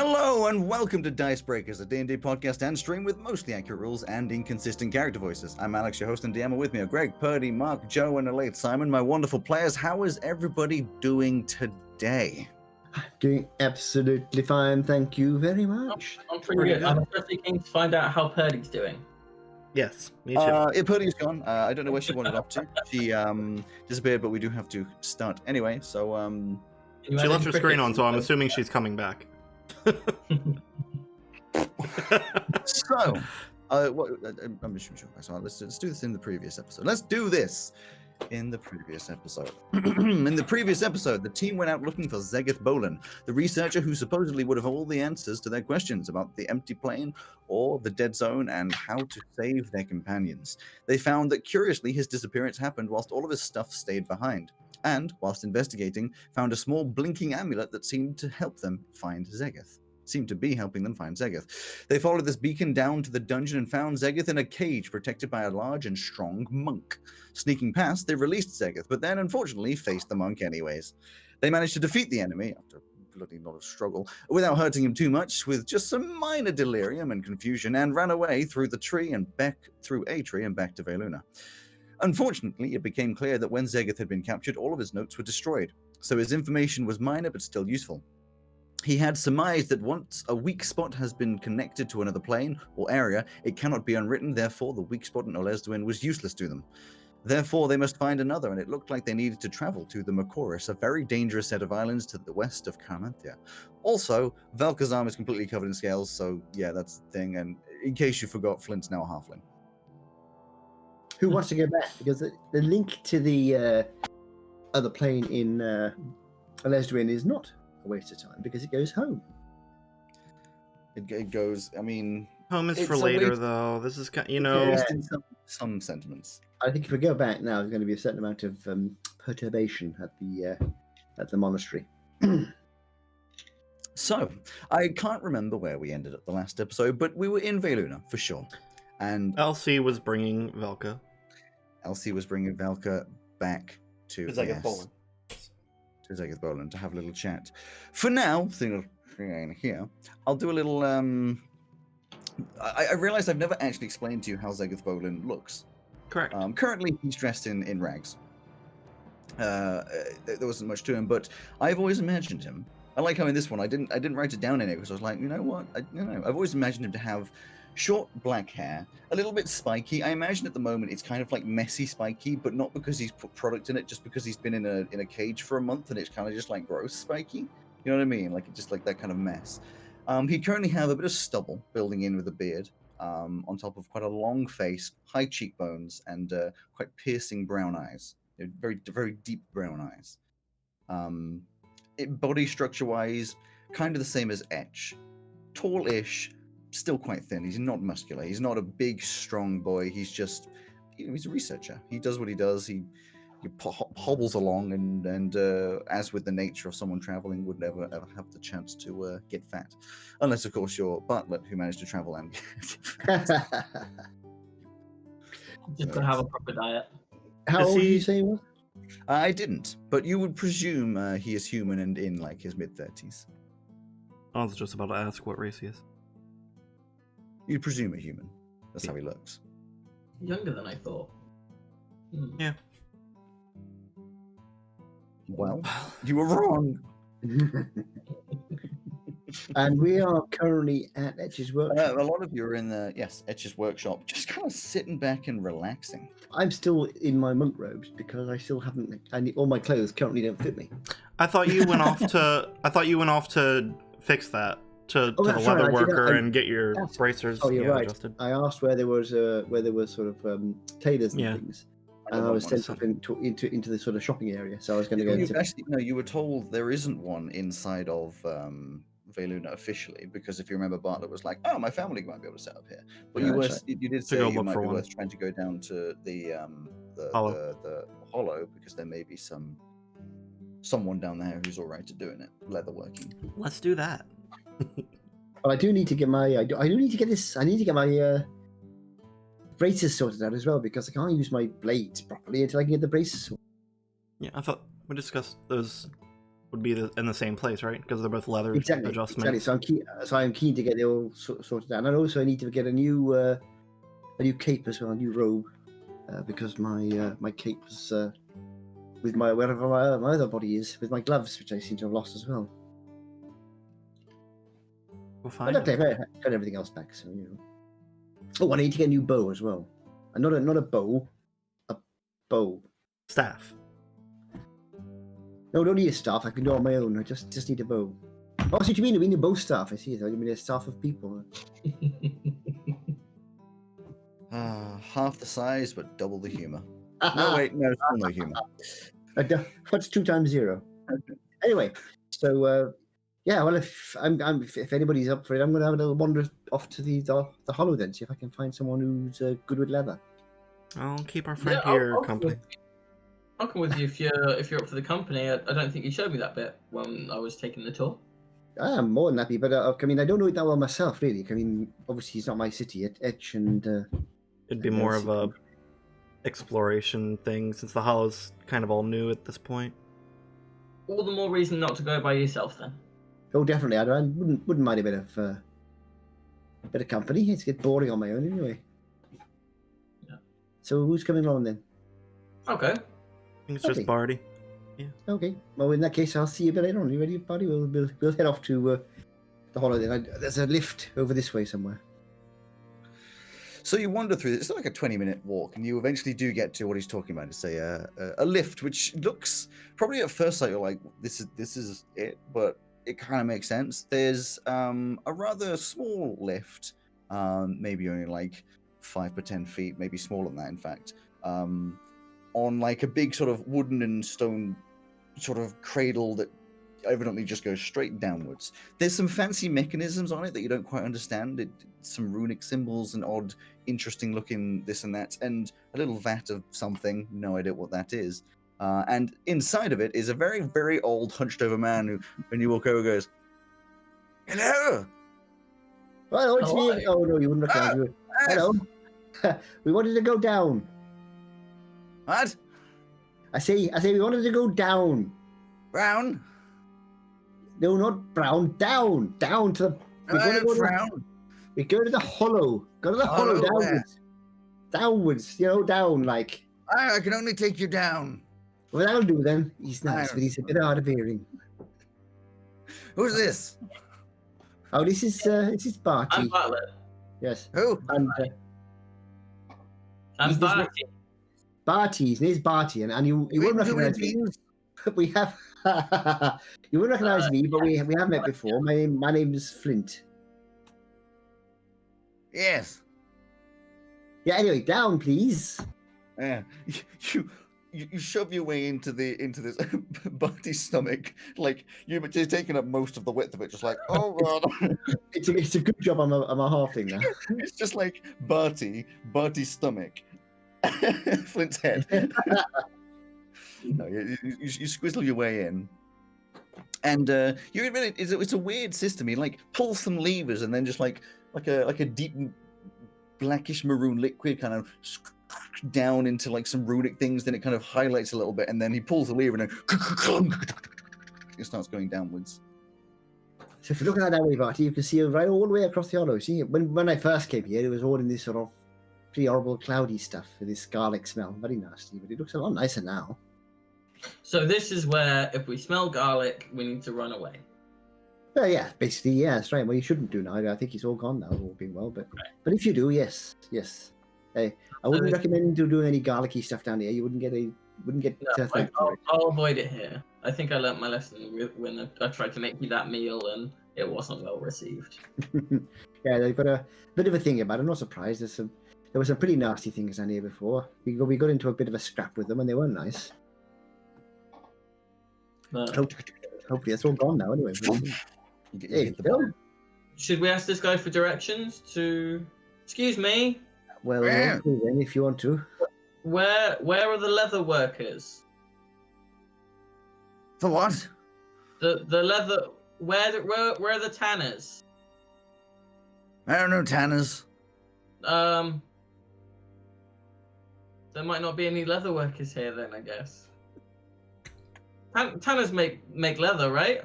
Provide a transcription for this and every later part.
Hello and welcome to Dice Breakers, a D&D podcast and stream with mostly accurate rules and inconsistent character voices. I'm Alex, your host and DM, and with me are Greg, Purdy, Mark, Joe, and Elate Simon, my wonderful players. How is everybody doing today? Doing absolutely fine, thank you very much. I'm pretty good. I'm especially keen to find out how Purdy's doing. Yes, me too. Purdy's gone. I don't know where she wandered off to. She disappeared, but we do have to start anyway. So she left her screen on, so I'm assuming she's coming back. So, I'm just sure. So let's do this in the previous episode. Let's do this in the previous episode. In the previous episode, the team went out looking for Zegeth Bolin, the researcher who supposedly would have all the answers to their questions about the empty plane or the dead zone and how to save their companions. They found that, curiously, his disappearance happened whilst all of his stuff stayed behind, and, whilst investigating, found a small blinking amulet that seemed to help them find Zegeth. Seemed to be helping them find Zegeth. They followed this beacon down to the dungeon and found Zegeth in a cage protected by a large and strong monk. Sneaking past, they released Zegeth, but then unfortunately faced the monk anyways. They managed to defeat the enemy, after a bloody lot of struggle, without hurting him too much, with just some minor delirium and confusion, and ran away through the tree and back through a tree and back to Veluna. Unfortunately, it became clear that when Zegeth had been captured, all of his notes were destroyed, so his information was minor but still useful. He had surmised that once a weak spot has been connected to another plane or area, it cannot be unwritten, therefore the weak spot in Olesduin was useless to them. Therefore, they must find another, and it looked like they needed to travel to the Mekoris, a very dangerous set of islands to the west of Carmanthia. Also, Velka's arm is completely covered in scales, so yeah, that's the thing, and in case you forgot, Flint's now a halfling. Who wants to go back? Because the link to the other plane in Olesduin is not a waste of time because it goes home. It goes, I mean... Home is for later, though. This is, some sentiments. I think if we go back now, there's going to be a certain amount of perturbation at the monastery. So, I can't remember where we ended at the last episode, but we were in Veluna, for sure. And Elsie was bringing Velka. Elsie was bringing Velka back to Zegeth Bolin. To Zegeth Bolin to have a little chat. For now, here, I'll do a little. I realized I've never actually explained to you how Zegeth Bolin looks. Correct. Currently, he's dressed in rags. There wasn't much to him, but I've always imagined him. I like how in this one I didn't write it down in it because I was like, you know what? I've always imagined him to have short black hair, a little bit spiky. I imagine at the moment it's kind of like messy spiky, but not because he's put product in it, just because he's been in a cage for a month and it's kind of just like gross spiky. You know what I mean? Like just like that kind of mess. He currently have a bit of stubble building in with a beard, on top of quite a long face, high cheekbones, and quite piercing brown eyes. Very, very deep brown eyes. Body structure-wise, kind of the same as Etch. Tall-ish, still quite thin. He's not muscular. He's not a big, strong boy. He's just, he's a researcher. He does what he does. He hobbles along, and as with the nature of someone traveling, would never ever have the chance to get fat, unless of course you're Bartlett, who managed to travel and get fat. Just to have a proper diet. How old did you say he was? I didn't, but you would presume he is human and in like his mid-30s. I was just about to ask what race he is. You'd presume a human. That's how he looks. Younger than I thought. Yeah. Well, you were wrong. And we are currently at Etch's workshop. A lot of you are in Etch's workshop, just kind of sitting back and relaxing. I'm still in my monk robes because I still haven't. All my clothes currently don't fit me. I thought you went off to. I thought you went off to fix that to the leather worker and get your bracers. Oh, you're right. Adjusted. I asked where there was sort of tailors and things. And I was sent up into the sort of shopping area, so I was going to go. Actually, no, you were told there isn't one inside of Veluna officially, because if you remember, Bartlett was like, "Oh, my family might be able to set up here," but you did say it might be worth trying to go down to the hollow because there may be someone down there who's all right at doing it, leather working. Let's do that. But I do need to get my. I do need to get this. I need to get my braces sorted out as well because I can't use my blades properly until I can get the braces sorted. Yeah, I thought we discussed those would be in the same place, right? Because they're both leather Exactly. adjustments. So I'm keen to get it all sorted out, and also I need to get a new cape as well, a new robe, because my cape was with wherever my other body is, with my gloves, which I seem to have lost as well. We'll But find okay, it. I got everything else back, so you know. Oh, I need to get a new bow as well. And not a bow, a bow. Staff. No, don't need a staff. I can do it on my own. I just need a bow. Oh, so what you mean? You mean a bow staff? I see. I mean a staff of people. Half the size, but double the humor. No, wait, no, still no humor. What's 2 times 0? Anyway, so yeah. Well, if anybody's up for it, I'm going to have a little wander off to the Hollow then, see if I can find someone who's good with leather. I'll keep our friend Yeah, here I'll company. come with you if you're up for the company. I don't think you showed me that bit when I was taking the tour. I'm more than happy, but I mean, I don't know it that well myself, really. I mean, obviously, it's not my city, Etch, and It'd be more of a exploration thing, since the Hollow's kind of all new at this point. All the more reason not to go by yourself then. oh, definitely, I wouldn't mind a bit of company. It's get boring on my own anyway. Yeah. So who's coming along then? Okay. I think it's just Okay. Barty. Okay. Well, in that case, I'll see you a bit later on. You ready, buddy? We'll head off to the Hollow then. There's a lift over this way somewhere. So you wander through. It's like a 20-minute walk, and you eventually do get to what he's talking about. It's a lift, which looks probably at first sight you're like, this is it, but it kind of makes sense. There's a rather small lift, maybe only like 5 or 10 feet, maybe smaller than that, in fact, on like a big sort of wooden and stone sort of cradle that evidently just goes straight downwards. There's some fancy mechanisms on it that you don't quite understand. Some runic symbols and odd, interesting looking this and that, and a little vat of something. No idea what that is. And inside of it is a very, very old, hunched over man who, when you walk over, goes, "Hello." Well, it's Hello. me. Oh no, you wouldn't recognize me. Hello. We wanted to go down. What? I say we wanted to go down. Brown? No, not brown. Down to the. Brown. We go to the Hollow. Go to the Hollow Hollow where? downwards. Downwards, you know, down like. I can only take you down. Well, that'll do then. He's nice, I but he's a bit hard of hearing. Who's this? Oh, this is Barty. I'm Bartlett. Yes, Who? and I'm Is this what- Barty. Barty. His name's Barty, and you wouldn't recognize me. We have. You wouldn't recognize me, but we have met before. My name is Flint. Yes. Yeah. Anyway, down, please. Yeah. You shove your way into this Barty's stomach, like you're taking up most of the width of it, just like, oh god. It's a good job I'm a halfling now. It's just like Barty's stomach, Flint's head. No, you squizzle your way in, and you admit it's a weird system. You like pull some levers, and then just like a deep blackish maroon liquid kind of down into like some runic things. Then it kind of highlights a little bit, and then he pulls the lever, and then it starts going downwards. So if you look at that way, Barty, you can see it right all the way across the Hollow. See, when I first came here, it was all in this sort of pretty horrible cloudy stuff with this garlic smell, very nasty. But it looks a lot nicer now. So this is where if we smell garlic, we need to run away. Well, yeah, basically, yeah, that's right. Well, you shouldn't do now. I think it's all gone now, all being well. But if you do, yes. Hey, I wouldn't recommend doing any garlicky stuff down here. You wouldn't get No, thanked for it. I'll avoid it here. I think I learnt my lesson when I tried to make you that meal and it wasn't well received. Yeah, they've got a bit of a thing about it. I'm not surprised. There were some pretty nasty things down here before. We got into a bit of a scrap with them, and they weren't nice. But Hopefully, it's all gone now. Anyway, You hey, hit the Bill? button. should we ask this guy for directions to? Excuse me. Well, Yeah. okay then, if you want to. Where are the leather workers? For what? The leather. Where are the tanners? I don't know, Tanners. There might not be any leather workers here then, I guess. Tanners make leather, right?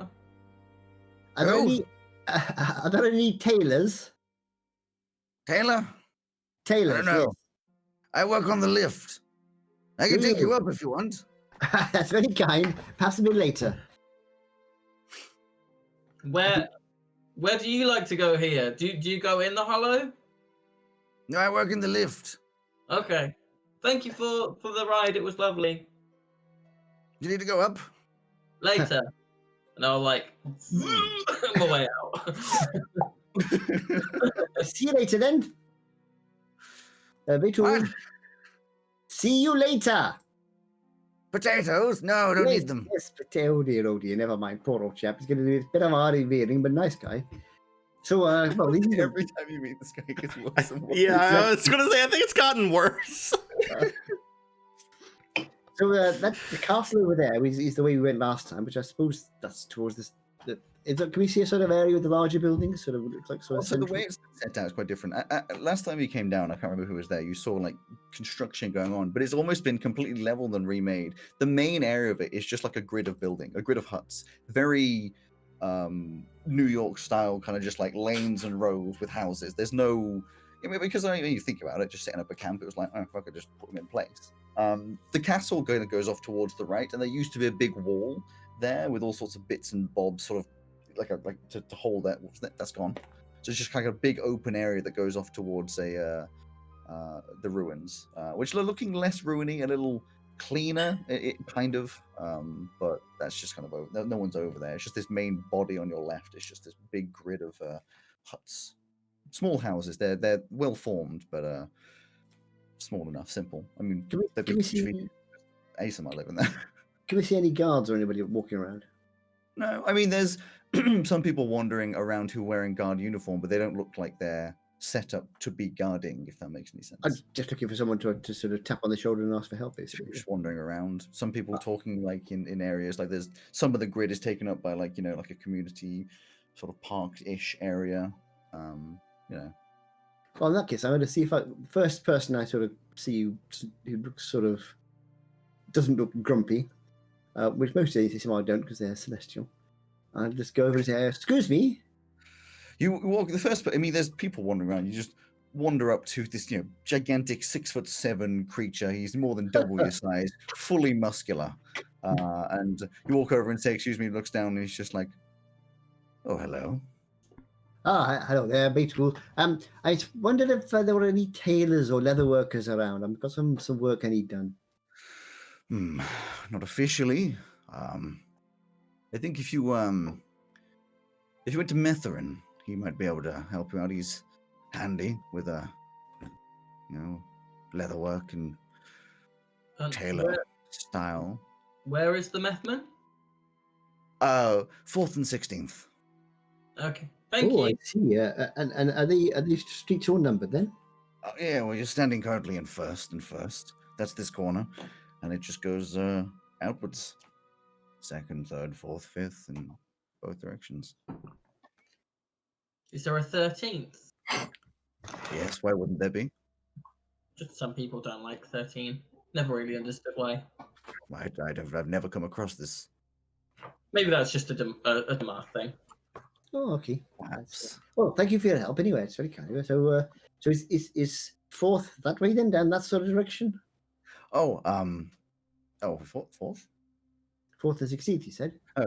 Are there Oh. any tailors? Taylor, Tailors, I don't know. I work on the lift. I can Do take you you? up if you want. Yes. That's very kind. Perhaps a bit later. Where do you like to go here? Do you go in the hollow? No, I work in the lift. Okay. Thank you for the ride. It was lovely. You need to go up? Later. And I'll like my way out. See you later then. Beetle. What? See you later. Potatoes? No, don't Yes, need them. Yes, but oh dear, never mind. Poor old chap. He's going to do a bit of hard veering, but nice guy. So, well, these are Every time you meet this guy, it gets worse and worse. Yeah, I was gonna say I think it's gotten worse. so the castle over there is the way we went last time, which I suppose that's towards this. Can we see a sort of area with the larger buildings? Sort of looks like sort of Also, the central? way it's set out is quite different. Last time you came down, I can't remember who was there. You saw like construction going on, but it's almost been completely leveled and remade. The main area of it is just like a grid of huts, very New York style, kind of just like lanes and rows with houses. There's no, I mean, because you think about it, just setting up a camp, it was like, oh, if I could just put them in place. The castle kind of goes off towards the right, and there used to be a big wall there with all sorts of bits and bobs, sort of like to hold that. That's gone. So it's just kind of a big open area that goes off towards the ruins, which are looking less ruiny, a little cleaner, kind of. But that's just kind of over. No one's over there. It's just this main body on your left. It's just this big grid of huts, small houses. They're well formed, but small enough, simple. I mean, Can we see? Asa might live in there. Can we see any guards or anybody walking around? No, I mean, there's some people wandering around who are wearing guard uniform, but they don't look like they're set up to be guarding, if that makes any sense. I'm just looking for someone to sort of tap on the shoulder and ask for help, basically. Just wandering around. Some people talking like in areas like there's some of the grid is taken up by like like a community sort of park-ish area. Well, in that case, I'm going to see if first person I sort of see who looks sort of doesn't look grumpy, which most of these I don't because they're celestial. I'll just go over and say, "Excuse me." You walk the first. I mean, there's people wandering around. You just wander up to this, gigantic 6'7" creature. He's more than double your size, fully muscular, and you walk over and say, "Excuse me." He looks down and he's just like, "Oh, hello." Hello there, Beetle. I wondered if there were any tailors or leather workers around. I've got some work I need done. Not officially. I think if you went to Metherin, he might be able to help you out. He's handy with leather work and tailor style. Where is the Methman? 4th and 16th. Okay, thank Oh, I you. see. And are these streets all numbered then? Yeah, well, you're standing currently in first. That's this corner, and it just goes outwards. 2nd, 3rd, 4th, 5th, in both directions. Is there a 13th? Yes, why wouldn't there be? Just some people don't like 13. Never really understood why. I've never come across this. Maybe that's just a Damar thing. Oh, okay. Perhaps. Well, thank you for your help anyway. It's very kind of you. So is 4th that way then, down that sort of direction? Oh, fourth? 4th and 16th, you said? Oh,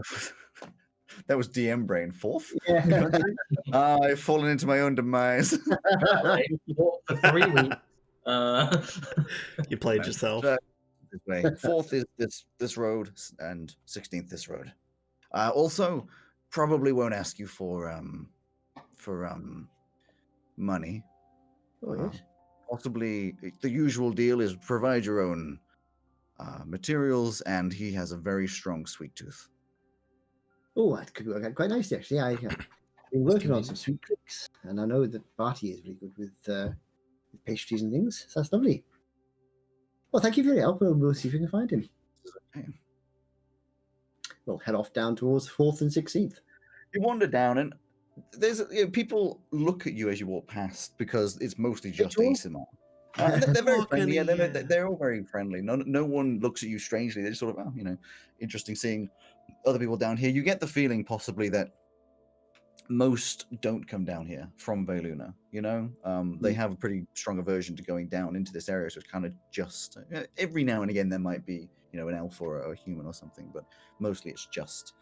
that was DM brain. 4th? Yeah. I've fallen into my own demise. Right. For 3 weeks. You played yourself. This way. 4th is this road, and 16th this road. Also, probably won't ask you for money. Oh, yes. Possibly the usual deal is provide your own materials, and he has a very strong sweet tooth. Oh, that could work out quite nicely, actually. I've been working on some sweet tricks, and I know that Barty is really good with pastries and things. So that's lovely. Well, thank you for your help. We'll see if we can find him. Okay. We'll head off down towards 4th and 16th. You wander down, and there's people look at you as you walk past because it's mostly just Rachel? ASMR. They're very friendly. Yeah, Balcony, yeah. they're all very friendly. No one looks at you strangely. They're just sort of, oh, interesting seeing other people down here. You get the feeling possibly that most don't come down here from Veluna. They have a pretty strong aversion to going down into this area, so it's kind of just every now and again there might be an elf or a human or something, but mostly it's just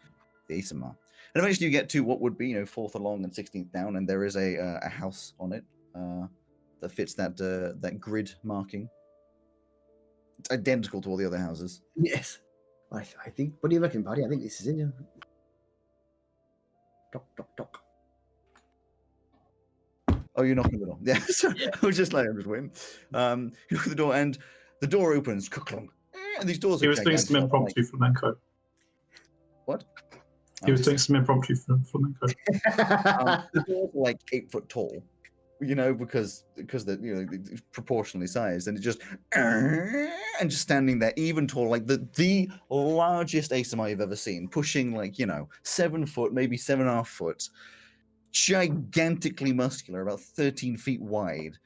the Asamar. And eventually you get to what would be 4th along and 16th down, and there is a house on it that fits that grid marking. It's identical to all the other houses. Yes. I think. What do you reckon, buddy? I think this is it. Tock, tock, tock. Oh, you're knocking the door. Yeah, sorry. I was just I'm just waiting. You knock at the door, and the door opens. And these doors He are was doing some impromptu flamenco. What? He was doing some impromptu flamenco. The doors are 8 foot tall, because they're proportionally sized, and it just standing there, even tall, like the largest Asamar you've ever seen, pushing 7 foot, maybe 7.5 foot, gigantically muscular, about 13 feet wide,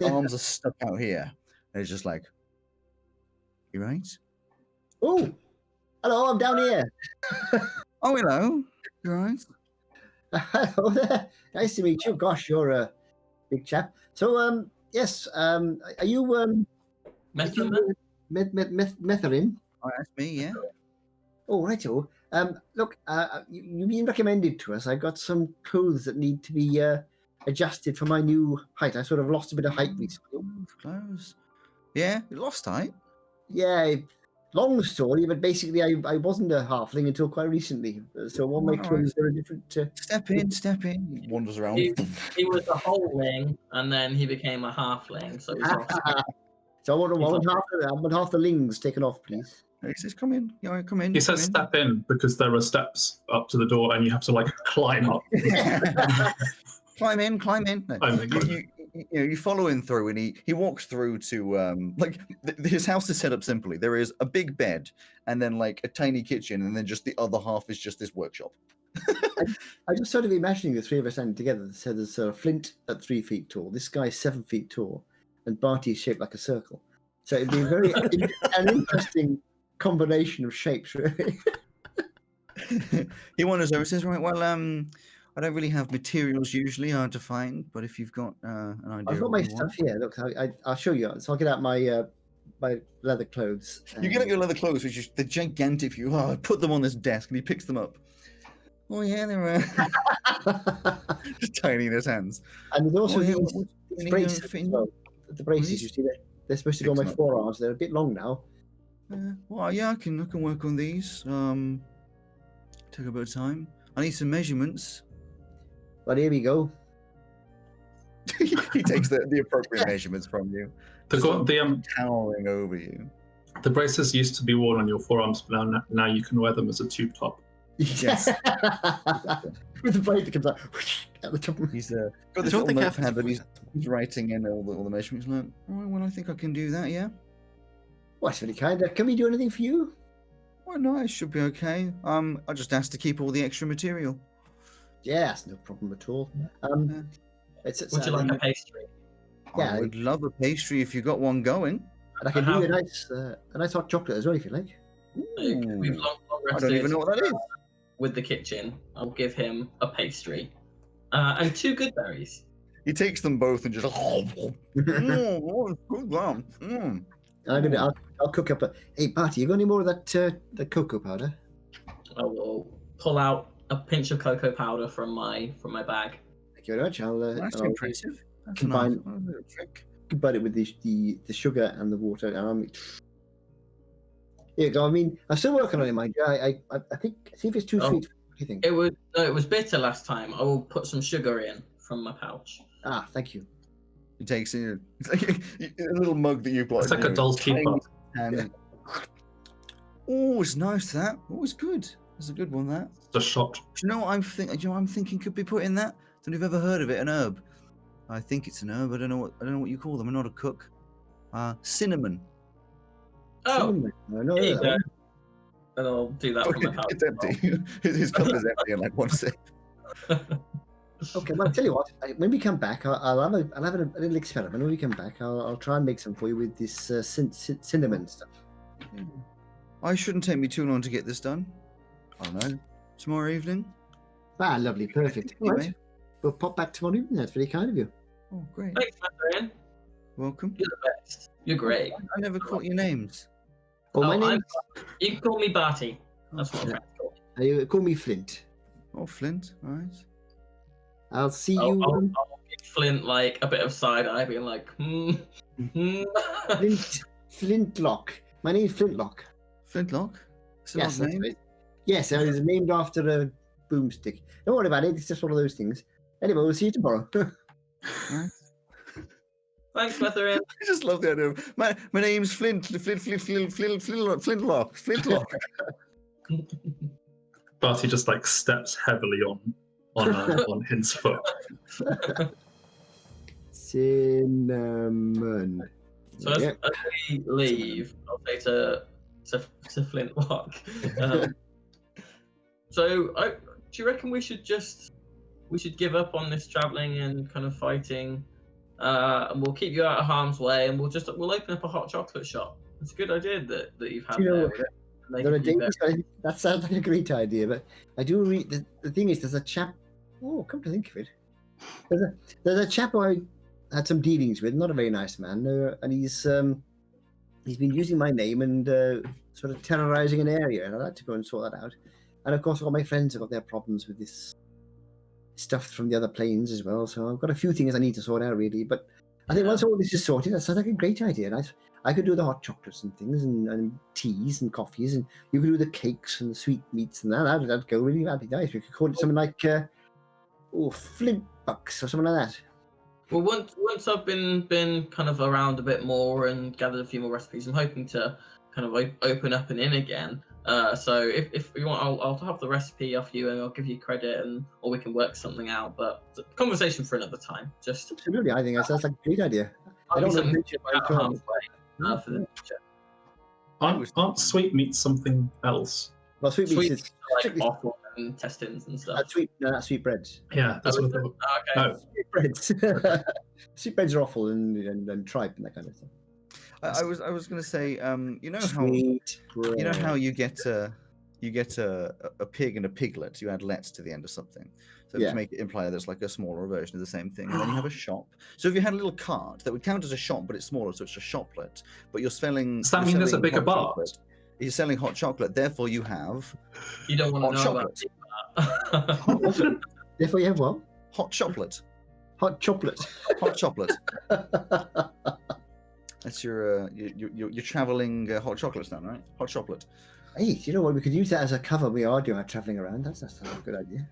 arms are stuck out here, and it's just you right? Oh, hello, I'm down here. Oh, hello. You right? Hello there. Nice to meet you. Gosh, you're a big chap. So, yes, are you Methodin? Metherin? Oh, that's me, yeah. Oh, righto. Look, you've been recommended to us. I've got some clothes that need to be adjusted for my new height. I sort of lost a bit of height recently. Clothes. Yeah, you lost height. Yeah, long story, but basically I wasn't a halfling until quite recently. So all my clothes are a different... Step in. He wanders around. He was a wholeling, and then he became a halfling. So he's lost. So I want half the lings taken off, please. He says, come in. Yeah, come in. He says step in because there are steps up to the door and you have to climb up. Climb in. No. Climb in. You follow him through, and he walks through to his house is set up simply. There is a big bed, and then a tiny kitchen, and then just the other half is just this workshop. I just sort of imagining the three of us standing together. So there's Flint at 3 feet tall. This guy's 7 feet tall, and Barty is shaped like a circle. So it'd be an interesting combination of shapes, really. He wanders over and says, right, well, I don't really have materials usually hard to find, but if you've got an idea, I've got my stuff here. Look, I'll show you. So I'll get out my my leather clothes. You get out your leather clothes, which is the gigantic. I put them on this desk, and he picks them up. Oh yeah, they're just tiny in his hands. And there's also these braces. Well. The braces, you see, they're supposed to go on my forearms. They're a bit long now. Well, yeah, I can work on these. Take a bit of time. I need some measurements. But here we go. He takes the appropriate measurements from you. Towering over you. The braces used to be worn on your forearms, but now you can wear them as a tube top. Yes. With the blade that comes out at the top. He's got this little notepad that he's writing in all the measurements. Like, oh, well, I think I can do that. Yeah. Well, that's really kind. Can we do anything for you? Well, no, it should be okay. I just asked to keep all the extra material. Yeah, that's no problem at all. Would you like a pastry? Yeah, I would love a pastry if you got one going. And I can do a nice hot chocolate as well if you like. We've long I don't even know what that is. With the kitchen, I'll give him a pastry and 2 good berries. He takes them both and just. I'll cook up a. Hey, Barty, you got any more of that the cocoa powder? I will pull out a pinch of cocoa powder from my bag. Thank you very much. That's I'll impressive. That's combine trick. it with the sugar and the water. And here you go. I mean, I'm still working on it, mind you. I think. See if it's too sweet. What do you think? It was bitter last time. I will put some sugar in from my pouch. Ah, thank you. He takes it. It's like a little mug that you bought. It's like a doll's keeper. And oh, it's nice that. Oh, it's good. It's a good one that. It's a shot. Do you know what I'm thinking? I'm thinking could be put in that. Don't know if you've ever heard of it. An herb. I think it's an herb. I don't know what you call them. I'm not a cook. Cinnamon. Oh, No, there you go. And I'll do that from my pouch. It's empty. His cup is empty in 1 sip. Okay, well, I'll tell you what. When we come back, I'll have a little experiment. When we come back, I'll try and make some for you with this cinnamon stuff. I shouldn't take me too long to get this done. I don't know. Tomorrow evening? Ah, lovely, perfect. All right. We'll pop back tomorrow evening. That's very kind of you. Oh, great. Thanks, Catherine. Welcome. You're the best. You're great. I never caught your names. Oh, my name. You can call me Barty. That's what I'm trying to call me. Call me Flint. Oh, Flint. All right. I'll see you. I'll give Flint like a bit of side eye, being like, Flintlock. My name's Flintlock. Flintlock? It's an Yes, odd that's name. right. Yes, I was named after a boomstick. Don't worry about it. It's just one of those things. Anyway, we'll see you tomorrow. Right. Thanks, Catherine. I just love the idea of my name's Flintlock. Barty just like steps heavily on his foot. Cinnamon. So as we leave, I'll say to Flintlock. So do you reckon we should give up on this traveling and kind of fighting, and we'll keep you out of harm's way, and we'll open up a hot chocolate shop. It's a good idea that you've had there. That sounds like a great idea, but I do read the thing is there's a chap. Oh, come to think of it, there's a chap who I had some dealings with, not a very nice man, and he's been using my name and sort of terrorizing an area, and I'd like to go and sort that out. And of course, all my friends have got their problems with this stuff from the other planes as well. So I've got a few things I need to sort out, really. But I think once all this is sorted, that sounds like a great idea. And I could do the hot chocolates and things, and teas and coffees, and you could do the cakes and the sweetmeats and that. That'd go really, that'd be nice. We could call it something like Flint Bucks or something like that. Well, once I've been kind of around a bit more and gathered a few more recipes, I'm hoping to kind of open up and in again. So if you want, I'll have the recipe off you and I'll give you credit, or we can work something out. But conversation for another time. Just Absolutely, I think that sounds like a great idea. I don't know for the future. Aren't sweetmeats something else? Well, sweetmeats is like offal and intestines and stuff. That's sweetbreads. Yeah, that's what. Okay. Oh, Sweetbreads. Sweetbreads are awful and tripe and that kind of stuff. I was going to say, you know how you get a pig and a piglet. You add let to the end of something, so to make it imply there's like a smaller version of the same thing. And then you have a shop. So if you had a little cart that would count as a shop, but it's smaller, so it's a shoplet. But you're selling. Does that mean there's a bigger bar? You're selling hot chocolate, therefore you have. You don't want to know about that. Therefore you have what? Hot chocolate. Hot chocolate. Hot chocolate. That's your traveling hot chocolates now, right? Hot chocolate. Hey, you know what? We could use that as a cover. We are doing our traveling around. That's a good idea.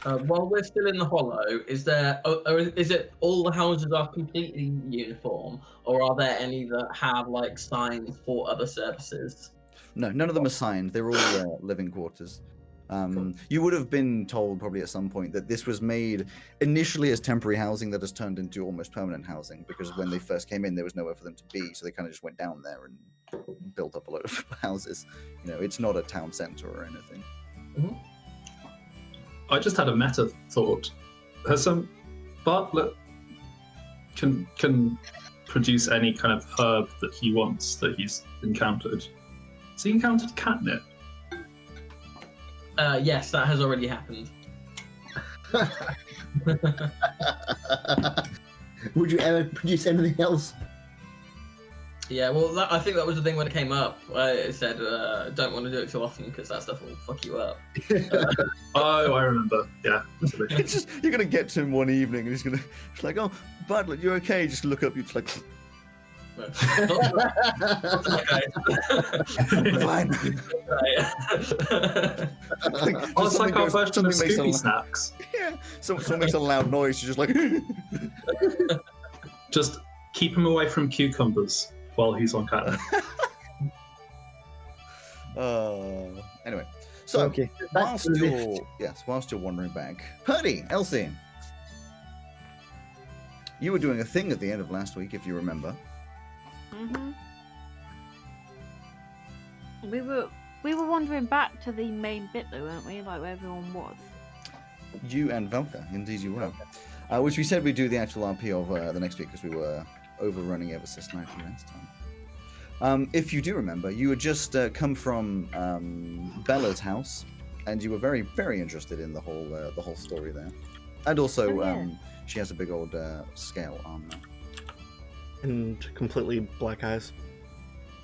While we're still in the hollow, is it all the houses are completely uniform, or are there any that have like signs for other services? No, none of them are signed. They're all living quarters. You would have been told probably at some point that this was made initially as temporary housing that has turned into almost permanent housing, because when they first came in, there was nowhere for them to be, so they kind of just went down there and built up a load of houses. You know, it's not a town center or anything. Mm-hmm. I just had a meta thought. Has Bartlett can produce any kind of herb that he wants that he's encountered. Has he encountered catnip? Yes, that has already happened. Would you ever produce anything else? Yeah, well, I think that was the thing when it came up. I said, don't want to do it too often because that stuff will fuck you up. Oh, I remember. Yeah. It's just, you're going to get to him one evening and he's going to, it's like, oh, Bartlett, you're okay. Just look up, you're just like, fine. Oh, it's like our version of Scooby Snacks. Yeah, someone makes a loud noise, you're just like... Just keep him away from cucumbers while he's on catnip. Anyway, so okay, whilst you're wandering back, Purdy, Elsie, you were doing a thing at the end of last week, if you remember. Mhm. We were wandering back to the main bit though, weren't we? Like where everyone was. You and Velka, indeed you were. Which we said we'd do the actual RP of the next week because we were overrunning ever so slightly last time. If you do remember, you had just come from Bella's house, and you were very, very interested in the whole story there. And also, she has a big old scale armor. And completely black eyes.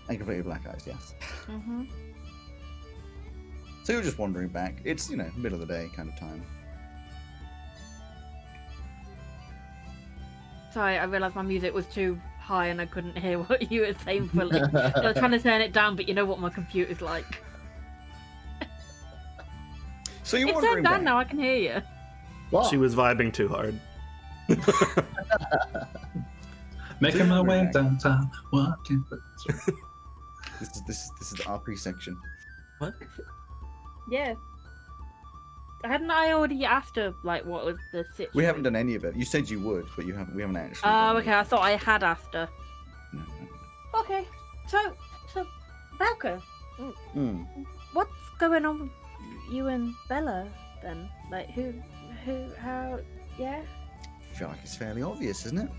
And completely black eyes, yes. Mm-hmm. So you're just wandering back. It's, middle of the day kind of time. Sorry, I realised my music was too high and I couldn't hear what you were saying fully. So I was trying to turn it down, but you know what my computer's like. So you're It's wandering turned down back. now, I can hear you. What? She was vibing too hard. Making my way downtown, walking. This is the RP section. What? Yeah. Hadn't I already asked her, like, what was the situation? We haven't done any of it. You said you would, but we haven't actually. Oh, done okay, it. I thought I had asked her. No. Okay, so, Valka, Mm. what's going on with you and Bella, then? Like, how, yeah? I feel like it's fairly obvious, isn't it?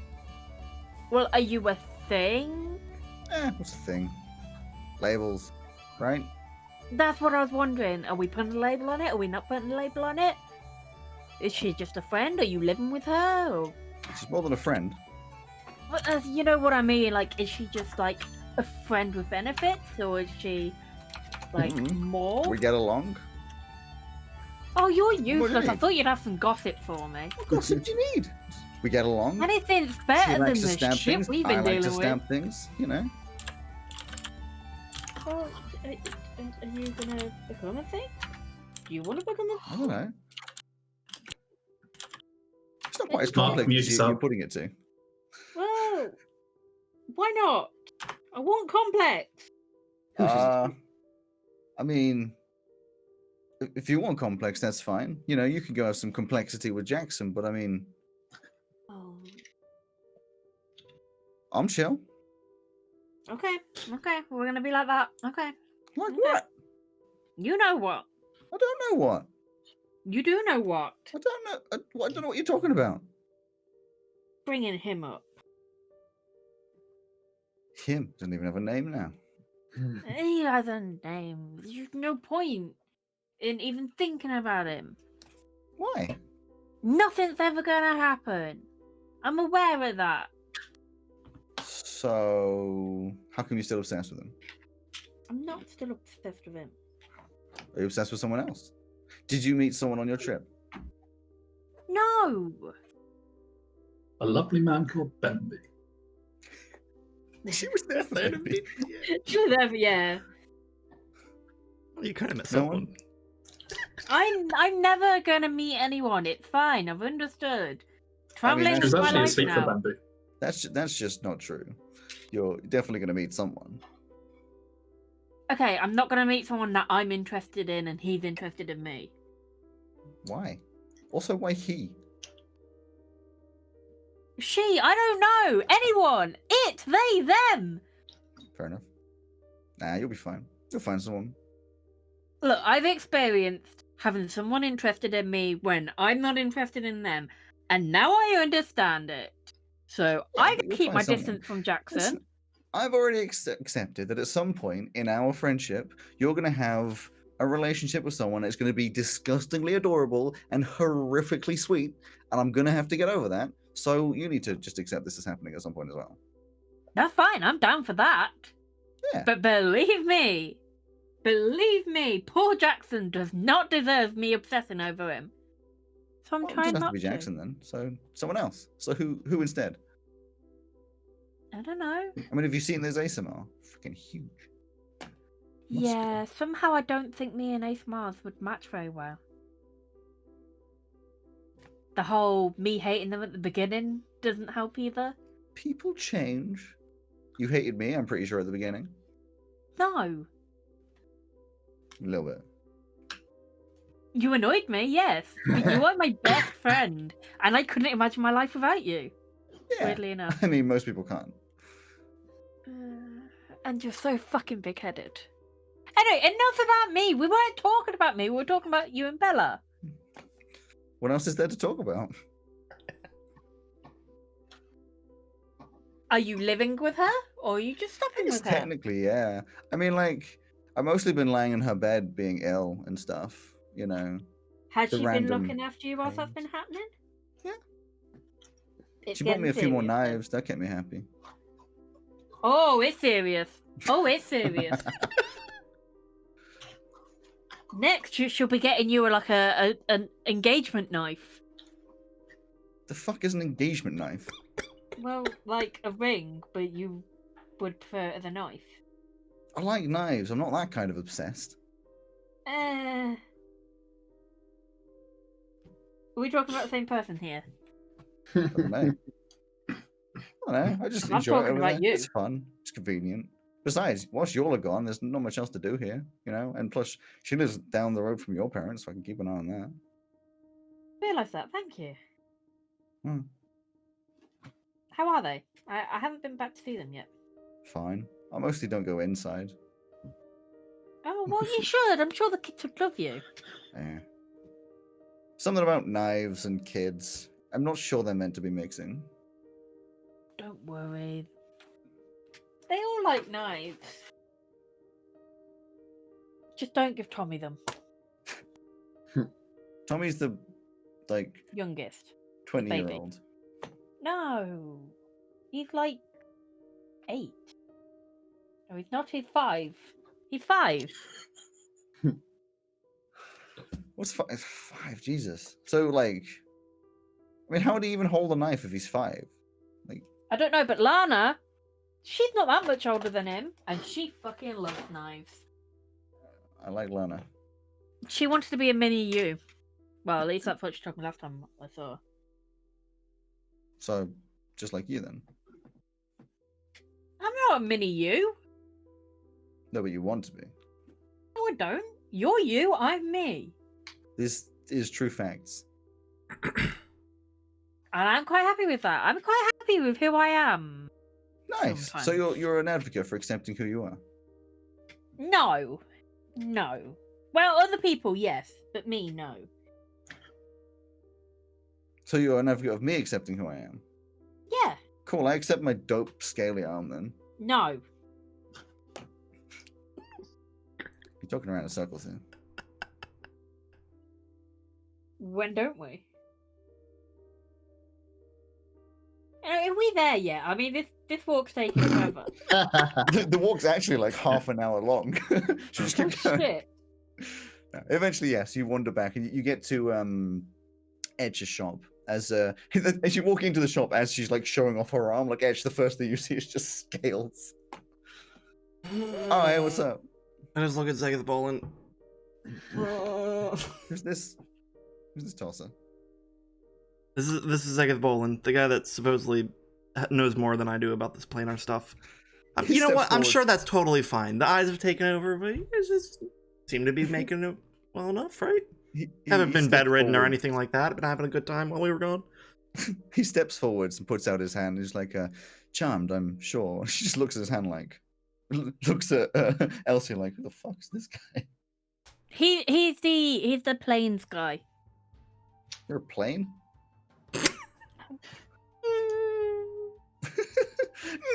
Well, are you a thing? What's the thing? Labels, right? That's what I was wondering. Are we putting a label on it? Are we not putting a label on it? Is she just a friend? Are you living with her? Or... She's more than a friend. Well, you know what I mean? Like, is she just like a friend with benefits, or is she like more? We get along. Oh, you're do you useless. I mean? thought you'd have some gossip for me. What gossip do you need? We get along. Anything's She better than likes to the stab shit things. we've I been like to dealing with. stab things. Oh, are you gonna become a thing? Do you want to become a I don't know. It's not quite as Mark, complex mute as you're yourself. putting it to. Whoa! Why not? I want complex. I mean, if you want complex, that's fine. You can go have some complexity with Jackson, but I mean, Oh. I'm chill. Okay. We're gonna be like that. Okay. Like Okay. what? You know what? I don't know what. You do know what? I don't know. I don't know what you're talking about. Bringing him up. Him doesn't even have a name now. He has a name. There's no point in even thinking about him. Why? Nothing's ever gonna happen. I'm aware of that. So, how come you're still obsessed with him? I'm not still obsessed with him. Are you obsessed with someone else? Did you meet someone on your trip? No. A lovely man called Benby. She was there for Benby. Yeah. You kind of met No someone. I'm never gonna meet anyone. It's fine. I've understood. Traveling that's She was is my actually life asleep for now. Benby. That's just not true. You're definitely going to meet someone. Okay, I'm not gonna meet someone that I'm interested in and he's interested in me. Why? Also, why he? I don't know. Anyone. It, they, them. Fair enough. Nah, you'll be fine. You'll find someone. Look, I've experienced having someone interested in me when I'm not interested in them, and now I understand it. So Yeah, I but you'll keep find my someone. distance from Jackson. Listen, I've already accepted that at some point in our friendship, you're going to have a relationship with someone that's going to be disgustingly adorable and horrifically sweet, and I'm going to have to get over that. So you need to just accept this is happening at some point as well. That's fine. I'm down for that. Yeah. But believe me, poor Jackson does not deserve me obsessing over him. So I'm Well, it trying doesn't have not to be Jackson then. So someone else. So who instead? I don't know. I mean, have you seen those ASMR? Freaking huge. Yeah, somehow I don't think me and Ace Mars would match very well. The whole me hating them at the beginning doesn't help either. People change. You hated me, I'm pretty sure, at the beginning. No. A little bit. You annoyed me, yes. But you are my best friend, and I couldn't imagine my life without you. Yeah. Weirdly enough. I mean, most people can't. And you're so fucking big-headed. Anyway, enough about me. We weren't talking about me. We were talking about you and Bella. What else is there to talk about? Are you living with her, or are you just stopping It's with her? technically, yeah. I mean, like, I've mostly been lying in her bed being ill and stuff, you know. Has the she been random looking after you whilst that's pains. been happening? Yeah. It's She bought me a few more getting serious then. knives. That kept me happy. Oh, it's serious. Oh, it's serious. Next, she'll be getting you like an engagement knife. The fuck is an engagement knife? Well, like a ring, but you would prefer it as a knife. I like knives. I'm not that kind of obsessed. Are we talking about the same person here? I don't know. I don't know. I just I'm enjoy it talking over about there. you. It's fun. It's convenient. Besides, whilst you're gone, there's not much else to do here, you know. And plus, she lives down the road from your parents, so I can keep an eye on that. Realise that. Thank you. Hmm. How are they? I haven't been back to see them yet. Fine. I mostly don't go inside. Oh, well, you should. I'm sure the kids would love you. Yeah. Something about knives and kids. I'm not sure they're meant to be mixing. Don't worry. They all like knives. Just don't give Tommy them. Tommy's the, like, Youngest. 20-year-old. No. He's like 8. No, he's not. He's 5. He's 5. What's 5? Jesus. So, like, I mean, how would he even hold a knife if he's 5? Like, I don't know, but Lana, she's not that much older than him, and she fucking loves knives. I like Lana. She wanted to be a mini you. Well, at least that's what she told me last time I saw her. So, just like you then. I'm not a mini you. No, but you want to be. No, I don't. You're you, I'm me. This is true facts. And I'm quite happy with that. I'm quite happy with who I am. Nice. Sometimes. So you're an advocate for accepting who you are. No. No. Well, other people, yes. But me, no. So you're an advocate of me accepting who I am. Yeah. Cool. I accept my dope scaly arm then. No. You're talking around in circles here. When don't we? Are we there yet? I mean, this walk's taking forever. The walk's actually like half an hour long. Should just Oh, keep going. shit. No, eventually, yes, you wander back and you get to Edge's shop. As you walk into the shop, as she's like showing off her arm, like Edge, the first thing you see is just scales. Oh, hey, what's up? I just look at Zegeth Bolin. Who's this? Who's this tosser? This is Zegeth Bolin, the guy that supposedly knows more than I do about this planar stuff. He You know steps what? I'm forward. sure that's totally fine. The eyes have taken over, but you guys just seem to be making it well enough, right? Haven't been steps bedridden or forward. anything like that. Been having a good time while we were gone. He steps forwards and puts out his hand. He's like, charmed, I'm sure. She just looks at his hand like, looks at Elsie like, who the fuck is this guy? He's the plains guy. You're a plane?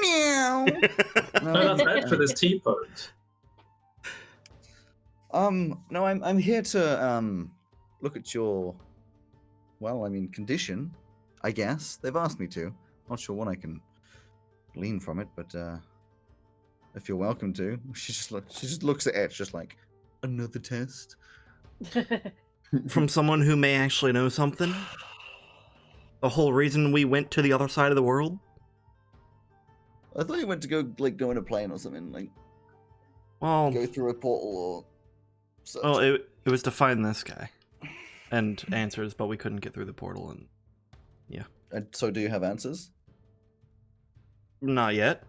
Meow. No, that's Ed for this teapot. No, I'm here to look at your, well, I mean, condition. I guess they've asked me to. Not sure what I can glean from it, but if you're welcome to. She just looks at Etch, just like another test. From someone who may actually know something. The whole reason we went to the other side of the world. I thought you went to go in a plane or something, like Well, go through a portal or. Such. well, it was to find this guy and answers, but we couldn't get through the portal, and And so, do you have answers? not yet.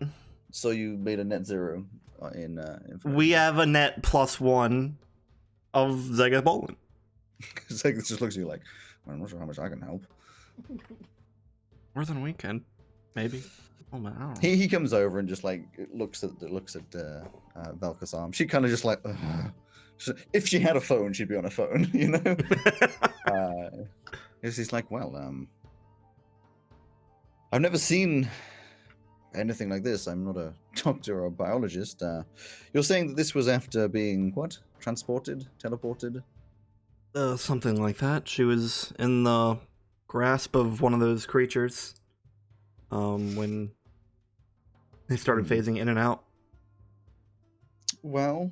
So you made a net zero in. We have a net +1 of Zegeth Bolin. It just looks at you like, I'm not sure how much I can help. More than a weekend, maybe. Oh man, I don't know. He comes over and just like looks at Velka's arm. She kind of just like, ugh. If she had a phone, she'd be on a phone, you know. He's like, well, I've never seen anything like this. I'm not a doctor or a biologist. You're saying that this was after being, what? Transported? Teleported? Something like that. She was in the grasp of one of those creatures. When they started phasing in and out. Well,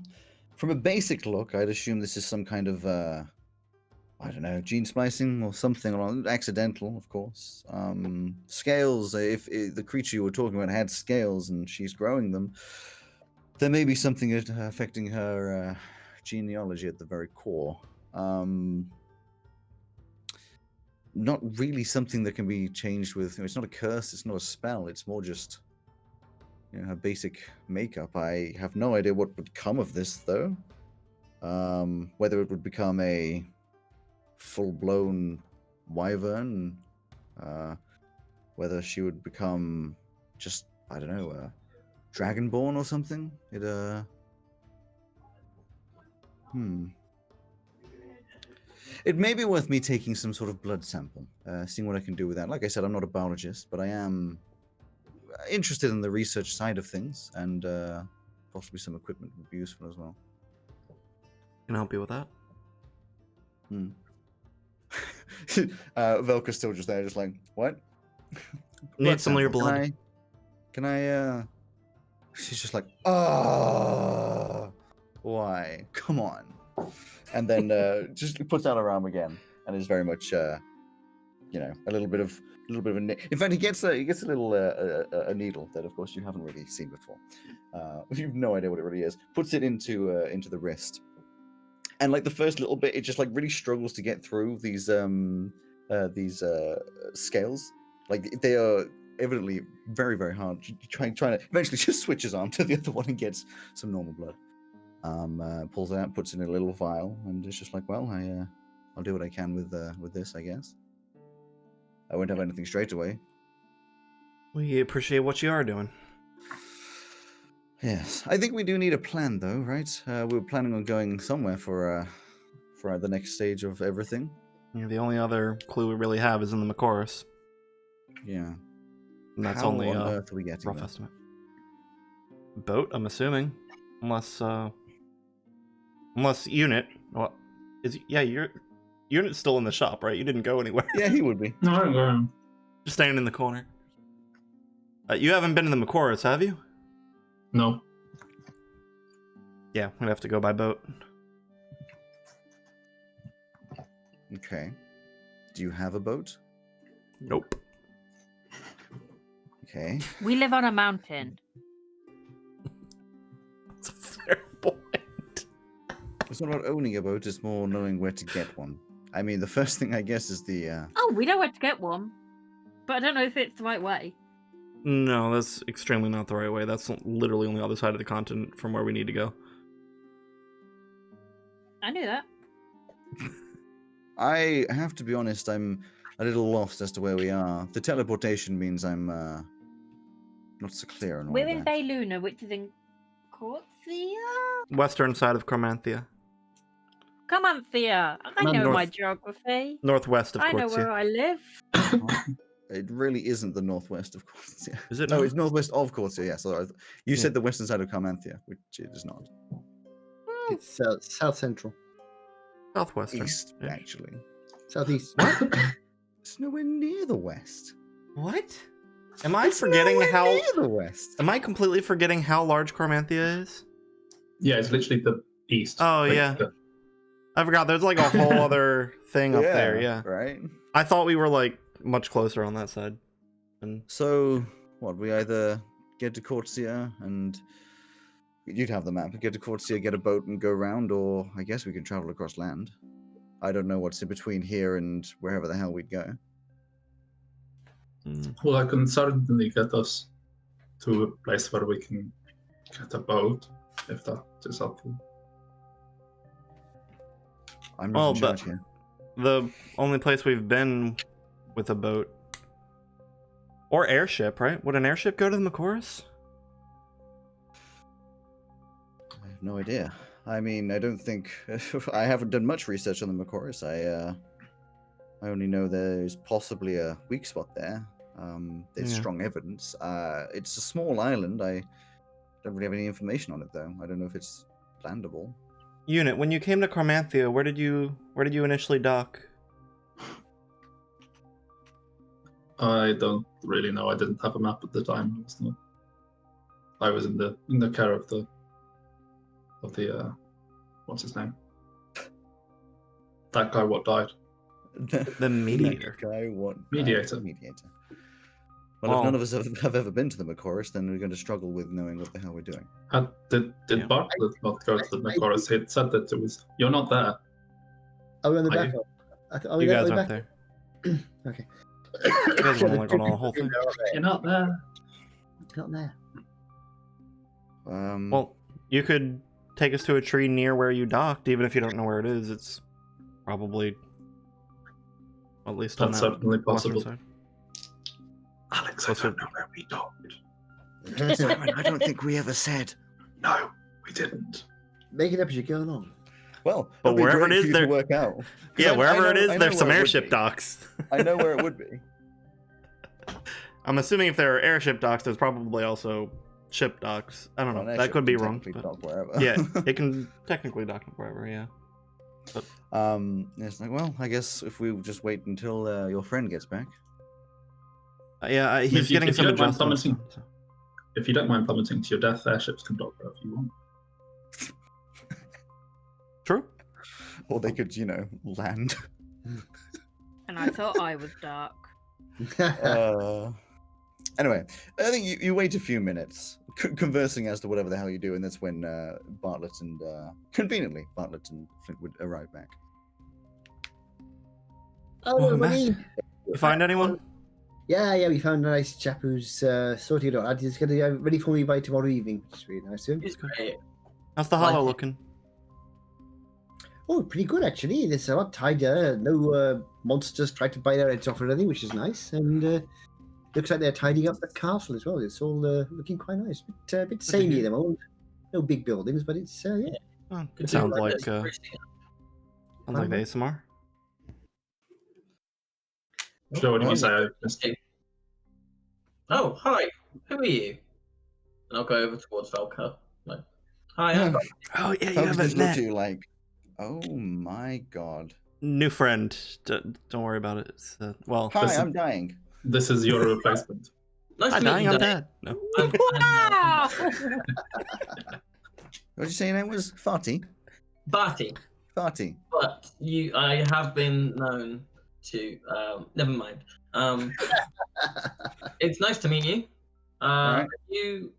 from a basic look, I'd assume this is some kind of, I don't know, gene splicing or something along, accidental, of course. Scales, if the creature you were talking about had scales and she's growing them, there may be something affecting her genealogy at the very core. Not really something that can be changed with, it's not a curse, it's not a spell, it's more just, her basic makeup. I have no idea what would come of this, though. Whether it would become a full-blown wyvern, whether she would become just, I don't know, dragonborn or something. It may be worth me taking some sort of blood sample, seeing what I can do with that. Like I said, I'm not a biologist, but I am interested in the research side of things, and possibly some equipment would be useful as well. Can I help you with that? Velka's still just there, just like, what? Need some of your blood. Can I, She's just like, why? Come on. And then just puts out her arm again, and is very much, a little bit of a. In fact, he gets a little a needle that, of course, you haven't really seen before. You have no idea what it really is. Puts it into the wrist, and like the first little bit, it just like really struggles to get through these scales. Like they are evidently very, very hard. Trying to eventually just switches on to the other one and gets some normal blood. Pulls it out, puts it in a little vial, and it's just like, well, I'll do what I can with this, I guess. I won't have anything straight away. We appreciate what you are doing. Yes, I think we do need a plan, though, right? We were planning on going somewhere for the next stage of everything. Yeah, the only other clue we really have is in the Mekoris. Yeah, and that's how only on earth are we getting rough there? estimate. Boat, I'm assuming, unless unit. Well, your unit's still in the shop, right? You didn't go anywhere. Yeah, he would be. No, I don't go. Just standing in the corner. You haven't been to the Mekoris, have you? No. Yeah, we'd have to go by boat. Okay. Do you have a boat? Nope. Okay. We live on a mountain. That's a fair point. It's not about owning a boat, it's more knowing where to get one. I mean, the first thing, I guess, is the... Oh, we know where to get one. But I don't know if it's the right way. No, that's extremely not the right way. That's literally on the other side of the continent from where we need to go. I knew that. I have to be honest, I'm a little lost as to where we are. The teleportation means I'm not so clear on all We're of in that. Bay Luna, which is in Corsia? Western side of Chromanthia. Come on, Thea. I know my geography. Northwest of I know Corsia. where I live. It really isn't the northwest of Corsia. Is it? No, not? it's northwest of Corsia, yes. Yeah, so you said the western side of Carmanthia, which it is not. It's south central, Southwestern. East, Yeah. actually. southeast. It's nowhere near the west. What? Am I It's forgetting nowhere how? near the west. Am I completely forgetting how large Chromanthia is? Yeah, it's literally the east. Oh, Like, yeah. I forgot. There's like a whole other thing up there. Yeah. Right. I thought we were like much closer on that side. And So, what, we either get to Corsia and you'd have the map, get to Corsia, get a boat and go around, or I guess we can travel across land. I don't know what's in between here and wherever the hell we'd go. Well, I can certainly get us to a place where we can get a boat, if that is helpful. I'm Well, not in charge here. the only place we've been with a boat or airship, right? Would an airship go to the Mekoris? I have no idea. I mean, I don't think I haven't done much research on the Mekoris. I only know there's possibly a weak spot there. There's Yeah. strong evidence. It's a small island. I don't really have any information on it though. I don't know if it's landable. Unit, when you came to Carmanthia, where did you initially dock? I don't really know. I didn't have a map at the time. I was in the care of the what's his name? That guy what died. The mediator. Guy, what? Mediator. Mediator. Well, if none of us have ever been to the Mekoris, then we're going to struggle with knowing what the hell we're doing. Did Yeah. Bartlett not go to the Mekoris? He said that it was you're not there. Oh, we're on the Are back. you? You guys are aren't there. Okay. You guys want to like on a whole thing? You're not there. Not there. Well, you could take us to a tree near where you docked, even if you don't know where it is. It's probably at least on That's that certainly western possible. side. Alex, I What's don't it- know where we docked. Simon, I don't think we ever said. No, we didn't. Make it up as you go along. Well, But it'd be wherever great it is, for you there- to work out. 'Cause Yeah, I wherever it know- is, I know there's some where it would airship be. docks. I know where it would be. I'm assuming if there are airship docks, there's probably also ship docks. I don't know. Well, an That airship could be can wrong. technically but- dock wherever. Yeah, it can technically dock wherever. Yeah. It's like, well, I guess if we just wait until your friend gets back. Yeah, he's getting if you some don't mind adjustments. plummeting- so- If you don't mind plummeting to your death, airships can dock wherever you want. True. Or they could, land. And I thought I was dark. Anyway, I think you wait a few minutes, conversing as to whatever the hell you do, and that's when Bartlett and, conveniently, Bartlett and Flint would arrive back. Oh, Welcome no, back. money. You find anyone? Yeah, we found a nice chap who's sorting it out. He's going to be ready for me by tomorrow evening, which is really nice of him. It's great. How's the hollow looking? Oh, pretty good actually. There's a lot tidier. No monsters tried to bite our heads off or anything, which is nice. And looks like they're tidying up the castle as well. It's all looking quite nice. Bit samey at the moment. No big buildings, but it's yeah. Oh, Could it do sounds like like this. sounds like the ASMR. Sure, what did well, you say? I missed it. Oh, hi. Who are you? And I'll go over towards Velka. Like, hi, I'm Oh yeah, you Folks haven't just look met. at you like, oh my god. New friend. Don't worry about it. It's, well, Hi, Listen. I'm dying. This is your replacement. nice hi, to meet dying. you, I'm Danny. dead. No. Wow! What did you say your name was? Farty? Barty, Farty. but I have been known to. Never mind. It's nice to meet you. Alright.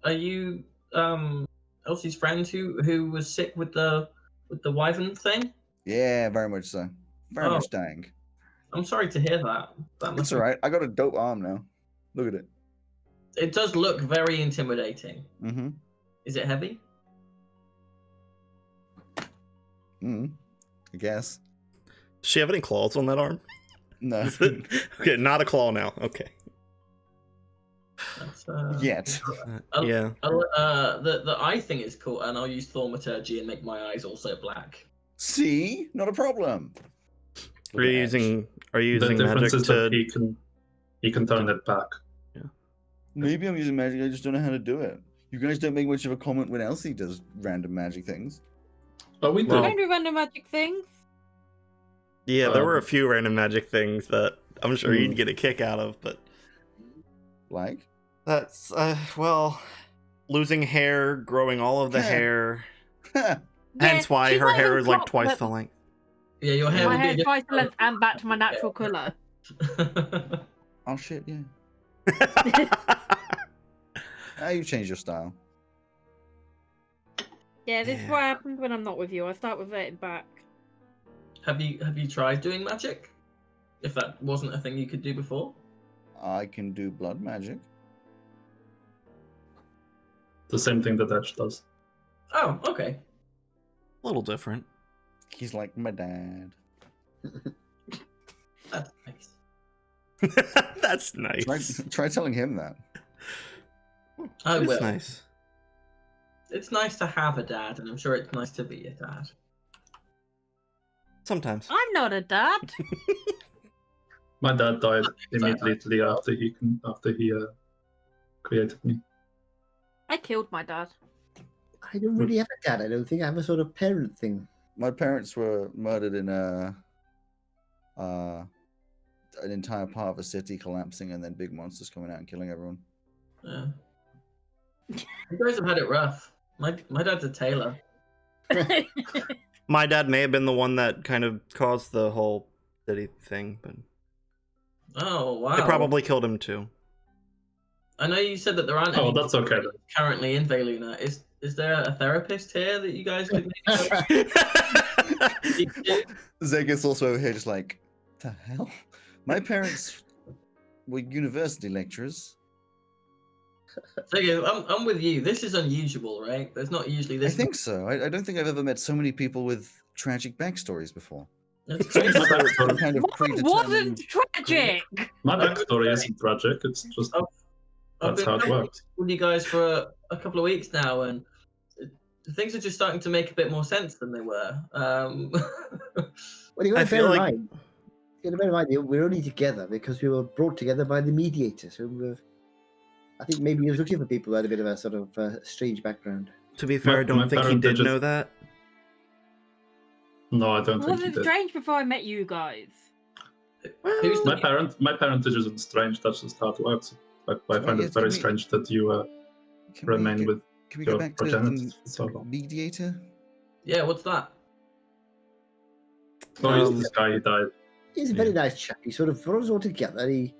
Are you Elsie's friend who was sick with the wyvern thing? Yeah, very much so. Very Oh. much dying. I'm sorry to hear that. That That's must alright. I got a dope arm now. Look at it. It does look very intimidating. Mm-hmm. Is it heavy? I guess. Does she have any claws on that arm? No. Okay, not a claw now. Okay. That's, Yet. Yeah. the eye thing is cool, and I'll use thaumaturgy and make my eyes also black. See? Not a problem. Are you using The magic difference is that to? he can turn it back. Maybe I'm using magic, I just don't know how to do it. You guys don't make much of a comment when Elsie does random magic things. Oh, we Well- I did. don't do random magic things. Yeah, there were a few random magic things that I'm sure Hmm. you'd get a kick out of, but Like? that's well, losing hair, growing all of the Yeah. hair. Ha! Hence why she's her not hair even is like clocked twice that the length. Yeah, your hair My would hair is be twice the length and back to my natural colour. Oh shit, yeah. You changed your style. Yeah, this is Yeah. what happens when I'm not with you. I start reverting back. Have you tried doing magic? If that wasn't a thing you could do before? I can do blood magic. The same thing that Edge does. Oh, okay. A little different. He's like my dad. That's nice. That's nice. Try telling him that. I It's will. nice. It's nice to have a dad, and I'm sure it's nice to be a dad. Sometimes. I'm not a dad. My dad died immediately after he created me. I killed my dad. I don't really have a dad. I don't think I have a sort of parent thing. My parents were murdered in an entire part of a city collapsing, and then big monsters coming out and killing everyone. Yeah. You guys have had it rough. My dad's a tailor. My dad may have been the one that kind of caused the whole city thing, but Oh wow! it probably killed him too. I know you said that there aren't. Oh, any that's okay then. currently in Veluna. Is there a therapist here that you guys could maybe speak to? Zega's also over here just like, the hell? My parents were university lecturers. So, yeah, I'm with you. This is unusual, right? There's not usually I this. think so. I don't think I've ever met so many people with tragic backstories before. That's My crazy. backstory, Kind of Mine wasn't tragic. my backstory isn't tragic. It's just I've that's been how it hanging works. with you guys for a couple of weeks now, and things are just starting to make a bit more sense than they were. Well, you got I to feel bear in like- mind. You got to bear in mind we're only together because we were brought together by the mediator. So I think maybe he was looking for people who had a bit of a sort of strange background. To be fair, I My don't think he parent did just- know that. No, I don't It think he wasn't did. strange before I met you guys. Who's My the, parent isn't strange. That's just how it works. I Right, find yeah, it very can we- strange that you Can we remain get- with Can we go your back to progenitors for the so long. mediator? yeah? What's that? Oh, he's Um, this guy who died. He's a very nice chap. He sort of brought us all together. He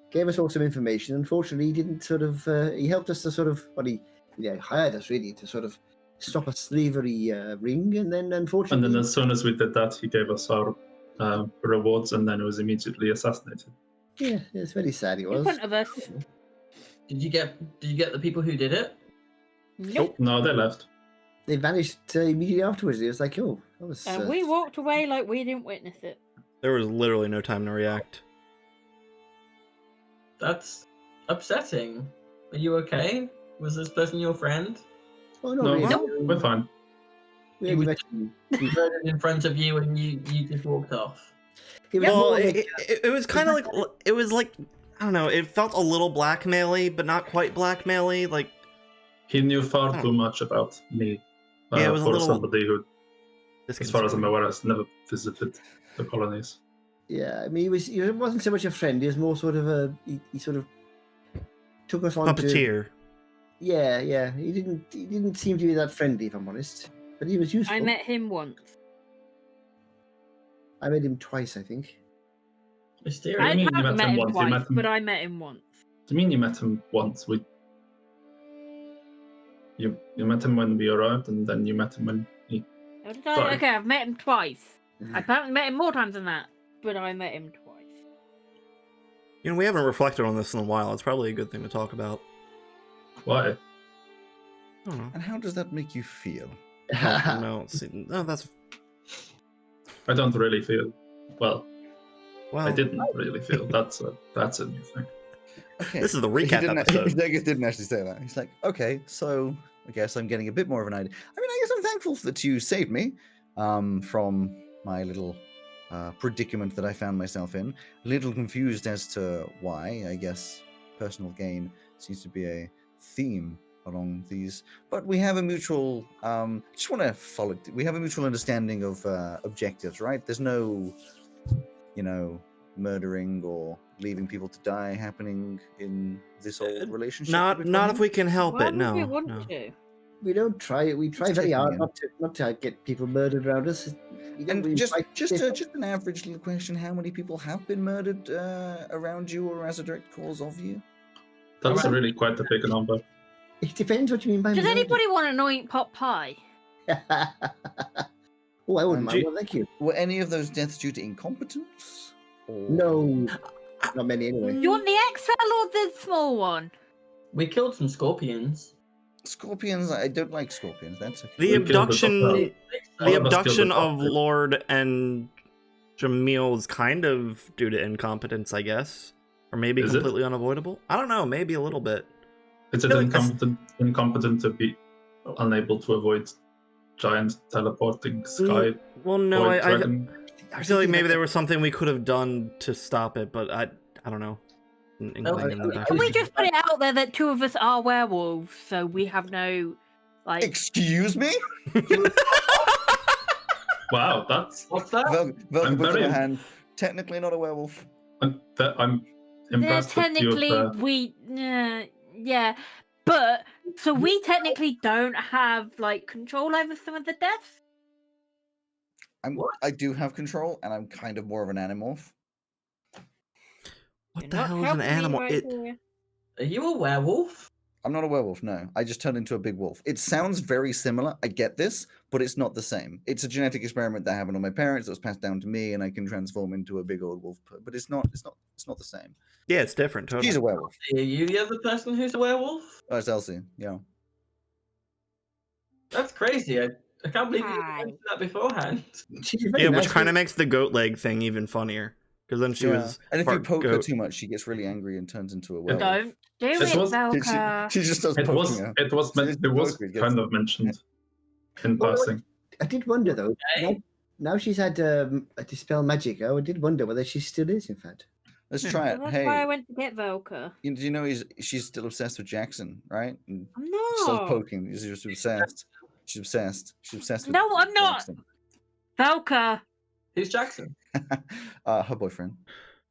gave us all some information. Unfortunately, he didn't sort of. He helped us to sort of. Well, he hired us really to sort of stop a slavery ring, and then And unfortunately, then as soon as we did that, he gave us our rewards, and then he was immediately assassinated. yeah, it's very sad. He In was. front of us. Did you get the people who did it? Nope. No, they left. They vanished immediately afterwards. It was like, oh, that was. And we walked away like we didn't witness it. There was literally no time to react. That's upsetting. Are you okay? Was this person your friend? Oh no, No, really. we're fine. We only met him. He was- In front of you, and you just walked off. he was Well, more like- it was kind of like, it was like, I don't know, it felt a little blackmail-y, but not quite blackmail-y. Like, He knew far Oh. too much about me Yeah, it was a for little somebody who, as far as I'm disconcerting. aware, has never visited the colonies. yeah, I mean, he wasn't so much a friend. He was more sort of a. He sort of took us on to. Puppeteer. Yeah. He didn't seem to be that friendly, if I'm honest. But he was useful. I met him once. I met him twice, I think. Mysterious. I I mean, you haven't met met him him once, you twice, met him- but I met him once. Do you mean you met him once? You met him when we arrived, and then you met him when he. Oh, did I? Sorry. Okay, I've met him twice. I apparently met him more times than that, but I met him twice. You know, we haven't reflected on this in a while. It's probably a good thing to talk about. Why? I don't know. And how does that make you feel? No, see, no, that's I don't really feel. Well, well. I didn't really feel. That's a new thing. Okay. This is the He recap didn't, episode. Zegas didn't actually say that. He's like, okay, so I guess I'm getting a bit more of an idea. I mean, I guess I'm thankful that you saved me from my little predicament that I found myself in. A little confused as to why. I guess personal gain seems to be a theme along these, but we have a mutual. Just want to follow. We have a mutual understanding of objectives, right? There's no, murdering or leaving people to die happening in this old relationship. that we've Not got if we can help Why it. would No, we want no. to? We don't try it. We try Just very checking hard in. not to get people murdered around us. We don't And really just try to just stay- just an average little question: how many people have been murdered around you or as a direct cause of you? That's Alright. really quite a big number. It depends what you mean by Does murder. anybody want an annoying pot pie? Oh, I wouldn't Um, mind. do- Well, thank you. Were any of those deaths due to incompetence? Or... No, not many anyway. You want the XL or the small one? We killed some scorpions. Scorpions. I don't like scorpions. That's okay. The We killed the abduction, doctor. the All of us killed abduction the of doctor. Lord and Jamil is kind of due to incompetence, I guess, or maybe Is it? completely unavoidable. I don't know. Maybe a little bit. Is it No, that's- incompetent to be unable to avoid giant teleporting sky Well, no, void I dragon? I feel like maybe there was something we could have done to stop it, but I don't know. An inkling in the back Can of we my just put it out there that 2 of us are werewolves, so we have no, like... Excuse me? Wow, that's What's that? Velka I'm puts up very- her hand. Technically not a werewolf. I'm Yeah, impressed that you've. technically, yeah. But, so we technically don't have, like, control over some of the deaths? I do have control, and I'm kind of more of an animorph. What You're the not hell is an helping me animal? right It here. Are you a werewolf? I'm not a werewolf, no. I just turned into a big wolf. It sounds very similar. I get this, but it's not the same. It's a genetic experiment that happened on my parents that was passed down to me, and I can transform into a big old wolf. But it's not the same. yeah, it's different. Totally. She's a werewolf. Are you the other person who's a werewolf? Oh, it's Elsie. Yeah. That's crazy. I can't believe you Hi. mentioned that beforehand. She's a very Yeah, nice which kind of girl. makes the goat leg thing even funnier. Because then she was. And if you part poke her goat. too much, she gets really angry and turns into a werewolf. Don't do it, This was- Velka. She just starts It poking was. her. It was. So Meant, this it was poke, it gets- kind of mentioned in Well, passing. I did wonder though. Okay. Now she's had a dispel magic. I did wonder whether she still is. In fact, Let's Yeah. try Well, it. that's why I Hey, went to get Velka. do you know she's still obsessed with Jackson, right? And I'm she starts not. poking. She's just obsessed. She's obsessed. She's obsessed with No, I'm not. Jackson. Velka. Who's Jackson? Her boyfriend.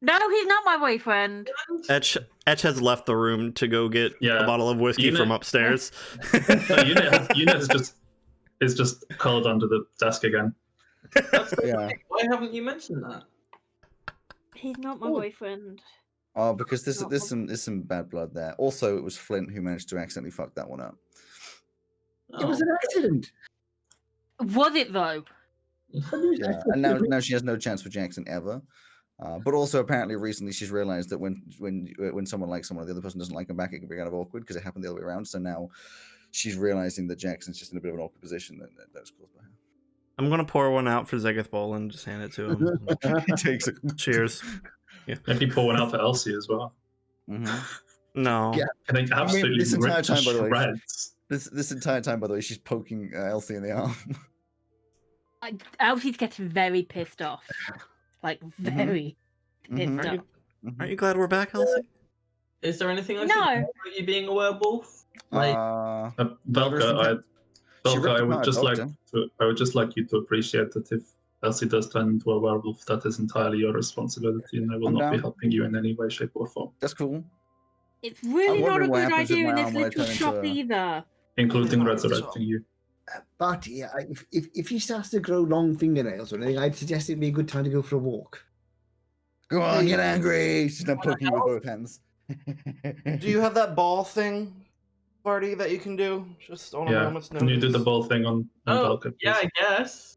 No, he's not my boyfriend. Etch has left the room to go get Yeah. a bottle of whiskey Unit- from upstairs. No, Unit is just curled under the desk again. That's so Yeah. funny. Why haven't you mentioned that? He's not my Oh. boyfriend. Oh, because there's Not there's some bad blood there. Also, it was Flint who managed to accidentally fuck that one up. it was Oh. an accident. Was it though? Yeah, and now she has no chance with Jackson ever. But also apparently recently she's realized that when someone likes someone, the other person doesn't like them back, it can be kind of awkward because it happened the other way around. So now she's realizing that Jackson's just in a bit of an awkward position that was caused by her. I'm gonna pour one out for Zegeth Bowl and just hand it to him. He takes it. Cheers. Maybe pour one out for Elsie as well. Mhm. No. Yeah. I think absolutely this entire ripped to time, by the way, shreds. This entire time, by the way, she's poking Elsie in the arm. Elsie's getting very pissed off. Like, very pissed Mhm. off. Aren't you glad we're back, Elsie? Is there anything I No. should know about you being a werewolf? Like, Velka, She ripped I apart would just like Doctor. I would just like you to appreciate that if Elsie does turn into a werewolf, that is entirely your responsibility, and I will I'm not be down. helping you in any way, shape, or form, That's cool. It's really not a wondering what good happens with idea in my this arm when I little turn shop into a- either. including Yeah, resurrecting you. But yeah, if he starts to grow long fingernails or anything, I'd suggest it'd be a good time to go for a walk. Go on, get angry. She's not poking you with both hands. Do you have that ball thing, party, that you can do? Just on a Yeah, moment's notice. can you do the ball thing on oh, Velka, yeah, I please? guess.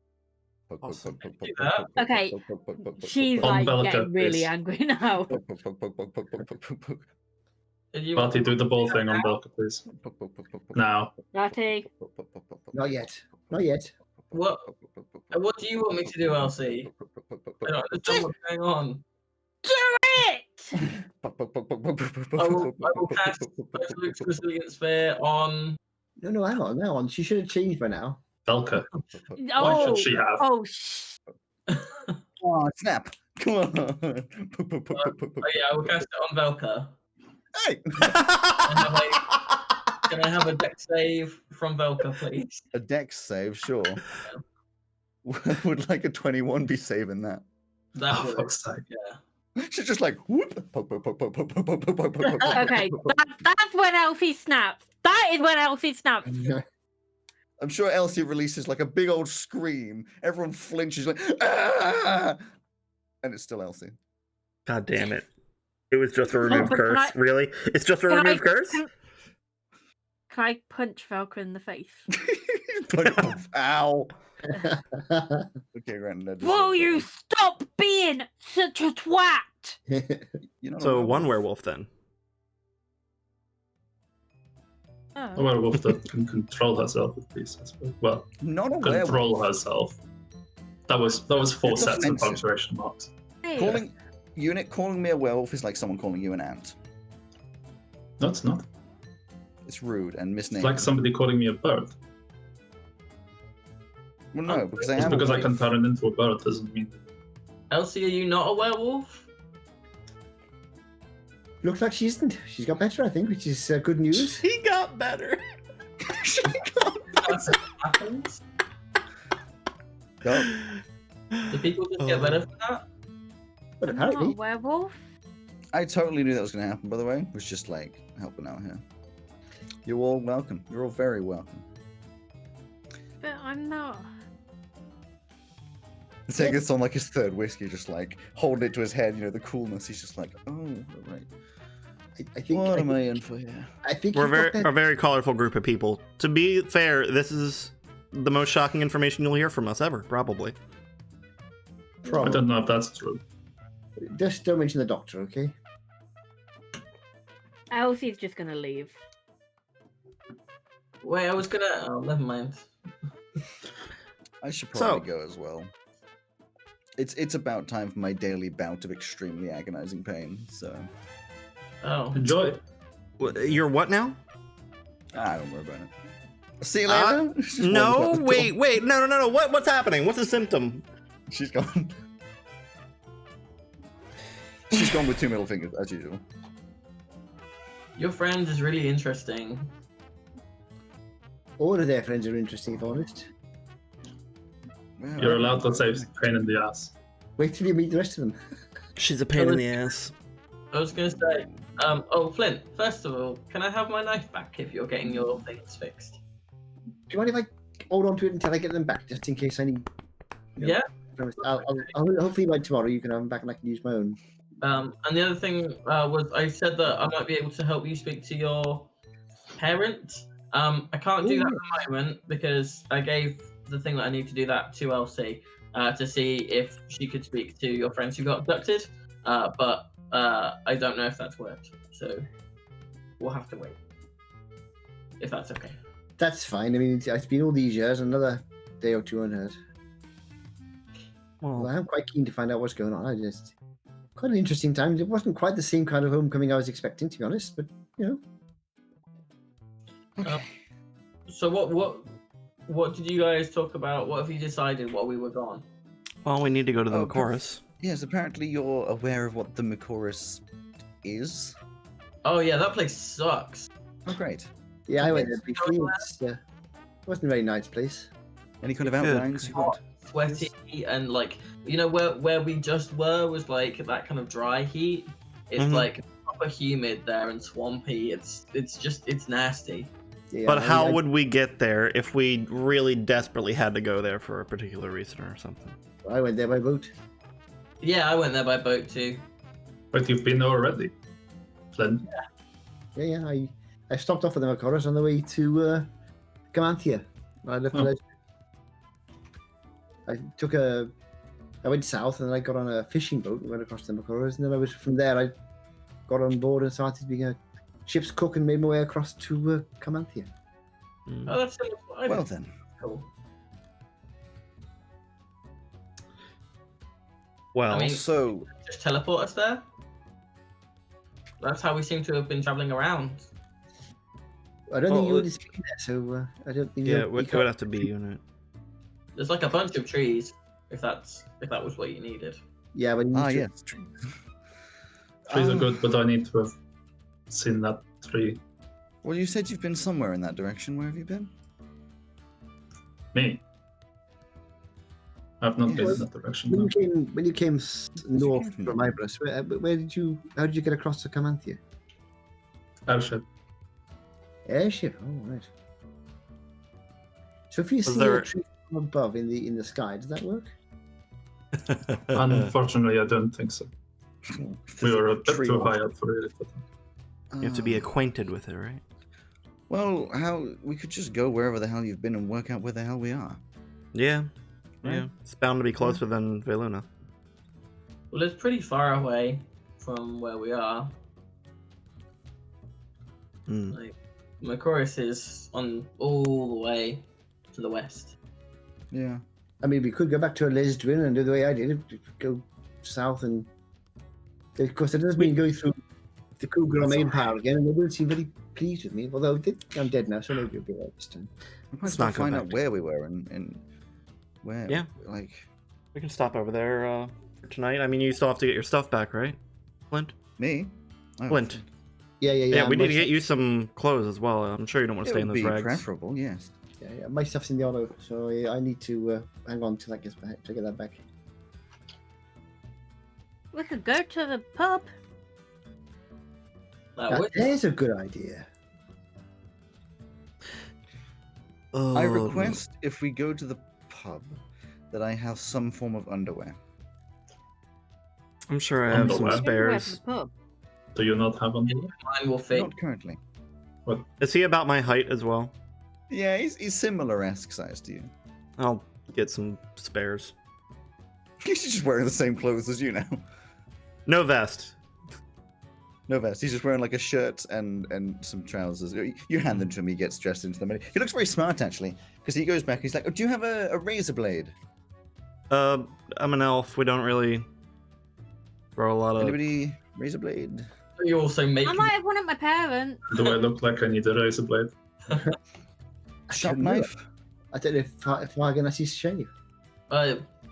Awesome. Okay, She's On like Velka, getting really please. angry now. Did you Barty, do the ball thing on Velka, please. Now. Barty. Not yet. Not yet. What do you want me to do, Elsie? I don't understand what's going on. Do it! I will cast Luke's Resilience Sphere on. No, hang on, hang on. She should have changed by now. Velka, what Oh, should she have? oh, Oh, snap. Come on. Oh yeah, I will cast it on Velka. Hey! Can I have a deck save from Velka, please? A dex save, sure. Would like a 21 be saving that? That Oh, would, fuck's sake. yeah. She's just like whoop. okay. That's when Elsie snaps. That is when Elsie snaps. I'm sure Elsie releases like a big old scream. Everyone flinches like, ah! And it's still Elsie. God damn it. It was just a remove but curse. can I- Really? It's just a Can I- remove curse? Can I punch Velka in the face? Ow. Okay, Grant. Will you stop being such a twat? You're not a So one werewolf. werewolf then. A Oh. werewolf that can control herself with peace, I suppose. Well, Not a werewolf. control herself. That was 4 It's sets of offensive. punctuation marks. Hey. Calling me a werewolf is like someone calling you an ant. No, it's not. It's rude and It's misnamed. like somebody calling me a bird. Well, no, because I Just am. a because I can wolf. turn into a bird doesn't mean Elsie, are you not a werewolf? Looks like she isn't. She's got better, I think, which is good news. He got better. That's what happens. So, Do people just get better for that? but I'm not a apparently, werewolf. I totally knew that was going to happen, by the way. It was just like helping out here. You're all welcome. You're all very welcome. But I'm not. It's like it's on like his third whiskey, just like holding it to his head, you know, the coolness. He's just like, oh, all right. I think. What I, am I in for here? I think We're you've got very better. a very colorful group of people. To be fair, this is the most shocking information you'll hear from us ever, probably. I don't know if that's true. Just don't mention the doctor, okay? Elsie's just gonna leave. Wait, I was gonna. Oh, never mind. I should So- probably go as well. It's about time for my daily bout of extremely agonizing pain. So Oh. Enjoy. You're what now? don't worry about it. See you Uh, later. She's walking No, out the door. wait, no. What's happening? What's the symptom? She's gone. She's gone with two middle fingers as usual. Your friend is really interesting. All of their friends are interesting, if I'm honest. Well, You're allowed to say pain in the ass. Wait till you meet the rest of them. She's a pain in the ass. I was gonna say, oh Flint. First of all, can I have my knife back if you're getting your things fixed? Do you mind if I hold on to it until I get them back, just in case I need? Yeah. I'll hopefully by tomorrow you can have them back and I can use my own. And the other thing was I said that I might be able to help you speak to your parent. I can't do that at the moment because I gave the thing that I need to do that to Elsie to see if she could speak to your friends who got abducted. But I don't know if that's worked. So we'll have to wait. If that's okay. That's fine. I mean, it's been all these years, another day or two unheard. Well, Well, I'm quite keen to find out what's going on. Quite an interesting time. It wasn't quite the same kind of homecoming I was expecting, to be honest, but, you know. So what did you guys talk about? What have you decided while we were gone? we need to go to the Oh, Mekoris. Yes, apparently you're aware of what the Mekoris is. Oh yeah, that place sucks. Oh, great. Yeah, I went there briefly. It wasn't a very nice place. Any kind of Good. outlines you want? Sweaty and like where we just were was like that kind of dry heat. It's Mhm. like proper humid there and swampy. It's nasty. Yeah, But I how mean, would we get there if we really desperately had to go there for a particular reason or something? I went there by boat. Yeah, I went there by boat too. But you've been there already, Flynn. Yeah, I stopped off at the Mekoris on the way to Gamantia. I left Oh. I went south and I got on a fishing boat and went across the Mekoris, and then from there I got on board and started being a ship's cook and made my way across to Gamantia. Mm. Oh, that's similar to what I Well did. then. Cool. Well, I mean- So, Just teleport us there. That's how we seem to have been traveling around. I don't think Oh, you would speak there, so I don't think yeah, you it would have to be unit. There's like a bunch of trees. If that was what you needed. Yeah, but you need to- yes. Trees are good, but I need to have seen that tree. Well, you said you've been somewhere in that direction. Where have you been? Me. I've not been Yes. in that direction. when you came north came from from Ibris, how did you get across to Gamantia? Airship. Airship. Oh, right. So if you Was see there- a tree from above in the sky, does that work? Unfortunately, I don't think so. We were a bit Tree too walk. high up for it. But You have to be Ah. acquainted with it, right? Well, we could just go wherever the hell you've been and work out where the hell we are. Yeah. Yeah. Right. It's bound to be closer than Veluna. Well, it's pretty far away from where we are. Mm. Like, Mekoris is on all the way to the west. Yeah. I mean, we could go back to Lisdwin and do the way I did, go south and. Of course, it does mean going through the Cougar main power again, and they don't seem very pleased with me. Although I'm dead now, so maybe you'll be right this time. We might Let's as well not go find back out to- where we were and where. Yeah. Like. We can stop over there tonight. I mean, you still have to get your stuff back, right, Flint? Me? Oh, Flint. Yeah. Yeah, we need to my get you some clothes as well. I'm sure you don't want to It stay in would those be rags. preferable, yes. Yeah. My stuff's in the auto, so I need to hang on till that gets back to get that back. We could go to the pub. That There's a good idea. Oh, I request if we go to the pub that I have some form of underwear. I'm sure I have some Underwear. Everywhere to spares. the pub. Do you not have underwear? mine will fit. Not currently. Is he about my height as well? Yeah, he's similar-esque size to you. I'll get some spares. He's just wearing the same clothes as you now. No vest. No vest. He's just wearing like a shirt and some trousers. You hand them to him, he gets dressed into them. And he looks very smart actually, because he goes back. He's like, "Oh, do you have a razor blade? I'm an elf. We don't really throw a lot of. Anybody razor blade? You also make I might have one at my parents. Do I look like I need a razor blade? Sharp don't know. knife? I don't know if I can actually shave.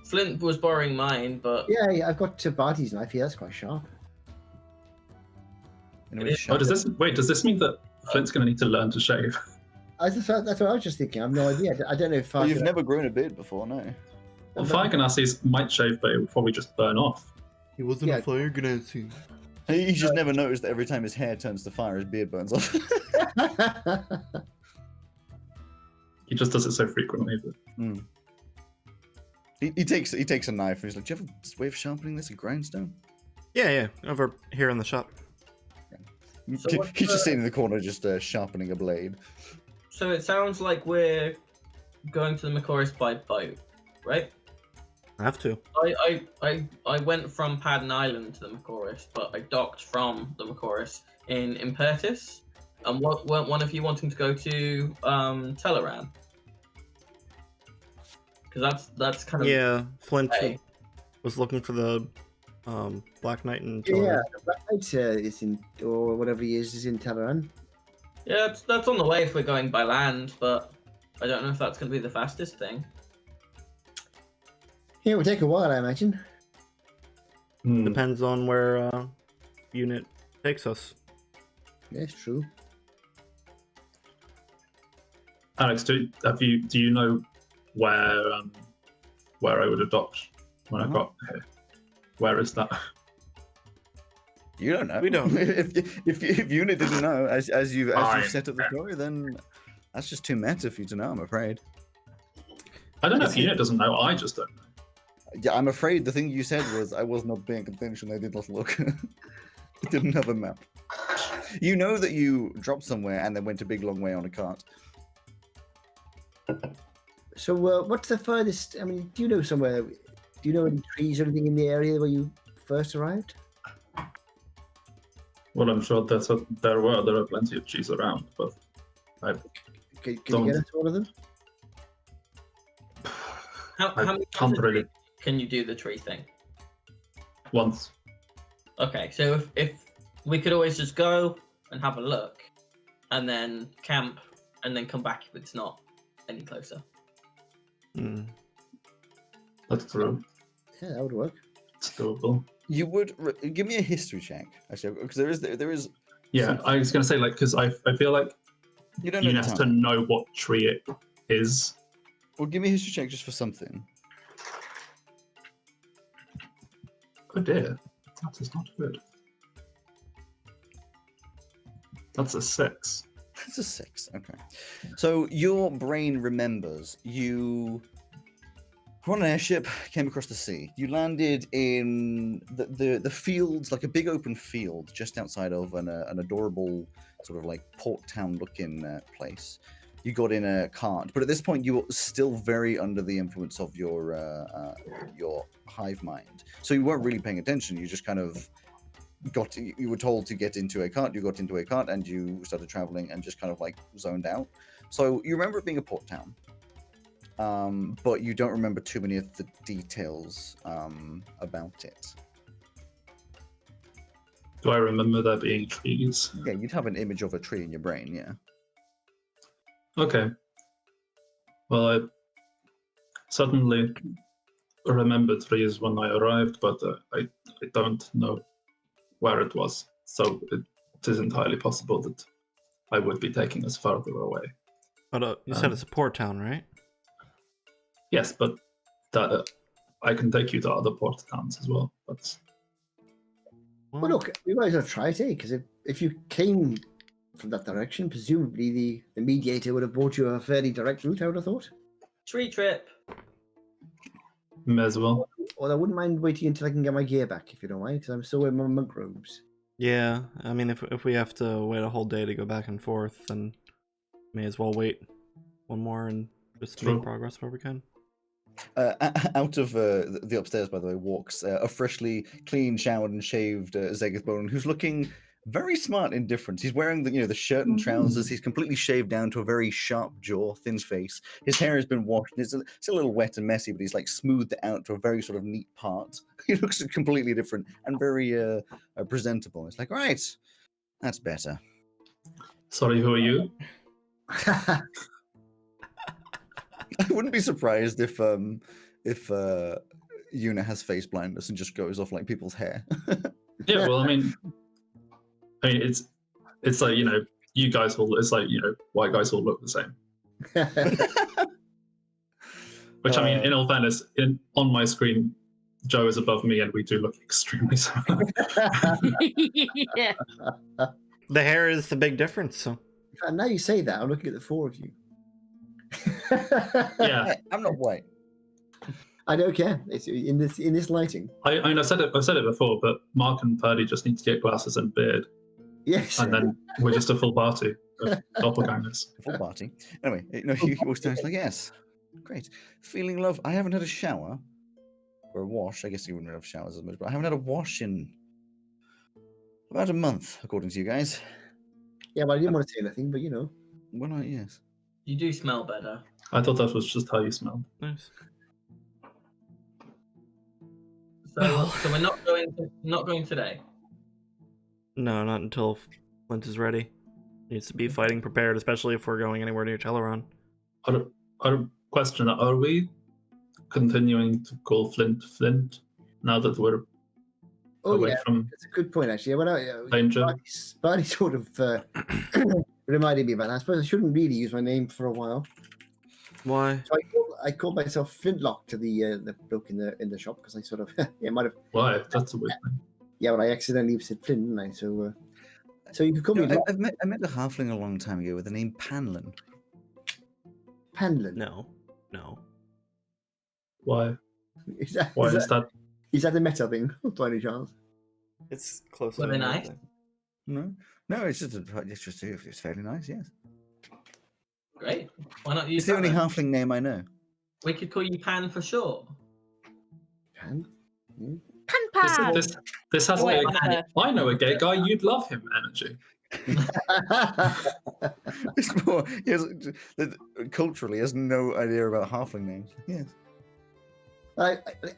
Flint was borrowing mine, but Yeah, I've got Barty's knife. Yeah, that's quite sharp. Anybody Oh, sharp? does this mean that Flint's going to need to learn to shave? That's what I was just thinking. I have no idea. I don't know if Well, I you've can- never grown a beard before, no? Well, fire ganassi's might shave, but it would probably just burn off. He wasn't Yeah. a fire ganassi. He's just never noticed that every time his hair turns to fire, his beard burns off. He just does it so frequently. That... He takes a knife and he's like, "Do you have a way of sharpening this? A grindstone?" Yeah, over here in the shop. So what's He's just the- sitting in the corner, just sharpening a blade. so it sounds like we're going to the Mekoris by boat, right? I have to. I went from Padden Island to the Mekoris, but I docked from the Mekoris in Impertis. And weren't one of you wanting to go to Teleran? Because that's kind of Yeah, Flint Hey. was looking for the Black Knight and Yeah, Black Knight is in, or whatever he is in Teleran. yeah, that's on the way if we're going by land, but I don't know if that's going to be the fastest thing. Yeah, it will take a while, I imagine. Hmm. Depends on where unit takes us. Yes, true. Alex, do you know where I would have docked when I got here? Where is that? You don't know. We don't. if Unit didn't know, as you Fine. set up the story, then that's just too meta for you to know. I'm afraid. I don't know if Unit doesn't know. I just don't know. Yeah, I'm afraid the thing you said was I was not paying attention. I did not look. It didn't have a map. You know that you dropped somewhere and then went a big long way on a cart. So, what's the furthest? I mean, do you know somewhere? Do you know any trees or anything in the area where you first arrived? Well, I'm sure there are plenty of trees around, but Can you Don't. get us one of them? How I many can't times a really. day can you do the tree thing? Once. Okay, so if we could always just go and have a look, and then camp, and then come back if it's not any closer. Hmm. That's true. Yeah, that would work. It's doable. You would give me a history check, actually, because there is. Yeah, I was gonna say because I feel like You don't know you the have to time. know what tree it is. Well, give me a history check just for something. Oh dear, that is not good. That's a 6. It's a 6. Okay. So your brain remembers you were on an airship, came across the sea. You landed in the fields, like a big open field just outside of an adorable sort of like port town looking place. You got in a cart, but at this point you were still very under the influence of your hive mind. So you weren't really paying attention. You just kind of you were told to get into a cart. You got into a cart and you started traveling and just kind of like zoned out. So you remember it being a port town, but you don't remember too many of the details about it. Do I remember there being trees? Yeah, you'd have an image of a tree in your brain. Yeah. Okay. Well, I suddenly remembered Rees when I arrived, but I don't know where it was. So it is entirely possible that I would be taking us further away. But you said it's a port town, right? Yes, but that I can take you to other port towns as well. But Well, look, we might as well try it, eh? Because if you came from that direction, presumably the mediator would have brought you a fairly direct route, I would have thought. Tree trip. may as well. Or I wouldn't mind waiting until I can get my gear back, if you don't mind, because I'm still wearing my monk robes. Yeah, I mean, if we have to wait a whole day to go back and forth, then may as well wait one more and just True. make progress where we can. Out of the upstairs, by the way, walks a freshly clean, showered, and shaved Zegethbone, who's looking very smart in difference. He's wearing the shirt and trousers. He's completely shaved down to a very sharp jaw, thin face. His hair has been washed. It's a little wet and messy, but he's like smoothed it out to a very sort of neat part. He looks completely different and very presentable. It's like, right, that's better. Sorry, who are you? I wouldn't be surprised if Yuna has face blindness and just goes off like people's hair. Yeah, well, I mean, it's like you guys all. It's like white guys all look the same. Which I mean, in all fairness, on my screen, Joe is above me, and we do look extremely similar. Yeah. The hair is the big difference. So And now you say that, I'm looking at the four of you. Yeah, Hey, I'm not white. I don't care. It's in this lighting. I mean, I've said it before, but Mark and Purdy just need to get glasses and beard, Yes. and then we're just a full party of doppelgangers. Full party. Anyway, he always sounds like, yes. Great. Feeling love. I haven't had a shower. Or a wash. I guess you wouldn't have showers as much, but I haven't had a wash in about a month, according to you guys. Yeah, but I didn't want to say anything, but Well, not yes. You do smell better. I thought that was just how you smelled. nice. So we're not going today. No, not until Flint is ready. Needs to be fighting prepared, especially if we're going anywhere near Teleron. Question: are we continuing to call Flint now that we're away from That's a good point, actually. Well, danger? Barney sort of reminded me about that. I suppose I shouldn't really use my name for a while. Why? So I called myself Flintlock to the bloke in the shop because I sort of might have. Why? That's a weird thing. Yeah, but I accidentally said Flint, didn't I? So you could call me Lock. I met a halfling a long time ago with the name Panlin. Panlin. No. Why? Is that, Why is is that? Is that a meta thing, by any chance? It's close Were they nice? No, it's it's fairly nice. Yes, Great. Why not use it's the that only then? halfling name I know. We could call you Pan for short. Pan? Pan. This has Wait, I know a gay guy. You'd love him. Energy. It's more, culturally, he has no idea about halfling names. Yes.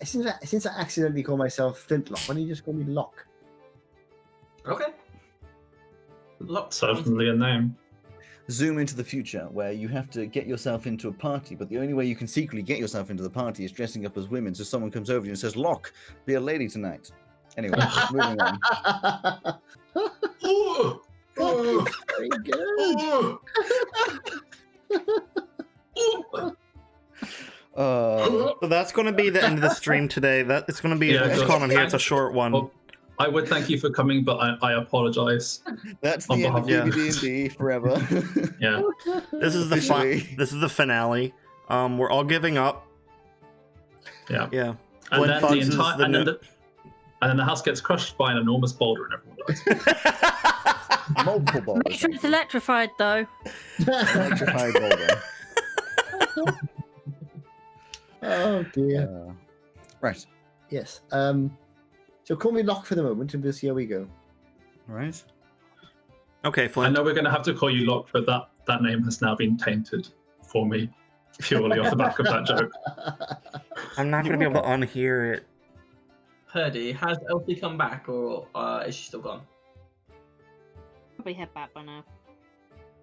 Since I accidentally call myself Flintlock, why don't you just call me Lock? Okay. Lock Certainly a name. Zoom into the future where you have to get yourself into a party, but the only way you can secretly get yourself into the party is dressing up as women. So someone comes over to you and says, "Lock, be a lady tonight." Anyway, moving on. Very good. So that's going to be the end of the stream today. It's going to be Yeah, just good. comment here. It's a short one. Well, I would thank you for coming, but I apologize. That's On the end of behalf- D&D forever. Yeah. This is the Officially. this is the finale. We're all giving up. Yeah. Yeah. And Flint then Fox the is entire and then the house gets crushed by an enormous boulder and everyone dies. Multiple boulders. Make sure it's electrified though. Electrified boulder. Oh dear. Right. Yes. So call me Lock for the moment, and we'll see how we go. Right. Okay, I Flint. know we're going to have to call you Locke, but that name has now been tainted for me purely off the back of that joke. I'm not going to be able to unhear it. Purdy, has Elsie come back or is she still gone? Probably head back by now.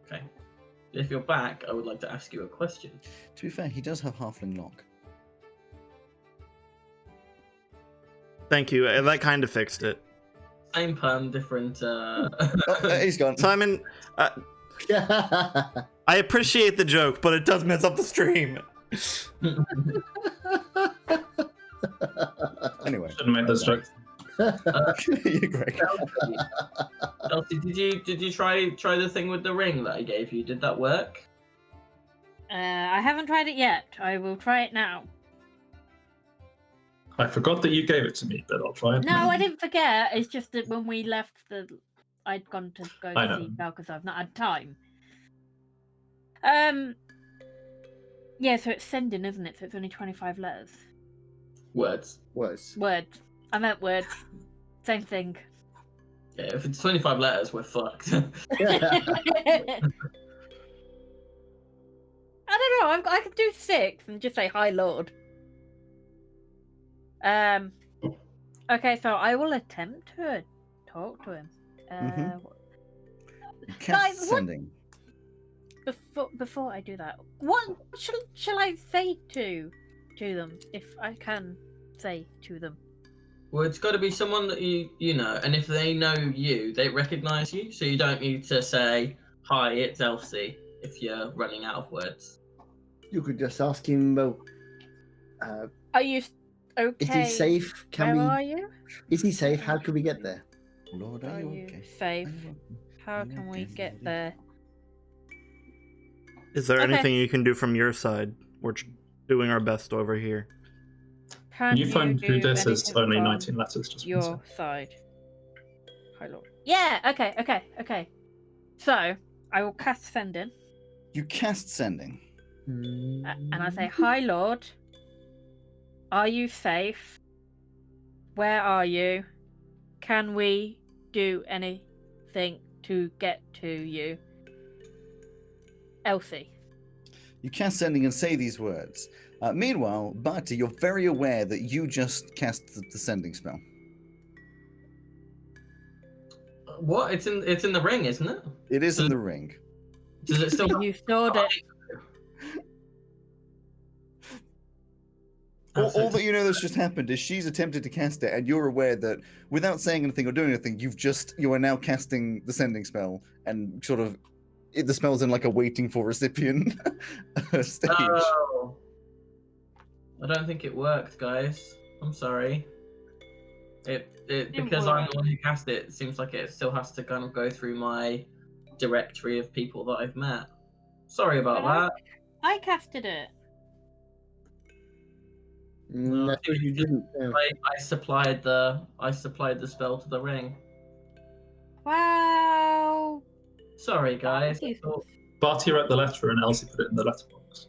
Okay. If you're back, I would like to ask you a question. To be fair, he does have halfling lock. Thank you. That kind of fixed it. Same pun, different. Oh, he's gone. Simon, I appreciate the joke, but it does mess up the stream. Anyway. Shouldn't make those jokes. You're great. Elsie, did you try the thing with the ring that I gave you? Did that work? I haven't tried it yet. I will try it now. I forgot that you gave it to me, but I'll try it. No, I didn't forget. It's just that when we left I'd gone to go I to know. see Belle because I've not had time. Yeah, so it's sending, isn't it? So it's only 25 letters. Words. Words. Words. I meant words. Same thing. Yeah, if it's 25 letters, we're fucked. I don't know. I could do 6 and just say hi, Lord. Okay, so I will attempt to talk to him. Cast Guys, what- sending. Before I do that, what shall I say to them if I can say to them? Well, it's got to be someone that you know, and if they know you, they recognise you, so you don't need to say, "Hi, it's Elsie," if you're running out of words. You could just ask him, well, Are you okay? is he safe? Where are you? Is he safe? How can we get there? Lord, Are are you you okay? safe? Are you okay? How can we get there? Is there Okay. anything you can do from your side? We're doing our best over here. Can you find who do this is? anything Only from 19 letters. Just one your side. Hi, Lord. Yeah. Okay. So I will cast sending, You cast sending. and I say, "Hi, Lord. Are you safe? Where are you? Can we do anything to get to you?" Elsie. You cast sending and say these words. Meanwhile, Barty, you're very aware that you just cast the sending spell. What? It's in the ring, isn't it? It is in the ring. Does it still? You stored it. All that you know that's just happened is she's attempted to cast it, and you're aware that without saying anything or doing anything, you are now casting the sending spell, and sort of the spell's in like a waiting for recipient stage. Oh. I don't think it worked, guys. I'm sorry. It because I'm the one who cast it. It seems like it still has to kind of go through my directory of people that I've met. Sorry about But that. I casted it. I suppose you didn't. I supplied the spell to the ring. Wow. Sorry, guys. Thank you. Thought- Barty wrote the letter and Elsie put it in the letterbox.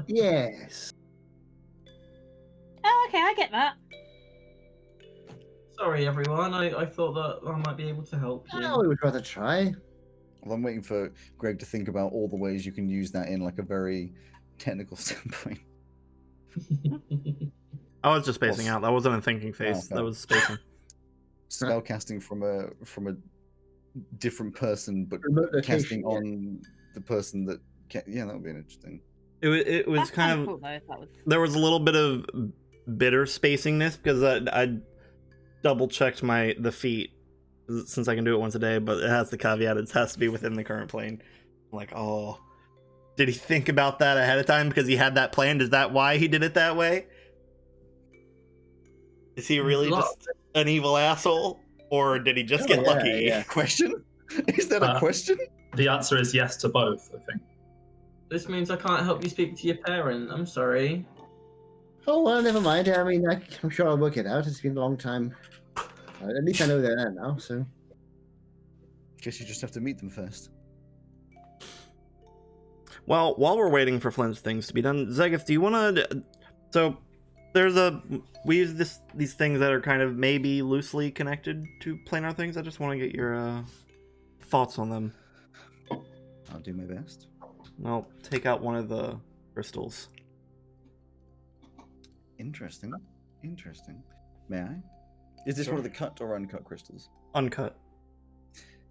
Yes. Oh, okay, I get that. Sorry, everyone. I thought that I might be able to help you. Oh, we would rather try. Well, I'm waiting for Greg to think about all the ways you can use that in like a very technical standpoint. I was just spacing Well, out. That wasn't a thinking phase. okay. That was spacing. Spellcasting from a different person, but Remote casting location, on the person that yeah, that would be interesting. It was That's kind of cool though. If that was. there was a little bit of bitter spacingness because I double checked the feat since I can do it once a day, but it has the caveat it has to be within the current plane. I'm like, oh, did he think about that ahead of time because he had that planned? Is that why he did it that way? Is he really just an evil asshole, or did he just get yeah, lucky? yeah. Question? Is that a question? The answer is yes to both, I think. This means I can't help you speak to your parent. I'm sorry. Oh well, never mind. I mean, I'm sure I'll work it out. It's been a long time. At least I know they're there now. So Guess you just have to meet them first. Well, while we're waiting for Flint's things to be done, Zegith, do you want to? So, we use these things that are kind of maybe loosely connected to planar things. I just want to get your thoughts on them. I'll do my best. I'll take out one of the crystals. Interesting. May I? Is this one of the cut or uncut crystals? Uncut.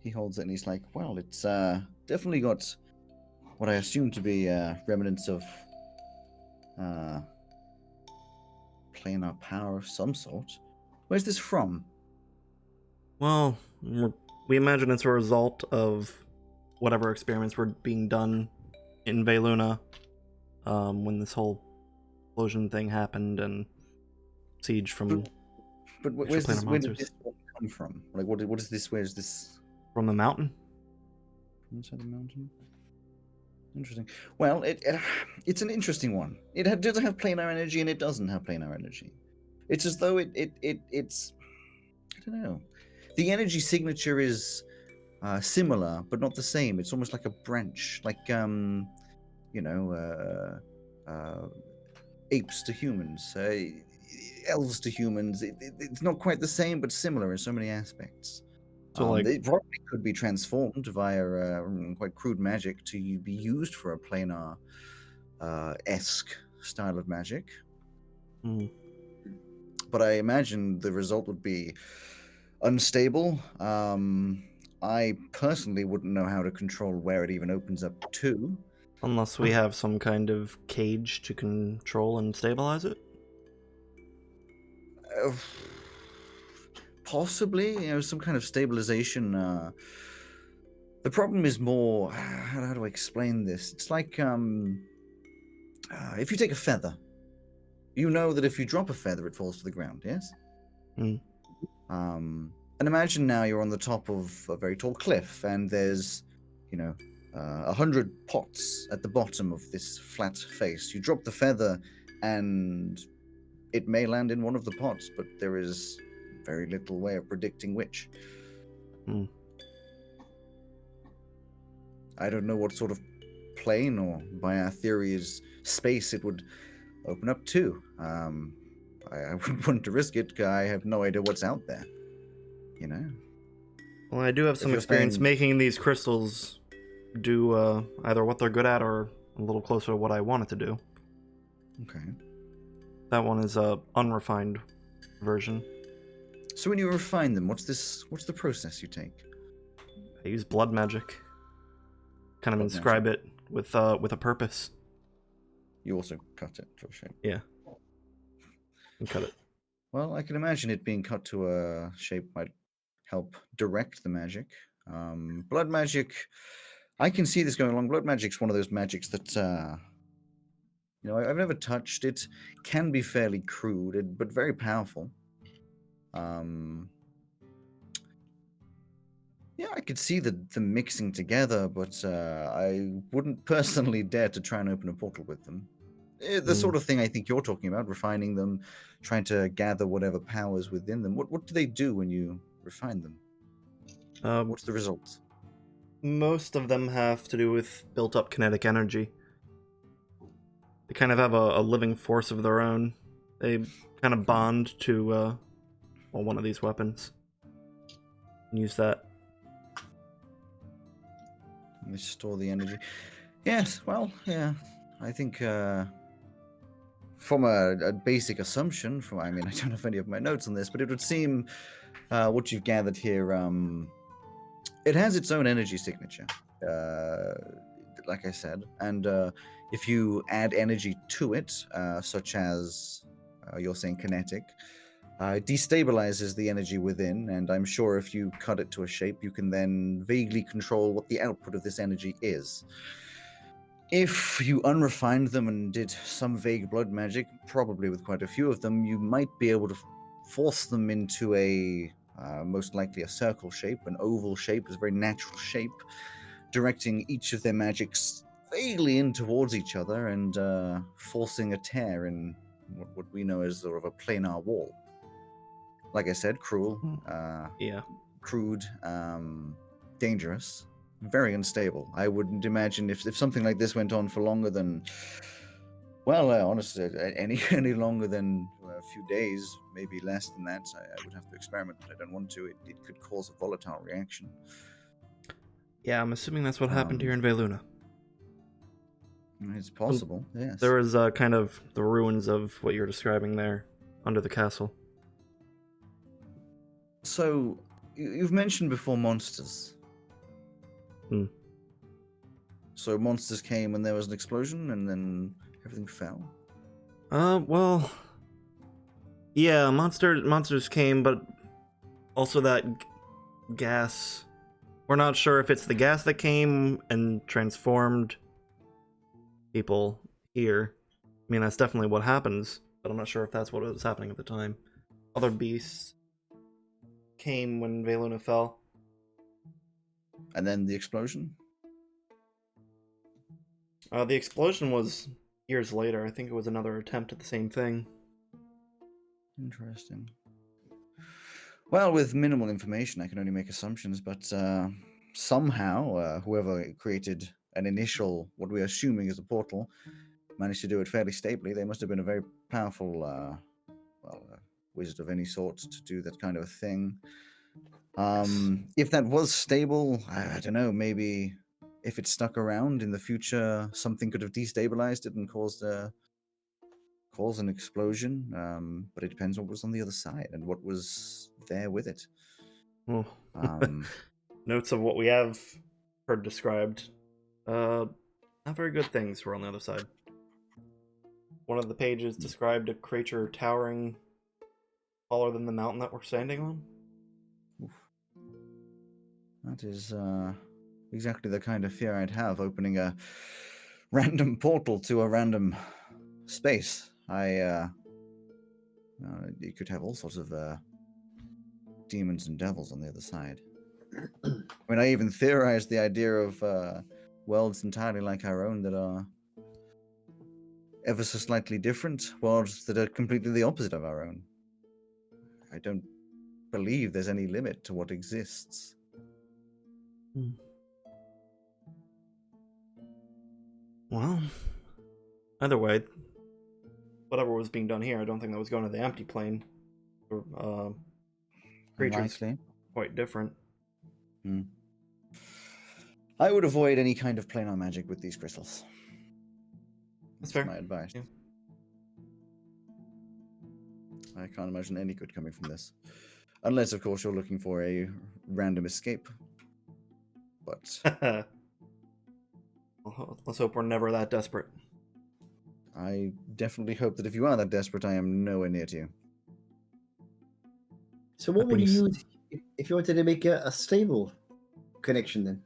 He holds it and he's like, well, it's definitely got what I assume to be remnants of planar power of some sort. Where's this from? Well, we imagine it's a result of whatever experiments were being done in Veluna when this whole explosion thing happened and siege from But where did this one come from? Like, what is this? Where is this? From the mountain? From inside the mountain? Interesting. Well, it's an interesting one. It does have planar energy and it doesn't have planar energy. It's as though it's I don't know. The energy signature is similar, but not the same. It's almost like a branch, like apes to humans, elves to humans. It's not quite the same, but similar in so many aspects. So, it probably could be transformed via quite crude magic to be used for a planar esque style of magic. Mm. But I imagine the result would be unstable. I personally wouldn't know how to control where it even opens up to. Unless we have some kind of cage to control and stabilize it? Possibly, some kind of stabilization. The problem is more, how do I explain this? It's like if you take a feather, you know that if you drop a feather, it falls to the ground, yes? Mm. And imagine now you're on the top of a very tall cliff, and there's, 100 pots at the bottom of this flat face. You drop the feather, and it may land in one of the pots, but there is very little way of predicting which. Mm. I don't know what sort of plane, or by our theory is space, it would open up to. I wouldn't want to risk it, 'cause I have no idea what's out there. Well, I do have some you're experience saying- making these crystals do either what they're good at or a little closer to what I want it to do. Okay. That one is a unrefined version. So when you refine them, what's the process you take? I use blood magic. Kind of Blood inscribe it with a purpose. You also cut it to a shape. Yeah. And cut it. Well, I can imagine it being cut to a shape might help direct the magic. Blood magic, I can see this going along. Blood magic's one of those magics that, I've never touched. It can be fairly crude, but very powerful. Yeah, I could see the mixing together, but I wouldn't personally dare to try and open a portal with them. The sort of thing I think you're talking about, refining them, trying to gather whatever powers within them. What do they do when you refine them? What's the result? Most of them have to do with built-up kinetic energy. They kind of have a living force of their own. They kind of bond to one of these weapons. And use that. They store the energy. Yes, well, yeah. I think from a basic assumption, I don't have any of my notes on this, but it would seem what you've gathered here, it has its own energy signature, like I said, and if you add energy to it, such as you're saying kinetic, it destabilizes the energy within, and I'm sure if you cut it to a shape, you can then vaguely control what the output of this energy is. If you unrefined them and did some vague blood magic, probably with quite a few of them, you might be able to force them into a most likely a circle shape, an oval shape, is a very natural shape, directing each of their magics vaguely in towards each other and forcing a tear in what we know as sort of a planar wall. Like I said, cruel, crude, dangerous, very unstable. I wouldn't imagine if something like this went on for longer than, honestly, any longer than a few days, maybe less than that. I would have to experiment, but I don't want to. It could cause a volatile reaction. Yeah, I'm assuming that's what happened here in Veluna. It's possible, yes. There is kind of the ruins of what you're describing there under the castle. So, you've mentioned before monsters. So monsters came and there was an explosion and then everything fell? Well, Yeah, monsters came, but also that gas. We're not sure if it's the gas that came and transformed people here. I mean, that's definitely what happens, but I'm not sure if that's what was happening at the time. Other beasts came when Veluna fell. And then the explosion? The explosion was years later. I think it was another attempt at the same thing. Interesting. Well, with minimal information, I can only make assumptions, but somehow, whoever created an initial, what we're assuming is a portal, managed to do it fairly stably. They must have been a very powerful, wizard of any sort to do that kind of a thing. If that was stable, I don't know, maybe if it stuck around in the future, something could have destabilized it and caused an explosion. But it depends what was on the other side and what was there with it. Oh. Um, Notes of what we have heard described. Not very good things were on the other side. One of the pages described a creature towering taller than the mountain that we're standing on. That is exactly the kind of fear I'd have opening a random portal to a random space. You could have all sorts of demons and devils on the other side. I mean, I even theorized the idea of worlds entirely like our own that are ever so slightly different, worlds that are completely the opposite of our own. I don't believe there's any limit to what exists. Well, either way, whatever was being done here, I don't think that was going to the empty plane. Creatures Unlikely. quite different. I would avoid any kind of planar magic with these crystals. That's fair. My advice. Yeah. I can't imagine any good coming from this. Unless, of course, you're looking for a random escape. But Well, let's hope we're never that desperate. I definitely hope that if you are that desperate, I am nowhere near to you. So what would you use if you wanted to make a stable connection then?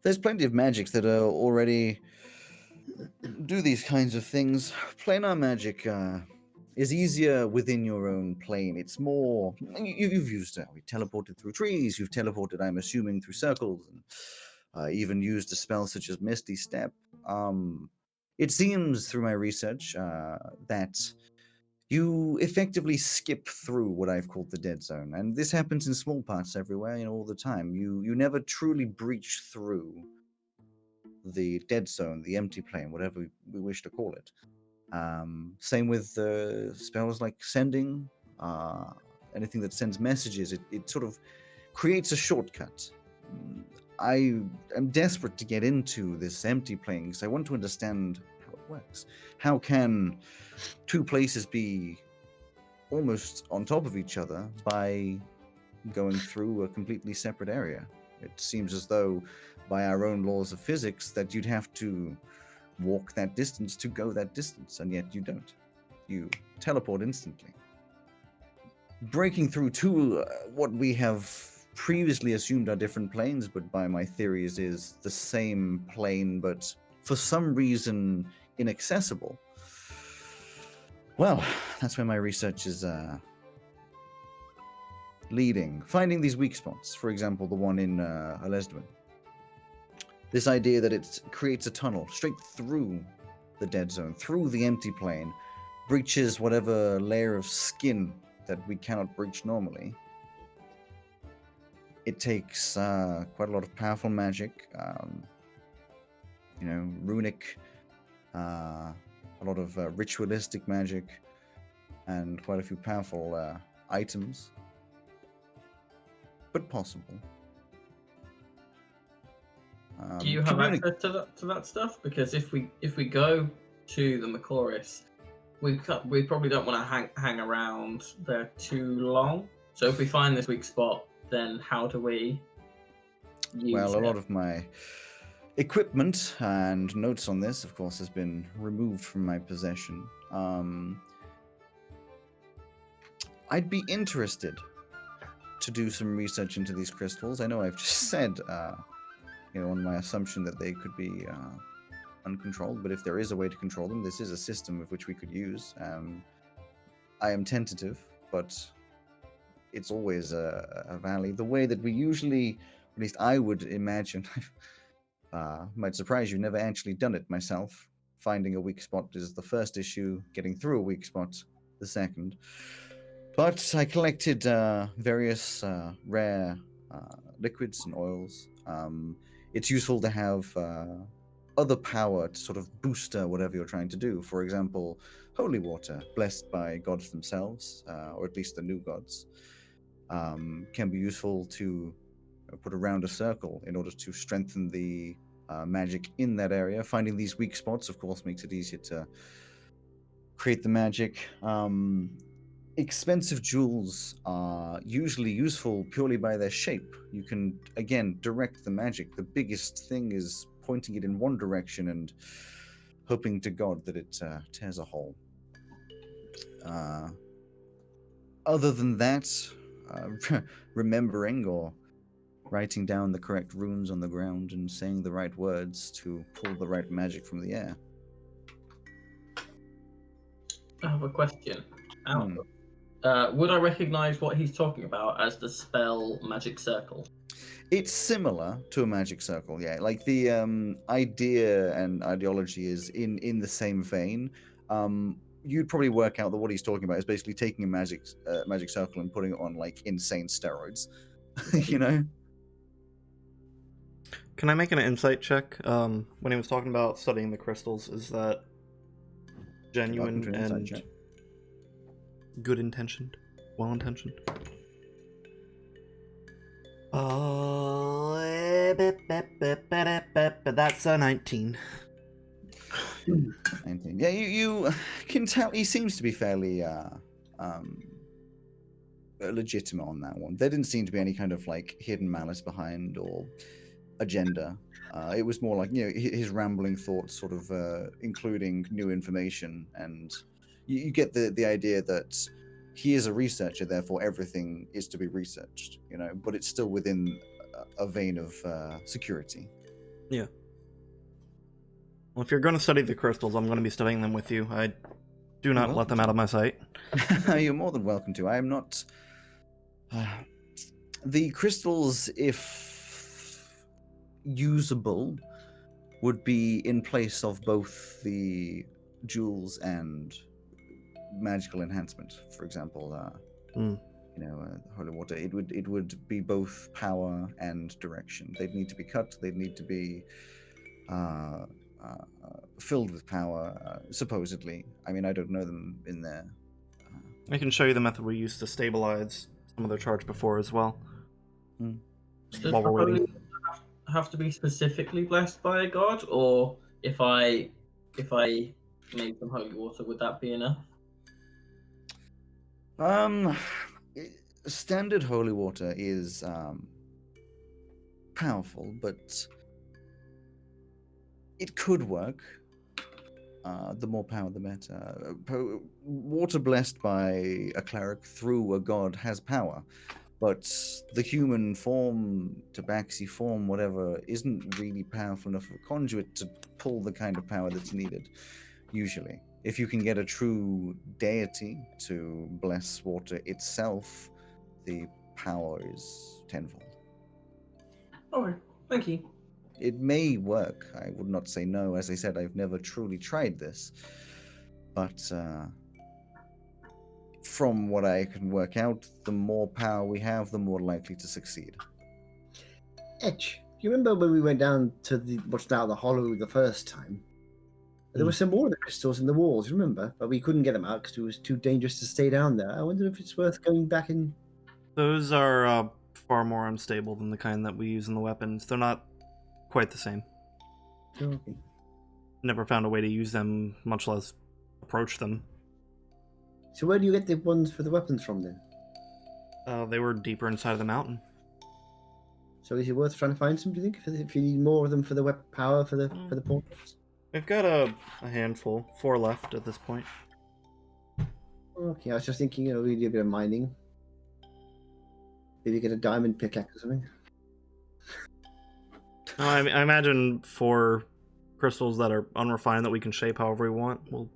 There's plenty of magics that are already do these kinds of things. Planar magic is easier within your own plane. It's more you've used we teleported through trees. You've teleported, I'm assuming, through circles, and even used a spell such as Misty Step. It seems through my research that you effectively skip through what I've called the dead zone, and this happens in small parts everywhere, all the time. You never truly breach through the dead zone, the empty plane, whatever we wish to call it. Same with spells like sending, anything that sends messages. It sort of creates a shortcut. I am desperate to get into this empty plane because I want to understand how it works. How can two places be almost on top of each other by going through a completely separate area? It seems as though, by our own laws of physics, that you'd have to walk that distance to go that distance, and yet you don't. You teleport instantly. Breaking through to what we have previously assumed are different planes, but by my theories is the same plane, but for some reason inaccessible. Well, that's where my research is leading. Finding these weak spots, for example, the one in Alesdwin. This idea that it creates a tunnel straight through the dead zone, through the empty plane, breaches whatever layer of skin that we cannot breach normally. It takes quite a lot of powerful magic, runic, a lot of ritualistic magic, and quite a few powerful items. But possible. Do you have access to that stuff? Because if we go to the Mekoris, we probably don't want to hang around there too long. So if we find this weak spot, then how do we use Well, a it? lot of my equipment and notes on this, of course, has been removed from my possession. I'd be interested to do some research into these crystals. I know I've just said, on my assumption that they could be uncontrolled, but if there is a way to control them, this is a system of which we could use. I am tentative, but it's always a valley. The way that we usually, at least I would imagine, might surprise you, never actually done it myself. Finding a weak spot is the first issue, getting through a weak spot the second. But I collected various rare liquids and oils. It's useful to have other power to sort of boost whatever you're trying to do. For example, holy water, blessed by gods themselves, or at least the new gods, can be useful to put around a circle in order to strengthen the magic in that area. Finding these weak spots, of course, makes it easier to create the magic. Expensive jewels are usually useful purely by their shape. You can, again, direct the magic. The biggest thing is pointing it in one direction and hoping to God that it tears a hole. Other than that, remembering or writing down the correct runes on the ground and saying the right words to pull the right magic from the air. I have a question. Would I recognize what he's talking about as the spell Magic Circle? It's similar to a magic circle, yeah. Like the idea and ideology is in the same vein. You'd probably work out that what he's talking about is basically taking a magic circle and putting it on like insane steroids, you know. Can I make an insight check? When he was talking about studying the crystals, is that genuine and good intentioned, well intentioned? That's a 19. 19. Yeah, you can tell he seems to be fairly legitimate on that one. There didn't seem to be any kind of like hidden malice behind or agenda. It was more like, his rambling thoughts sort of including new information, and you get the idea that he is a researcher, therefore everything is to be researched, but it's still within a vein of security. Yeah. Well, if you're going to study the crystals, I'm going to be studying them with you. I do not let them out of my sight. You're more than welcome to. I am not... the crystals, if usable, would be in place of both the jewels and magical enhancement. For example, holy water. It would be both power and direction. They'd need to be cut. They'd need to be filled with power, supposedly. I mean, I don't know them in there. I can show you the method we used to stabilize some of their charge before as well. Does While we're waiting. have to be specifically blessed by a god, or if I made some holy water, would that be enough? Standard holy water is powerful, but it could work. The more power, the better. Water blessed by a cleric through a god has power, but the human form, tabaxi form, whatever, isn't really powerful enough of a conduit to pull the kind of power that's needed, usually. If you can get a true deity to bless water itself, the power is tenfold. Alright, thank you. It may work. I would not say no. As I said, I've never truly tried this. But from what I can work out, the more power we have, the more likely to succeed. Etch, do you remember when we went down to what's now the Hollow the first time? There were some more of the crystals in the walls, remember? But we couldn't get them out because it was too dangerous to stay down there. I wonder if it's worth going back and... Those are far more unstable than the kind that we use in the weapons. They're not quite the same. Okay. Never found a way to use them, much less approach them. So where do you get the ones for the weapons from then? They were deeper inside of the mountain. So is it worth trying to find some, do you think? If you need more of them for the weapon power for the portals? We've got a handful, 4 left at this point. All okay. I was just thinking, we do a bit of mining. Maybe get a diamond pickaxe or something. I imagine for crystals that are unrefined that we can shape however we want, we'll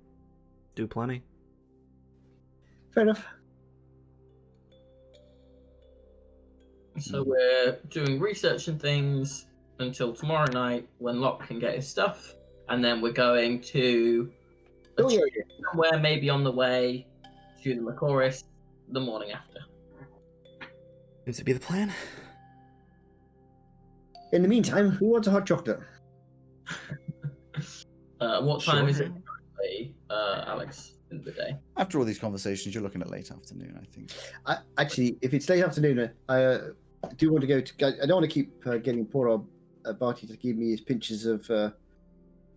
do plenty. Fair enough. So we're doing research and things until tomorrow night when Locke can get his stuff, and then we're going to a Oh, yeah. tree somewhere, maybe on the way to the Mekoris the morning after. Seems to be the plan. In the meantime, who wants a hot chocolate? What time is Sure. it currently, Alex, in the day? After all these conversations, you're looking at late afternoon, I think. Actually, if it's late afternoon, I do want to go to. I don't want to keep getting poor Barty to give me his pinches of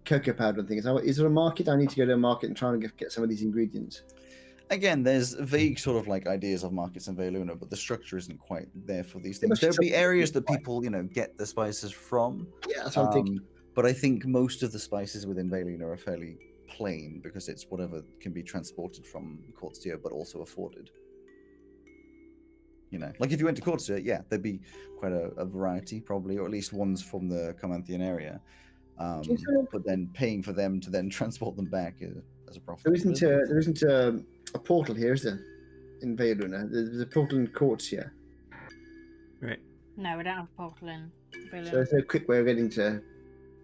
cocoa powder and things. Is there a market? I need to go to a market and try and get some of these ingredients. Again, there's vague sort of like ideas of markets in Veluna, but the structure isn't quite there for these There things. must be There'll be something areas that fine. people, get the spices from. Yeah, that's what I'm thinking. But I think most of the spices within Veluna are fairly plain because it's whatever can be transported from Courtier, but also afforded. Like if you went to Courtier, yeah, there'd be quite a variety probably, or at least ones from the Carmanthian area. But then paying for them to then transport them back as a profit. There isn't a portal here, is there? In Veluna, there's a portal in Courtier. Right. No, we don't have a portal in Villa. So there's no quick way of getting to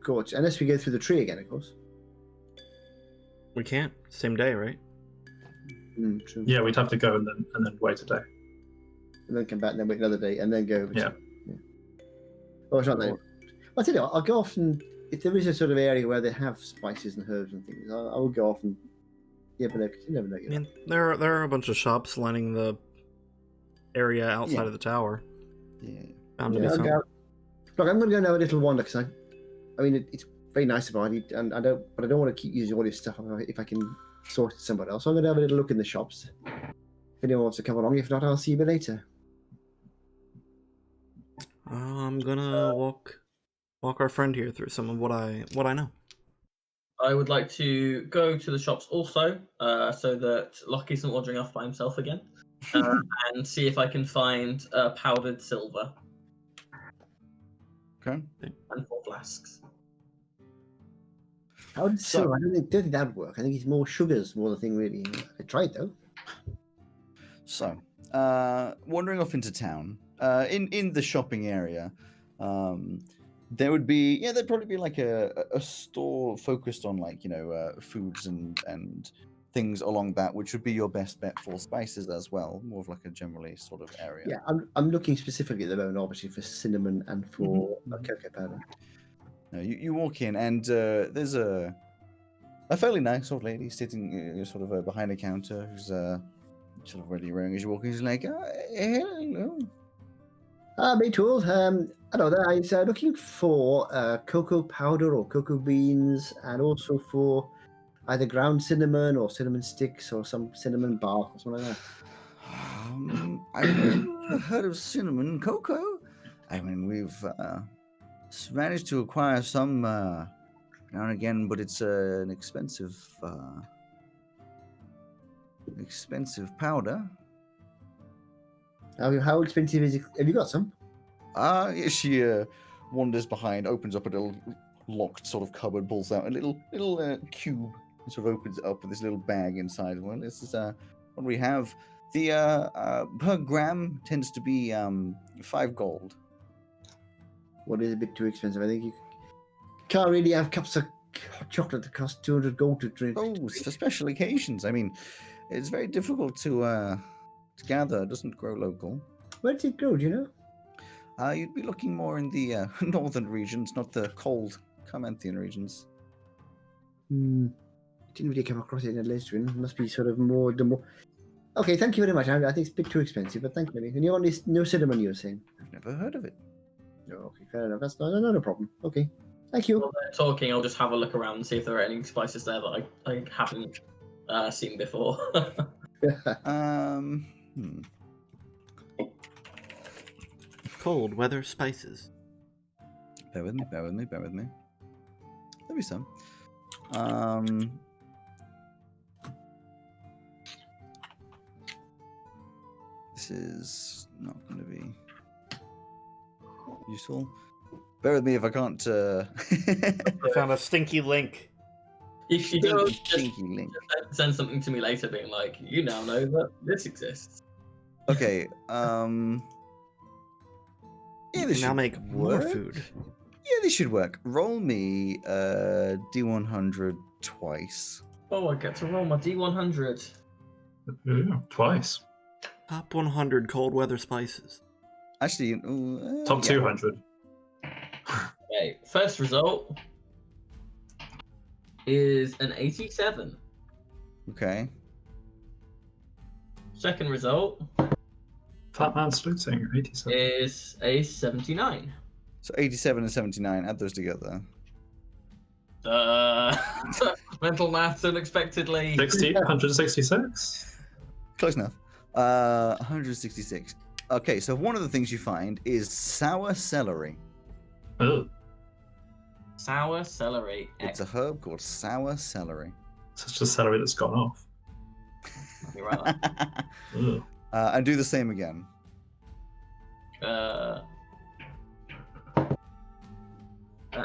Courtier, unless we go through the tree again, of course. We can't. Same day, right? True. Yeah, we'd have to go and then wait a day. And then come back and then wait another day and then go over Yeah. Oh, it's not there. I'll tell you what, I'll go off and if there is a sort of area where they have spices and herbs and things, I will go off and you never know. I mean, there are a bunch of shops lining the area outside of the tower. Yeah. Bound to be some. Look, I'm going to go and have a little wander because it's very nice about it, and I don't want to keep using all this stuff if I can source it somewhere else. So I'm going to have a little look in the shops. If anyone wants to come along, if not, I'll see you a bit later. I'm gonna walk our friend here through some of what I know. I would like to go to the shops also, so that Locke isn't wandering off by himself again, and see if I can find powdered silver Okay. and 4 flasks. How did so? I don't think that would work. I think it's more sugars, more the thing really. I tried though. So, wandering off into town, in the shopping area, there would be, there'd probably be like a store focused on like, foods and things along that, which would be your best bet for spices as well, more of like a generally sort of area. Yeah, I'm looking specifically at the moment, obviously, for cinnamon and for cocoa powder. No, you walk in and there's a fairly nice old lady sitting sort of behind a counter who's sort of ready wearing as you walk in. She's like, hello. Me too. Hello there. I was looking for cocoa powder or cocoa beans, and also for either ground cinnamon or cinnamon sticks or some cinnamon bark or something like that. I've never heard of cinnamon cocoa. I mean, we've managed to acquire some now and again, but it's an expensive powder. How expensive is it? Have you got some? She wanders behind, opens up a little locked sort of cupboard, pulls out a little cube, and sort of opens it up with this little bag inside. Well, this is what we have. The per gram tends to be 5 gold. What is a bit too expensive? I think you can't really have cups of hot chocolate that cost 200 gold to drink. Oh, it's for special occasions. I mean, it's very difficult to gather. It doesn't grow local. Where does it grow? Do you know? You'd be looking more in the northern regions, not the cold Carmanthian regions. Didn't really come across it in a list. It must be sort of more. Okay, thank you very much. I think it's a bit too expensive, but thank you. And you want this no cinnamon, you were saying? I've never heard of it. No, okay, fair enough. That's not a problem. Okay, thank you. While they're talking, I'll just have a look around and see if there are any spices there that I haven't seen before. Cold weather spices. Bear with me. There'll be some. This is not going to be useful. Bear with me if I can't. I found a stinky link. You do just Stinky link. send something to me later, being like, you now know that this exists. Okay. Yeah, You this can now should make more work. food. Yeah, this should work. Roll me D100 twice. Oh, I get to roll my D100. Yeah, twice. Top 100 cold weather spices. Actually, Top yeah. 200. Okay, first result is an 87. Okay. Second result Fat man saluting, 87. is a 79. So 87 and 79. Add those together. Mental maths unexpectedly. 60, 166. Close enough. 166. Okay, so one of the things you find is sour celery. Oh, Sour celery. It's a herb called sour celery. so it's just celery that's gone off. You're right. Ugh. And do the same again. That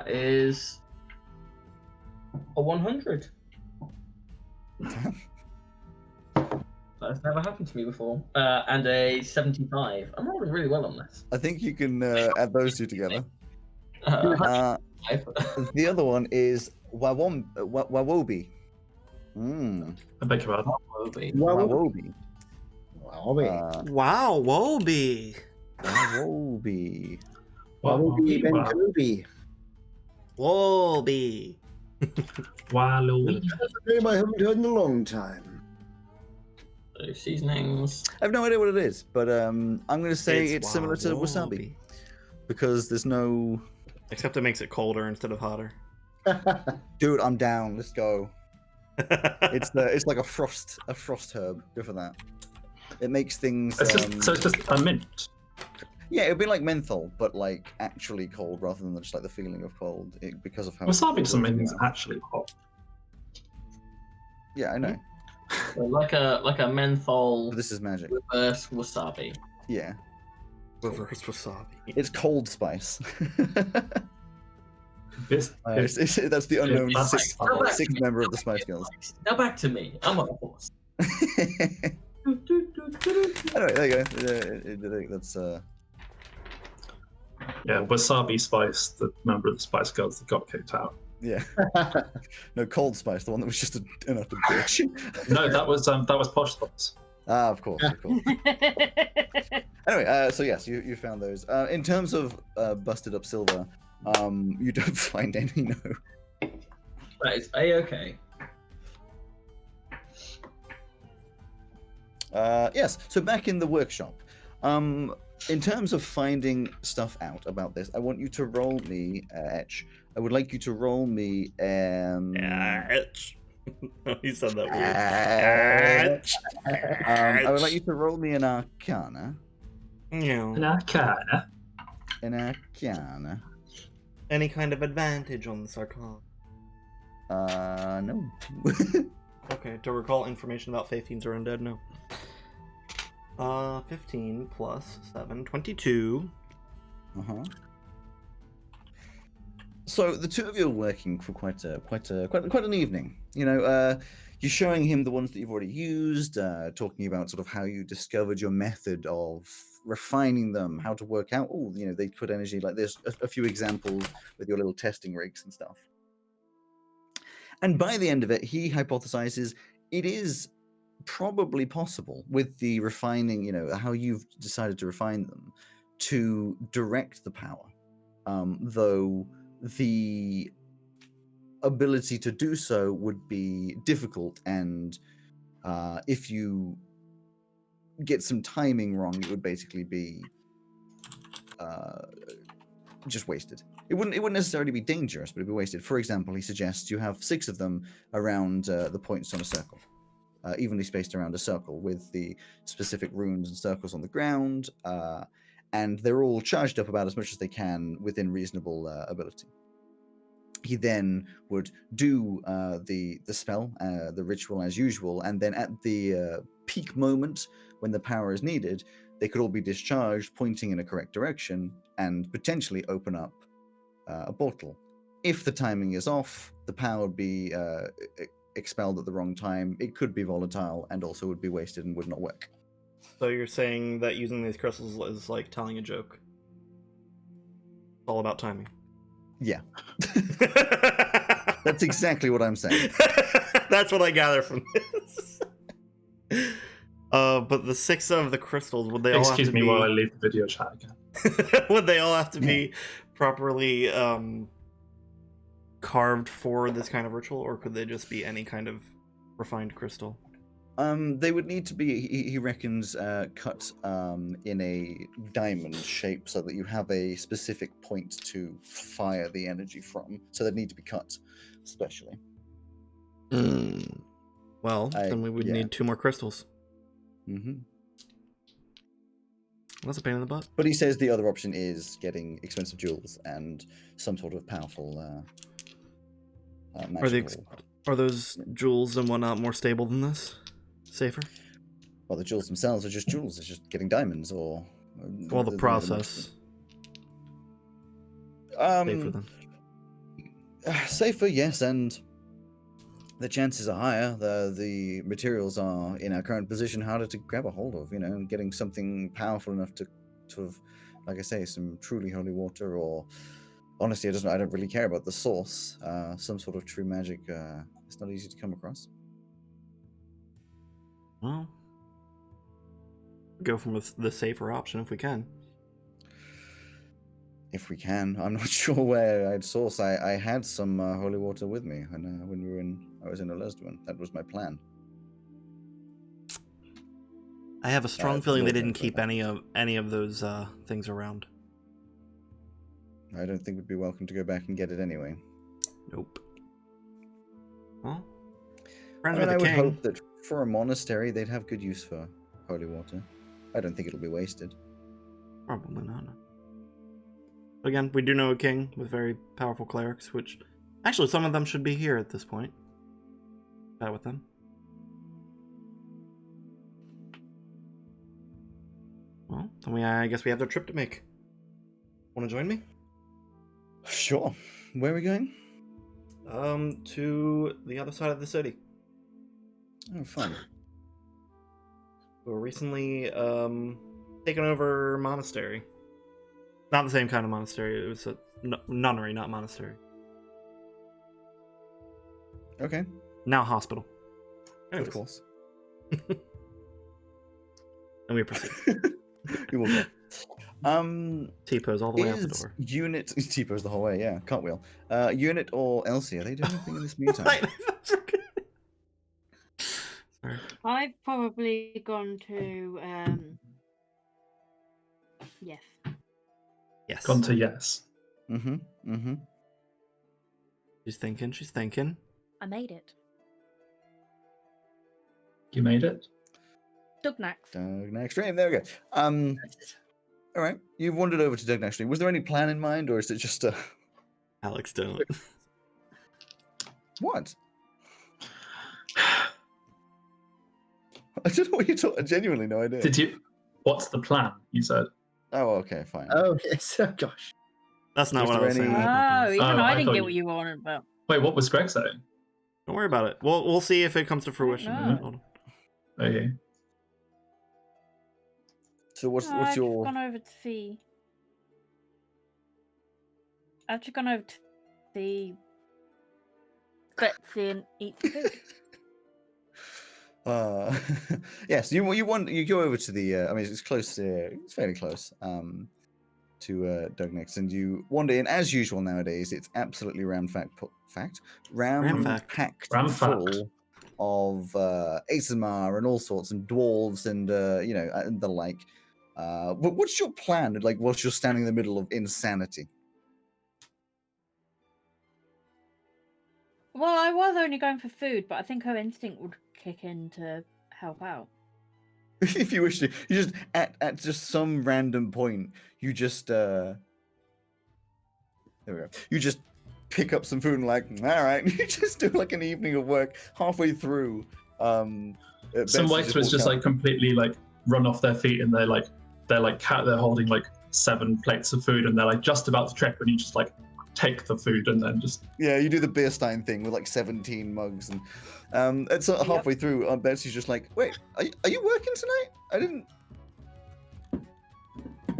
is a 100. That's never happened to me before. And a 75. I'm rolling really well on this. I think you can add those two together. 105. The other one is wawobi. Mmm. I beg your pardon. Wawobi. Wow, Woby. Wawobi. Waluigi Ben Wow. Kenobi. Woby. Waluigi. That's a name I haven't heard in a long time. So seasonings. I have no idea what it is, but I'm going to say it's similar to wasabi Woby. because there's no. Except it makes it colder instead of hotter. Dude, I'm down. Let's go. It's like a frost herb. Go for that. It makes things. It's just, so it's just a mint. Yeah, it'd be like menthol, but like actually cold rather than just like the feeling of cold because of how. Wasabi doesn't make it things works. actually hot. Yeah, I know. So like a menthol But this is magic. reverse wasabi. Yeah, Reverse wasabi. it's cold spice. This, That's the unknown That's sixth, Go back to sixth me. member of Go the back Spice to me. Girls. Now back to me. I'm on a horse. Anyway, there you go. That's yeah, wasabi spice, the member of the Spice Girls that got kicked out. yeah. No, cold spice, the one that was just an utter bitch. No, that was Posh Spice. Ah, of course, of course. Anyway, so yes, you found those. In terms of busted up silver, you don't find any. No. That is a-okay. Yes. So back in the workshop, in terms of finding stuff out about this, I want you to roll me Etch. I would like you to roll me. He said that weird. I would like you to roll me an Arcana. Yeah. An arcana. An Arcana. Any kind of advantage on this arcana? No. Okay, to recall information about faith fiends or undead, no. 15 plus 7, 22. Uh-huh. So the two of you are working for quite an evening. You know, you're showing him the ones that you've already used, talking about sort of how you discovered your method of refining them, how to work out. Oh, you know, they put energy like this. A few examples with your little testing rigs and stuff. And by the end of it, he hypothesizes it is probably possible with the refining, you know, how you've decided to refine them, to direct the power. Though the ability to do so would be difficult, and if you get some timing wrong, it would basically be just wasted. It wouldn't necessarily be dangerous, but it'd be wasted. For example, he suggests you have 6 of them around the points on a circle, evenly spaced around a circle with the specific runes and circles on the ground, and they're all charged up about as much as they can within reasonable ability. He then would do the spell, the ritual as usual, and then at the peak moment when the power is needed, they could all be discharged, pointing in a correct direction, and potentially open up a portal. If the timing is off, the power would be expelled at the wrong time. It could be volatile and also would be wasted and would not work. So you're saying that using these crystals is like telling a joke? It's all about timing. Yeah. That's exactly what I'm saying. That's what I gather from this. But the 6 of the crystals, would they all have Excuse to me be... while I leave the video chat again. Would they all have to be properly carved for this kind of ritual, or could they just be any kind of refined crystal? They would need to be, he reckons, cut in a diamond shape so that you have a specific point to fire the energy from. So they'd need to be cut specially. Well, then we would need 2 more crystals. Mm-hmm. That's a pain in the butt. But he says the other option is getting expensive jewels and some sort of powerful magical... Are those jewels and whatnot more stable than this? Safer? Well, the jewels themselves are just jewels. It's just getting diamonds or... Well, the process. Safer then. Safer, yes, and the chances are higher. The materials are, in our current position, harder to grab a hold of, and getting something powerful enough to have, like I say, some truly holy water, or honestly, I don't really care about the source. Some sort of true magic, it's not easy to come across. Well, go from the safer option if we can. If we can. I'm not sure where I'd source. I had some holy water with me when I was in Olesduin. That was my plan. I have a strong feeling they didn't for keep that. any of those things around. I don't think we'd be welcome to go back and get it anyway. Nope. Well, I friends mean, with I the would king. hope that for a monastery, they'd have good use for holy water. I don't think it'll be wasted. Probably not. Again, we do know a king with very powerful clerics, which actually some of them should be here at this point. Chat with them. Well, then I guess we have their trip to make. Want to join me? Sure. Where are we going? To the other side of the city. Oh, fun. We were recently taken over monastery. Not the same kind of monastery. It was a nunnery, not monastery. Okay. Now hospital. Anyways. Of course. And we proceed. You will go. T-pose all the way out the Is door. Unit T-pose the whole way? Yeah, cartwheel. Unit or Elsie? Are they doing anything in this meantime? Sorry. I've probably gone to yes. Yes. Gone to yes. Mm-hmm. Mm-hmm. She's thinking. She's thinking. I made it. You made it? Dugnax. Next stream. There we go. All right. You've wandered over to Doug next stream. Was there any plan in mind, or is it just a Alex, don't. what? I don't know what you're talking. Genuinely, no idea. Did you? What's the plan? You said. Oh, okay, fine. Oh, yes. Oh, gosh. That's not Was what I there was any- saying. Oh, even Oh, I I didn't thought get what you- you wanted about. Wait, what was Greg saying? Don't worry about it. We'll see if it comes to fruition. know. Hold on. Okay. So what's I've your? gone over to see. I've just gone over to see Betsy and eat some food. Yes, you go over to the. I mean, it's close. It's fairly close. To Doug next, and you wander in as usual nowadays. It's absolutely ram-packed full of Asimar and all sorts, and dwarves and and the like. But what's your plan? Like, whilst you're standing in the middle of insanity? Well, I was only going for food, but I think her instinct would kick in to help out. If you wish to, you just at just some random point, you just there we go. You just pick up some food and like, all right, you just do like an evening of work halfway through. Some Betsy waiters just walk like completely like run off their feet, and they're holding like 7 plates of food, and they're like just about to trip, and you just like take the food and then just Yeah, you do the beer stein thing with like 17 mugs, and it's sort of Yep. halfway through. Betsy's just like, "Wait, are you working tonight? I didn't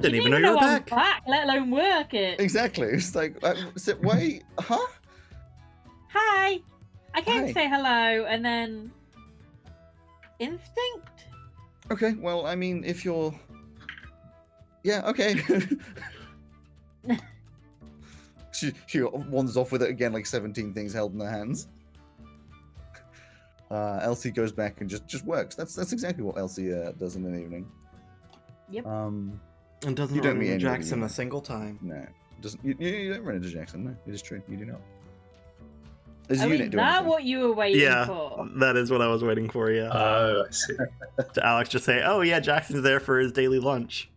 Didn't even know you were I'm back. back, let alone work it. exactly." It's like, wait, huh? Hi. I came Hi. to say hello, and then instinct. Okay, well, I mean, if you're, yeah, okay. She wanders off with it again, like 17 things held in her hands. Elsie goes back and just works. That's exactly what Elsie does in an evening. Yep. And doesn't You don't run meet into anybody, Jackson you a know. single time. No, doesn't you don't run into Jackson? No, it is true. You do not. Is Oh, the is unit doing that anything? what you were waiting Yeah, for? that is what I was waiting for. Yeah, oh, I see. to Alex just say, "Oh yeah, Jackson's there for his daily lunch."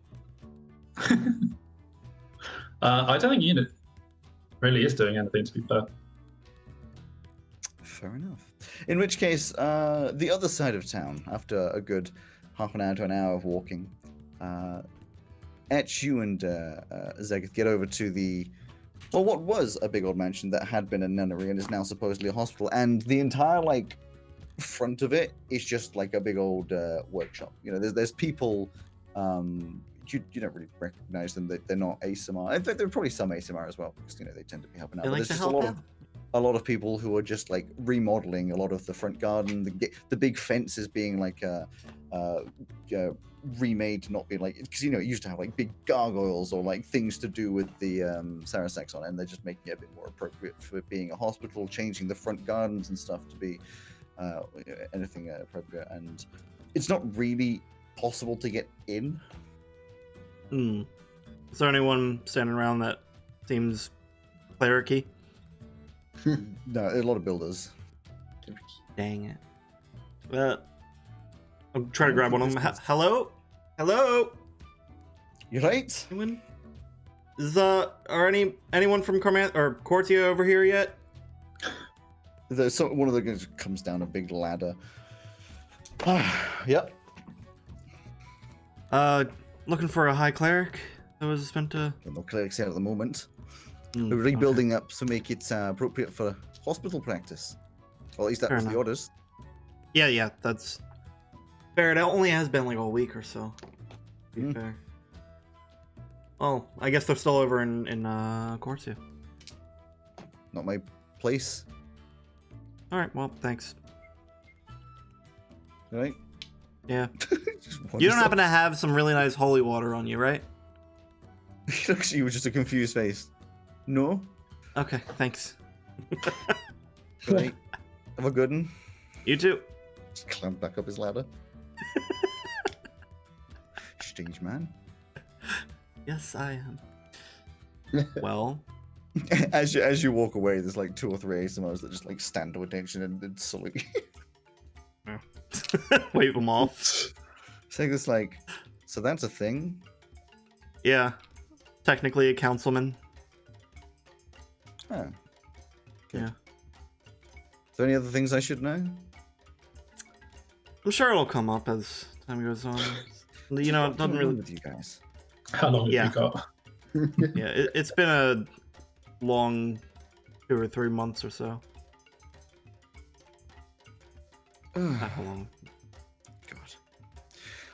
I don't think unit really is doing anything, to be fair. Fair enough. In which case, the other side of town, after a good half an hour to an hour of walking, Etch, you and Zegeth get over to the, well, what was a big old mansion that had been a nunnery and is now supposedly a hospital, and the entire, like, front of it is just like a big old workshop. You know, there's people, you don't really recognize them. They're not ASMR. In fact, there are probably some ASMR as well, because, you know, they tend to be helping out. They But like there's to just help out. a lot of people who are just like remodeling a lot of the front garden. The big fences being like remade to not be like, because you know it used to have like big gargoyles or like things to do with the Sarasex on it, and they're just making it a bit more appropriate for being a hospital, changing the front gardens and stuff to be anything appropriate. And it's not really possible to get in. Is there anyone standing around that seems clericy? No, a lot of builders. Dang it. I'll try to grab one of them. Hello? Hello? You right? Anyone? Are anyone from Cortia over here yet? One of the guys comes down a big ladder. Yep. Looking for a high cleric that was meant to. No clerics here at the moment. Hmm, We're rebuilding up to make it appropriate for hospital practice. Or at least that Fair was the enough. orders. Yeah, that's fair. It only has been like a week or so. To be fair. Oh, I guess they're still over in Corsia. Not my place. All right. Well, thanks. Right? Yeah. Just You wanders don't happen to off. have some really nice holy water on you, right? He looks at you with just a confused face. No? Okay. Thanks. Right. Have a good one. You too. Just climb back up his ladder. Strange man. Yes, I am. Well, As you walk away, there's like 2 or 3 ASMRs that just like stand to attention and salute you. wave them off. Saying this like, so that's a thing? Yeah. Technically a councilman. Oh. Good. Yeah. Is there any other things I should know? I'm sure it'll come up as time goes on. You know, it What's doesn't going on really. with you guys. How long Yeah. have you got? Yeah, it's been a long 2 or 3 months or so. Not how long. God.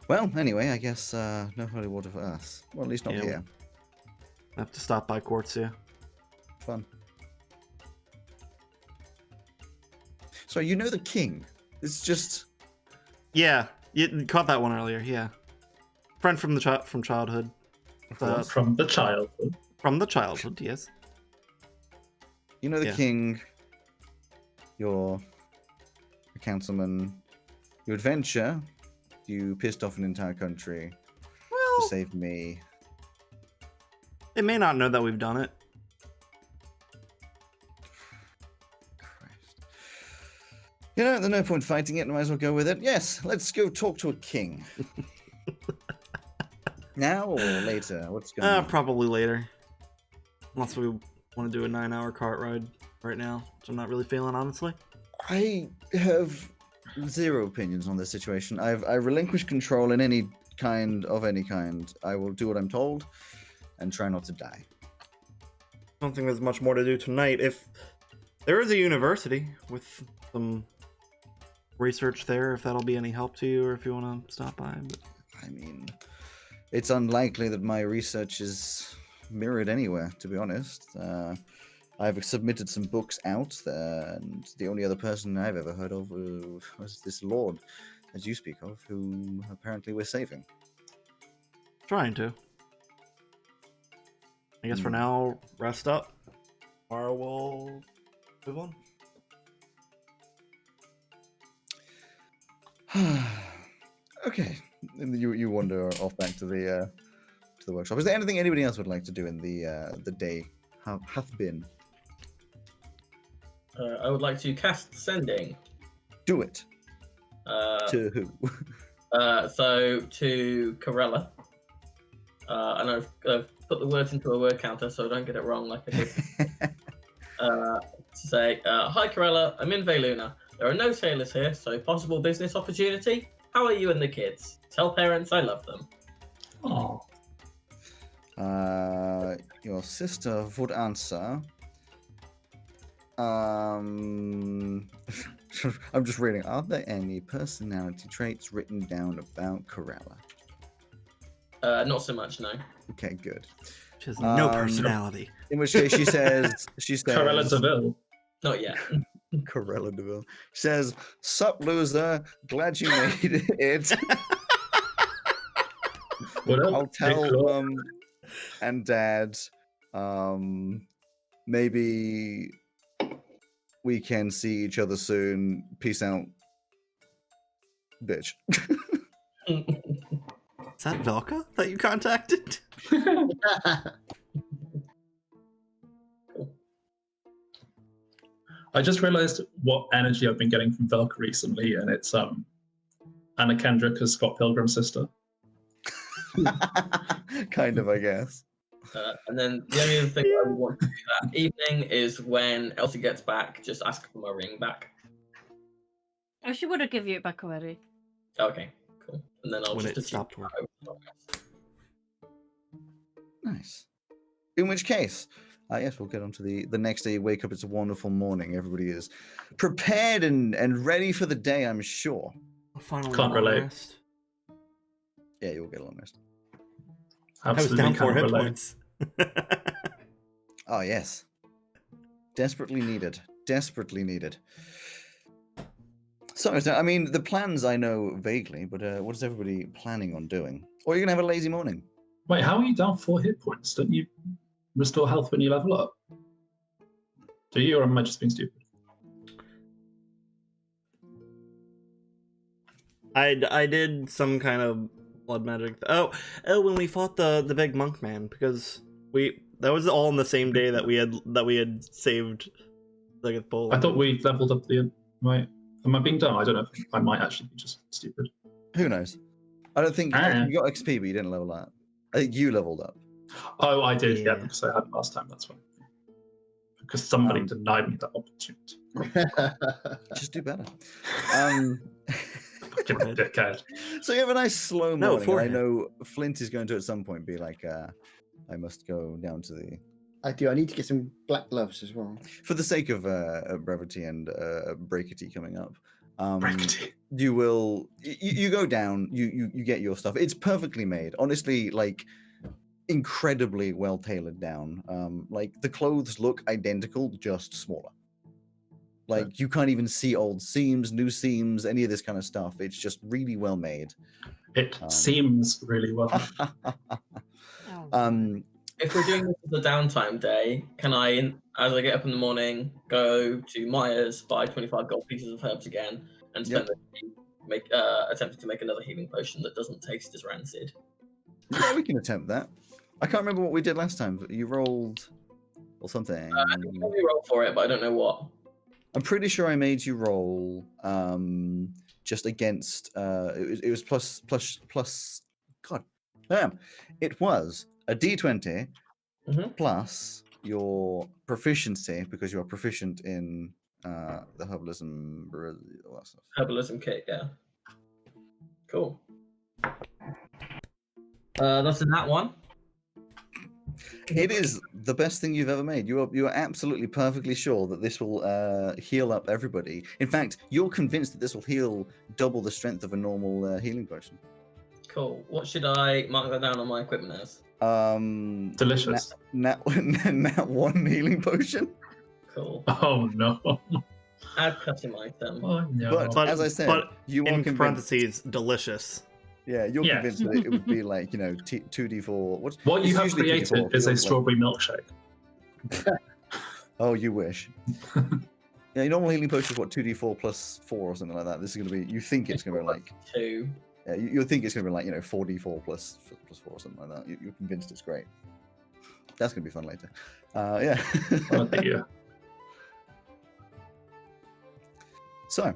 Well, anyway, I guess no holy water for us. Well, at least not Yeah. here. I have to stop by Quartzia. Fun. So you know the king. It's just Yeah, you caught that one earlier. Yeah, friend from the from childhood. From the childhood. From the childhood, yes. you know the Yeah. king. You're a councilman. You adventure. You pissed off an entire country to Well, save me. they may not know that we've done it. Christ. You know, there's no point fighting it. Might as well go with it. Yes, let's go talk to a king. Now or later? What's going on? Probably later. Unless we want to do a 9-hour cart ride right now, which I'm not really feeling, honestly. I have zero opinions on this situation. I relinquish control in any kind. I will do what I'm told, and try not to die. I don't think there's much more to do tonight. If there is a university with some research there, if that'll be any help to you, or if you want to stop by. But... I mean, it's unlikely that my research is mirrored anywhere, to be honest. I've submitted some books out there, and the only other person I've ever heard of was this lord, as you speak of, who apparently we're saving. Trying to. I guess for now, rest up. Tomorrow we'll move on. Okay, and you wander off back to the workshop. Is there anything anybody else would like to do in the day hath been? I would like to cast Sending. Do it. To who? So to Corella. And I've put the words into a word counter so I don't get it wrong like I did. To say, hi Corella, I'm in Veluna. There are no sailors here, so possible business opportunity. How are you and the kids? Tell parents I love them. Oh, Your sister would answer. I'm just reading. Are there any personality traits written down about Corella? Not so much, no. Okay, good. She has no personality. In which case, she says, Corella Deville. Not yet. Corella Deville. She says, "Sup, loser? Glad you made it." What up, I'll tell Nicola? Mum and Dad. Maybe we can see each other soon. Peace out, bitch. Is that Velka that you contacted? I just realized what energy I've been getting from Velka recently, and it's Anna Kendrick as Scott Pilgrim's sister. Kind of, I guess. And then the only other thing I would want to do that evening is when Elsie gets back, just ask for my ring back. Oh, she would have given you it back already. Okay, cool. And then I'll When just it stopped working. Nice. In which case, yes, we'll get on to the next day. You wake up, it's a wonderful morning. Everybody is prepared and ready for the day, I'm sure. Finally, Can't long relate. rest. Yeah, you'll get a long rest. I was Absolutely down 4 can't hit relate. points. Oh, yes. Desperately needed. Desperately needed. So, I mean, the plans I know vaguely, but what is everybody planning on doing? Or are you going to have a lazy morning? Wait, how are you down 4 hit points? Don't you restore health when you level up? Do you, or am I just being stupid? I did some kind of blood magic. Oh, when we fought the big monk man, because that was all on the same day that we had saved the bull. I thought we leveled up the. Am I being dumb? I don't know. I might actually be just stupid. Who knows? I don't think Ah. you got XP, but you didn't level up. I think you leveled up. Oh, I did, yeah, Yeah. because I hadn't last time. That's why. Because somebody denied me that opportunity. Just do better. Fucking dickhead. So you have a nice slow No, morning. forehead. I know Flint is going to at some point be like, I must go down to the... I do. I need to get some black gloves as well. For the sake of brevity and breakity coming up, Brevity. you will you go down, you get your stuff. It's perfectly made, honestly, like incredibly well tailored down. Like the clothes look identical, just smaller. Like you can't even see old seams, new seams, any of this kind of stuff. It's just really well made. It seems really well. Oh, If we're doing this as a downtime day, can I, as I get up in the morning, go to Myers, buy 25 gold pieces of herbs again, and spend attempting to make another healing potion that doesn't taste as rancid? Yeah, we can attempt that. I can't remember what we did last time, but you rolled or something. I think I only roll for it, but I don't know what. I'm pretty sure I made you roll just against it was plus God damn. It was a D20 Mhm. plus your proficiency because you are proficient in the herbalism, all that stuff. Herbalism kit, yeah. Cool. That's in that one. It is the best thing you've ever made. You are absolutely perfectly sure that this will heal up everybody. In fact, you're convinced that this will heal double the strength of a normal healing potion. Cool. What should I mark that down on my equipment as? Delicious. Nat 1 healing potion. Cool. Oh no. Add custom item. Oh no. But as I said, but you are in convinced. parentheses, delicious. Yeah, you're Yeah. convinced that it would be like 2d4. What you it's have usually created 2d4, is a like- strawberry milkshake. Oh, you wish. Yeah, your normal healing potion is what 2d4 plus 4 or something like that. This is gonna be. You think it's gonna be like. 2. Yeah, you think it's gonna be like 4d4 plus 4 or something like that. You're convinced it's great. That's gonna be fun later. Yeah. Oh dear. So.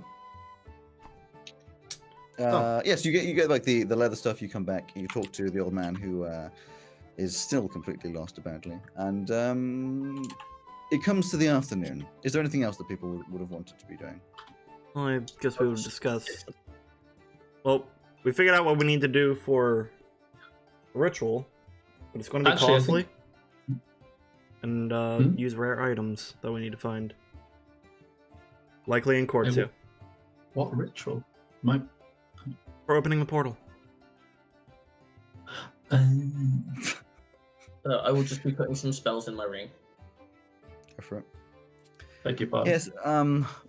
Yes, you get like the leather stuff. You come back, you talk to the old man who is still completely lost apparently, and it comes to the afternoon. Is there anything else that people would have wanted to be doing? Well, I guess we would discuss. Well, we figured out what we need to do for the ritual, but it's going to be Actually, I costly, think- and use rare items that we need to find. Likely in Cortia. What ritual? For opening the portal. I will just be putting some spells in my ring. Go for it. Beg your pardon. Yes,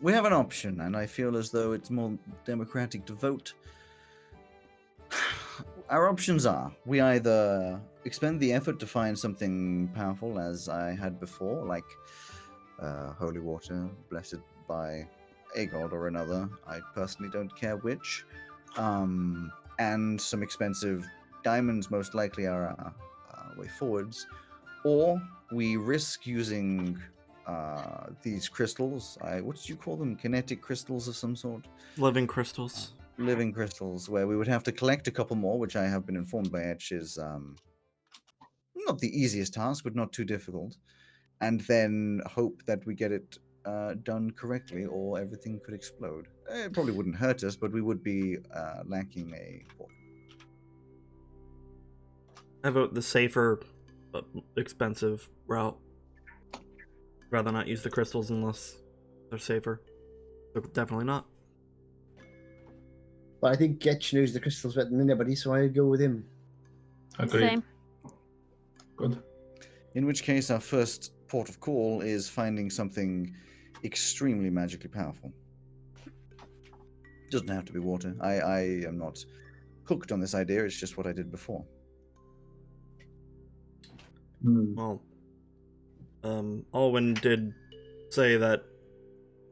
we have an option, and I feel as though it's more democratic to vote. Our options are: we either expend the effort to find something powerful, as I had before, like holy water, blessed by a god or another. I personally don't care which. And some expensive diamonds most likely are our way forwards. Or we risk using these crystals. What did you call them? Kinetic crystals of some sort? Living crystals. Living crystals, where we would have to collect a couple more, which I have been informed by Etch is not the easiest task, but not too difficult. And then hope that we get it done correctly, or everything could explode. It probably wouldn't hurt us, but we would be lacking a portal. I vote the safer but expensive route. Rather not use the crystals unless they're safer. So definitely not. But I think Getch knows the crystals better than anybody, so I'd go with him. Agreed. Same. Good. In which case, our first port of call is finding something extremely magically powerful. Doesn't have to be water. I am not hooked on this idea. It's just what I did before. Well, Alwyn did say that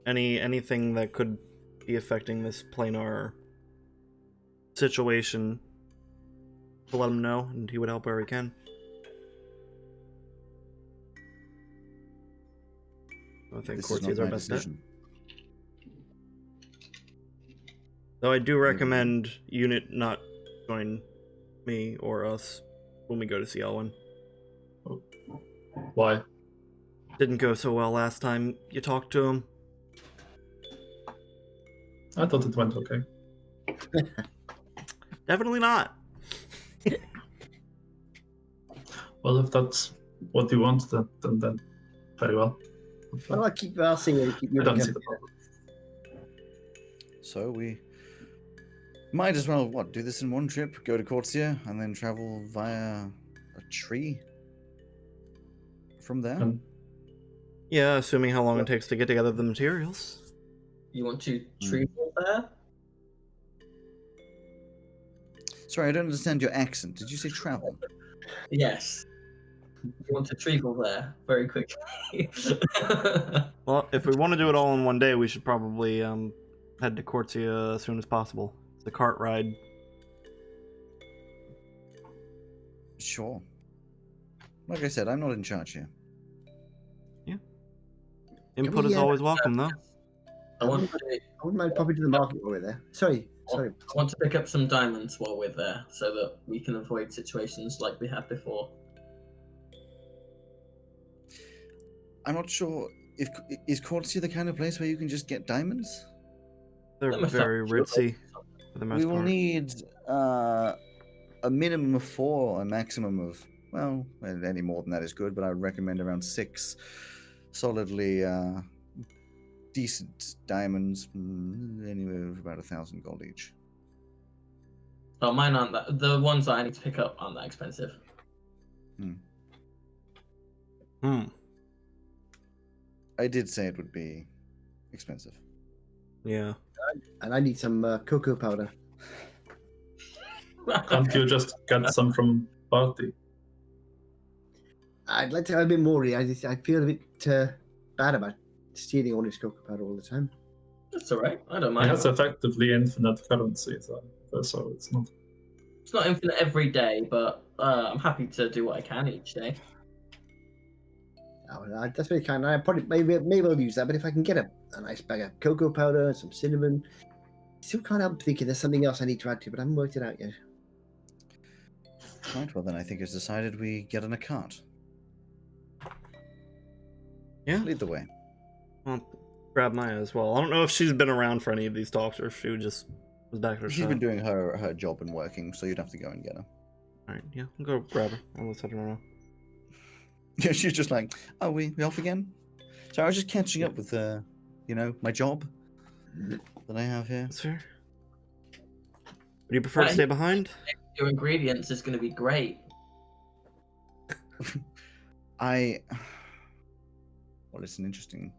anything that could be affecting this planar situation, to let him know, and he would help where he can. I think This is Corti is not our my best bet. decision. Though I do recommend Unit not join me or us when we go to see Alwyn. Why? Didn't go so well last time you talked to him. I thought it went okay. Definitely not. Well, if that's what you want, then very well. Well, I'll keep asking you. Keep I don't moving see up. the problem. So we might as well, do this in one trip, go to Cortia, and then travel via a tree from there? And Yeah, assuming how long it takes to get together the materials. You want to travel there? Sorry, I don't understand your accent. Did you say travel? Yes. You want to travel there very quickly. Well, if we want to do it all in one day, we should probably head to Cortia as soon as possible. It's a cart ride. Sure. Like I said, I'm not in charge here. Input we, is always welcome, though. I want to, I wouldn't mind popping to the market while we're there. Sorry. I want to pick up some diamonds while we're there, so that we can avoid situations like we had before. I'm not sure. is Courtesy the kind of place where you can just get diamonds? They're That must very not be true. ritzy for the most We will part. need a minimum of 4, a maximum of, well, any more than that is good, but I would recommend around 6 solidly decent diamonds, anywhere of about 1,000 gold each. Oh, mine aren't that. The ones that I need to pick up aren't that expensive. I did say it would be expensive. Yeah. And I need some cocoa powder. Can't you just get some from Barty? I'd like to have a bit more. I feel a bit bad about stealing all this cocoa powder all the time. That's all right. I don't It mind. has effectively infinite currency, so it's not. It's not infinite every day, but I'm happy to do what I can each day. Oh, that's very kind. I probably maybe I'll use that. But if I can get a nice bag of cocoa powder and some cinnamon, still can't help thinking there's something else I need to add to, but I haven't worked it out yet. Right, well then I think it's decided we get in a cart. Yeah. Lead the way. I'll grab Maya as well. I don't know if she's been around for any of these talks or if she just was back at her She's shop. been doing her job and working, so you'd have to go and get her. Alright, yeah, I'll go grab her. I'll let her know. Yeah, she's just like, oh, we off again? So I was just catching up with, my job that I have here. That's fair. Would you prefer to stay behind? Your ingredients is going to be great. Well, it's an interesting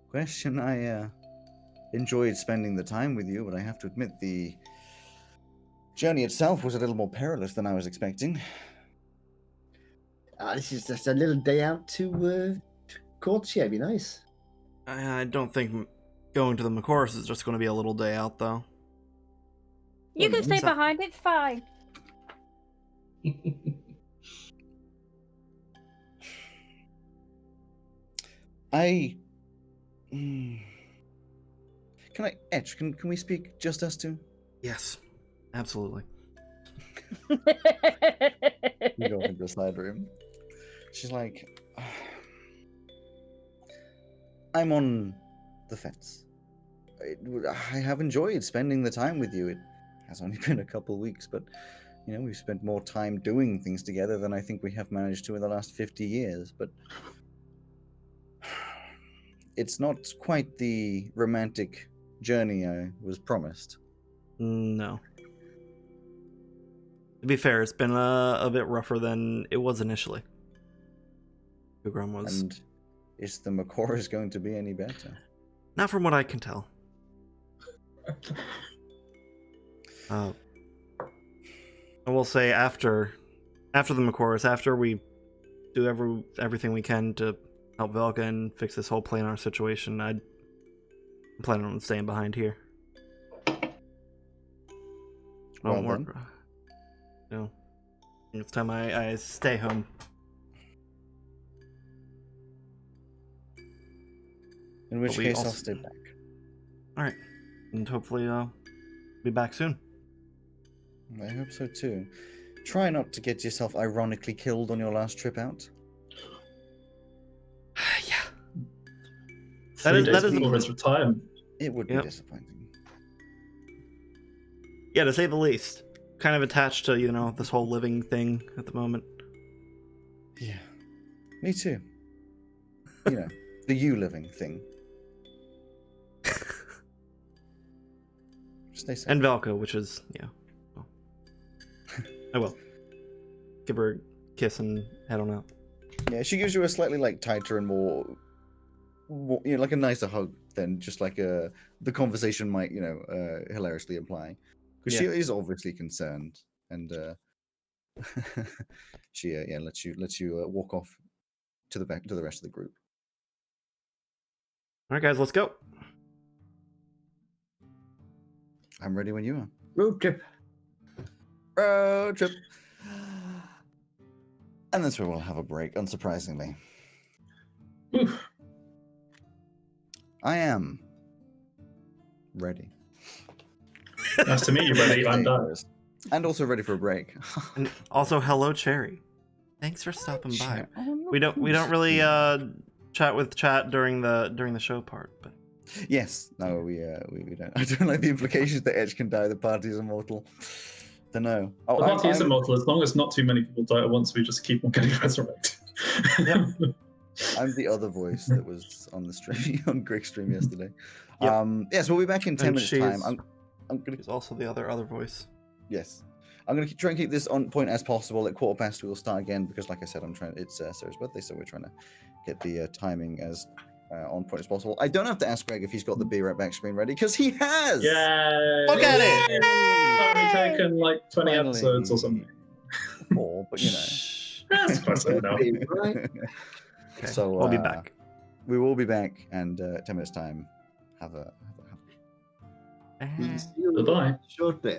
question. I enjoyed spending the time with you, but I have to admit the journey itself was a little more perilous than I was expecting. This is just a little day out to Courtesy. It'd be nice. I don't think going to the Mekoris is just going to be a little day out, though. You Well, can stay who's that? behind, it's fine. Can we speak just us two? Yes, absolutely. We go into the side room. She's like, I'm on the fence. I have enjoyed spending the time with you. It has only been a couple weeks, but we've spent more time doing things together than I think we have managed to in the last 50 years. But it's not quite the romantic journey I was promised. No. To be fair, it's been a bit rougher than it was initially. Kugram was... And is the Mekoris going to be any better? Not from what I can tell. I will say after the Mekoris, after we do everything we can to help Velka and fix this whole planar situation, I'm planning on staying behind here. Well, Don't work. No. It's time I stay home. In which But we case, I'll also- stay back. Alright. And hopefully be back soon. I hope so too. Try not to get yourself ironically killed on your last trip out. Yeah. 3 days that is- before his retirement. It would Yep. be disappointing. Yeah, to say the least. Kind of attached to, this whole living thing at the moment. Yeah. Me too. The you living thing. Stay safe. And Velka, which is, yeah. Well. I will. Give her a kiss and head on out. Yeah, she gives you a slightly tighter and more like a nicer hug than just like the conversation might hilariously imply, because she Yeah. is obviously concerned, and she lets you walk off to the back to the rest of the group. Alright guys, let's go. I'm ready when you are. Road trip. Road trip. And that's where we'll have a break, unsurprisingly. Oof. I am ready. Nice to meet you, buddy. I'm done. And also ready for a break. And also, hello, Cherry. Thanks for stopping by. Oh, no, We don't really chat with chat during the show part, but Yes. No, we don't. I don't like the implications that Edge can die. The party is immortal. Don't know. Oh, The party is immortal as long as not too many people die at once. We just keep on getting resurrected. Yep. I'm the other voice that was on the stream on Greg's stream yesterday. Yep. Yes, we'll be back in 10 And minutes time. she's- I'm gonna he's also the other voice. Yes. I'm going to try and keep this on point as possible. At 15:15, we will start again because, like I said, it's Sarah's birthday, so we're trying to get the timing as on point as possible. I don't have to ask Greg if he's got the Be Right Back screen ready because he has. Yay! Look at it! It's only taken like 20 Finally. episodes or something. 4, but you know. That's close enough. Right? Okay, So we'll be back. We will be back, and 10 minutes time. Have a. See you Bye-bye. shortly.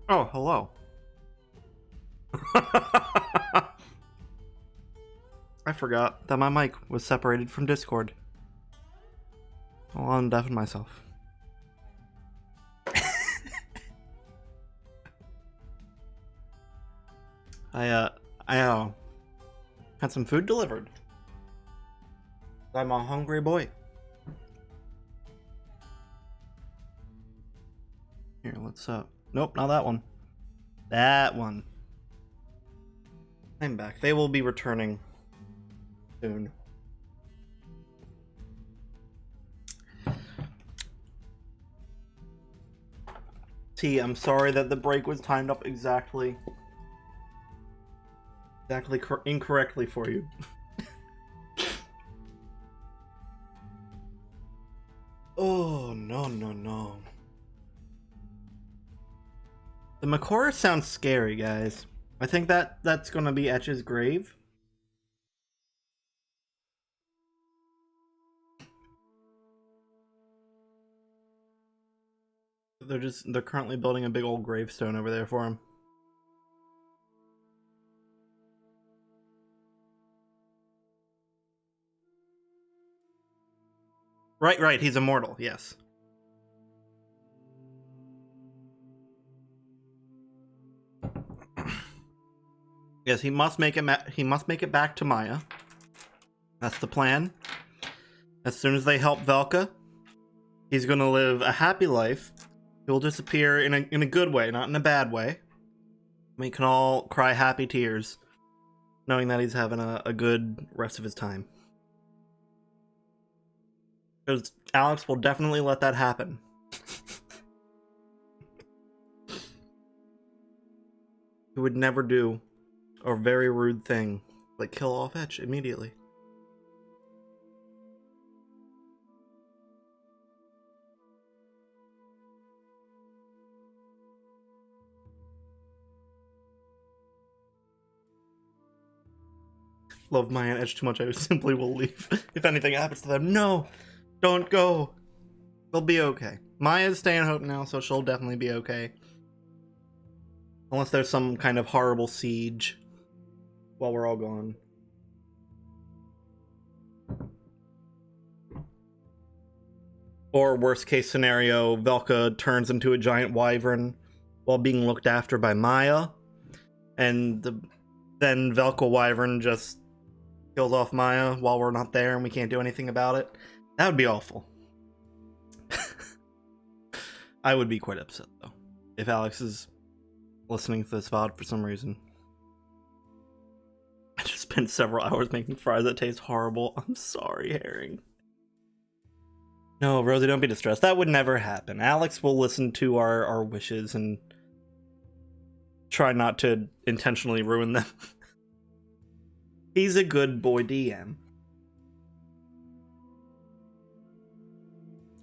Oh, hello. I forgot that my mic was separated from Discord. I'll undeafen myself. I had some food delivered. I'm a hungry boy. Here, let's nope, not that one. That one. I'm back. They will be returning soon. T, I'm sorry that the break was timed up exactly incorrectly for you. Oh, no. The Mekoris sounds scary, guys. I think that's gonna be Etch's grave. They're currently building a big old gravestone over there for him. Right, he's immortal, yes. Yes, he must make it back to Maya. That's the plan. As soon as they help Velka, he's gonna live a happy life. He'll disappear in a good way, not in a bad way. We can all cry happy tears, knowing that he's having a good rest of his time. Because Alex will definitely let that happen. He would never do a very rude thing, like kill off Etch immediately. Love Maya and Etch too much, I simply will leave. If anything happens to them, no! Don't go! They'll be okay. Maya's staying home now, so she'll definitely be okay. Unless there's some kind of horrible siege while we're all gone. Or worst case scenario, Velka turns into a giant wyvern while being looked after by Maya. And then Velka Wyvern just kills off Maya while we're not there and we can't do anything about it. That would be awful. I would be quite upset, though, if Alex is listening to this VOD for some reason. I just spent several hours making fries that taste horrible. I'm sorry, Herring. No, Rosie, don't be distressed. That would never happen. Alex will listen to our wishes and try not to intentionally ruin them. He's a good boy DM.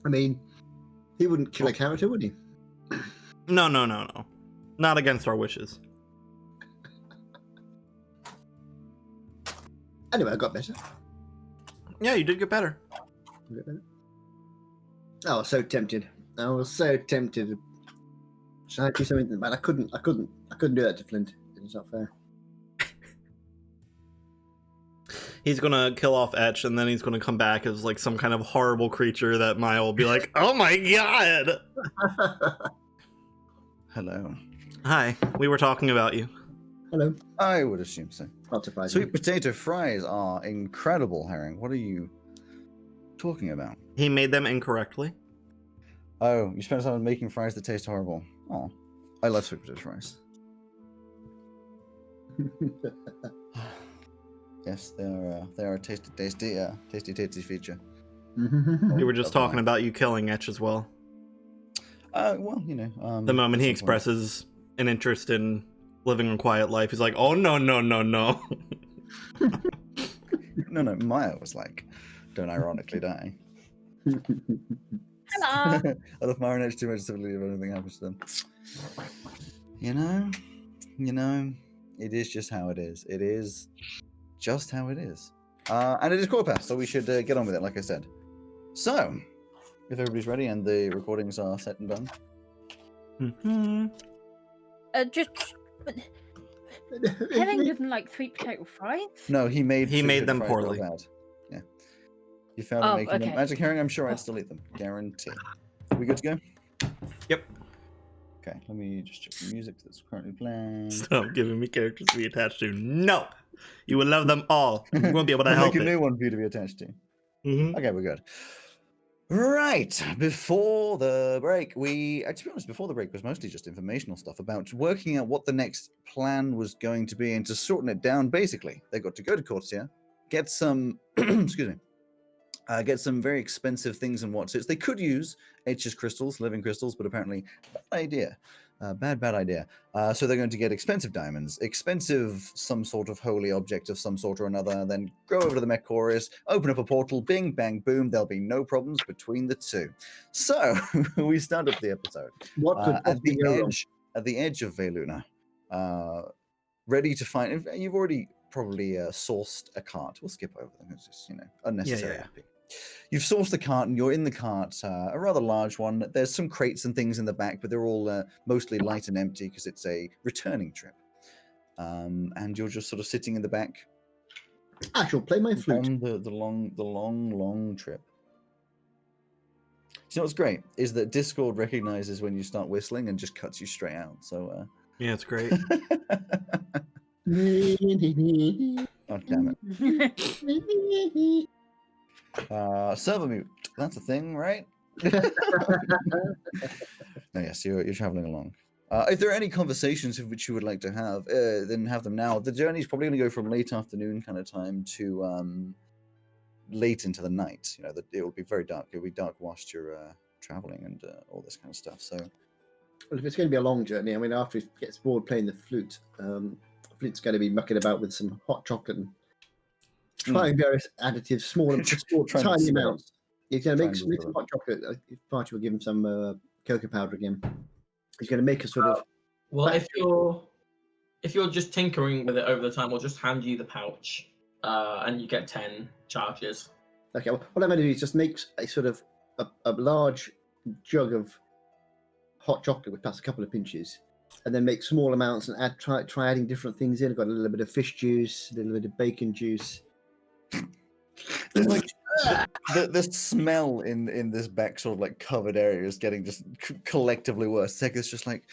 I mean, he wouldn't kill a character, would he? No. Not against our wishes. Anyway, I got better. Yeah, you did get better. I was so tempted. I was so tempted. Should I do something? But I couldn't do that to Flint. It's not fair. He's gonna kill off Etch, and then he's gonna come back as like some kind of horrible creature that Maya will be like, "Oh my god!" Hello. Hi, we were talking about you. Hello. I would assume so. Not surprising. Sweet potato fries are incredible, Herring. What are you talking about? He made them incorrectly. Oh, you spent time making fries that taste horrible. Oh, I love sweet potato fries. Yes, they are a tasty feature. We were just talking about you killing Etch as well. Well, you know, The moment he at some point. expresses an interest in living a quiet life, he's like, "Oh no." No, Maya was like, "Don't ironically die." Hello. I love Maya and Edge too much to believe anything happens to them. You know, it is just how it is. It is just how it is. And it is quarter past, so we should get on with it, like I said. So, if everybody's ready and the recordings are set and done. Just Henning doesn't like sweet potato fries. No, he made them fries real poorly. bad. Yeah. You found Oh, making them. okay. Magic herring, I'm sure I'd still eat them. Guarantee. We good to go? Yep. Okay, let me just check the music that's currently playing. Stop giving me characters to be attached to. No, you will love them all. You won't be able to I'll help make a it. new one for you to be attached to. Mhm. Okay, we're good. Right, before the break, to be honest, before the break was mostly just informational stuff about working out what the next plan was going to be and to shorten it down. Basically, they got to go to Corsia, get some, excuse me, get some very expensive things and what's. They could use H's crystals, living crystals, but apparently bad idea. Bad idea. So they're going to get expensive diamonds, expensive some sort of holy object of some sort or another, then go over to the Mekoris, open up a portal, bing, bang, boom. There'll be no problems between the two. So we start up the episode What could at possibly the go wrong? edge of Veluna, ready to find. You've already probably sourced a cart. We'll skip over them. It's just unnecessary. yeah. happy. You've sourced the cart and you're in the cart, a rather large one. There's some crates and things in the back, but they're all mostly light and empty because it's a returning trip. And you're just sort of sitting in the back I shall play my flute. on the long trip. You know what's great is that Discord recognizes when you start whistling and just cuts you straight out. So, Yeah, it's great. oh damn it. Server mute. That's a thing, right? Yes, you're traveling along. If there are any conversations of which you would like to have, then have them now. The journey is probably going to go from late afternoon kind of time to late into the night. It will be very dark. It will be dark whilst you're traveling and all this kind of stuff. So, Well, if it's going to be a long journey, I mean, after he gets bored playing the flute, Flute's going to be mucking about with some hot chocolate and trying various additives, small Trying to tiny smell. amounts. He's going to make Trying to some hot chocolate. If Party will give him some cocoa powder again. He's going to make a sort of. Well, if you're just tinkering with it over the time, we'll just hand you the pouch, and you get 10 charges. Okay, well, what I'm going to do is just make a sort of a large jug of hot chocolate with plus a couple of pinches, and then make small amounts and try adding different things in. I've got a little bit of fish juice, a little bit of bacon juice. there's like the smell in this back sort of like covered area is getting just collectively worse. Sega's just like,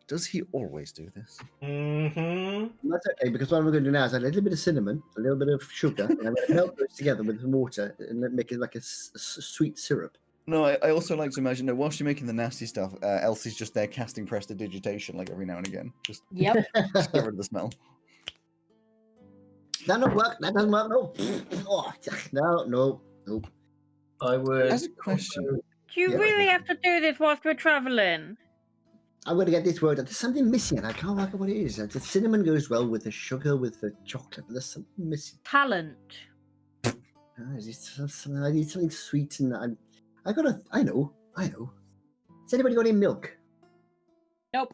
does he always do this? Mm-hmm. That's okay, because what I'm going to do now is add a little bit of cinnamon, a little bit of sugar, and I'm going to melt those together with some water and then make it like a sweet syrup. No, I also like to imagine that whilst you're making the nasty stuff, Elsie's just there casting prestidigitation like every now and again. Just Yep. get rid of the smell. That don't work. That doesn't work. No. Oh, no. I would. As a question, Do you Yeah. really have to do this whilst we're traveling? I'm going to get this word. There's something missing, and I can't work out what it is. The cinnamon goes well with the sugar, with the chocolate, but there's something missing. Talent. I need something sweet, and I know. Has anybody got any milk? Nope.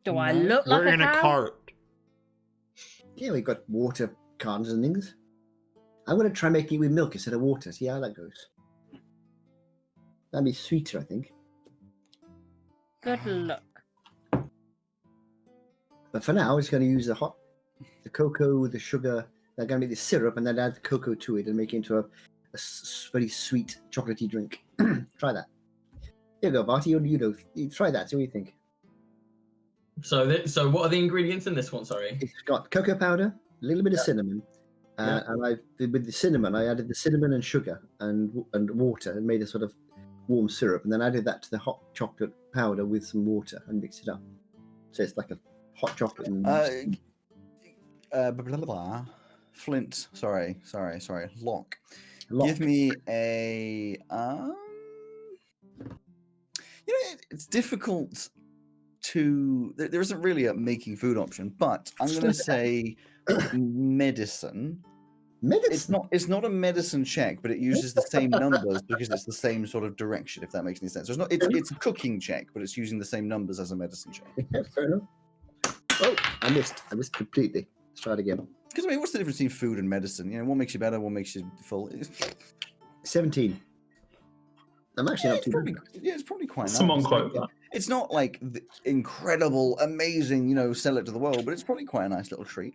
Do I No. look like We're in a cow? cart. Yeah, we've got water cans and things. I'm going to try making it with milk instead of water. See how that goes. That'd be sweeter, I think. Good luck. But for now, it's going to use the cocoa, the sugar. I'm going to make the syrup and then add the cocoa to it and make it into a very sweet chocolatey drink. Try that. Here you go, Barty. You try that. See what you think. So what are the ingredients in this one? Sorry. It's got cocoa powder, a little bit of cinnamon, Yeah. and with the cinnamon, I added the cinnamon and sugar and water and made a sort of warm syrup, and then added that to the hot chocolate powder with some water and mixed it up. So it's like a hot chocolate. And blah, blah, blah. Flint, sorry, Lock. lock. Give me a. It's difficult to. There isn't really a making food option, but I'm going to say medicine. medicine. It's not a medicine check, but it uses the same numbers because it's the same sort of direction. If that makes any sense, so it's a cooking check, but it's using the same numbers as a medicine check. Yeah, fair enough. Oh, I missed completely. Let's try it again. Because I mean, what's the difference between food and medicine? What makes you better? What makes you full? 17. I'm actually not too bad. It's probably quite nice. Someone quote that. It's not like the incredible, amazing, sell it to the world, but it's probably quite a nice little treat.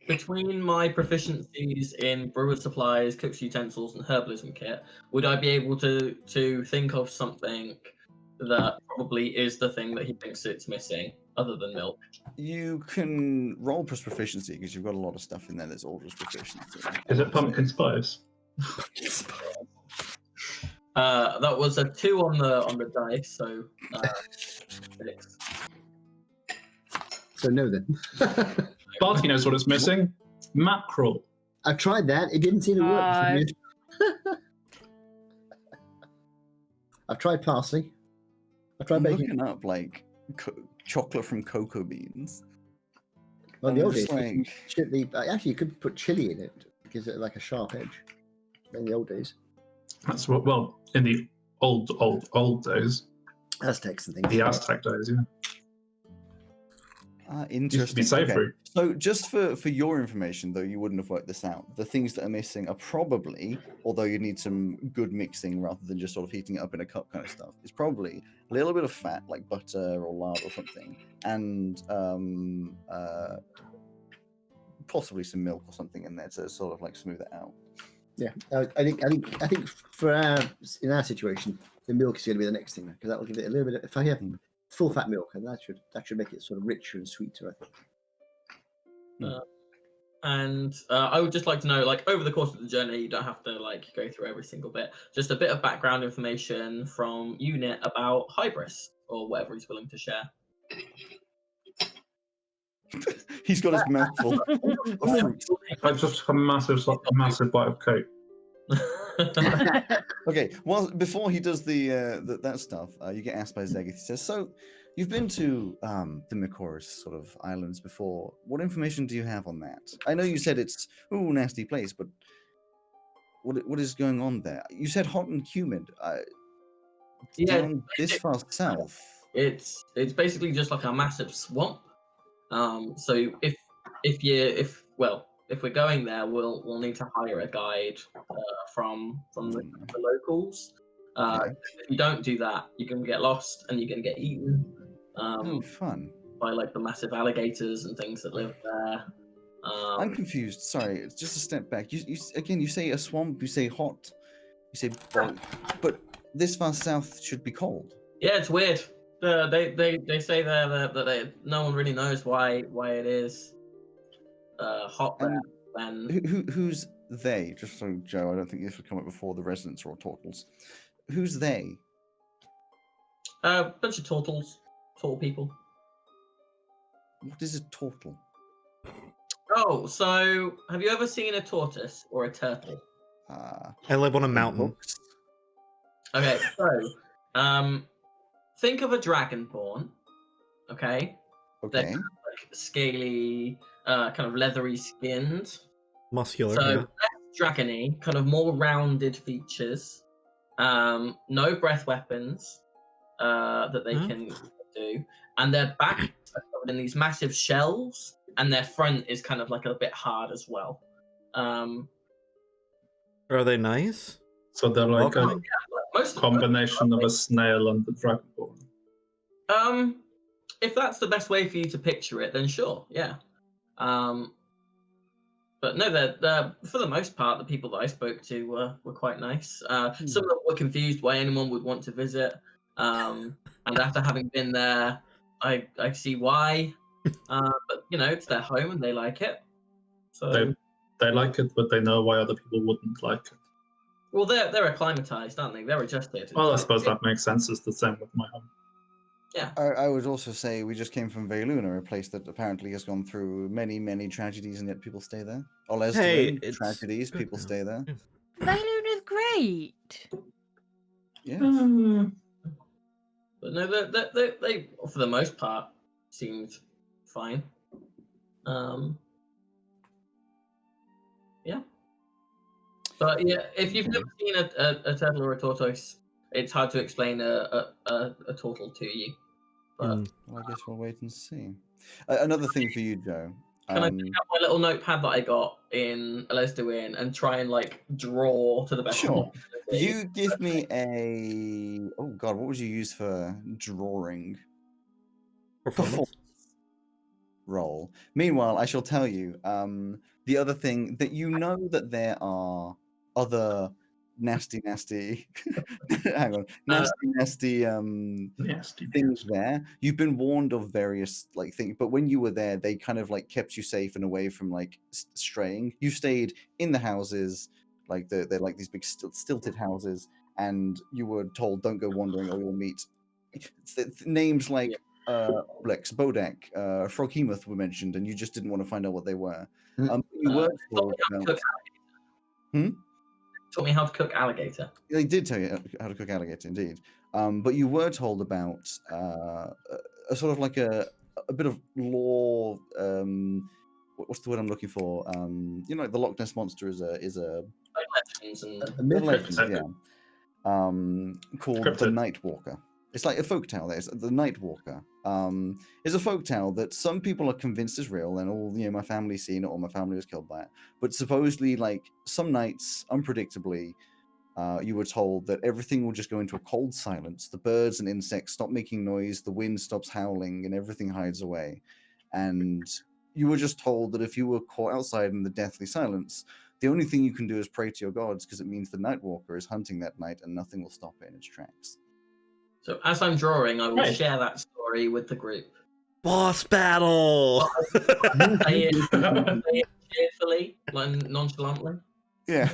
Between my proficiencies in brewer's supplies, cook's utensils, and herbalism kit, would I be able to think of something that probably is the thing that he thinks it's missing, other than milk? You can roll plus proficiency because you've got a lot of stuff in there that's all just proficiency. Is it pumpkin spice? That was a 2 on the dice, so 6. So no then. Barty knows what it's missing. Mackerel. I've tried that. It didn't seem to work for me. I've tried parsley. I've tried I'm baking. looking up like chocolate from cocoa beans. Well, the I'm old just days, actually, you could put chili in it because it like a sharp edge. In the old days, That's what. Well, in the old days, Aztecs and things. the Aztec days, yeah. Interesting. Used to be savory. So just for your information, though, you wouldn't have worked this out. The things that are missing are probably, although you need some good mixing rather than just sort of heating it up in a cup kind of stuff, it's probably a little bit of fat, like butter or lard or something, and possibly some milk or something in there to sort of like smooth it out. Yeah, I think for in our situation, the milk is going to be the next thing because that will give it a little bit. If I have full fat milk, and that should make it sort of richer and sweeter, I think. And I would just like to know, like, over the course of the journey, you don't have to like go through every single bit. Just a bit of background information from Unit about Hybris or whatever he's willing to share. He's got his mouth full of fruit. I just took a massive bite of cake. Okay, well, before he does that stuff, you get asked by Zegith. He says, "So, you've been to the Mekoris sort of islands before. What information do you have on that? I know you said it's nasty place, but what is going on there? You said hot and humid. Yeah, down this far south. It's basically just like a massive swamp. So if we're going there, we'll need to hire a guide from the locals. Okay. If you don't do that, you're gonna get lost and you're gonna get eaten Fun. by like the massive alligators and things that live there. I'm confused. Sorry, it's just a step back. You say a swamp. You say hot. You say bog, but this far south should be cold. Yeah, it's weird. They say there that no one really knows why it is hot there. And Who's they? Just so Joe, I don't think this would come up before the residents or turtles. Who's they? a bunch of turtle people. What is a turtle? Oh, so have you ever seen a tortoise or a turtle? I live on a mountain. Books. Okay, so think of a dragonborn. Okay, Okay. like scaly, kind of leathery skinned. Muscular. So yeah. less dragony, kind of more rounded features. No breath weapons that they can do, and their back are covered in these massive shells, and their front is kind of like a bit hard as well. Are they nice? So they're like a Most combination of a snail and a dragonborn. If that's the best way for you to picture it, then sure, yeah. But no, they're for the most part, the people that I spoke to were quite nice. Some of them were confused why anyone would want to visit, and after having been there, I see why. But it's their home and they like it. So They like it, but they know why other people wouldn't like it. well, they're acclimatized, aren't they? They're adjusted. Well, I suppose that makes sense. It's the same with my home. Yeah. I would also say we just came from Veiluna, a place that apparently has gone through many, many tragedies, and yet people stay there. Hey, it's tragedies, people stay there. Veiluna's great. Yes. But no, they for the most part seemed fine. Yeah. But yeah, if you've never seen a turtle or a tortoise, it's hard to explain a turtle to you. But Well, I guess we'll wait and see. Another thing for you, Joe. Can I pick up my little notepad that I got in Elesduin and try and like draw to the best of my Sure. ability? You give me a. Oh God, what would you use for drawing? Performance. Roll. Meanwhile, I shall tell you the other thing that you know that there are other nasty hang on, nasty Nasty. things there. You've been warned of various like things, but when you were there, they kind of like kept you safe and away from like straying. You stayed in the houses, like they're like these big stilted houses, and you were told don't go wandering or you'll meet names like Oblex, Bodak, Froghemoth were mentioned, and you just didn't want to find out what they were. You were told about... Taught me how to cook alligator. They did tell you how to cook alligator, indeed. But you were told about a sort of like a bit of lore. What's the word I'm looking for? You know, like the Loch Ness monster is a Legends and legend, yeah. Called the Cryptid. Nightwalker. It's like a folktale. There's the Nightwalker. Is a folktale that some people are convinced is real, and all my family's seen it, or my family was killed by it. But supposedly, like some nights, unpredictably, you were told that everything will just go into a cold silence. The birds and insects stop making noise. The wind stops howling, and everything hides away. And you were just told that if you were caught outside in the deathly silence, the only thing you can do is pray to your gods, because it means the Nightwalker is hunting that night, and nothing will stop it in its tracks. So as I'm drawing, I will Right. share that story with the group. Boss battle. Say it cheerfully, like nonchalantly. Yeah.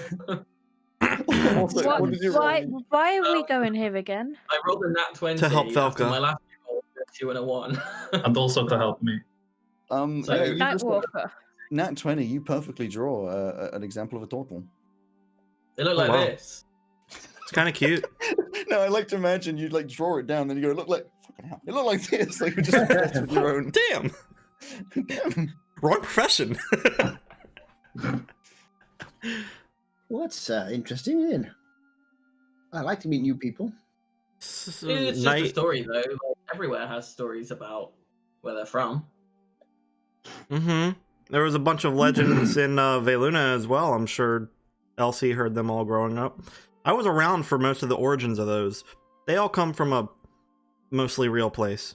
Also, what did you roll? Why are we going here again? I rolled a nat 20 To help after Velka. my last roll, 2 and a 1. And also to help me. So- Yeah, you just Nightwalker. Nat 20, you perfectly draw an example of a turtle. They look like wow. this. It's kind of cute. No, I like to imagine you'd like draw it down, then you go, look like fucking hell. It looked like this, like you just with your own. Damn. Damn. Wrong profession. What's interesting in? I like to meet new people. It's just a Night. story, though. Like, everywhere has stories about where they're from. Mm-hmm. There was a bunch of legends in Veluna as well. I'm sure Elsie heard them all growing up. I was around for most of the origins of those. They all come from a mostly real place.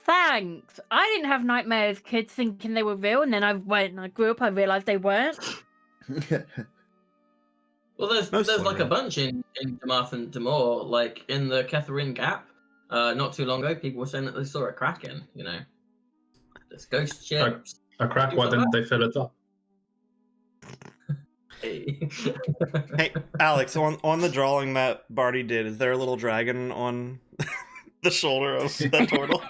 Thanks. I didn't have nightmares, kids thinking they were real, and then when I grew up, I realized they weren't. Well, there's Mostly, like a yeah. bunch in Damarth and Damor. Like in the Catherine Gap, not too long ago, people were saying that they saw a kraken. You know, there's ghost ships. A crack, why didn't they fill it up? Hey. Hey, Alex, on the drawing that Barty did, is there a little dragon on the shoulder of that turtle?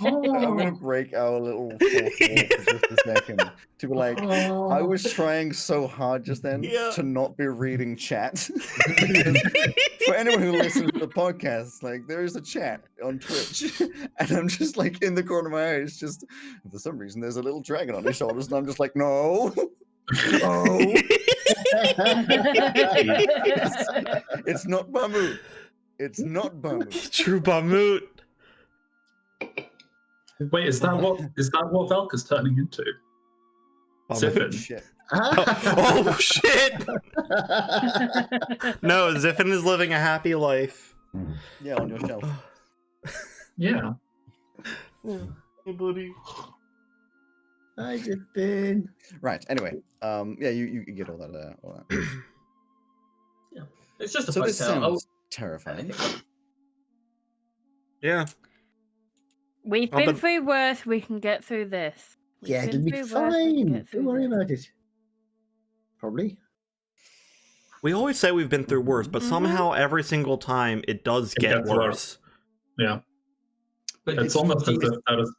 I'm gonna break our little fourth wall for just a second to be like, I was trying so hard just then Yeah. to not be reading chat. For anyone who listens to the podcast, like there is a chat on Twitch, and I'm just like in the corner of my eyes, just for some reason there's a little dragon on his shoulders, and I'm just like, no, no, it's not Bamu. It's not Bamu. True Bamut. Wait, is that what Velka's turning into? Ziffin. Shit. Oh shit! No, Ziffin is living a happy life. Yeah, on your shelf. Yeah. Hey, buddy. I just been. Right. Anyway, yeah, you get all that. Yeah. It's just a So this folktale. sounds terrifying. Yeah. We've Oh, been but- through worse. We can get through this. We've Yeah, been it'll be through worse, we can fine. get through Don't worry this. about it. Probably. We always say we've been through worse, but Mhm. somehow every single time it does It get gets worse. worse. Yeah. But It's almost as it's- if that is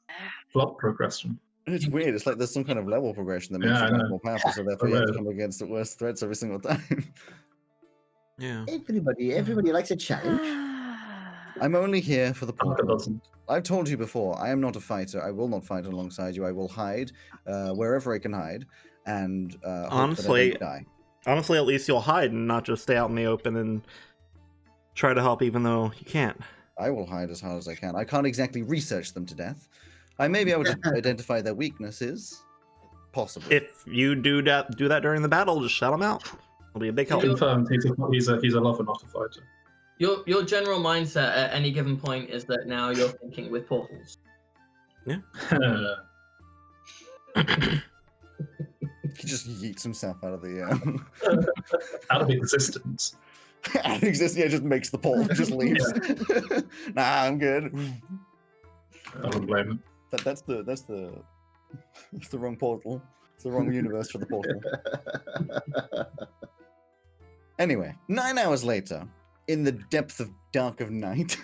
plot progression. It's weird. It's like there's some kind of level progression that Yeah, makes I you guys know. more powerful, so therefore you have to Right. come against the worst threats every single time. Yeah. Everybody likes a challenge. I'm only here for the Velka portal. doesn't. I've told you before, I am not a fighter. I will not fight alongside you. I will hide wherever I can hide, and hope that I Honestly- don't die. Honestly, at least you'll hide and not just stay out in the open and try to help even though you can't. I will hide as hard as I can. I can't exactly research them to death. I may be able to identify their weaknesses. Possibly. If you do that during the battle, just shout them out. It'll be a big help. Confirmed. He's a lover, not a fighter. Your general mindset at any given point is that now you're thinking with portals. He just yeets himself out of the Out of existence. out of existence. Yeah, just makes the portal, just leaves. Nah, I'm good. I don't blame him. That's the wrong portal. It's the wrong universe for the portal. Anyway, 9 hours later, in the depth of dark of night,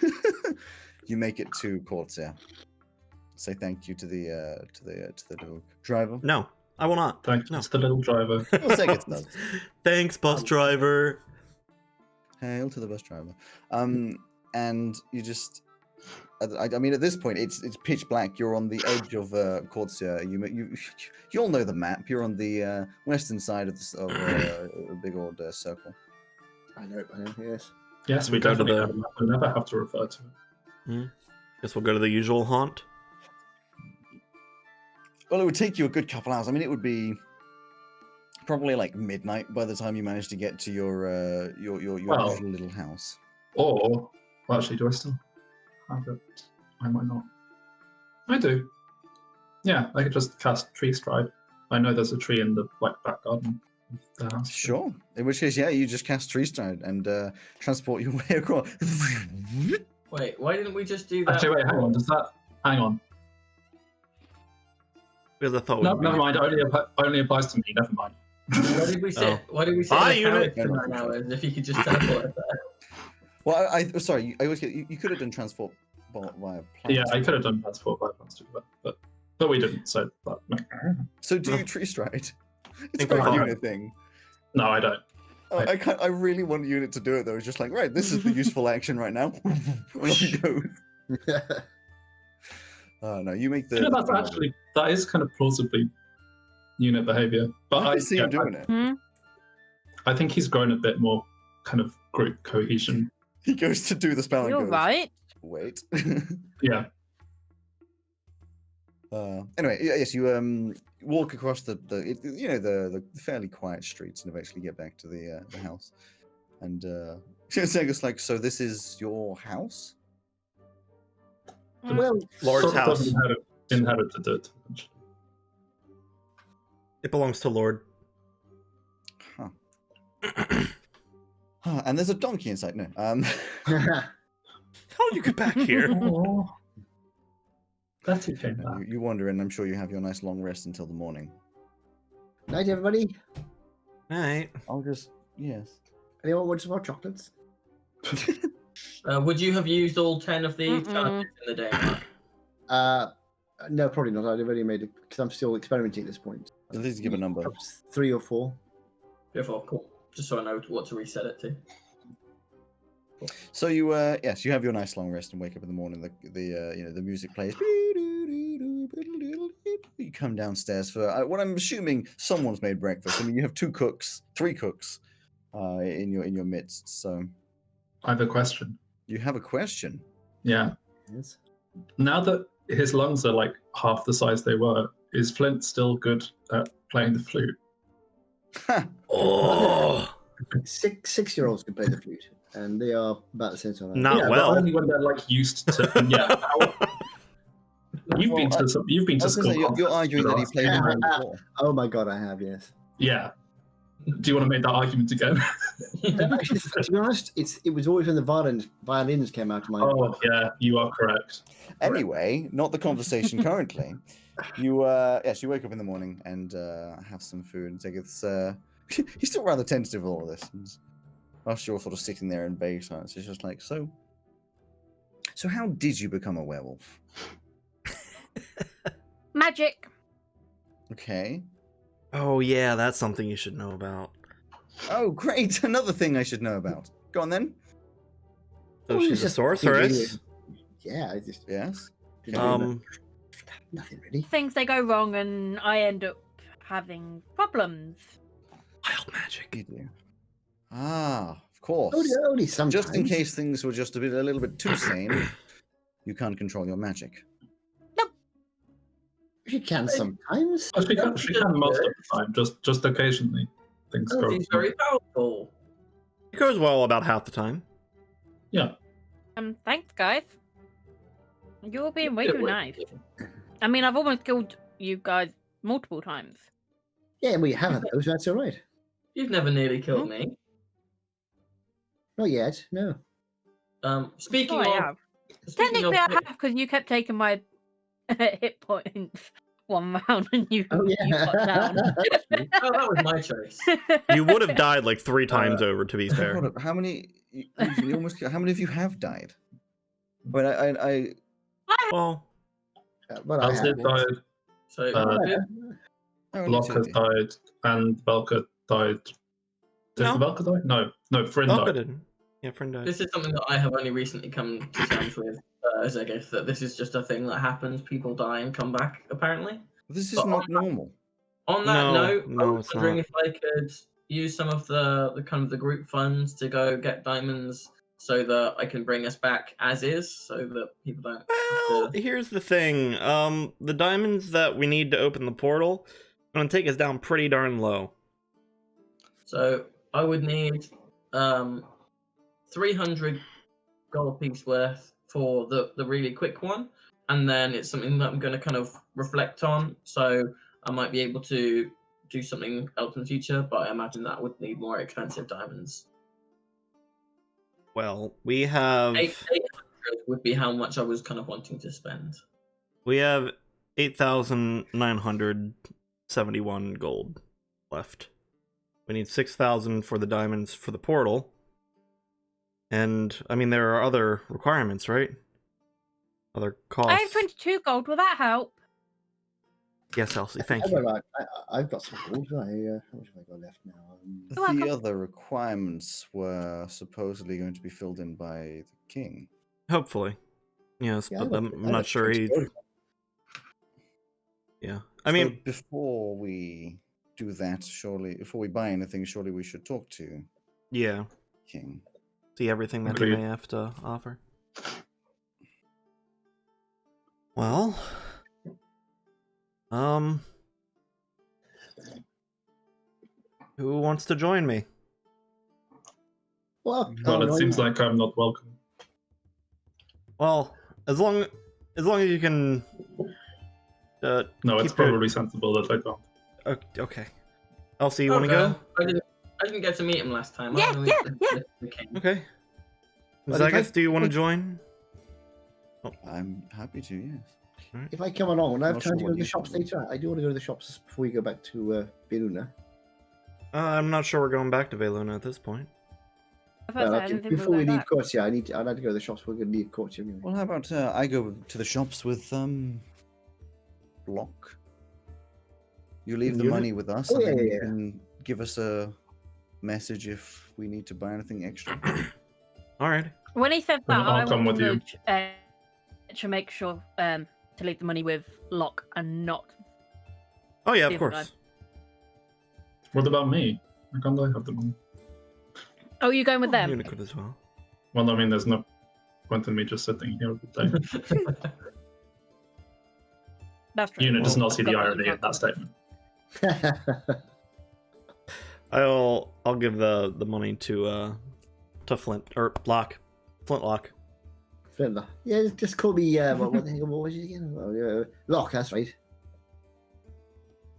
you make it to Corsair. Say thank you to the little driver. No, I will not. Thanks No. to the little driver. We'll say it does. Thanks, bus driver. Hail to the bus driver. And you just, I mean, at this point, it's pitch black. You're on the edge of Corsair. You all know the map. You're on the western side of a big old circle. I know it by now, yes. Yes, we Go to definitely the- have a map. We never have to refer to it. Guess we'll go to the usual haunt. Well, it would take you a good couple hours. I mean, it would be probably like midnight by the time you manage to get to your Well- usual little house. Or, well, actually, do I still have it? I might not. I do. Yeah, I could just cast Tree Stride. I know there's a tree in the back garden of the house. Sure. In which case, yeah, you just cast Tree Stride and transport your way across. Wait, why didn't we just do that? Actually, wait, hang on. Hang on. Because I thought No, we'd never mind. Only applies to me. Never mind. Why did we say? Oh. Why did we say Hi, in the unit. carriage for 9 hours if you could just teleport us there? Well, I sorry, I always get you could have done transport via plant. Yeah, I could have done transport by plans too, but we didn't. So, So do you Tree Stride? It's Think a very we are. unit thing. no, I don't. Oh, I really want Unit to do it though. It's just like, right, this is the useful action right now. Off you go. Oh no, you make the. You know, that is kind of plausibly unit behavior. But I can see him doing it. Hmm? I think he's grown a bit more kind of group cohesion. He goes to do the spell and You're goes, right. wait. Yeah. Anyway, yes, you walk across the fairly quiet streets and eventually get back to the house. And Sega's like, so this is your house? Well, Lord's Sort of house. inherited it. Eventually. It belongs to Lord. Huh. Huh, and there's a donkey inside. No. How did you get back here? Oh, that it came No, back. you wander in. I'm sure you have your nice long rest until the morning. Night, everybody. Right. I'll just yes. Anyone want some more chocolates? Would you have used all 10 of the Mm-mm. challenges in the day? Mark? No, probably not. I've only made it because I'm still experimenting at this point. At least give a number. Perhaps 3 or 4. Beautiful, cool. Just so I know what to reset it to. So you yes, you have your nice long rest and wake up in the morning. The music plays. You come downstairs for what I'm assuming someone's made breakfast. I mean, you have 3 cooks in your midst. So I have a question. you have a question. Yeah. Yes. Now that his lungs are like half the size they were, is Flint still good at playing the flute? Oh, 6-year-olds can play the flute, and they are about the same size. Not yeah, well. But only when they're like used to. Yeah. You've been to I was gonna say, you're concerts arguing with that he us. played the one before. Oh my god, I have, yes. Yeah. Do you want to make that argument again? To be honest, it was always when the violins came out of my. Oh yeah, you are correct. Anyway, not the conversation currently. You yes, you wake up in the morning and have some food and take it. He's still rather tentative with all of this. And whilst you're sort of sitting there in vague silence, he's just like, so how did you become a werewolf? Magic. Okay. Oh yeah, that's something you should know about. Oh, great! Another thing I should know about. Go on then. So Oh, she's it's a just- sorceress. Yeah, I just Yes. nothing really. Things they go wrong, and I end up having problems. Wild magic. You do. Ah, of course. Only sometimes. Just in case things were just a little bit too sane, you can't control your magic. She can sometimes. But she can most of the time, just occasionally things Oh, go. she's very powerful. It goes well about half the time. Yeah. Thanks, guys. You're being way Yeah, too wait. nice. I mean, I've almost killed you guys multiple times. Yeah, we haven't though, so that's all right. You've never nearly killed me. Not yet, no. Speaking Sure I of, have. speaking Technically, of, I have because you kept taking my hit points one round and you, Oh you yeah. got down. oh, that was my choice. You would have died like 3 times over, to be fair. Hold up, how many? How many of you have died? But I Well, But I Alcid have. died, So only Locke has 2. died, and Velka died. Did No. Velka die? No, Fryn Velka died. didn't. Yeah, friend died. this is something that I have only recently come to terms with, as I guess that this is just a thing that happens. People die and come back, apparently. This is But not normal. On that No, note, I no, was it's wondering not. if I could use some of the kind of the group funds to go get diamonds so that I can bring us back as is, so that people don't Well, have to... here's the thing. The diamonds that we need to open the portal are gonna take us down pretty darn low. So I would need 300 gold piece worth for the really quick one, and then it's something that I'm going to kind of reflect on. So I might be able to do something else in the future, but I imagine that would need more expensive diamonds. Well, we have 800 would be how much I was kind of wanting to spend. 8,971 gold left. We need 6,000 for the diamonds for the portal. And, I mean, there are other requirements, right? Other costs. I have 22 gold. Will that help? Yes, Elsie, thank I've you. I've got some gold. How much have I got left now? You're welcome. The other requirements were supposedly going to be filled in by the king. Hopefully. Yes, Yeah, but I I'm got not sure 20 he... gold. Yeah. I So mean, before we do that, before we buy anything, surely we should talk to yeah. King. See everything that he Agreed. may have to offer. Well... Who wants to join me? Well, Well, it no, seems like I'm not welcome. Well, as long as you can. No, keep it's probably sensible that I don't. Okay. Elsie, you want to Okay. go? I didn't get to meet him last time. Yeah, I only yeah, met yeah. the king. Okay. Well, if Zagus, I- do you want to join? I'm happy to, yes. if I come along, will I have Not time sure to go what to the you shops can do. later? I do want to go to the shops before we go back to Biruna. I'm not sure we're going back to Veluna at this point. I thought Well, I okay, didn't think we before were we going leave back. Courtia, I'd like to go to the shops. We're going to leave Courtia anyway. Well, how about I go to the shops with Block? You leave the Unit? money with us, Oh, and yeah, then yeah, you yeah. can give us a message if we need to buy anything extra. All right. When he said that, I'll I come want with to, you. to make sure to leave the money with Locke and not. Oh yeah, of Leave it course. What about me? Why can't I have the money? Oh, you going with them? Unit could as well. Well, I mean, there's no point in me just sitting here all day. That's true. Unit does Well, not see I've the got irony you in that statement. I'll give the money to Flint or Flintlock. Flintlock. Yeah, just call me. What was it again? Locke. That's right.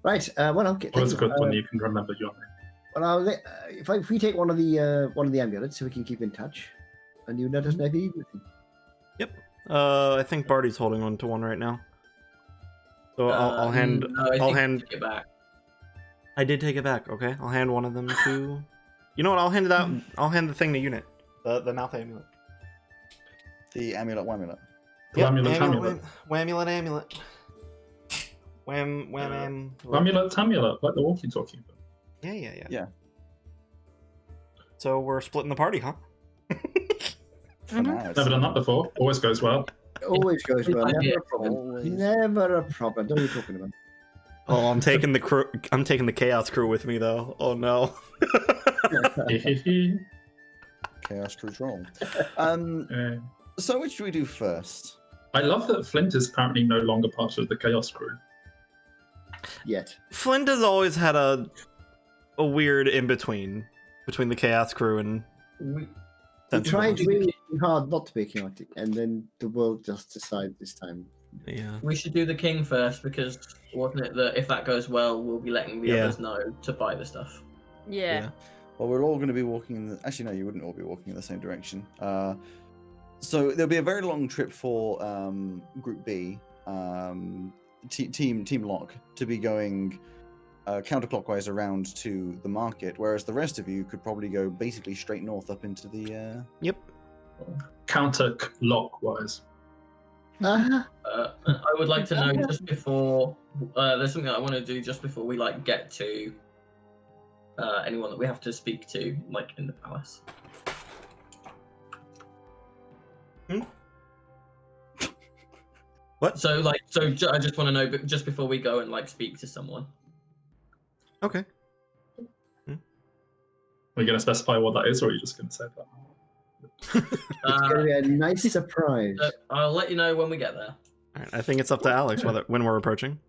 Right. Well, okay. Well, it's thank good you. when you can remember your name. Well, if we take one of the amulets, so we can keep in touch, and you let us know if you need anything. I think Barty's holding on to one right now. So I'll hand. No, I I'll think hand. take it back. I did take it back. Okay, I'll hand one of them to. You know what? I'll hand that. I'll hand the thing to Unit. The mouth amulet. The amulet, wamulet. Amulet, amulet. Wamulet, amulet. Wham, wham, Amulet, amulet, like the walkie-talkie. Yeah. So we're splitting the party, huh? For now, it's- Never done that before. Always goes well. Always goes well. Good idea. Never a problem. Always. Never a problem. What are you talking about? Oh, I'm taking the crew. I'm taking the chaos crew with me, though. Oh no. Chaos control. Uh, So which do we do first? I love that Flint is apparently no longer part of the Chaos crew. yet. Flint has always had a weird in between the Chaos Crew and We, We Sensible. tried really hard not to be chaotic, and then the world just decided this time. Yeah. we should do the king first because wasn't it that if that goes well, we'll be letting the Yeah. others know to buy the stuff. Yeah. Well, we're all going to be walking in the... Actually, no, you wouldn't all be walking in the same direction. So there'll be a very long trip for Group B, Team Lock, to be going counterclockwise around to the market, whereas the rest of you could probably go basically straight north up into the... Yep. Counterclockwise. Ah, I would like to know just before. There's something I want to do just before we like get to anyone that we have to speak to, like in the palace. What? So I just want to know, but just before we go and like speak to someone. Okay. Are you going to specify what that is, or are you just going to say that? it's going to be a nice surprise. I'll let you know when we get there. All right. I think it's up to Alex when we're approaching.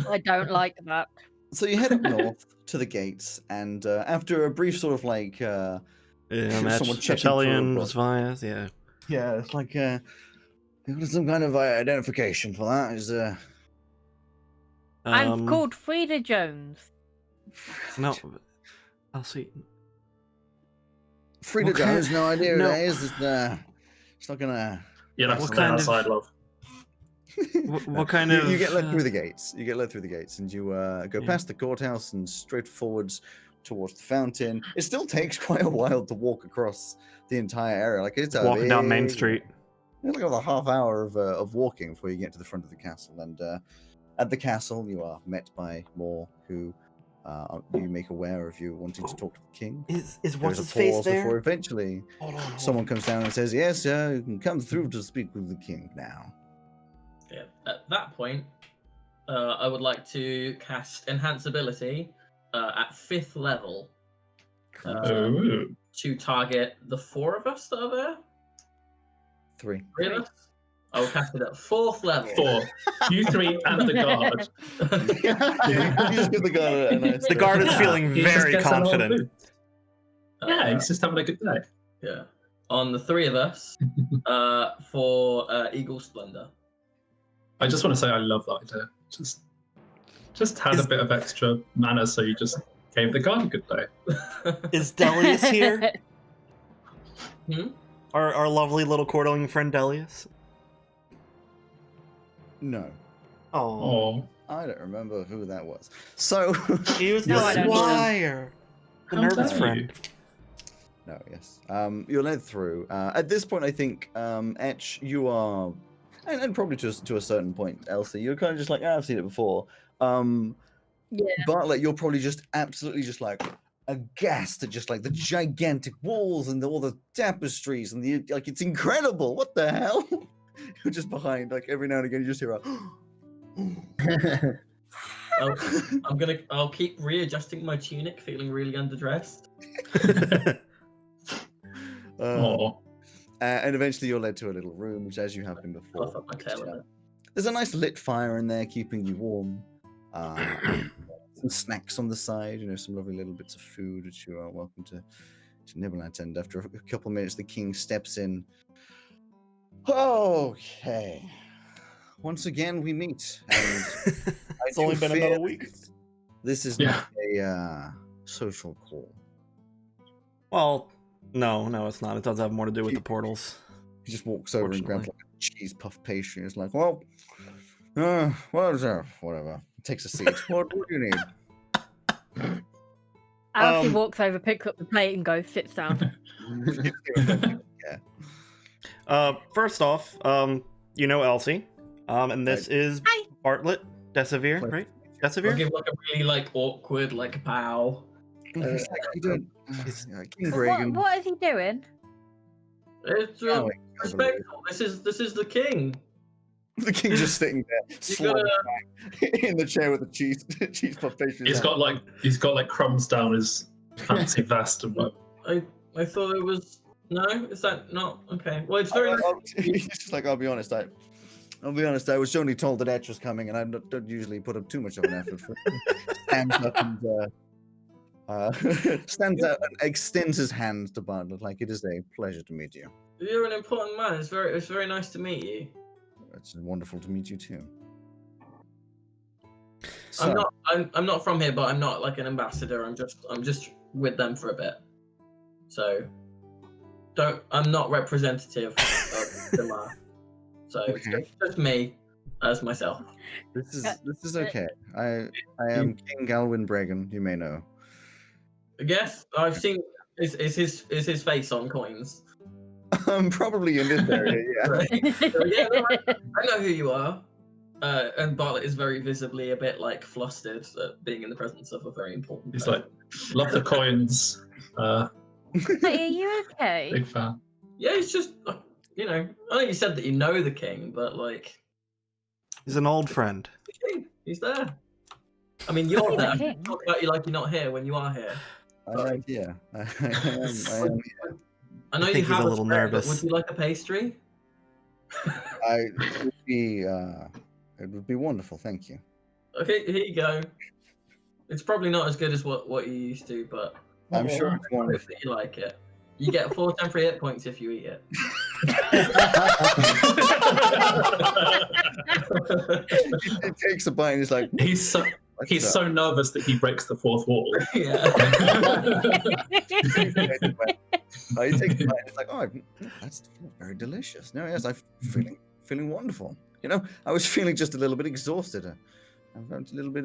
I don't like that. So you head up north to the gates, and after a brief sort of like... Yeah, Someone checking for a Chellian, book. Svias, yeah. Yeah, it's like some kind of identification for that. Is I'm called Frida Jones. No, I'll see. Frida What kind- Jones? No idea who no. that is. It's not gonna. You'll have to What stay kind of- outside, love. What kind You- of? You get led through the gates. You get led through the gates, and you go Yeah. past the courthouse and straight forwards towards the fountain. It still takes quite a while to walk across the entire area. Like it's a Walking down Main big- Street. It's like about a half hour of walking before you get to the front of the castle. And at the castle, you are met by more who you make aware of you wanting to talk to the king. Is There's what's a his face pause before there? eventually Hold on. someone comes down and says, "Yes, sir, you can come through to speak with the king now." Yeah. At that point, I would like to cast Enhance Ability at 5th level Ooh. to target the 4 of us that are there. 3. 3 of us. I will cast it at 4th level. 4. You 3 and the guard. You just give the guard a nice. The guard is Yeah, feeling he just very gets an old confident. boot. Yeah, he's just having a good day. Yeah. On the 3 of us for Eagle Splendor. I just want to say I love that idea. Just had a bit of extra mana, so you just gave the guard a good day. Is Delius here? Hmm? Our lovely little Cordeling friend Delius. No, Oh, Oh, I don't remember who that was. So, he was No, the I don't either. squire, the How nervous dare friend. you. no, yes. You're led through. At this point, I think, Etch, you are, and probably to a certain point, Elsie, you're kind of just like, I've seen it before. Yeah. Bartlett, you're probably just absolutely just like aghast at just like the gigantic walls and all the tapestries and the like. It's incredible. What the hell? You're just behind. Like every now and again, you just hear a. I'll keep readjusting my tunic, feeling really underdressed. oh. And eventually, you're led to a little room, which, as you have been Fluff before, up my tail a bit. there's a nice lit fire in there, keeping you warm. Some snacks on the side, some lovely little bits of food which you are welcome to nibble at. And after a couple of minutes, the king steps in. Okay. Once again, we meet. And It's only been about a week. This is Yeah. not a social call. Well, no, it's not. It does have more to do with the portals. He just walks over and grabs Fortunately. like a cheese puff pastry. And is like, well, whatever. Takes a seat. What do you need? Alfie walks over, picks up the plate, and goes, sits down. First off, you know Elsie, and this is Hi. Bartlett Desavere, Pleasure. right? I'll Desavere? give like a really like awkward like bow. He's like, you don't. King What, Dragon. what is he doing? It's Oh, respectful. This is the king. The king's just sitting there, You slumped gotta- back in the chair with the cheese puff pastry. He's got like crumbs down his fancy vest and what. I thought it was no. Is that not okay? Well, it's very. He's just like, I'll be honest. I'll be honest, I was only told that Etch was coming, and I don't usually put up too much of an effort for stands up and stands out and extends his hand to Bartlett like it is a pleasure to meet you. You're an important man. It's very nice to meet you. It's wonderful to meet you too. So, I'm not from here, but I'm not like an ambassador. I'm just with them for a bit. So I'm not representative of the math. So it's Okay. just me as myself. this is okay. I am King Galwin Bregan, you may know. Yes, I've seen is his face on coins. I'm probably in this area, yeah. Right. So, yeah, no, I know who you are. And Bartlett is very visibly a bit like flustered at being in the presence of a very important He's person. like, love the coins. Hey, are you okay? Big fan. Yeah, it's just I know you said that you know the king, but like He's an old friend. the king, he's there. I mean, you're He's the there. king. Talk about you like you're not here when you are here. Yeah. I am here. I know I you think he's have a little spread, but nervous. would you like a pastry? It would be wonderful, thank you. Okay, here you go. It's probably not as good as what you used to, but I'm sure it's I hope wonderful. that you like it. You get 4 temporary hit points if you eat it. It takes a bite and it's like, He's so nervous that he breaks the fourth wall. Yeah. He takes a bite and it's like, oh, that's very delicious. No, yes, I'm feeling wonderful. I was feeling just a little bit exhausted. I'm a little bit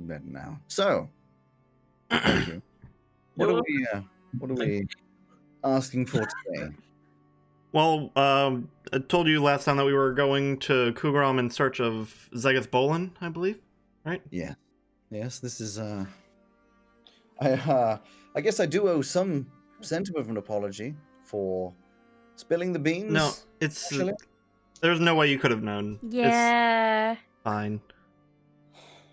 better now. So, thank you. What are we asking for today? Well, I told you last time that we were going to Kugram in search of Zegeth Bolin, I believe, right? Yeah. Yes, this is I guess I do owe some sentiment of an apology for spilling the beans. No, it's actually. there's no way you could have known. Yeah. It's fine.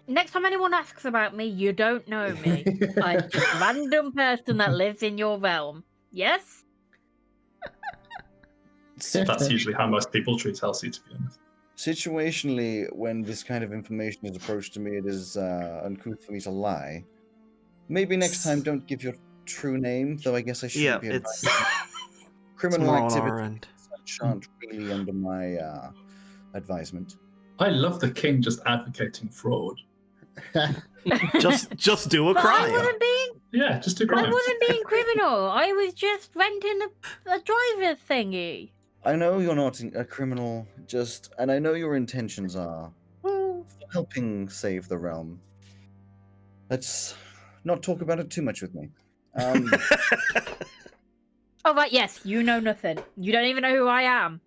Next time anyone asks about me, you don't know me. I'm just a random person that lives in your realm. Yes? That's usually how most people treat Elsie, to be honest. Situationally, when this kind of information is approached to me, it is uncouth for me to lie. Maybe next time don't give your true name, though I guess I should Yeah, be it's criminal more on activity. our end. Aren't really under my advisement. I love the king just advocating fraud. Just do a But I crime. wasn't being Yeah, just do I crime. wasn't being criminal. I was just renting a driver thingy. I know you're not a criminal, and I know your intentions are helping save the realm. Let's not talk about it too much with me. Oh right, yes, you know nothing. You don't even know who I am.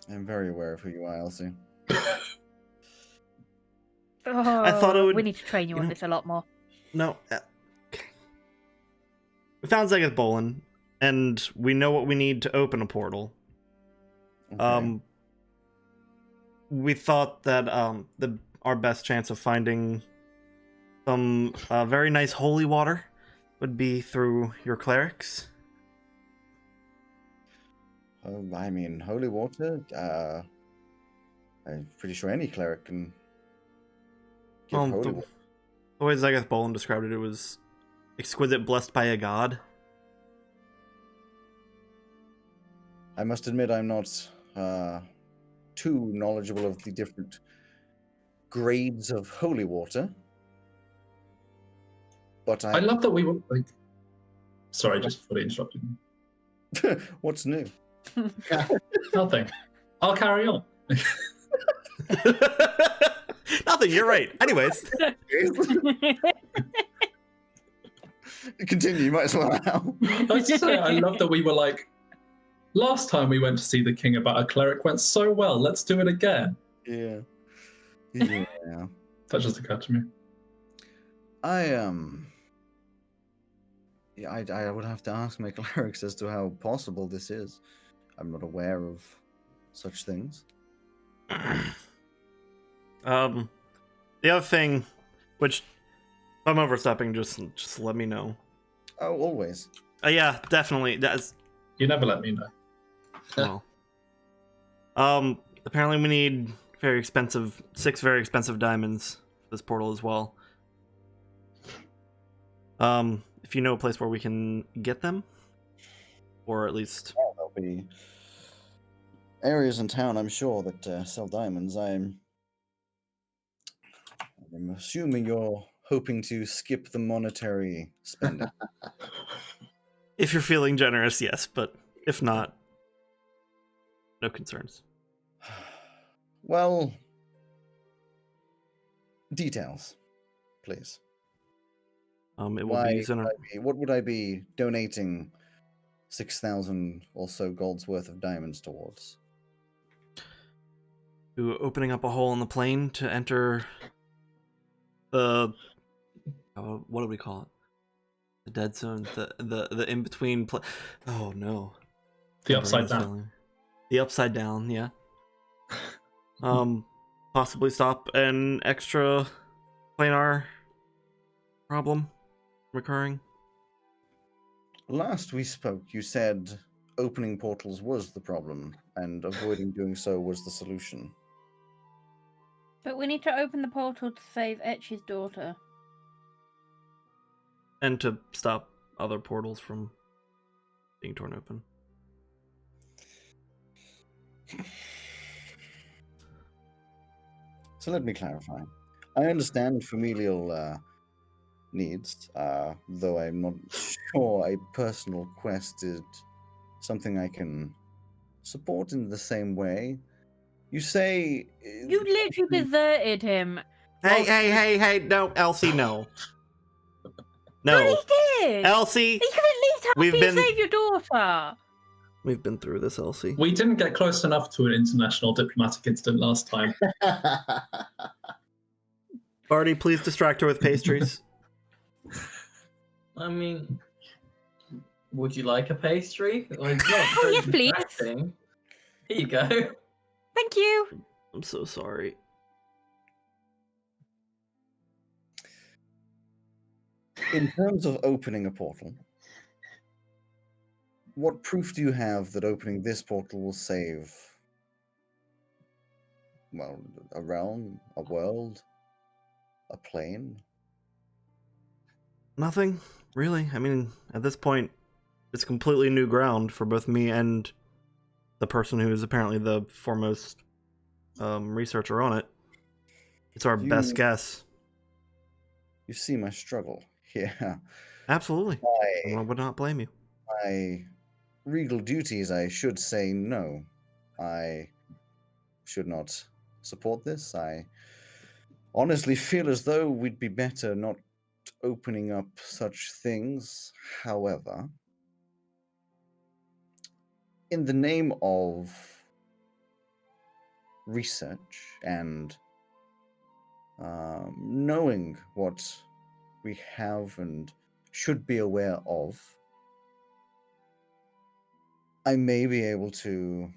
I'm very aware of who you are, Elsie. Oh, thought it would- we need to train you you on know- this a lot more. No. We found Zegeth Bolin, and we know what we need to open a portal. Okay. We thought that our best chance of finding some very nice holy water would be through your clerics. I mean, holy water. I'm pretty sure any cleric can give holy The water. way Zegeth Bolin described it, it was exquisite, blessed by a god. I must admit, I'm not too knowledgeable of the different grades of holy water. But I love that we were like. Sorry, just fully interrupted. What's new? Nothing. I'll carry on. Nothing, you're right. Anyways, Continue, you might as well now. I was just saying, I love that we were like. Last time we went to see the king about a cleric went so well. Let's do it again. Yeah. Yeah. That just occurred to me. I would have to ask my clerics as to how possible this is. I'm not aware of such things. the other thing, which if I'm overstepping, just let me know. Oh, always. Yeah, definitely. That's You never let me know. well. apparently we need six very expensive diamonds for this portal as well. If you know a place where we can get them, or at least There'll be areas in town, I'm sure, that sell diamonds. I'm assuming you're hoping to skip the monetary spending. if you're feeling generous, yes, but if not, no concerns. Well, details, please. It will be used in What would I be donating 6,000 or so gold's worth of diamonds towards? to opening up a hole in the plane to enter the what do we call it? The dead zone, the in between. Oh no, The My brain upside is down. failing. The upside down, yeah. Possibly stop an extra planar problem recurring. Last we spoke, you said opening portals was the problem, and avoiding doing so was the solution. But we need to open the portal to save Etch's daughter. And to stop other portals from being torn open. So let me clarify. I understand familial needs, though I'm not sure a personal quest is something I can support in the same way. You say... You literally deserted him. Hey, no, Elsie, no. But No. he did! Elsie! You can at least help We've me been- save your daughter! We've been through this, Elsie. We didn't get close enough to an international diplomatic incident last time. Barty, please distract her with pastries. I mean, would you like a pastry? Well, it's not Oh, very yes, please. distracting. Here you go. Thank you! I'm so sorry. In terms of opening a portal, what proof do you have that opening this portal will save, well, a realm, a world, a plane? Nothing, really. I mean, at this point, it's completely new ground for both me and the person who is apparently the foremost researcher on it. It's our best guess. You see my struggle here. Absolutely. I would not blame you. My regal duties, I should say no. I should not support this. I honestly feel as though we'd be better not opening up such things. However, in the name of research and knowing what we have and should be aware of, I may be able to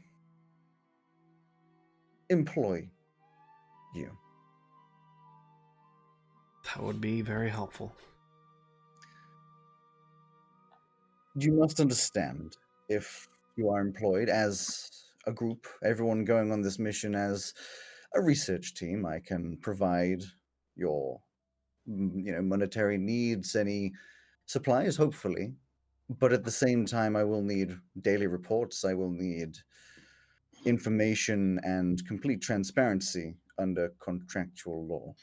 employ you. That would be very helpful. You must understand, if you are employed as a group, everyone going on this mission as a research team, I can provide your monetary needs, any supplies, hopefully. But at the same time, I will need daily reports. I will need information and complete transparency under contractual law.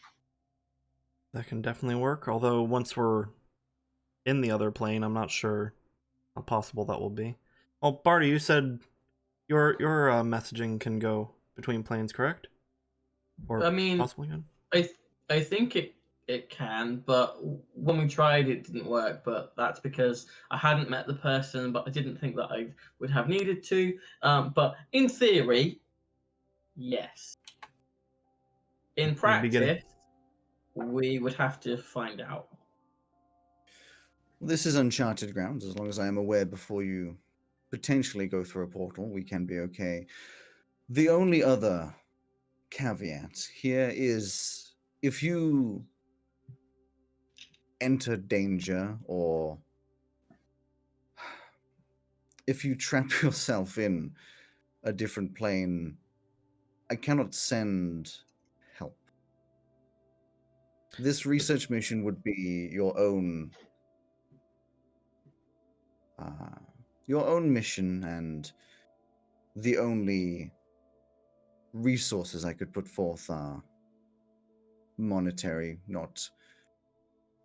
That can definitely work, although once we're in the other plane, I'm not sure how possible that will be. Well, Barty, you said your messaging can go between planes, correct? Or I mean, possibly can? I think it can, but when we tried, it didn't work. But that's because I hadn't met the person, but I didn't think that I would have needed to. But in theory, yes. In practice, we would have to find out. This is uncharted ground. As long as I am aware before you potentially go through a portal, we can be okay. The only other caveat here is if you enter danger or if you trap yourself in a different plane I cannot send help. This research mission would be your own mission, and the only resources I could put forth are monetary, not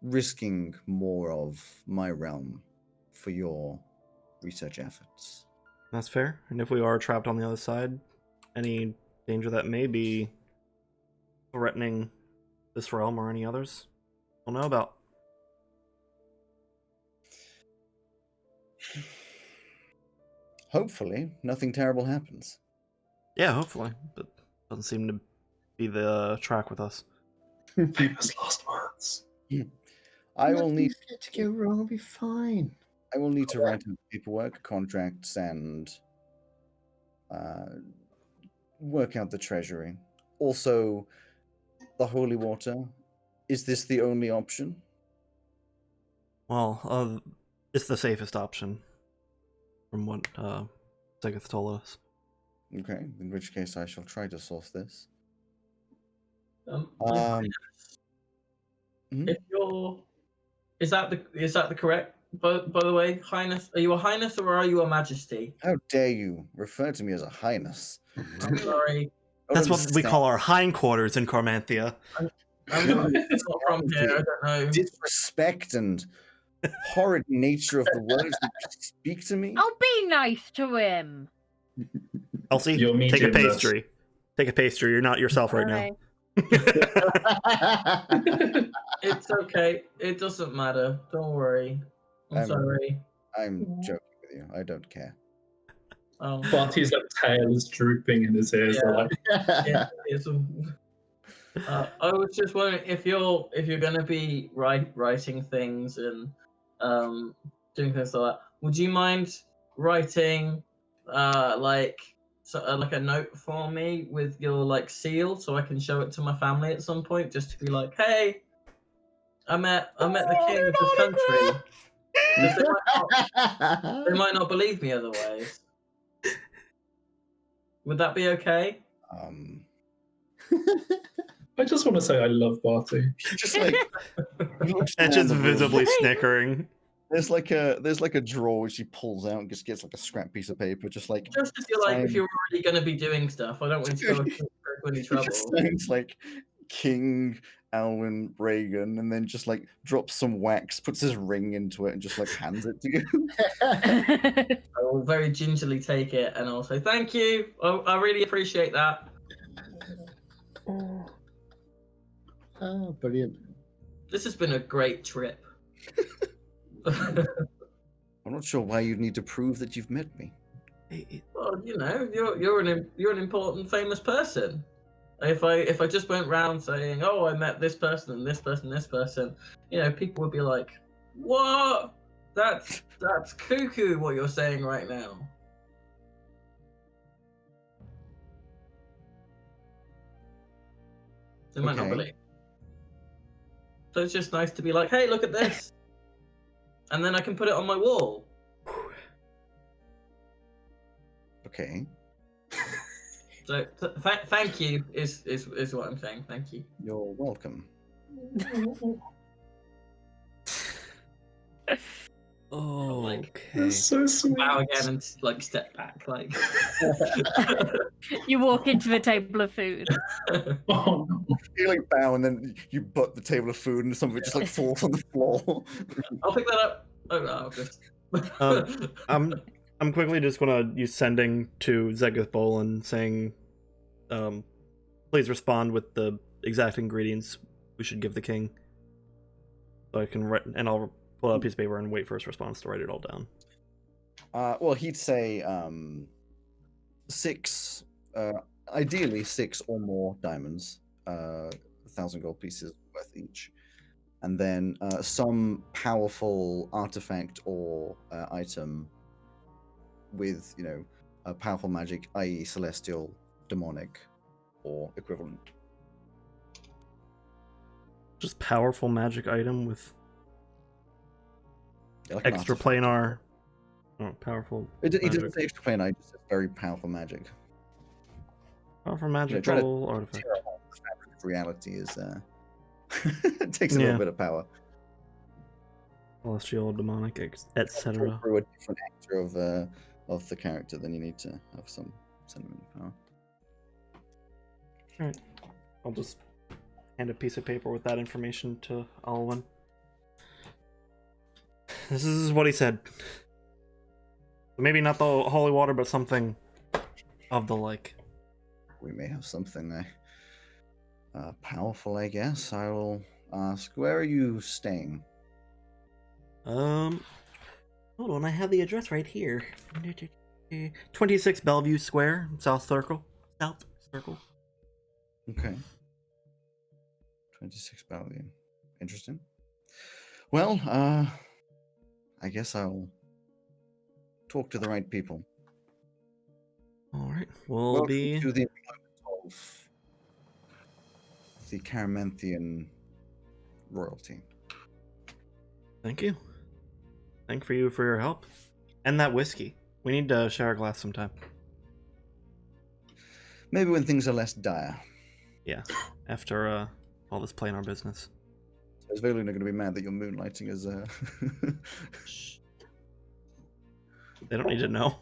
risking more of my realm for your research efforts. That's fair. And if we are trapped on the other side, any danger that may be threatening this realm or any others, we'll know about. Hopefully, nothing terrible happens. Yeah, hopefully. But doesn't seem to be the track with us. Famous last words. I will need to go wrong. I'll be fine. I will need to write out paperwork, contracts, and work out the treasury. Also, the holy water. Is this the only option? Well, it's the safest option, from what Zegeth told us. Okay, in which case I shall try to source this. Mhm. If you're, is that the correct? By the way, Highness, are you a Highness or are you a Majesty? How dare you refer to me as a highness? I'm sorry. That's what we call our hindquarters in Carmanthia. I'm not from here. I don't know. Disrespect and horrid nature of the words that you speak to me. Oh, be nice to him. Elsie, Your take a medium-ness. pastry. Take a pastry. You're not yourself right now. It's okay. It doesn't matter. Don't worry. I'm sorry. I'm joking with you. I don't care. Barty's tail is drooping in his ears. Yeah. Like, Yeah, I was just wondering if you're gonna be writing things and doing things like that. Would you mind writing like a note for me with your seal so I can show it to my family at some point, just to be like, hey, I met the king of this country. 'Cause they might not believe me otherwise. Would that be okay? I just want to say I love Barty. Just like And just visibly snickering. There's like a drawer which he pulls out and just gets like a scrap piece of paper, just like Just if you're already going to be doing stuff, I don't want you to go into any trouble. just sounds like King Alwyn Reagan, and then just like drops some wax, puts his ring into it, and just like hands it to you. I will very gingerly take it, and I'll say thank you. I really appreciate that. Oh, brilliant. This has been a great trip. I'm not sure why you'd need to prove that you've met me. Well, you're an important, famous person. If I just went round saying, "Oh, I met this person and this person, and this person," people would be like, "What? That's cuckoo! What you're saying right now." They might not Okay. believe. So it's just nice to be like, "Hey, look at this," and then I can put it on my wall. Okay. So thank you is what I'm saying. Thank you. You're welcome. Oh, Like, okay. That's so sweet. bow again and step back like. You walk into the table of food. Oh, no. You like bow, and then you butt the table of food, and some of it just like falls on the floor. I'll pick that up. Oh no, I'll just. I'm quickly just gonna use sending to Zegeth Bolin saying, please respond with the exact ingredients we should give the king. So I can write, and I'll pull out a piece of paper and wait for his response to write it all down. Well, he'd say 6, ideally 6 or more diamonds, 1,000 gold pieces worth each, and then some powerful artifact or item with a powerful magic, i.e., celestial, demonic, or equivalent. Just powerful magic item with Yeah, like an extra artifact. planar. Oh, powerful. It doesn't magic. say extra planar, it just says very powerful magic. Oh, for try to magical artifact. tear apart the fabric of reality is it takes a little bit of power. Celestial, demonic, Pull etc. through a different actor of the character, then you need to have some sentiment power. Alright. I'll just hand a piece of paper with that information to Alwyn. This is what he said. Maybe not the holy water, but something of the like. We may have something powerful, I guess. I will ask, where are you staying? Hold on, I have the address right here. 26 Bellevue Square, South Circle. Okay. 26 Bellevue. Interesting. Well, I guess I'll talk to the right people. Alright, we'll Welcome be... to the employment of the Caramanthian royalty. Thank you. Thank you for your help. And that whiskey. We need to share a glass sometime. Maybe when things are less dire. Yeah, after all this playing our business. So is Veluna going to be mad that you're moonlighting as a... They don't need to know.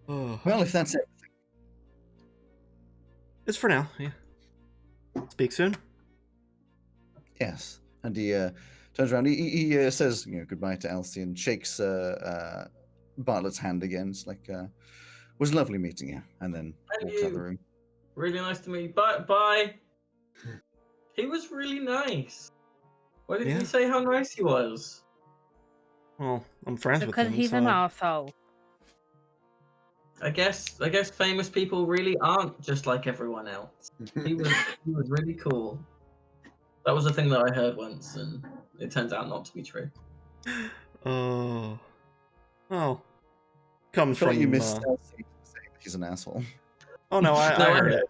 Oh. Well, if that's it. It's for now, yeah. Speak soon. Yes. And he turns around. He says, goodbye to Elsie and shakes Bartlett's hand again. It's like, was lovely meeting you. And then walks out of the room. Really nice to meet you. Bye. He was really nice. Why didn't you say how nice he was? Well, I'm friends with him. Because he's an arsehole. I guess famous people really aren't just like everyone else. He was really cool. That was a thing that I heard once, and it turns out not to be true. Oh. Well. Comes I feel from... like you missed Elsie saying that he's an asshole. Oh no, I heard it.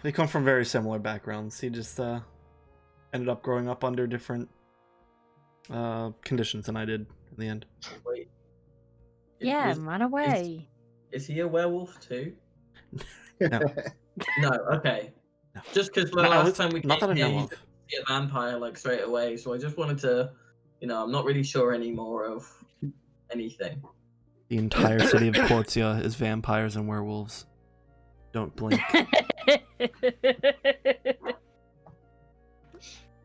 They come from very similar backgrounds. He just ended up growing up under different conditions than I did in the end. Wait. Yeah, run away. Is he a werewolf too? No. No, okay. No. Just because the last time we came here, you didn't see a vampire like straight away, so I just wanted to, I'm not really sure anymore of anything. The entire city of Quartzia is vampires and werewolves. Don't blink.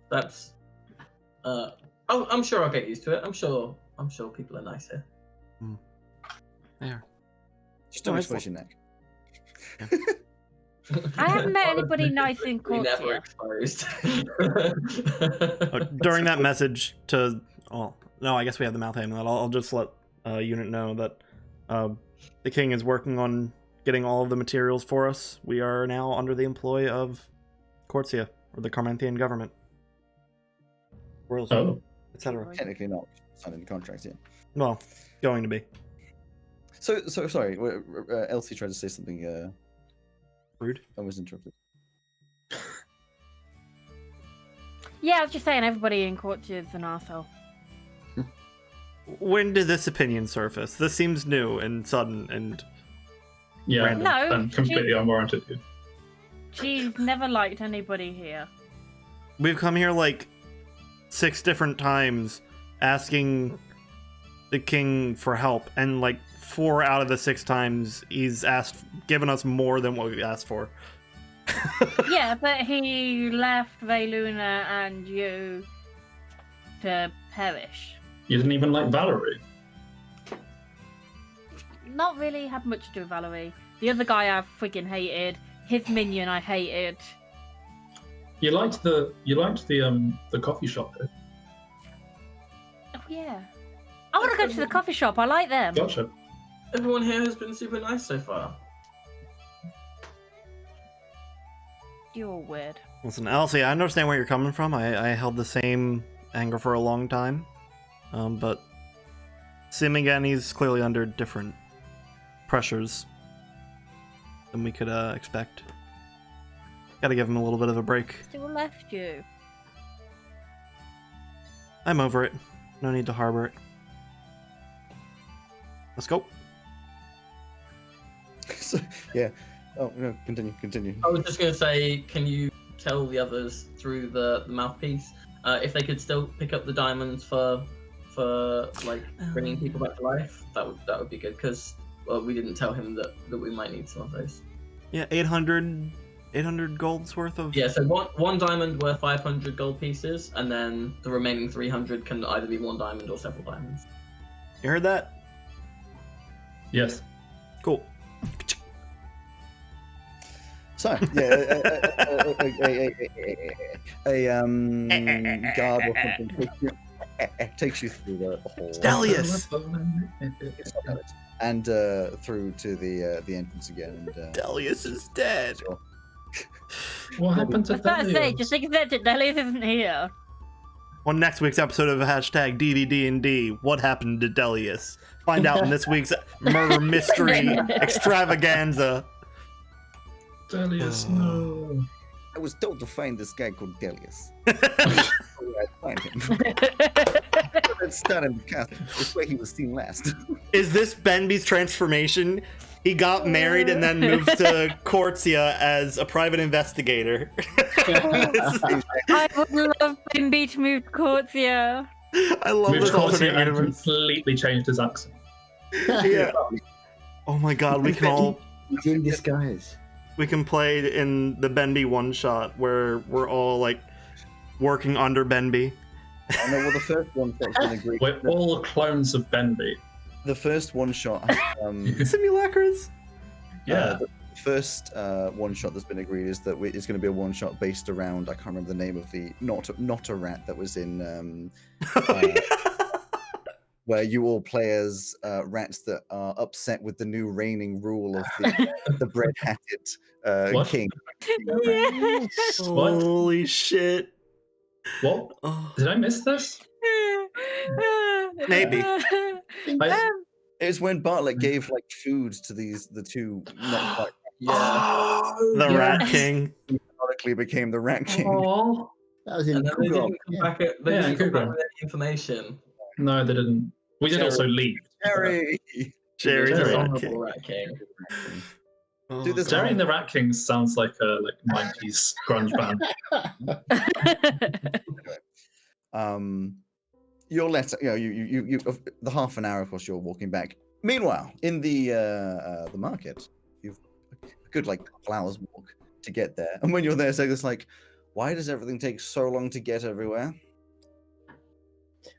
That's I'm sure I'll get used to it. I'm sure people are nice here. There. Just don't expose your neck. I haven't met anybody nice in Never Quartzia. exposed. During that message to... Oh, no, I guess we have the mouth aim. I'll just let unit know that the king is working on getting all of the materials for us. We are now under the employ of Quartzia, or the Carmanthian government. Royals, etc. Technically not signed any contracts yet. Well, going to be. So sorry. Elsie tried to say something. Rude. I was interrupted. Yeah, I was just saying everybody in Quartzia is an arsehole. When did this opinion surface? This seems new and sudden and random. No, and completely unwarranted. She's never liked anybody here. We've come here like 6 different times asking the king for help, and like 4 out of the 6 times he's given us more than what we asked for. Yeah, but he left Veluna and you to perish. You didn't even like Valerie. Not really had much to do with Valerie. The other guy I freaking hated. His minion I hated. You liked the coffee shop though. Oh yeah. I want to go to the coffee shop. I like them. Gotcha. Everyone here has been super nice so far. You're all weird. Listen, Elsie, I understand where you're coming from. I held the same anger for a long time. But Simigani's clearly under different pressures than we could expect. Gotta give him a little bit of a break. Still left you. I'm over it. No need to harbor it. Let's go. So, yeah. Oh no, continue. I was just going to say, can you tell the others through the mouthpiece if they could still pick up the diamonds for like bringing people back to life? That would be good, because we didn't tell him that we might need some of those. Yeah, 800 gold's worth of. Yeah, so one diamond worth 500 gold pieces, and then the remaining 300 can either be one diamond or several diamonds. You heard that? Yes. Cool. So, yeah, a guard or something takes you through the hall. Delius! And through to the entrance again. And, Delius is dead. sure. What happened to I was about to say, Delius? just accept it. Delius isn't here. On next week's episode of hashtag DDD&D, what happened to Delius? Find out in this week's murder mystery extravaganza. Delius, no. I was told to find this guy called Delius. I find him. Let's start in the castle. It's where he was seen last. Is this Benby's transformation? He got married and then moved to Cortia as a private investigator. I would love Bimby to move to Cortia. I love Moved this to alternate Corsia and universe. completely changed his accent. Yeah. Oh my god, we can all He's in disguise. we can play in the Benby one shot where we're all like working under Benby. I know. Well, the first one shot's been agreed. We're all clones of Benby. The first one shot. Simulacras. Yeah. The first one shot that's been agreed is that it's going to be a one shot based around. I can't remember the name of the not a rat that was in. Where you all play as rats that are upset with the new reigning rule of the bread-hatted What? king. Yes. What? Holy shit. What? Oh. Did I miss this? Maybe. It's when Bartlett gave like food to the two not quite Yeah. The Yeah. Rat King. historically became the Rat King. Aw. That was in And then they Kugel. didn't come back. They Yeah, didn't come back Google. with any information. No, they didn't. We did Jerry. also leave. Jerry. Jerry Jerry. the Rat Honorable King. Rat King. Oh. Do this Jerry and the Rat King sounds like a 90s grunge band. Your letter, you the half an hour, of course, you're walking back. Meanwhile, in the market, you've a good like couple hours walk to get there. And when you're there, so it's like, why does everything take so long to get everywhere?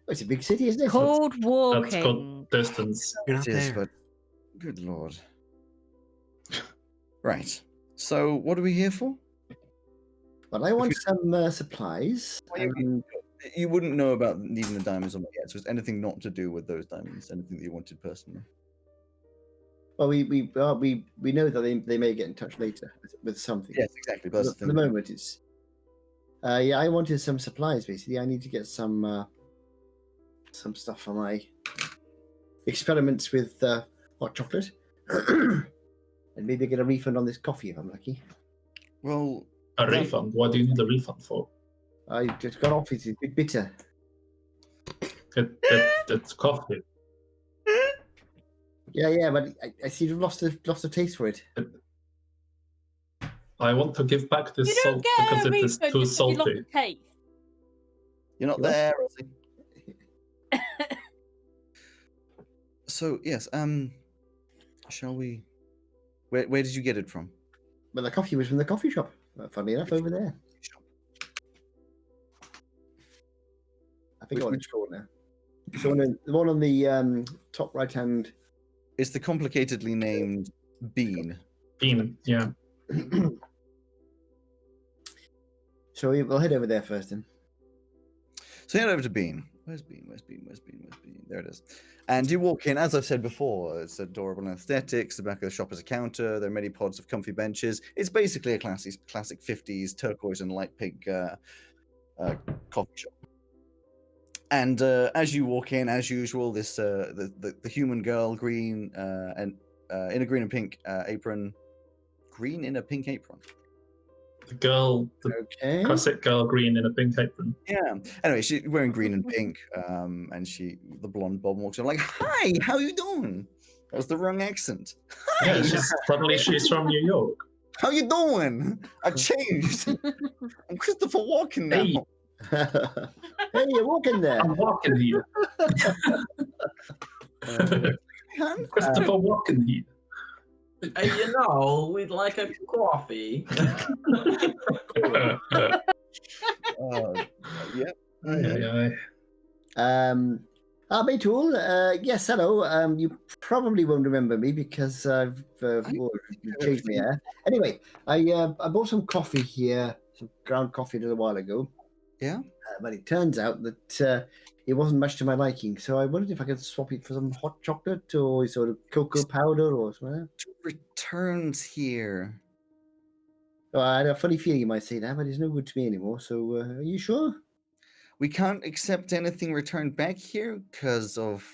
It's a big city, isn't it? Cold That's walking. called distance. You're not It is, there. but good lord. Right. So, what are we here for? Well, I want some supplies. You wouldn't know about needing the diamonds on yet. So, it's anything not to do with those diamonds. Anything that you wanted personally. Well, we know that they may get in touch later with something. Yes, exactly. But But that's for the the thing. moment, it's I wanted some supplies. Basically, I need to get some stuff for my experiments with hot chocolate, and maybe get a refund on this coffee if I'm lucky. Well, A refund? What do you need a refund for? I just got off. It's a bit bitter. It's coffee. Yeah, but I seem to have lost the taste for it. I want to give back this You salt don't because get a it is refund too just 'cause you lost salty. the taste. you're not What? there, Rosie. So yes, shall we? Where did you get it from? But the coffee was from the coffee shop. Funny enough, over there. I think I want to call now. So the one on the top right hand. It's the complicatedly named Bean. Bean, yeah. So we'll head over there first then. So head over to Bean. Where's Bean? There it is. And you walk in, as I've said before, it's adorable aesthetics. The back of the shop is a counter. There are many pods of comfy benches. It's basically a classic 50s turquoise and light pink coffee shop. And as you walk in, as usual, this the human girl, green and in a green and pink apron, green in a pink apron. The girl, the Okay. classic girl green in a pink apron. Yeah. Anyway, she's wearing green and pink, and the blonde bob walks in like, "Hi, how you doing?" That was the wrong accent. Yeah, she's from New York. How you doing? I changed. I'm Christopher Walken now. Hey. Hey, you're walking there. I'm walking here. Man, Christopher walking here. You know, we'd like a coffee. Yep. Aye. Betul, yes, hello. You probably won't remember me because I've changed my hair. Anyway, I bought some coffee here, some ground coffee a little while ago. Yeah. But it turns out that it wasn't much to my liking, so I wondered if I could swap it for some hot chocolate or sort of cocoa powder or something. Returns here. Oh, I had a funny feeling you might say that, but it's no good to me anymore. So, are you sure? We can't accept anything returned back here because of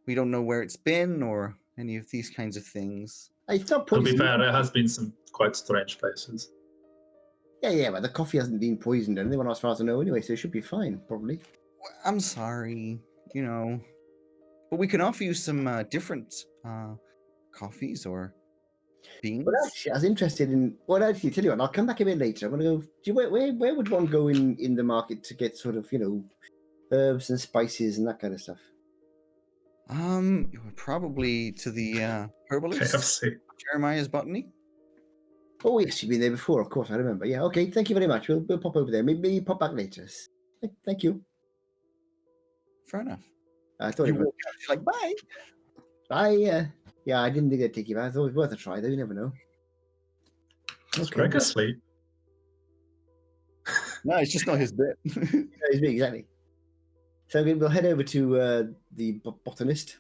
we don't know where it's been or any of these kinds of things. It's not To be poisoned. fair, there has been some quite strange places. Yeah, but the coffee hasn't been poisoned or anything, as far as I know, anyway, so it should be fine, probably. I'm sorry, but we can offer you some different coffees or beans. But actually, I was interested in. Well, actually, tell you what, I'll come back a bit later. I'm going to go. Where would one go in the market to get sort of herbs and spices and that kind of stuff? Probably to the herbalist, KFC. Jeremiah's Botany. Oh yes, you've been there before, of course. I remember. Yeah, okay. Thank you very much. We'll pop over there. Maybe pop back later. Thank you. Fair enough. I thought You it was. walk out, you're like, bye. Yeah, I didn't think I'd take you back. I thought it was worth a try, though. You never know. Is Greg asleep? No, it's just not his bit. It's me, exactly. So we'll head over to the botanist.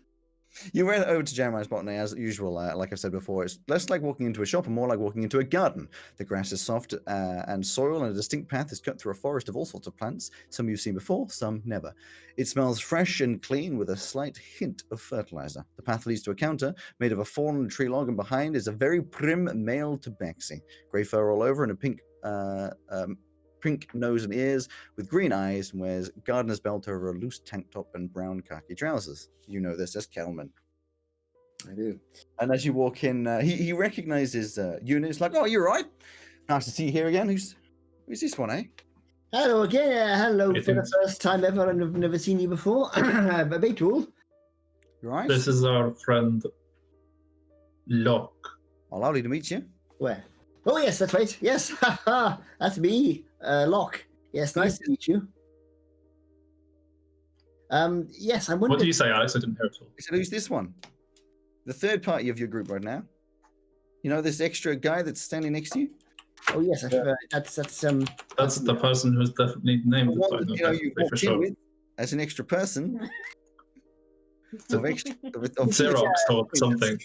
You went over to Jeremiah's Botany as usual. Like I said before, it's less like walking into a shop and more like walking into a garden. The grass is soft and soil, and a distinct path is cut through a forest of all sorts of plants. Some you've seen before, some never. It smells fresh and clean with a slight hint of fertilizer. The path leads to a counter made of a fallen tree log, and behind is a very prim male tabaxi, grey fur all over and a pink nose and ears with green eyes, and wears gardener's belt over a loose tank top and brown khaki trousers. You know this as Kelman. I do. And as you walk in, he recognizes Eunice. It's like, oh, you're right. Nice to see you here again. Who's this one, eh? Hello again. Hello It for the is. first time ever, and I've never seen you before. Betul. You right? This is our friend Locke. Oh, lovely to meet you. Where? Oh yes, that's right. Yes, that's me, Locke. Yes, nice to meet you. Yes, I wonder. What do you say, Alex? I didn't hear it all. I said, who's this one? The third party of your group right now. You know this extra guy that's standing next to you? Oh yes, that's That's the person who's definitely named The the one that, you for walked in sure. with as an extra person. of Xerox or something.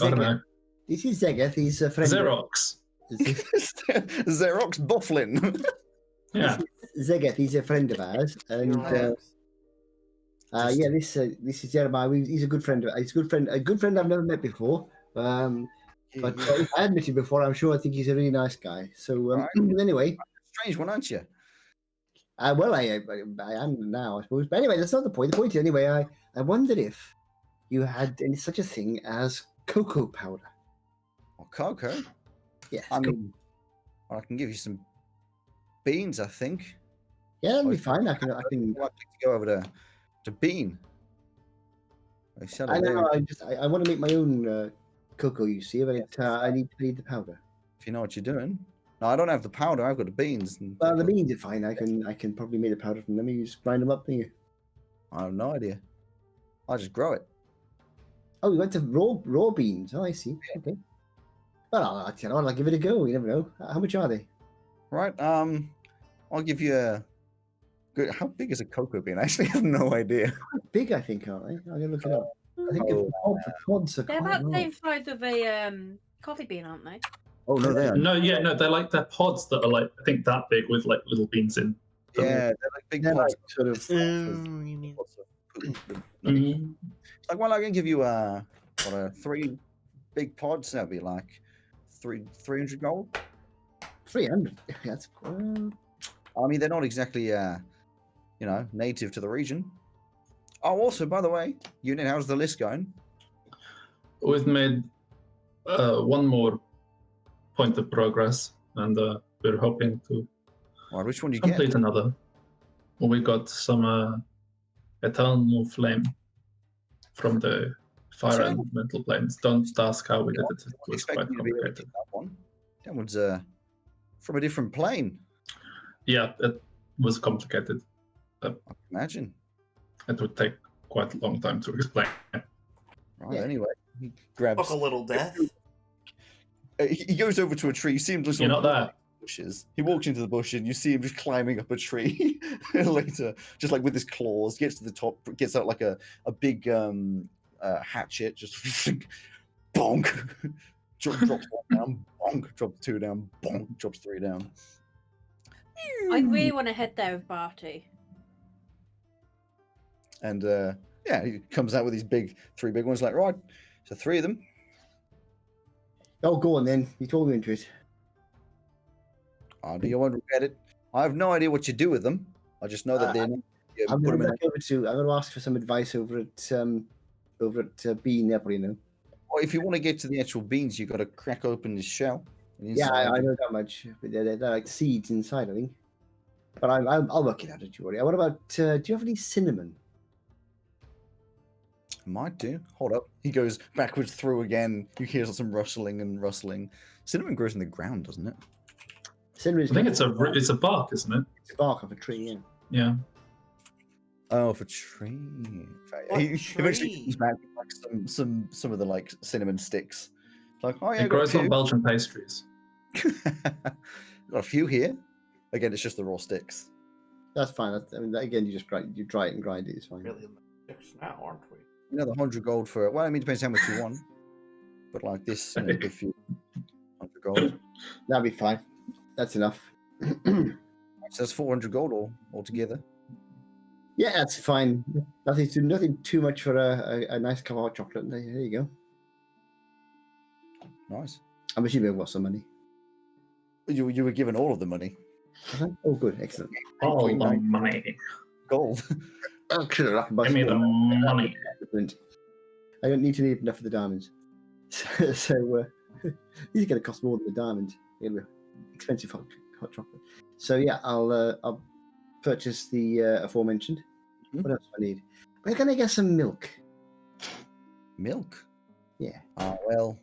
I don't know. This is Zegeth. He's a friend. Xerox. Xerox Bufflin. Yeah. Zegeth. He's a friend of ours, and yeah, this is Jeremiah. He's a good friend. He's a good friend I've never met before. But if I had met him before, I'm sure I think he's a really nice guy. So anyway, Strange one, aren't you? well, I am now, I suppose. But anyway, that's not the point. The point is, anyway, I wondered if you had any such a thing as cocoa powder. Or cocoa? Yes. I mean, I can give you some beans, I think. Yeah, that'll be fine. I can. I'd like to go over to Bean. I know. I want to make my own cocoa. You see, but I need the powder. If you know what you're doing. No, I don't have the powder. I've got the beans. Well, the beans are fine. I can probably make the powder from them. You just grind them up, don't you? I have no idea. I just grow it. Oh, you went to raw beans. Oh, I see. Okay. Well, I'll give it a go. You never know. How much are they? Right. I'll give you a good. How big is a cocoa bean? I actually have no idea. Quite big, I think, aren't they? I'm gonna look it up. I think the pods are They're quite about the large. same size of a coffee bean, aren't they? Oh no, they are. No, they're like they're pods that are like I think that big with like little beans in. them. Yeah, they're like big They're pots. like sort of. Mhm. It's like, well, I can give you 3 big pods. That'd be like 300 gold. 300. That's. I mean, they're not exactly native to the region. Oh, also, by the way, Unit, how's the list going? we've made one more point of progress, and we're hoping to All right, which one do you get? complete another. Well, we got some eternal flame from the fire Eternal? elemental planes. Don't ask how we did it. It was Expecting quite you to be able to complicated. get that one. That one's from a different plane. Yeah, it was complicated. I can imagine. It would take quite a long time to explain. Right. Yeah. Anyway, he grabs. Fuck a little death. He goes over to a tree. You see him just You're not there. bushes. He walks into the bush and you see him just climbing up a tree later, just like with his claws. Gets to the top, gets out like a big hatchet, just bonk. Drops one down, bonk. Drops two down, bonk. Drops three down. I really want to head there with Barty. And yeah, he comes out with these three big ones. Like, right, so three of them. Oh, go on then. You told me into it. Do you won't regret it? I have no idea what you do with them. I just know that they're. You I'm put going them in. to ask for some advice over at Bean Neville, you know. Well, if you want to get to the actual beans, you got to crack open this shell. And Yeah, inside- I know that much. But they're like seeds inside, I think. But I'll work it out, don't you worry. What about, do you have any cinnamon? Might do. Hold up. He goes backwards through again. You hear some rustling and rustling. Cinnamon grows in the ground, doesn't it? Cinnamon is I think it's a bark, isn't it? it's a bark of a tree, yeah. Yeah. Oh, for tree. What He eventually tree? comes back with like some of the like cinnamon sticks. Like, oh yeah, It I got grows a on few. Belgian pastries. Got a few here. Again, it's just the raw sticks. That's fine. Again, you just dry it and grind it. It's fine. Really in the mix now, aren't we? You know, the 100 gold for it. Well, I mean, it depends how much you want. But like this, you know, a few 100 gold. That'll be fine. That's enough. So that's 400 gold altogether. Yeah, that's fine. Nothing too much for a nice cup of hot chocolate. There you go. Nice. I'm assuming I've got some money. You were given all of the money. Oh, good. Excellent. All the 8.9 money. gold. Oh, sure, I can buy Give me some the more. money. I don't need to need enough of the diamonds. So these are going to cost more than the diamonds. They're gonna be expensive hot chocolate. So yeah, I'll purchase the aforementioned. Mhm. What else do I need? We're going to get some milk. Milk. Yeah. Well,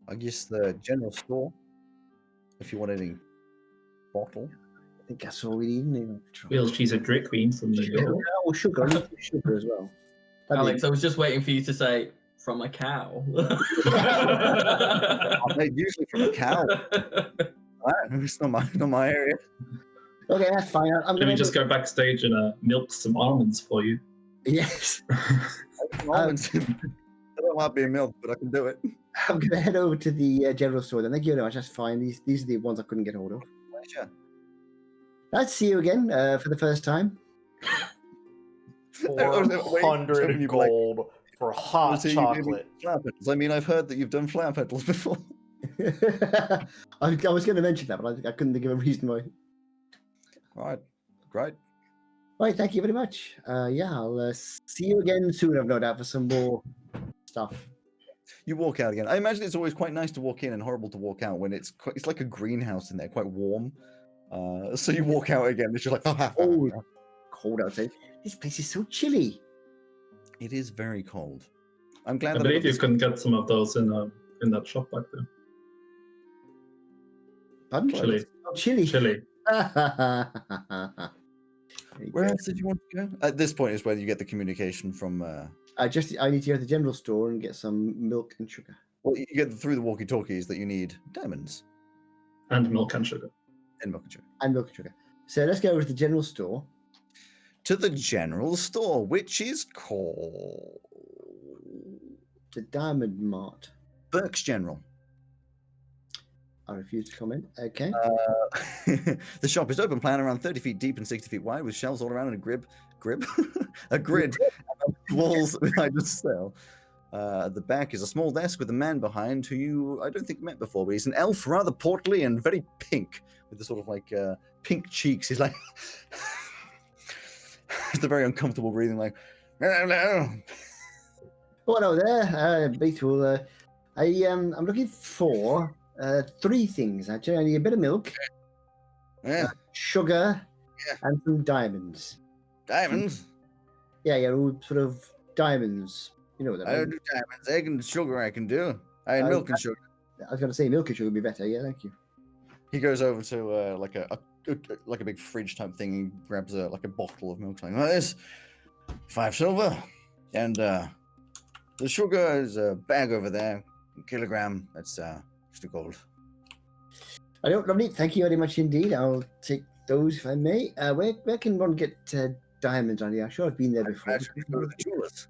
I guess the general store. If you want any bottle. I think that's all we need. Well, she's a drag queen from New York. Oh, sugar. I need some sugar as well. That'd be- Alex, I was just waiting for you to say from a cow. I'm made usually from a cow. It's not my area. Okay, that's fine. I'm Let going me just go backstage and milk some almonds for you. Yes. Almonds. I don't like being milk, but I can do it. I'm going to head over to the general store then. Thank you very much. That's fine. These are the ones I couldn't get hold of. Pleasure. Let's see you again for the first time. 400 you'd be like- gold for hot So you gave me chocolate. flower petals. I mean, I've heard that you've done flower petals before. I was going to mention that, but I couldn't think of a reason why. Right. Great. Right, thank you very much. Yeah, I'll see you again soon, I've no doubt, for some more stuff. You walk out again. I imagine it's always quite nice to walk in and horrible to walk out when it's like a greenhouse in there, quite warm. So you walk out again. It's just like, Oh, cold outside. This place is so chilly. It is very cold. I'm glad I that believe you this- can get some of those in that shop back there. Pardon? Chilly. Oh, chilly. Chili. Where else did you want to go? At this point is where you get the communication from. I need to go to the general store and get some milk and sugar. Well, you get through the walkie-talkies that you need diamonds And milk and sugar. and milk and sugar. And milk and sugar. So let's go over to the general store. To the general store, which is called The Diamond Mart. Burke's General. I refuse to comment. Okay. The shop is open plan around 30 feet deep and 60 feet wide with shelves all around and a grid and walls behind the cell. At the back is a small desk with a man behind who you I don't think met before, but he's an elf, rather portly and very pink with the sort of like pink cheeks. He's like it's a very uncomfortable breathing, like hello. Oh, hello there. Beetle. I'm looking for 3 things, actually. I need a bit of milk, Yeah, sugar, Yeah. and some diamonds. diamonds. Yeah, all sort of diamonds. You know what I I don't mean? do diamonds. Egg and sugar I can do. I had Uh, milk and sugar. I was going to say milk and sugar would be better. Yeah, thank you. He goes over to like a big fridge type thing and grabs a bottle of milk. Like, well, this 5 silver, and the sugar is a bag over there, a kilogram. That's just a gold. I don't lovely. Thank you very much indeed. I'll take those if I may. Where can one get diamonds on here? I'm sure I've been there before. Actually, go to the jewelers.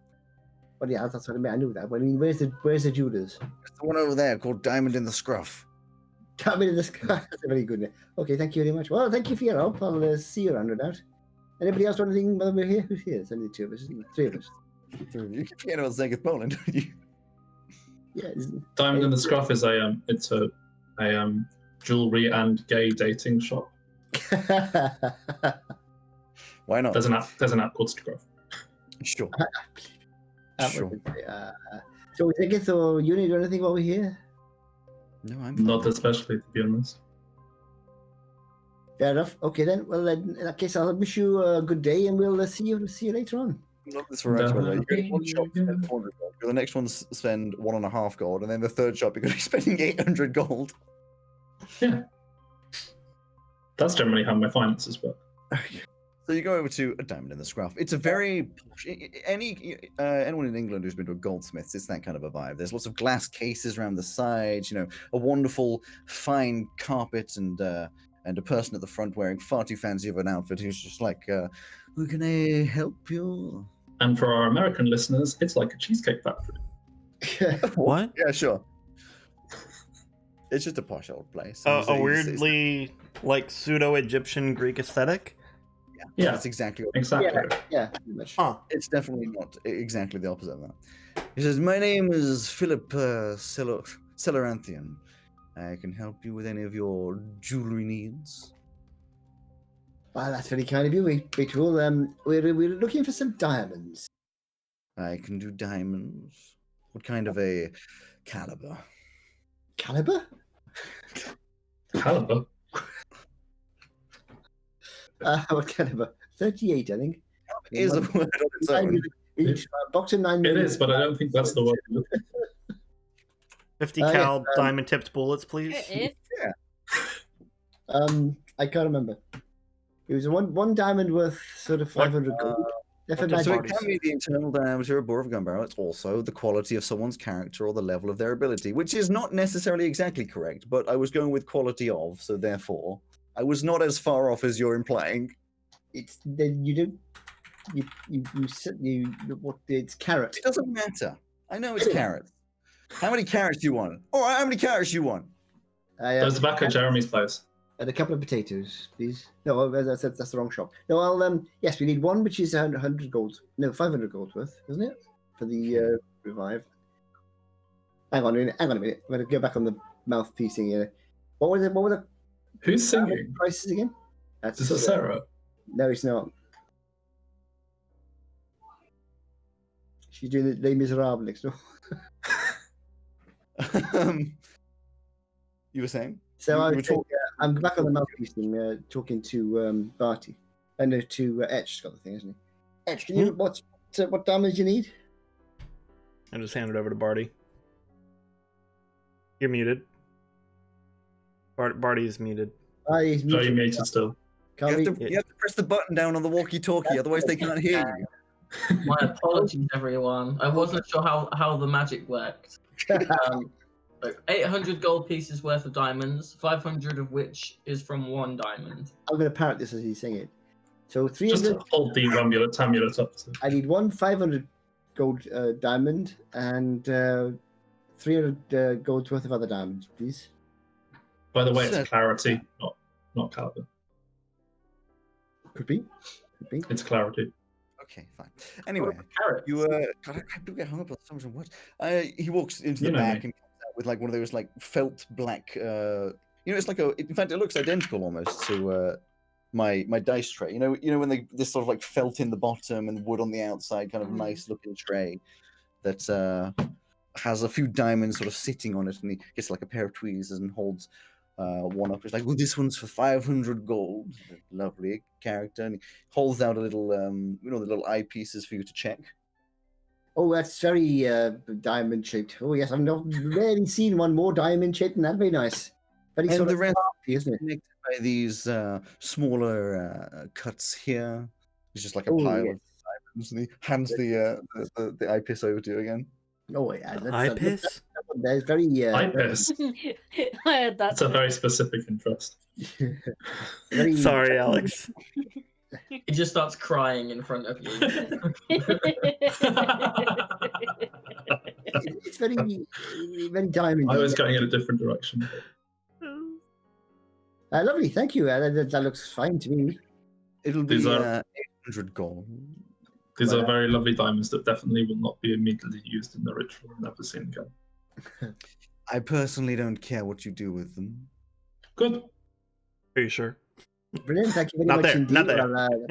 But yeah, that's what I mean. I knew that. But I mean, where's the jewelers? It's the one over there called Diamond in the Scruff. Diamond in the sky. That's a very good name. Okay, thank you very much. Well, thank you for your help. I'll see you around, no doubt. Anybody else want anything while we're here? Who's here? It's only the 2 of us, isn't it? 3 of us. You keep forgetting about Zegeth Poland, don't you? Yeah. Diamond in the Scruff is a jewelry and gay dating shop. Why not? There's an app called Scruff. Sure. Sure. So, Zegeth or you need anything while we're here? No, I'm Not especially, to be honest. Fair enough. Okay then. Well, in that case, I'll wish you a good day, and we'll see you later on. Love this variety, by the way. You go to one shop, spend 400 gold. Go to the next one, spend 1.5 gold, and then the third shop, you're going to be spending 800 gold. Yeah. That's generally how my finances work. So you go over to a Diamond in the Scruff. It's a very anyone in England who's been to a goldsmith's, it's that kind of a vibe. There's lots of glass cases around the sides, you know, a wonderful fine carpet, and a person at the front wearing far too fancy of an outfit who's just like, "Who can I help you?" And for our American listeners, it's like a cheesecake factory. What? Yeah, sure. It's just a posh old place. A weirdly like pseudo-Egyptian Greek aesthetic. Yeah, That's exactly what exactly. Yeah, pretty much. Huh. it's definitely not exactly the opposite of that. He says, "My name is Philip Celeranthian. I can help you with any of your jewelry needs." Well, that's very kind of you, Beetle. We're looking for some diamonds. I can do diamonds. What kind of a caliber? Caliber? Caliber. What caliber? 38, I think. Is a word on its own. Each box of 9 It is, but I don't think that's the word. 50 yeah, cal diamond tipped bullets, please. It is. I can't remember. It was one diamond worth sort of 500 gold. They're for does So magic. it can be the internal diameter of bore of a gun barrel. It's also the quality of someone's character or the level of their ability, which is not necessarily exactly correct, but I was going with quality of, so therefore I was not as far off as you're implying. It's you do what it's carrot. It doesn't matter. I know it's carrots. How many carrots do you want? All right, how many carrots do you want? There's back at Jeremy's place. And a couple of potatoes, please. No, that's the wrong shop. No, I'll yes, we need one which is 100 gold. No, 500 gold worth, isn't it? For the revive. Hang on a minute. I'm going to go back on the mouthpiece thing here. What were the Who's singing? prices again? That's Is it Sarah? No, it's not. She's doing the Les Miserables next door. You were saying? So You I were was talking, I'm back on the mouthpiece thing, talking to Barty. I know to Etch got the thing, isn't he? Etch, can you what damage you need? I just hand it over to Barty. You're muted. Barty's muted. He's Are you muted. muted still? You Can't have, we- you have to press the button down on the walkie-talkie, otherwise they can't hear you. My apologies, everyone. I wasn't sure how the magic worked. Like 800 gold pieces worth of diamonds, 500 of which is from 1 diamond. I'm going to parrot this as he's saying it. So Just 300. hold the amulet up. I need one 500 gold diamond and 300 gold worth of other diamonds, please. By the way, So- it's clarity, not caliber. Could be. It's clarity. Okay, fine. Anyway, Carrots. you God, I do get hung up on so much words. He walks into the You know back me. and comes out with like one of those like felt black. It's like in fact, it looks identical almost to my dice tray. You know when this sort of like felt in the bottom and wood on the outside, kind of nice looking tray. that has a few diamonds sort of sitting on it, and he gets like a pair of tweezers and holds one up. It's like, well, this one's for 500 gold. Lovely character, and he holds out a little, the little eyepieces for you to check. Oh, that's very diamond shaped. Oh yes, I've not rarely seen one more diamond shaped than that. Very nice. Very And sort the of rest crafty, isn't it? connected by these smaller cuts here. It's just like a Oh, pile yes. of diamonds, and he hands the eyepiece over to you again. Oh yeah, Eye-piss? There's very Ipis. I heard that. That's a very specific interest. very Sorry, Alex. He just starts crying in front of you. It's very very diamond. I was going in a different direction. Lovely, thank you. That looks fine to me. It'll be These are- 800 gold. These Well, are very lovely diamonds that definitely will not be immediately used in the ritual. Never seen again. I personally don't care what you do with them. Good. Are you sure? Brilliant, thank you very Not much there, indeed. not there. Well,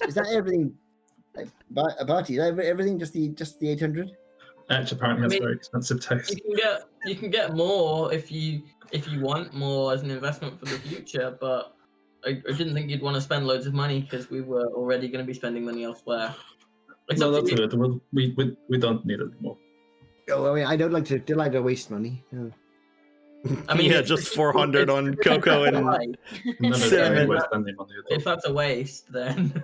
is that everything? About you? Everything? Just the 800? Etch apparently has I mean, very expensive taste. You can get more if you want more as an investment for the future, but I didn't think you'd want to spend loads of money because we were already going to be spending money elsewhere. It's No, up to that's you. good. We don't need it anymore. Oh, I mean, I don't like to waste money. No. I mean, yeah, it's- just 400 on cocoa and Right. Never Cinnamon. anyway spending money at all. If that's a waste, then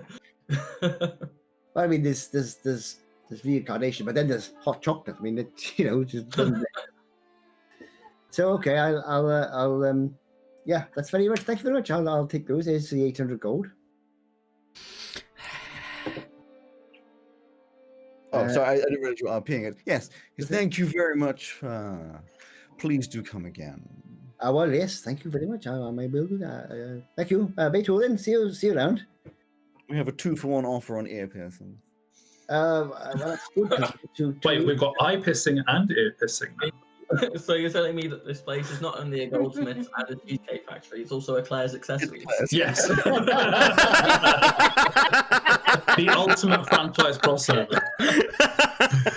I mean, there's reincarnation, but then there's hot chocolate. I mean, it just doesn't. So okay, I'll yeah, that's very much. Thank you very much. I'll take those. There's the 800 gold. Oh, sorry, I didn't realize you were RPing it. Yes, thank you very much. Please do come again. Well, yes, thank you very much. I may will do that. Thank you. Beethoven, see you around. We have a 2-for-1 offer on ear piercing. Well, that's good. 'Cause Wait, we've got eye pissing and ear pissing now. so you're telling me that this place is not only a goldsmith and a cheesecake factory, it's also a Claire's accessories. Yes. The ultimate franchise crossover.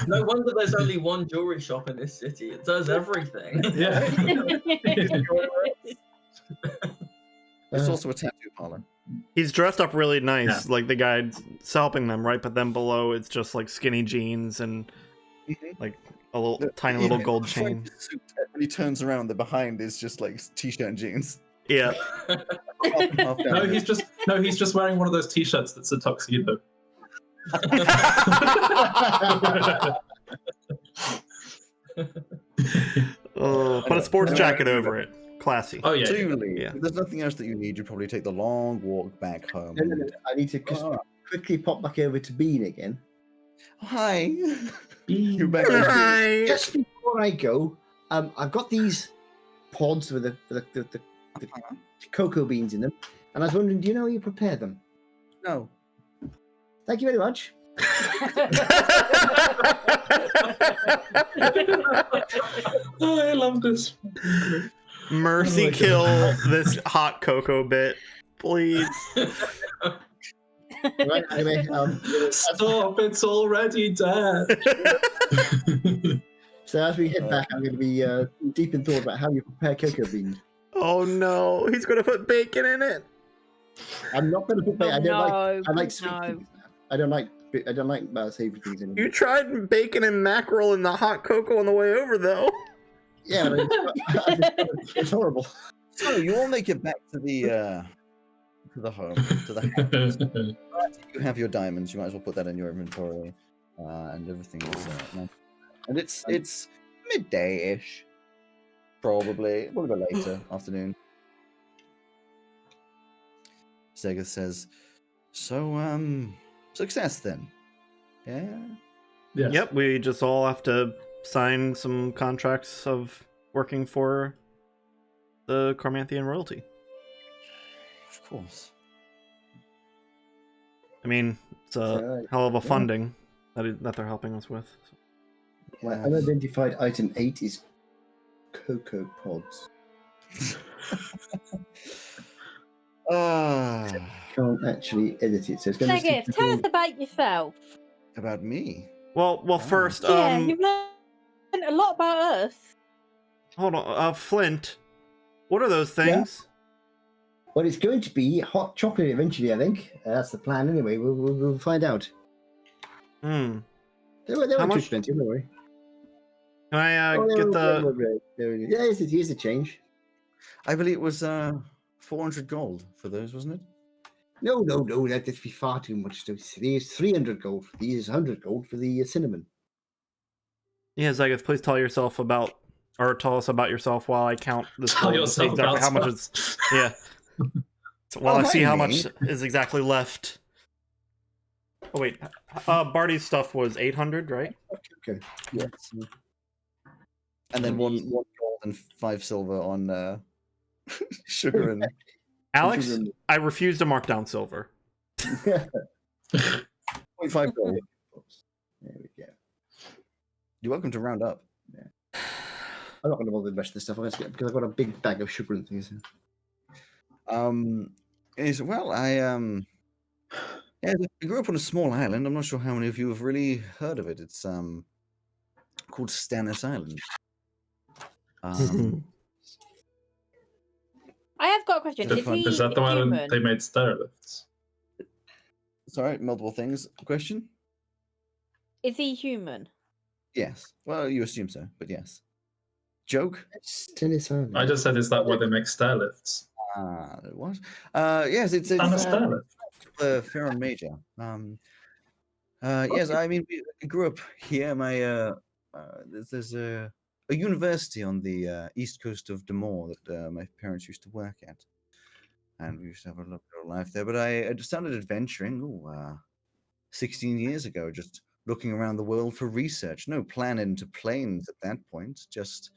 No wonder there's only one jewelry shop in this city. It does everything. Yeah. It's Uh, also a tattoo parlor. he's dressed up really nice, Yeah. like the guy's helping them, right? But then below it's just like skinny jeans and Mhm. like a little tiny little gold the front chain. is suit, and when he turns around, the behind is just like t-shirt and jeans. Yeah. Half and half down. No, he's just wearing one of those t-shirts that's a tuxedo. Put a sports jacket over it. Classy. Oh yeah. So you leave. Yeah. If there's nothing else that you need, you probably take the long walk back home. no, I need to just Oh, quickly pop back over to Bean again. hi. You're back. Hi. Just before I go, I've got these pods with the cocoa beans in them, and I was wondering, do you know how you prepare them? No. Thank you very much. Oh, I love this. Mercy Oh my kill God. this hot cocoa bit, please. Right, anyway, Stop! It's already dead. so as we head back, I'm going to be deep in thought about how you prepare cocoa beans. Oh no, he's gonna put bacon in it. I'm not going to put. I don't like. I like sweet no. things. I don't like savory things anymore. You tried bacon and mackerel in the hot cocoa on the way over, though. Yeah, but it's horrible. So you all make it back to the home, to the house. You have your diamonds. You might as well put that in your inventory, and everything is nice. And it's midday-ish, probably a little bit later, afternoon. Sega says, "So, success then, yeah." Yes. Yep, we just all have to sign some contracts of working for the Cormanthian royalty. Of course. I mean, it's a hell of a funding that they're helping us with. My unidentified item 8 is cocoa pods. Ah, Can't actually edit it, so it's going Negative, tell us about yourself. about me. Well, first, Yeah, you've learned a lot about us. hold on, Flint. What are those things? Well, it's going to be hot chocolate eventually, I think. That's the plan anyway. We'll find out. Hmm. They How weren't too much- expensive, don't worry. Can I Oh, get the? Yeah, here's the change. I believe it was 400 gold for those, wasn't it? No, that'd be far too much. These 300 gold. These 100 gold for the cinnamon. Yeah, Zagoth, please tell us about yourself while I count this Tell gold to see yourself exactly how much about is. Yeah. So while I see how much is exactly left. Oh wait, Barty's stuff was 800, right? Okay. Yes. And then one gold and 5 silver on sugar and Alex, Sugar. I refuse to mark down silver. 0.5 gold. There we go. You're welcome to round up. I'm not going to bother with the rest of this stuff because I've got a big bag of sugar and things. I grew up on a small island. I'm not sure how many of you have really heard of it. It's called Stannis Island. I have got a question. Is Is he Is that the one human? they made stairlifts? Sorry, multiple things. Question? Is he human? Yes. Well, you assume so, but yes. Joke? Tennis Island. I just said, is that where they make stairlifts? What? Yes, it's And a stairlift. Ferron Major. Yes, I mean, we grew up here. There's a university on the east coast of Damore that my parents used to work at, and we used to have a little bit of life there. But I just started adventuring 16 years ago, just looking around the world for research. No plan into planes at that point, just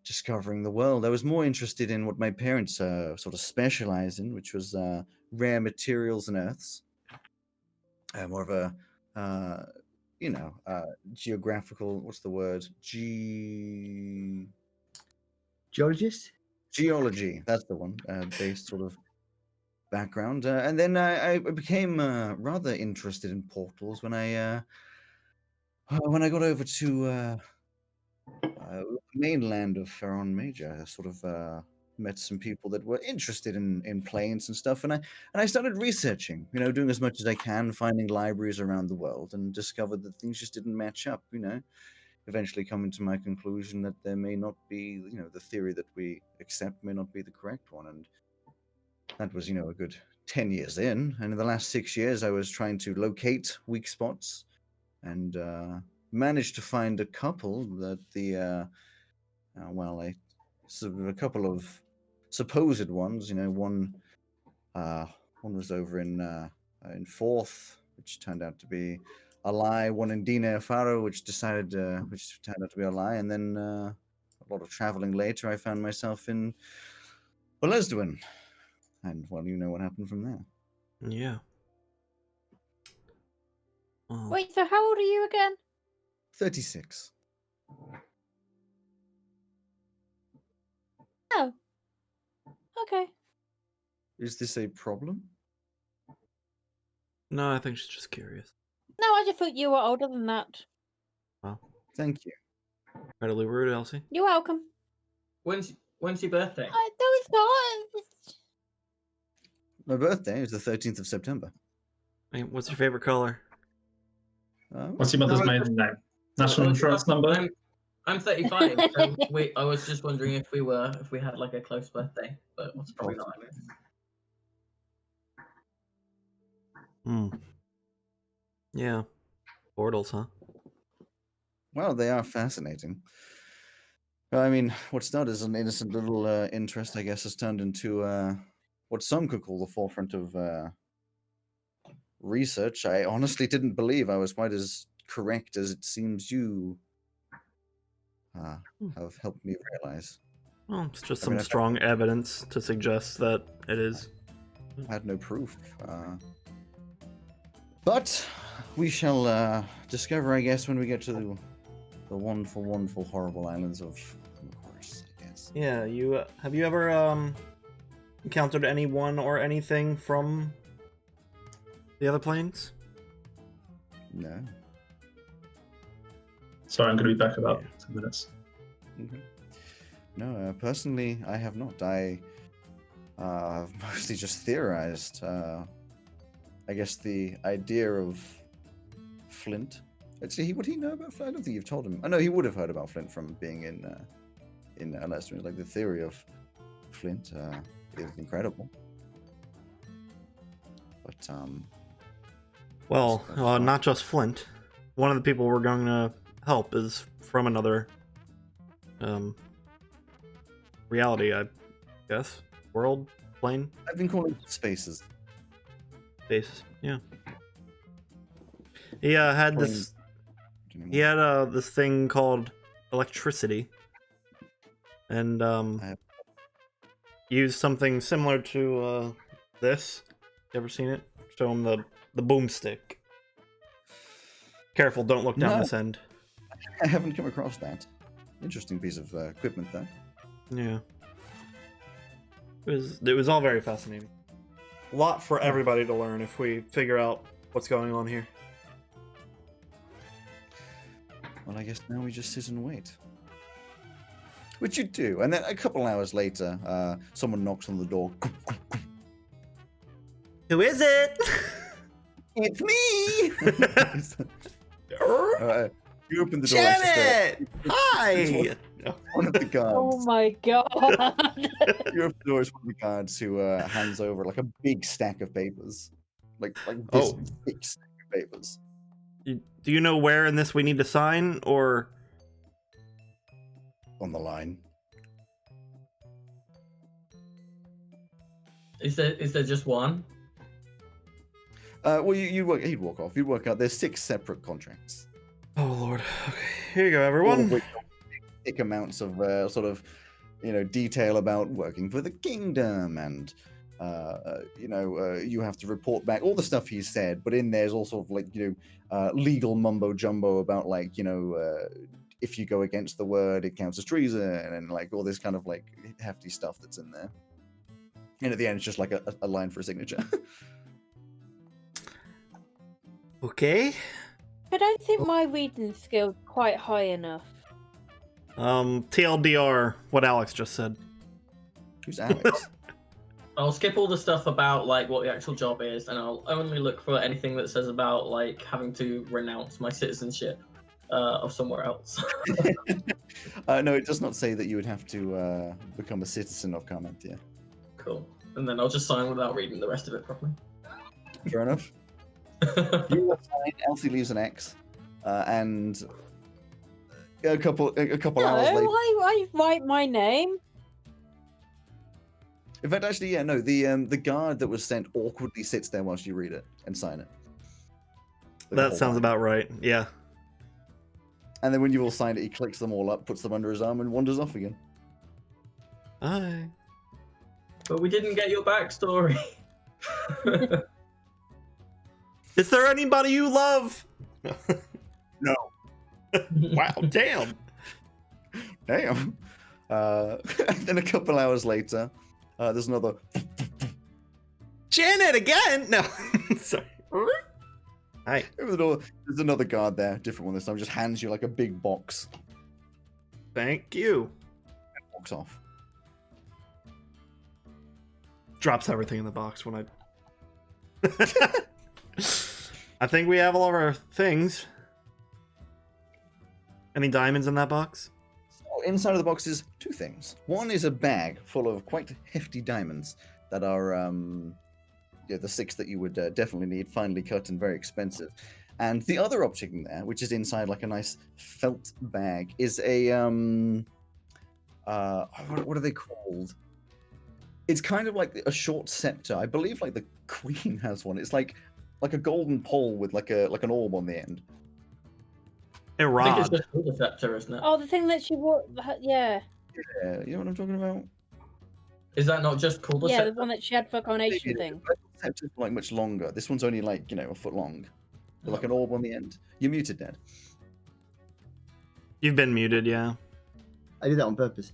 discovering the world. I was more interested in what my parents sort of specialized in, which was rare materials and earths. More of a geographical, what's the word? Geologist? Geology, that's the one, based sort of background. And then I became rather interested in portals when I got over to the mainland of Ferron Major. I sort of met some people that were interested in planes and stuff, and I started researching, doing as much as I can, finding libraries around the world, and discovered that things just didn't match up. Eventually coming to my conclusion that there may not be, the theory that we accept may not be the correct one, and that was, a good 10 years in. And in the last 6 years, I was trying to locate weak spots, and managed to find a couple that a couple of supposed ones. One was over in Forth, which turned out to be a lie. One in Dina Faro, which turned out to be a lie. And then a lot of traveling later, I found myself in Belesduin. And, well, you know what happened from there. Yeah. Oh. Wait, so how old are you again? 36. Oh. Okay. Is this a problem? No, I think she's just curious. No, I just thought you were older than that. Well, Thank you. incredibly rude, Elsie. You're welcome. When's your birthday? No, it's not. My birthday is the 13th of September. Hey, what's your favorite color? What's your mother's maiden name? National insurance number? I'm 35. So I was just wondering if we had like a close birthday, but it's probably not. Yeah. Portals, huh? Well, they are fascinating. I mean, what started as an innocent little interest, I guess, has turned into what some could call the forefront of research. I honestly didn't believe I was quite as correct as it seems you have helped me realize. Well, it's just some strong evidence to suggest that it is. I had no proof. But we shall discover, I guess, when we get to the wonderful, horrible islands of Mekoris, I guess. Yeah, have you ever encountered anyone or anything from the other planes? No. Sorry, I'm going to be back about 10 minutes. Mhm. No, personally, I have not. I've mostly just theorized. I guess the idea of Flint. Actually, would he know about Flint? I don't think you've told him. I know he would have heard about Flint from being in Leicester. Like the theory of Flint is incredible. But Well, that's fine. not just Flint. One of the people we're going to help is from another reality, I guess. World, plane, I've been calling it spaces. basis. Yeah. He had this. He had this thing called electricity, and used something similar to this. You ever seen it? Show him the boomstick. Careful, don't look down No. this end. I haven't come across that. Interesting piece of equipment, though. Yeah. It was all very fascinating. A lot for everybody to learn if we figure out what's going on here. Well, I guess now we just sit and wait. Which you do, and then a couple hours later, someone knocks on the door. Who is it? It's me! You open the door. Janet! Hi! One of the guards. Oh my god. You open the door. It's one of the guards who hands over like a big stack of papers, like this Oh. big stack of papers. Do you know where in this we need to sign, or On the line. Is there just one? Well, he'd walk off. You'd work out. There's 6 separate contracts. Oh Lord. Okay, here you go, All of everyone. which are thick amounts of sort of, detail about working for the kingdom and, you have to report back all the stuff he said. But in there's also like legal mumbo jumbo about like if you go against the word, it counts as treason and like all this kind of like hefty stuff that's in there. And at the end, it's just like a line for a signature. Okay. I don't think my reading skill's quite high enough. TLDR, what Alex just said. Who's Alex? I'll skip all the stuff about like what the actual job is, and I'll only look for anything that says about like having to renounce my citizenship of somewhere else. No, it does not say that you would have to become a citizen of Carmentia. Cool. And then I'll just sign without reading the rest of it properly. Fair enough. You will sign. Elsie leaves an X, and a couple No, hours later. I write my name. In fact, actually, yeah, no. The guard that was sent awkwardly sits there whilst you read it and sign it. The That whole sounds line. about right. Yeah. And then when you've all signed it, he clicks them all up, puts them under his arm, and wanders off again. Hi. But we didn't get your backstory. Is there anybody you love? No. Wow, damn. Damn. Then a couple hours later, there's another. Janet again? No. Sorry. Hi. There's another guard there, different one this time. Just hands you like a big box. Thank you. And walks off. Drops everything in the box when I... I think we have all of our things. Any diamonds in that box? So inside of the box is 2 things. One is a bag full of quite hefty diamonds that are the 6 that you would definitely need, finely cut and very expensive. And the other object in there, which is inside like a nice felt bag, is a what are they called? It's kind of like a short scepter. I believe like the queen has one. It's like a golden pole with like an orb on the end. A I think it's rod. just called a scepter, isn't it? Oh, the thing that she wore. Yeah. Yeah, you know what I'm talking about? Is that not just called a Yeah, the scepter? one that she had for coronation Yeah, thing. the scepter's like much longer. This one's only like a foot long, with like an orb on the end. You're muted, Dad. You've been muted, yeah. I did that on purpose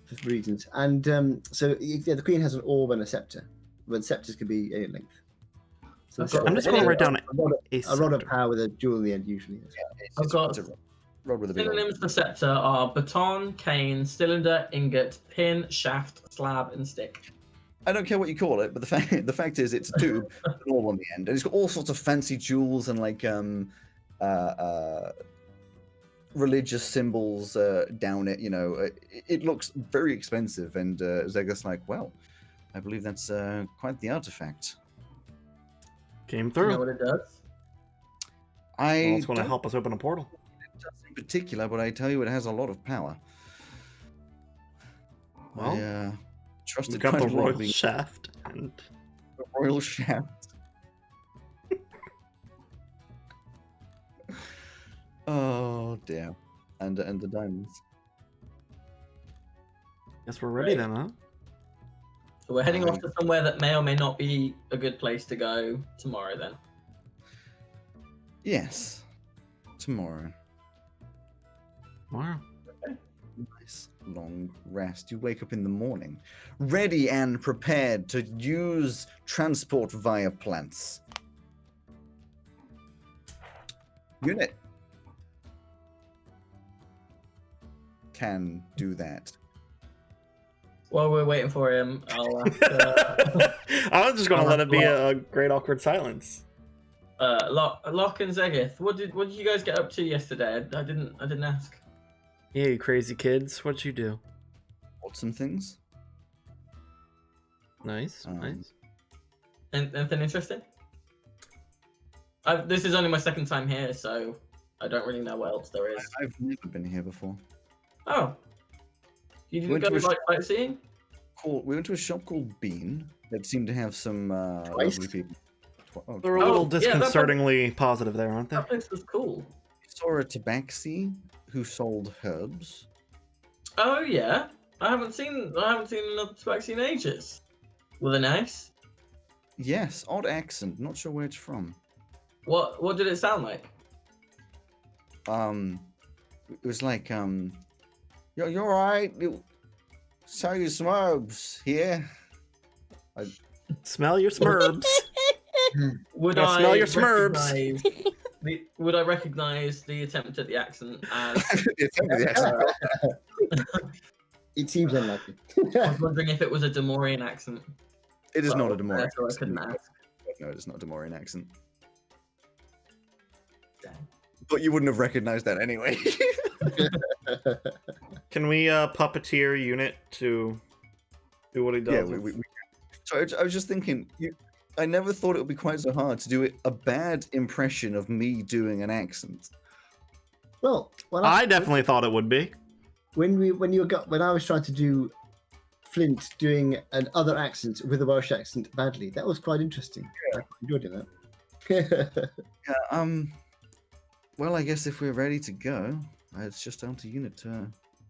for reasons. And so yeah, the queen has an orb and a scepter, but scepters could be any length. So I've got- I'm just going to write down a rod a of scepter. power with a jewel in the end usually. It's I've got- different. Rod with a big O. Synonyms for scepter are baton, cane, cylinder, ingot, pin, shaft, slab, and stick. I don't care what you call it, but the fact is it's a tube, with an orb on the end, and it's got all sorts of fancy jewels and like religious symbols down it. You know, it looks very expensive, and Zega's like, well, I believe that's quite the artifact. Came You through. know what it does? I Well, it's going to don't help us open a portal. know what it does in particular, but I tell you, it has a lot of power. Well, I trust we it got quite the a lot, royal being shaft, and the royal shaft. Oh dear, and the diamonds. guess we're ready Great. then, huh? So we're heading off to somewhere that may or may not be a good place to go tomorrow then. Yes, tomorrow. Wow. Nice long rest. You wake up in the morning, ready and prepared to use transport via plants. Unit can do that. While we're waiting for him, I'll ask, I was just going to I'll let have it be to a great awkward silence. Locke and Zegith, what did you guys get up to yesterday? I didn't ask. Yeah, you crazy kids. What'd you do? Bought some things. Nice, nice. Anything interesting? This is only my second time here, so I don't really know what else there is. I've never been here before. Oh, you didn't Went go to a like sightseeing? We went to a shop called Bean that seemed to have some Twice? lovely people. Oh, They're a Oh, little yeah, that's what- disconcertingly positive there, aren't they? That place was cool. we saw a tabaxi who sold herbs. Oh yeah, I haven't seen another tabaxi in ages. Were they nice? Yes, odd accent. Not sure where it's from. What did it sound like? It was like you're right. Sell your smurfs here. Smell your smurfs. Would Yeah, I smell your smurfs. Would I recognize the attempt at the accent as? It seems unlikely. I was wondering if it was a Demorian accent. It is But not a I Demorian so I accent. couldn't ask. No, it is not a Demorian accent. Damn. But you wouldn't have recognized that anyway. Can we puppeteer unit to do what he does? Yeah, So I was just thinking, I never thought it would be quite so hard to do a bad impression of me doing an accent. Well, I definitely thought it would be. when I was trying to do Flint doing an other accent with a Welsh accent badly, that was quite interesting. I enjoyed that. Yeah, well, I guess if we're ready to go, it's just down to unit to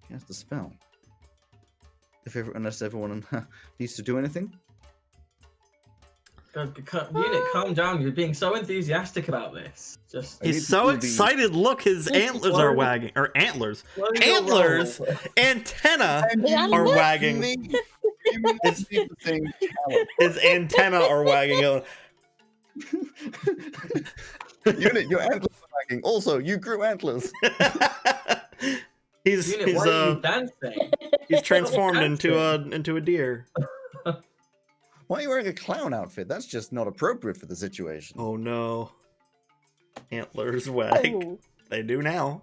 cast the spell. Unless everyone needs to do anything. Unit, calm down. You're being so enthusiastic about this. Just I need He's to so do the- excited. Look, his antlers are wagging. Or antlers. slow your Antlers! roll. Antenna Yeah, are look, wagging. His antenna are wagging. Unit, your antlers are wagging. Also, you grew antlers. he's Unit, why are you dancing? he's transformed into a deer. Why are you wearing a clown outfit? That's just not appropriate for the situation. Oh no. Antlers wag. Oh. They do now.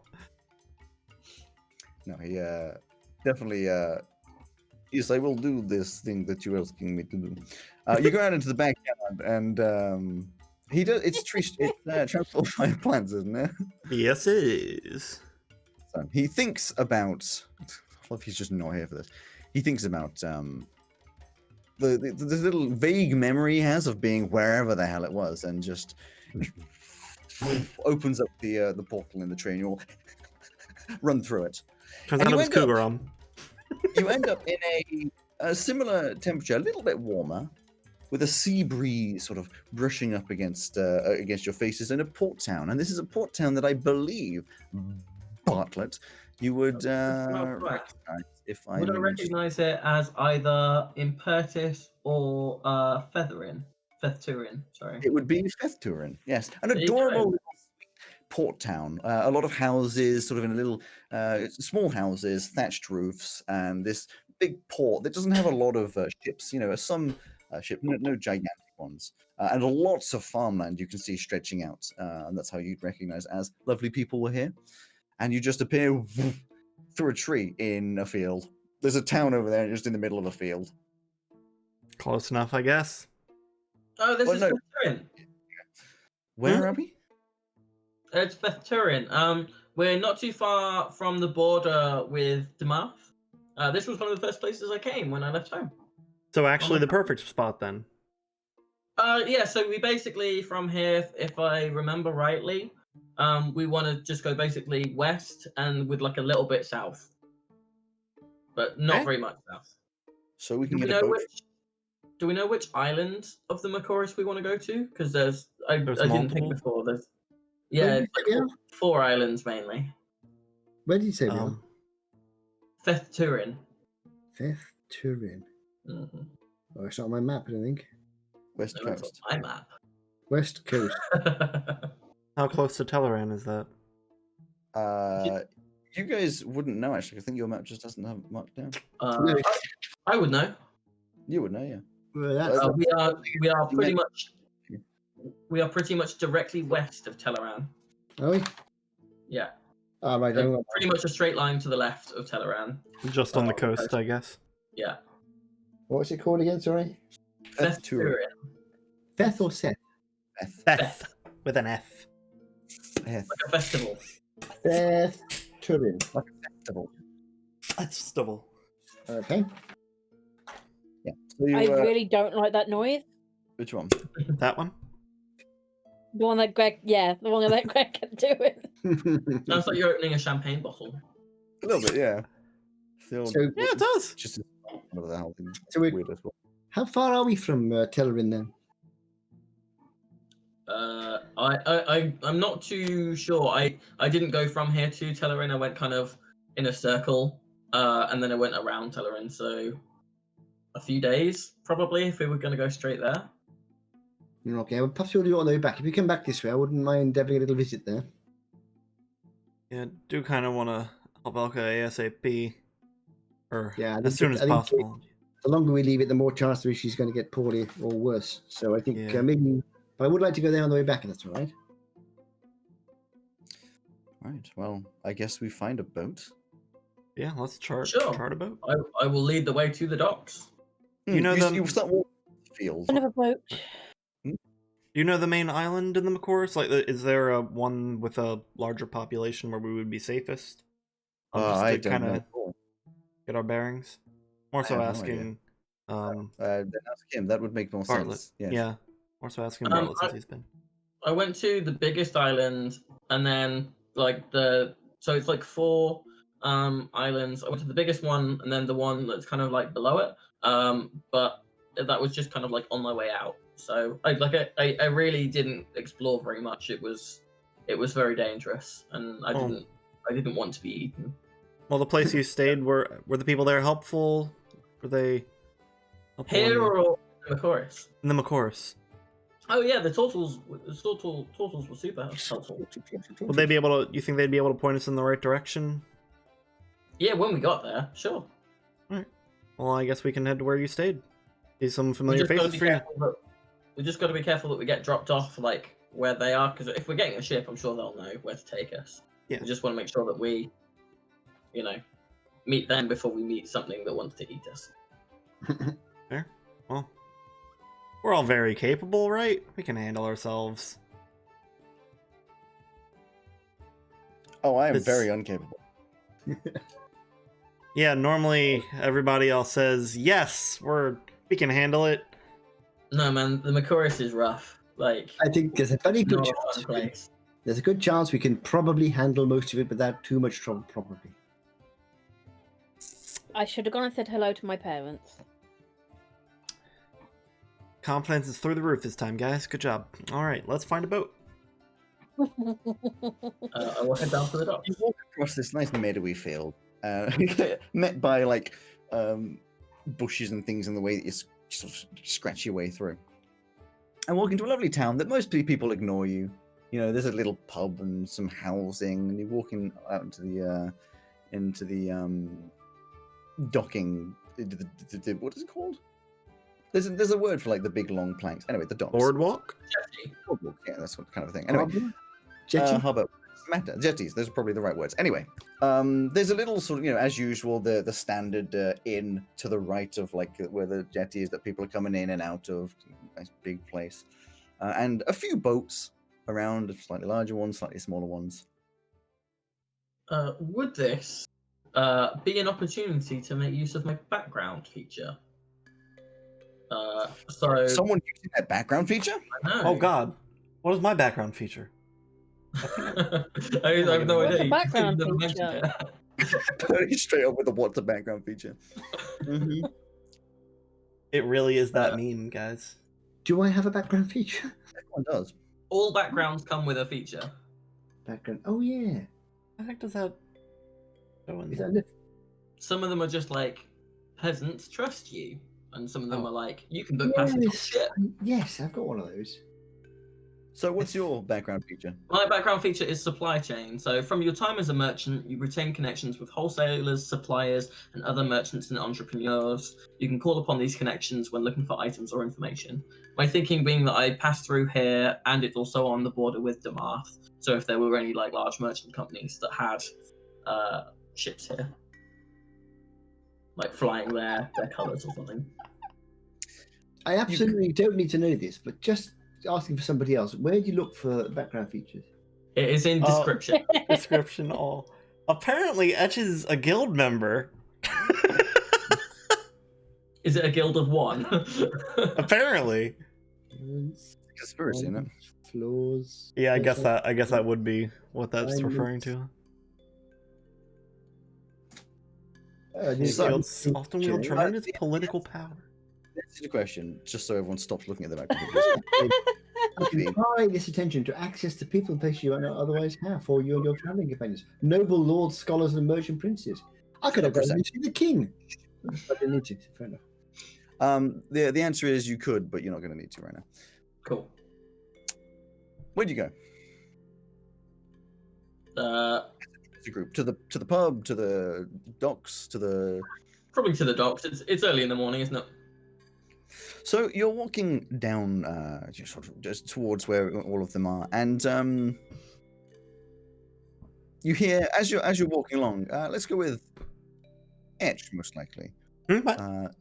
No, he definitely yes, I will do this thing that you're asking me to do. You go out into the backyard and he does. It's transport by plants, isn't it? Yes, it is. So he thinks about. Well, if he's just not here for this, he thinks about the little vague memory he has of being wherever the hell it was, and just opens up the portal in the train. You'll run through it. Turns And out you it was end up- Cougarum. You end up in a similar temperature, a little bit warmer, with a sea breeze sort of brushing up against your faces in a port town. And this is a port town that I believe, Bartlett, you would recognize if I Would I mentioned- recognize it as either Impertis or Featherin? Sorry. It would be Fethturin, yes. An There you go. adorable little port town. A lot of houses, sort of in a little small houses, thatched roofs, and this big port that doesn't have a lot of ships. Some ships, no gigantic ones, and lots of farmland you can see stretching out, and that's how you'd recognize as lovely people were here. And you just appear through a tree in a field. There's a town over there, just in the middle of a field. Close enough, I guess. Oh, this Well, is no. Turin. Where are we? It's Turin. We're not too far from the border with Demarth. This was one of the first places I came when I left home. So actually, the perfect spot then. Yeah, so we basically, from here, if I remember rightly, we want to just go basically west and with like a little bit south. But not Okay. very much south. So we can Do we get a know boat. do we know which island of the Mekoris we want to go to? Because I didn't think multiple? before. There's Where did it's you like say four islands mainly. Where did you say we are? Fifth Turin. Fifth Turin. Mm-hmm. Oh, it's not on my map, I don't think. West No, that's Coast. on my map. West Coast. How close to Teleran is that? You guys wouldn't know actually. I think your map just doesn't have it marked down. No, I would know. You would know, yeah. well, that's We are pretty much directly west of Teleran. are we? Yeah, Ah, right. so pretty much a straight line to the left of Teleran. Just on the Oh, coast, okay. I guess. Yeah. What's it called again? Sorry. Fifth Turin. Feth or Seth? Beth with an F. Beth. Like a festival. Feth Turin. Festival. Festival. Okay. Yeah. So you, I really don't like that noise. which one? That one? The one that Greg kept doing. Sounds like you're opening a champagne bottle. A little bit, yeah. Still, So, Yeah, it does. just whatever the hell thing. So we- Weird as well. how far are we from Telerin then? I'm not too sure. I didn't go from here to Telerin. I went kind of in a circle, and then I went around Telerin. So a few days probably if we were going to go straight there. Okay, well, perhaps we'll do it on the way back. If you come back this way, I wouldn't mind having a little visit there. Yeah, do kind of want to help Elka ASAP. Or Yeah, I as think soon it- as I think possible. The longer we leave it, the more chance there is she's going to get poorly or worse. So I think Yeah. maybe. But I would like to go there on the way back, if that's all right. Right. Well, I guess we find a boat. Yeah, let's chart Sure. a boat. I will lead the way to the docks. You know them- You start walking the field. Another boat. You know the main island in the Mekoris? Like, is there a one with a larger population where we would be safest? Just I to don't kind know. of get our bearings. More so have no asking, Then ask him. That would make more Bartlett. sense. Yes. Yeah, more so asking Um, Bartlett since I- he's been. I went to the biggest island, and then so it's like four islands. I went to the biggest one, and then the one that's kind of like below it. But that was just kind of like on my way out. So I really didn't explore very much. It was very dangerous, and I didn't want to be eaten. Well, the place you stayed, were the people there helpful? Were they helpful Here in, or in Mekoris? in the Mekoris? Oh yeah, the turtles were super helpful. Would they be able to? You think they'd be able to point us in the right direction? Yeah, when we got there, sure. Well, I guess we can head to where you stayed. See some We familiar just gotta faces be for you. careful that we just got to be careful that we get dropped off like where they are, because if we're getting a ship, I'm sure they'll know where to take us. Yeah. We just want to make sure that we, meet them before we meet something that wants to eat us. Fair. Well, we're all very capable, right? We can handle ourselves. Oh, I am It's- very incapable. Yeah, normally everybody else says yes, we can handle it. No, man, the Mekoris is rough. Like, I think there's a very good not a chance. fun place. There's a good chance we can probably handle most of it without too much trouble. Probably. I should have gone and said hello to my parents. Confidence is through the roof this time, guys. Good job. All right, let's find a boat. I will head down to the docks. You walk across this nice meadowy field, met by like bushes and things in the way that you sort of scratch your way through, and walk into a lovely town that most people ignore you. there's a little pub and some housing, and you're walking out into the docking. What is it called? There's a word for like the big long planks. Anyway, the docks. Boardwalk? Boardwalk, yeah, that's what kind of thing. Anyway, Jetty? harbor. Matter. Jetties, those are probably the right words. Anyway, there's a little sort of, as usual, the standard inn to the right of like where the jetty is that people are coming in and out of. Nice big place. And a few boats around, slightly larger ones, slightly smaller ones. Would this be an opportunity to make use of my background feature? So Someone using that background feature? I know. Oh God, what is my background feature? I have no What's idea. the background You've never mentioned feature? it. Pretty straight up with the what's the background feature. Mhm. It really is that meme, guys. Do I have a background feature? Everyone does. All backgrounds come with a feature. Background. Oh yeah. What the heck does that show in Is there? that the... Some of them are just like peasants trust you, and some of them Oh. are like you can book passage on Yes. ship. Yes, I've got one of those. So what's your background feature? My background feature is supply chain. So, from your time as a merchant, you retain connections with wholesalers, suppliers, and other merchants and entrepreneurs. You can call upon these connections when looking for items or information. My thinking being that I pass through here, and it's also on the border with Damarth. So, if there were any like large merchant companies that had ships here, like flying their colours or something. I absolutely don't need to know this, but just asking for somebody else. Where do you look for background features? It is in Oh. description. Description all. Apparently, Etch is a guild member. Is it a guild of one? Apparently. Conspiracy, isn't it? Floors. Yeah, I guess that would be what that's Diamonds. referring to. So- Guilds often wield tremendous political power. Answer the question, just so everyone stops looking at the background features. Apply this attention to access to people and places you might not otherwise have for you and your traveling companions. Noble lords, scholars, and merchant princes. I could have gone and seen the king. I didn't need to. Fair enough. The answer is you could, but you're not going to need to right now. Cool. Where'd you go? As a group to the pub, to the docks, to the. Probably to the docks. It's early in the morning, isn't it? So you're walking down, just towards where all of them are, and you hear as you're walking along. Let's go with Etch, most likely. What?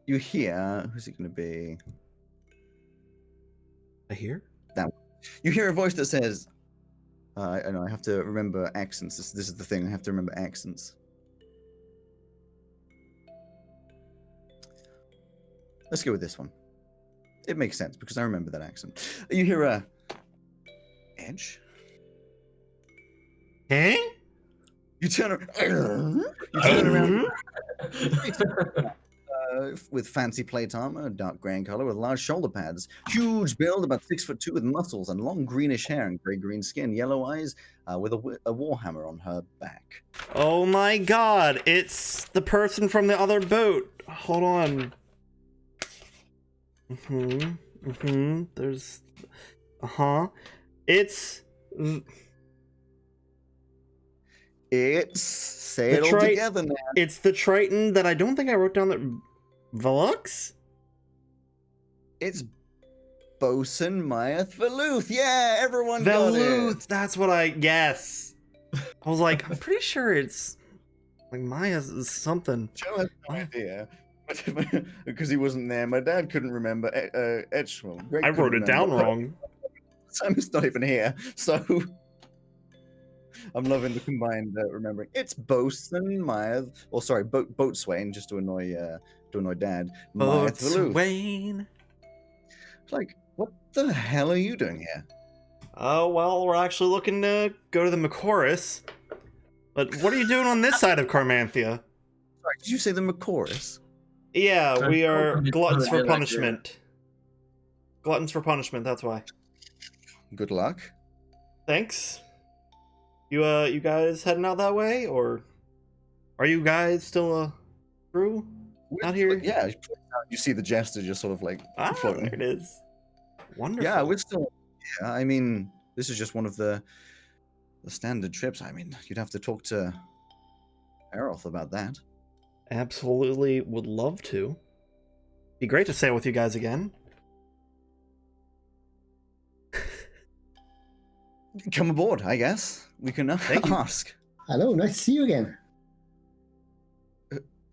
You hear who's it going to be? I hear? You hear a voice that says, I know I have to remember accents. This is the thing. I have to remember accents. Let's go with this one. It makes sense because I remember that accent. You hear a Edge. Huh? You turn around with fancy plate armor, dark grey in color, with large shoulder pads, huge build, about 6'2", with muscles and long greenish hair and grey-green skin, yellow eyes, with a warhammer on her back. Oh my God! It's the person from the other boat. Hold on. There's. It's. It's say The it all Tri- together now. It's the Triton that I don't think I wrote down. That Velux. It's Bosun Myath Veluth. Yeah, everyone got it. Veluth. That's what I. Yes. I was like, I'm pretty sure it's like Maya is something. Joe has no idea. Because he wasn't there. My dad couldn't remember Edgewell. I wrote it down wrong. Simon's not even here, so I'm loving the combined remembering. It's Bosun Myath, or sorry, Boatswain, just to annoy Dad. Myath Veluth. Boatswain. It's like, what the hell are you doing here? Oh well, we're actually looking to go to the Mekoris. But what are you doing on this side of Carmanthia? Sorry, did you say the Mekoris? Yeah, we are Probably gluttons for like punishment. Gluttons for punishment, that's why. Good luck. Thanks. You guys heading out that way, or are you guys still a crew out here? Yeah, you see the jester just sort of like floating. There it is. Wonderful. Yeah, we're still. Yeah, I mean, This is just one of the standard trips. I mean, you'd have to talk to Aeroth about that. Absolutely would love to. Be great to sail with you guys again. Come aboard, I guess. We can Thank you. ask. Hello, nice to see you again.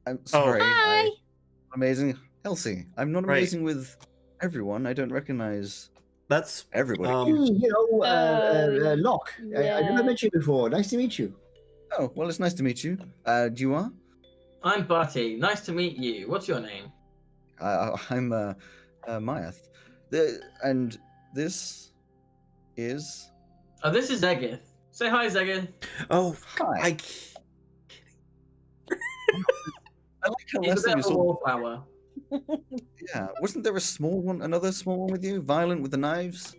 I'm sorry. Hi. Amazing. Elsie, I'm not Right. amazing with everyone. I don't recognize That's everybody. Hey, Locke. I never yeah. met you before. Nice to meet you. Oh, well, it's nice to meet you. You are? I'm Barty. Nice to meet you. What's your name? I'm Myath. And this is... Oh, this is Zegith. Say hi, Zegith. oh, Hi. I like how He's a last bit time you of a saw... wallflower. Yeah, wasn't there a small one, another small one with you? Violent with the knives?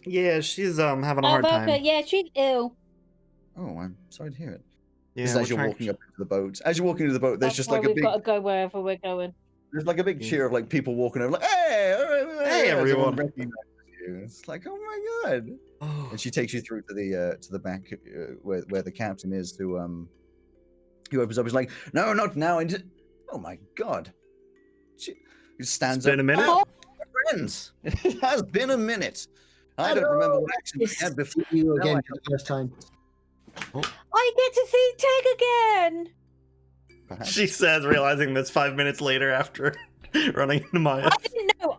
yeah, she's having a hard Vodka, time. yeah, she's ill. Oh, I'm sorry to hear it. Yeah, Just we're as you're trying- walking up into the boat. As you're walking into the boat, there's That's just why like a we've big... got to go wherever we're going. There's like a big Yeah. cheer of like people walking over, like, hey, Hey, as everyone. recognizes you. It's like, oh my god! Oh, And she takes you through to the back where the captain is. Who opens up. He's like, no, not now. And oh my god! He stands it's been up. a minute. Oh, Friends, it has been a minute. I don't remember what accent I had before. See you Now again I for the first time. I get to see Teg again. Perhaps. She says, realizing this 5 minutes later after running into Maya. I didn't know.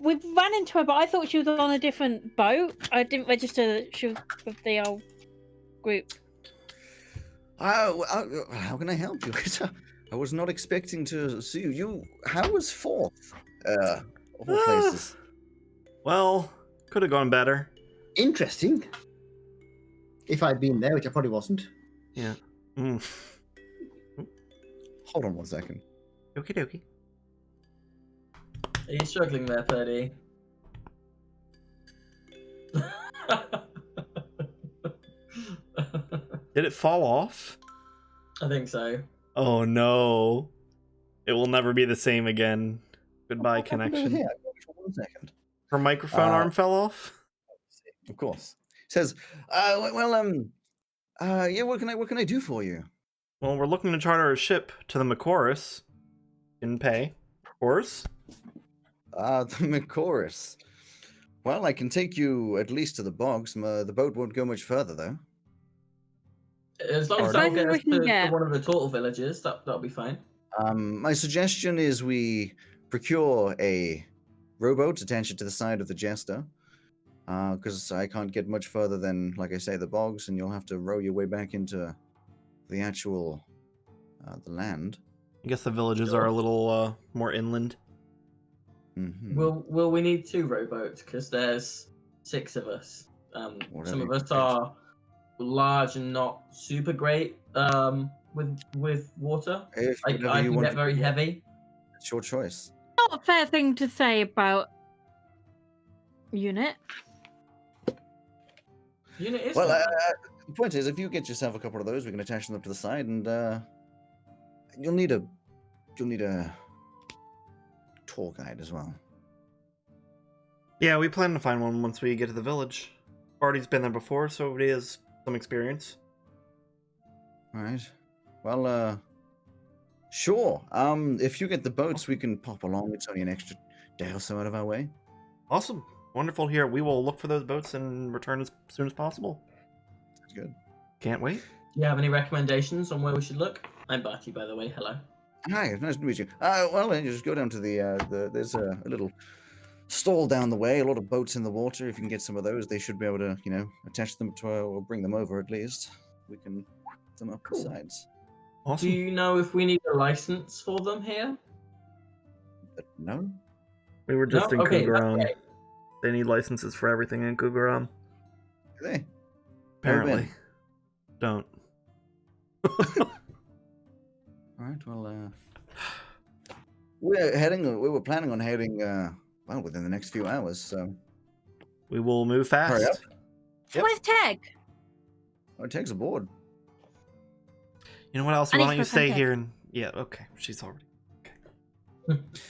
We ran into her, but I thought she was on a different boat. I didn't register that she was with the old group. How can I help you? I was not expecting to see you. How was Fourth? Of all places. Well, could have gone better. Interesting. If I'd been there, which I probably wasn't. Yeah. Mm. Hold on one second. Okie dokie. Are you struggling there, Purdy? Did it fall off? I think so. Oh no. It will never be the same again. Goodbye, What happened over connection. here? One second. Her microphone arm fell off? Of course. Says, yeah, what can I do for you? Well, we're looking to charter a ship to the Mekoris. In pay. Of course. The Mekoris. Well, I can take you at least to the bogs. The boat won't go much further, though. As long as Pardon? that'll get us We can to get- one of the turtle villages, that'll be fine. My suggestion is we procure a rowboat attached to the side of the Jester. Because I can't get much further than, like I say, the bogs, and you'll have to row your way back into the actual the land. I guess the villages are a little more inland. Mm-hmm. Will we need 2 rowboats? Because there's 6 of us. Whatever Some of you us think. are large and not super great with water. If I whatever you can want get to very do, heavy. It's your choice. Not a fair thing to say about unit. Unit is Well, fine. the point is, if you get yourself a couple of those, we can attach them up to the side, and you'll need a tour guide as well. Yeah, we plan to find one once we get to the village. Barty's been there before, so it is some experience. All right. Well, sure. If you get the boats, we can pop along. It's only an extra day or so out of our way. Awesome. Wonderful here. We will look for those boats and return as soon as possible. That's good. Can't wait. Do you have any recommendations on where we should look? I'm Barty, by the way. Hello. Hi, nice to meet you. Well, then you just go down to the there's a little stall down the way. A lot of boats in the water. If you can get some of those, they should be able to, attach them to or bring them over at least. We can put them up the sides. Do Awesome. you know if we need a license for them here? But no. We were just No? in Okay, that's Kugaram. great. They need licenses for everything in Kugaram. Do they? Apparently. Don't. All right. Well, we were planning on heading. Well, within the next few hours. So We will move fast. Hurry up. Yep. Where's Teg? it takes a board. You know what else? I Why need don't you to stay find here and... Yeah, okay. She's already...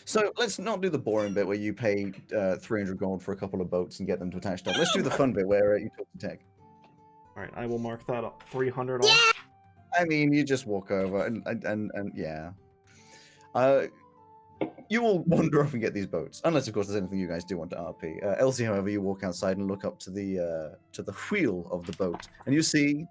So let's not do the boring bit where you pay 300 gold for a couple of boats and get them to attach stuff. Let's do the fun bit where you talk to Tech. All right, I will mark that up. 300 off. I mean, you just walk over and yeah. You will wander off and get these boats, unless of course there's anything you guys do want to RP. Elsie, however, you walk outside and look up to the wheel of the boat, and you see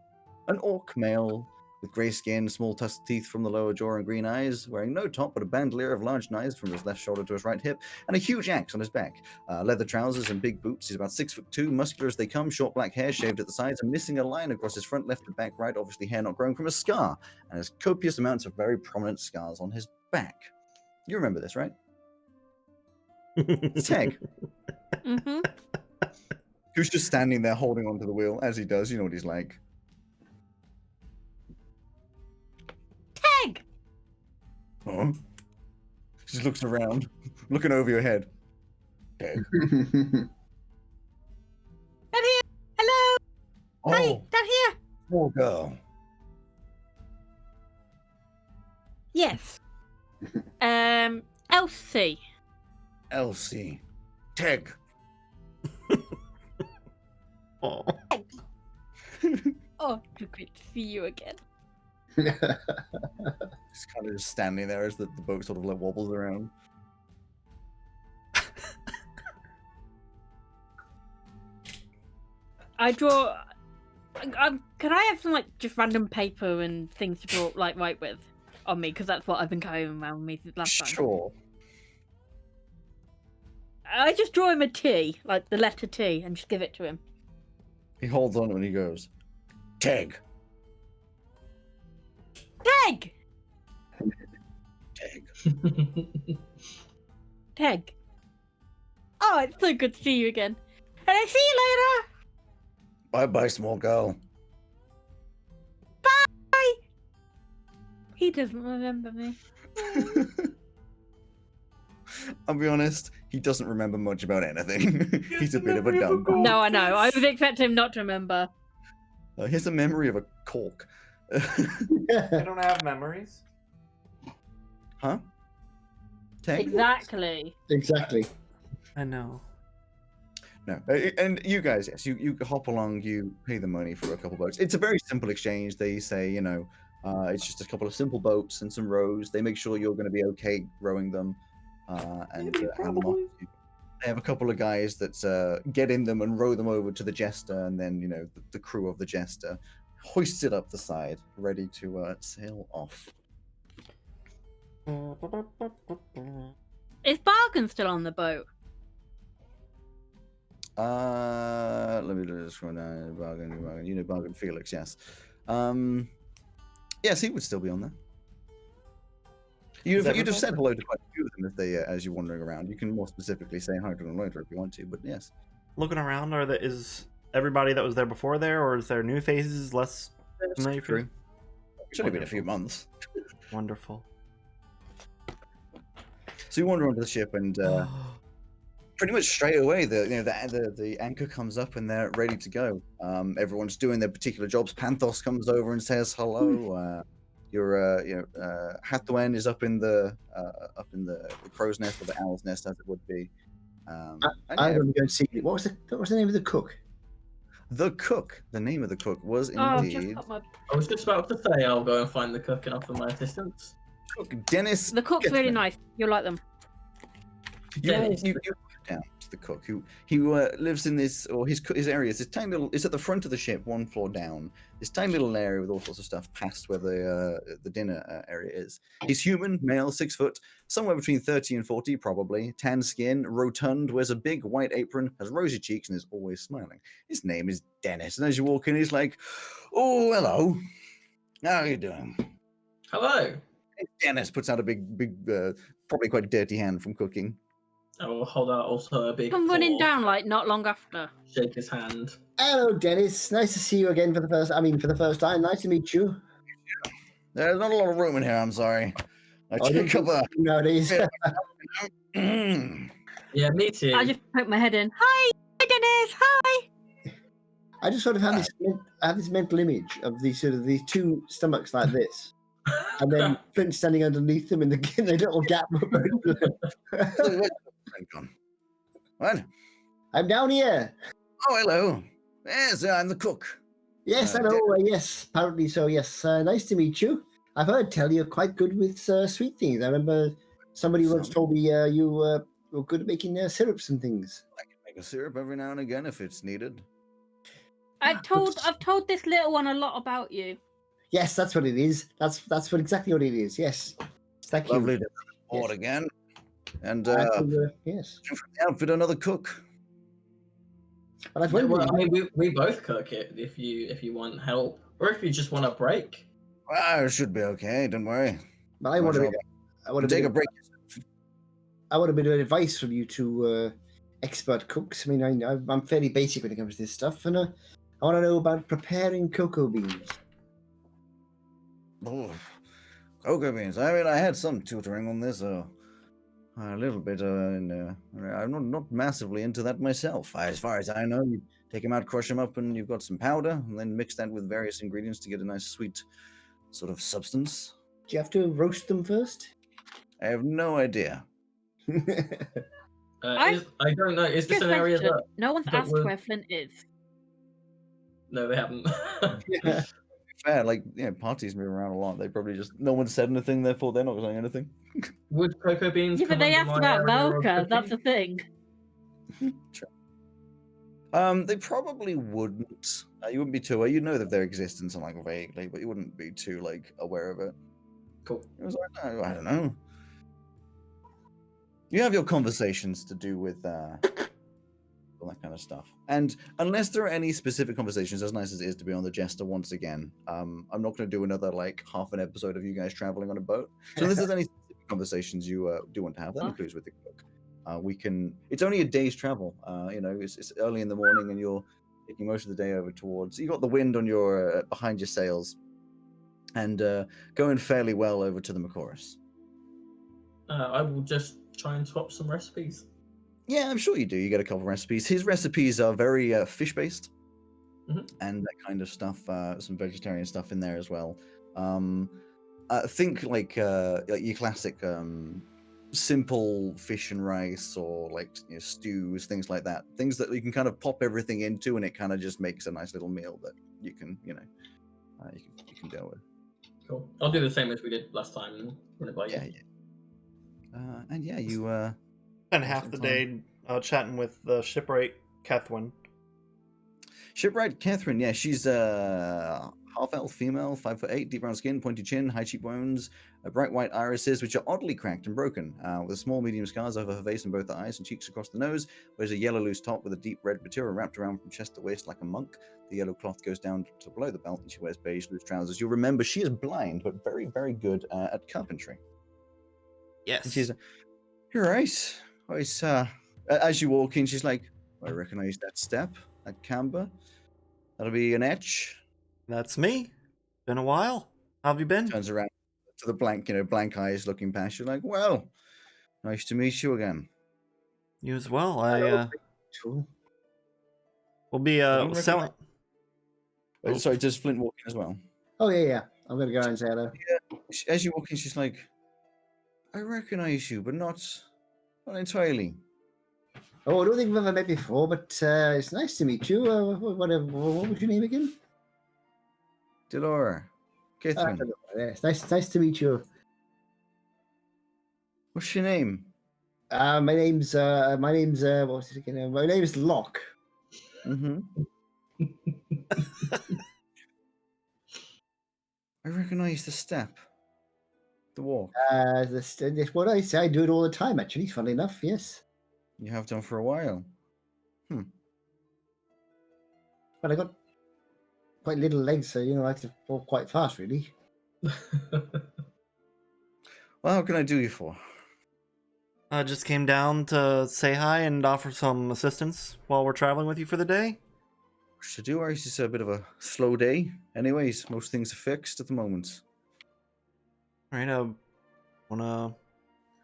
an orc male with grey skin, small tusked teeth from the lower jaw, and green eyes, wearing no top but a bandolier of large knives from his left shoulder to his right hip, and a huge axe on his back. Leather trousers and big boots. He's about 6'2", muscular as they come, short black hair shaved at the sides, and missing a line across his front, left, and back right. Obviously, hair not growing from a scar, and has copious amounts of very prominent scars on his back. You remember this, right? It's Teg, Mm-hmm. who's just standing there holding onto the wheel as he does. You know what he's like. Teg! Huh? She just looks around, looking over your head. Teg. Down here! Hello! Hi! Oh, Down here! poor girl. Yes. Elsie. Elsie. Teg. Oh. Oh, it's great to see you again. He's kind of just standing there as the boat sort of like wobbles around. I draw. Can I have some like just random paper and things to draw, like write with, on me? Because that's what I've been carrying around with me since last time. Sure. I just draw him a T, like the letter T, and just give it to him. He holds on and he goes, Teg. Teg! Teg. Teg. Oh, it's so good to see you again. And I see you later! Bye-bye, small girl. Bye! He doesn't remember me. I'll be honest, he doesn't remember much about anything. He's a bit of a dumb guy. No, I know. I was expecting him not to remember. He has a memory of a cork. I don't have memories. Huh? Teg? Exactly. Exactly. I know. No. And you guys, yes, you hop along, you pay the money for a couple boats. It's a very simple exchange. They say, you know, it's just a couple of simple boats and some rows. They make sure you're going to be okay rowing them. And hand them off. They have a couple of guys that get in them and row them over to the jester, and then, you know, the crew of the jester hoists it up the side, ready to sail off. Is Bargain still on the boat? Let me just run down Bargain. You know Bargain Felix, yes. Yes, he would still be on there. You'd have said hello to quite a few of them if they, as you're wandering around. You can more specifically say hi to them later if you want to, but yes. Looking around, is everybody that was there before there, or is there new faces, less familiar faces? It's only been a few months. Wonderful. So you wander onto the ship, and pretty much straight away, the anchor comes up and they're ready to go. Everyone's doing their particular jobs. Panthos comes over and says hello. Hathwen is up in the crow's nest, or the owl's nest, as it would be. I'm going to go and see. What was the name of the cook? The cook. The name of the cook was Oh, I've indeed just got my... I was just about to say I'll go and find the cook and offer my assistance. Cook Dennis. The cook's really Gittman. nice. You'll like them. You Dennis. go down to the cook who lives in this, or his area is this tiny little. It's at the front of the ship, one floor down. This tiny little area with all sorts of stuff past where the dinner area is. He's human, male, 6 foot, somewhere between 30 and 40 probably. Tan skin, rotund, wears a big white apron, has rosy cheeks, and is always smiling. His name is Dennis, and as you walk in, he's like, "Oh, hello. How are you doing?" Hello. Dennis puts out a big, probably quite dirty hand from cooking. I will hold out also a big I'm running paw, down like not long after. shake his hand. Hello, Dennis. Nice to see you again for the first time. Nice to meet you. There's not a lot of room in here, I'm sorry. I Oh, took up nowadays. Yeah, me too. I just poke my head in. Hi, Dennis. Hi. I just sort of have this mental image of these two stomachs like this, and then Flint standing underneath them in the little gap. Where's the friend gone? What? I'm down here. Oh, hello. Yes, I'm the cook. Yes, hello. Yes, apparently so. Yes, nice to meet you. I've heard tell you're quite good with sweet things. I remember somebody once told me you were good at making syrups and things. I can make a syrup every now and again if it's needed. I've told this little one a lot about you. Yes, that's what it is. That's exactly what it is. Yes, thank you. Lovely to report Yes. again. And yes, from the outfit, another cook. but I was Yeah, wondering. well, I mean, we both cook it if you want help, or if you just want a break. Well, it should be okay. Don't worry. I want Well, to. I want You to take a break. I want a bit of advice from you two expert cooks. I mean, I'm fairly basic when it comes to this stuff, and I want to know about preparing cocoa beans. Oh, cocoa beans. I mean, I had some tutoring on this, a little bit. I'm not massively into that myself. As far as I know, you take them out, crush them up, and you've got some powder, and then mix that with various ingredients to get a nice sweet sort of substance. Do you have to roast them first? I have no idea. I don't know. Is this an area that? No one's that asked we're- where Flint is. No, they haven't. Yeah. Fair, like parties move around a lot. They probably just no one said anything, therefore they're not saying anything. Would cocoa beans? Yeah, but come they under asked my about area of Velka. That's cooking? the thing. They probably wouldn't. You wouldn't be too. You know that their existence, like vaguely, but you wouldn't be too aware of it. Cool. It was like, I don't know. You have your conversations to do with all that kind of stuff, and unless there are any specific conversations, as nice as it is to be on the Jester once again, I'm not going to do another half an episode of you guys traveling on a boat. So unless there's any specific conversations you do want to have, that includes with the cook. We can. It's only a day's travel. It's early in the morning, and you're taking most of the day over towards. You got the wind on your behind your sails, and going fairly well over to the Mekoris. I will just try and swap some recipes. Yeah, I'm sure you do. You get a couple recipes. His recipes are very fish-based, and that kind of stuff. Some vegetarian stuff in there as well. Think like your classic simple fish and rice, or stews, things like that. Things that you can kind of pop everything into, and it kind of just makes a nice little meal that you can you can deal with. Cool. I'll do the same as we did last time and run it by you. Yeah. You Spent half the day chatting with the shipwright Kethwin. Shipwright Catherine, yeah, she's half-elf female, 5'8", deep brown skin, pointy chin, high cheekbones, bright white irises, which are oddly cracked and broken, with small medium scars over her face and both the eyes and cheeks across the nose. Wears a yellow loose top with a deep red material wrapped around from chest to waist like a monk. The yellow cloth goes down to below the belt, and she wears beige loose trousers. You'll remember she is blind, but very, very good at carpentry. Yes. And she's, you're right. As you walk in, she's like, I recognize that step, that camber. That'll be an etch. That's me. Been a while. How have you been? Turns around to the blank eyes looking past you, like, well, nice to meet you again. You as well. Cool. We'll be selling. Sorry, does Flint walk in as well? Oh yeah. I'm gonna go and say hello. As you walk in, she's like, I recognize you, but not entirely. Oh, I don't think we've ever met before, but it's nice to meet you. What was your name again? Delora. Catherine. Yes, nice to meet you. What's your name? My name's what was it again? My name is Locke. Mm-hmm. I recognize the step. The walk. This what I say. I do it all the time. Actually, funny enough, yes. You have done for a while. But I got quite little legs, so I have to walk quite fast, really. Well, how can I do you for? I just came down to say hi and offer some assistance while we're traveling with you for the day. To do, or is this a bit of a slow day? Anyways, most things are fixed at the moment. All right, wanna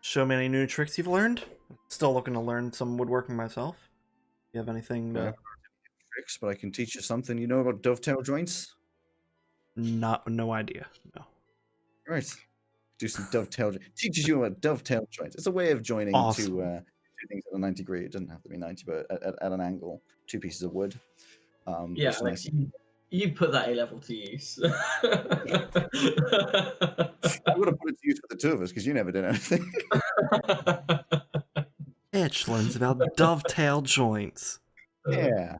show me any new tricks you've learned? Still looking to learn some woodworking myself. You have anything to... Tricks, but I can teach you something. You know about dovetail joints? No idea. No. Right. Do some dovetail. Teaches you about dovetail joints. It's a way of joining Awesome. two things at a 90 degree. It doesn't have to be 90, but at an angle, two pieces of wood. Yeah, It's like nice. you put that A level to use. I would have put it to use for the two of us because you never did anything. Itch learns about dovetail joints. Yeah.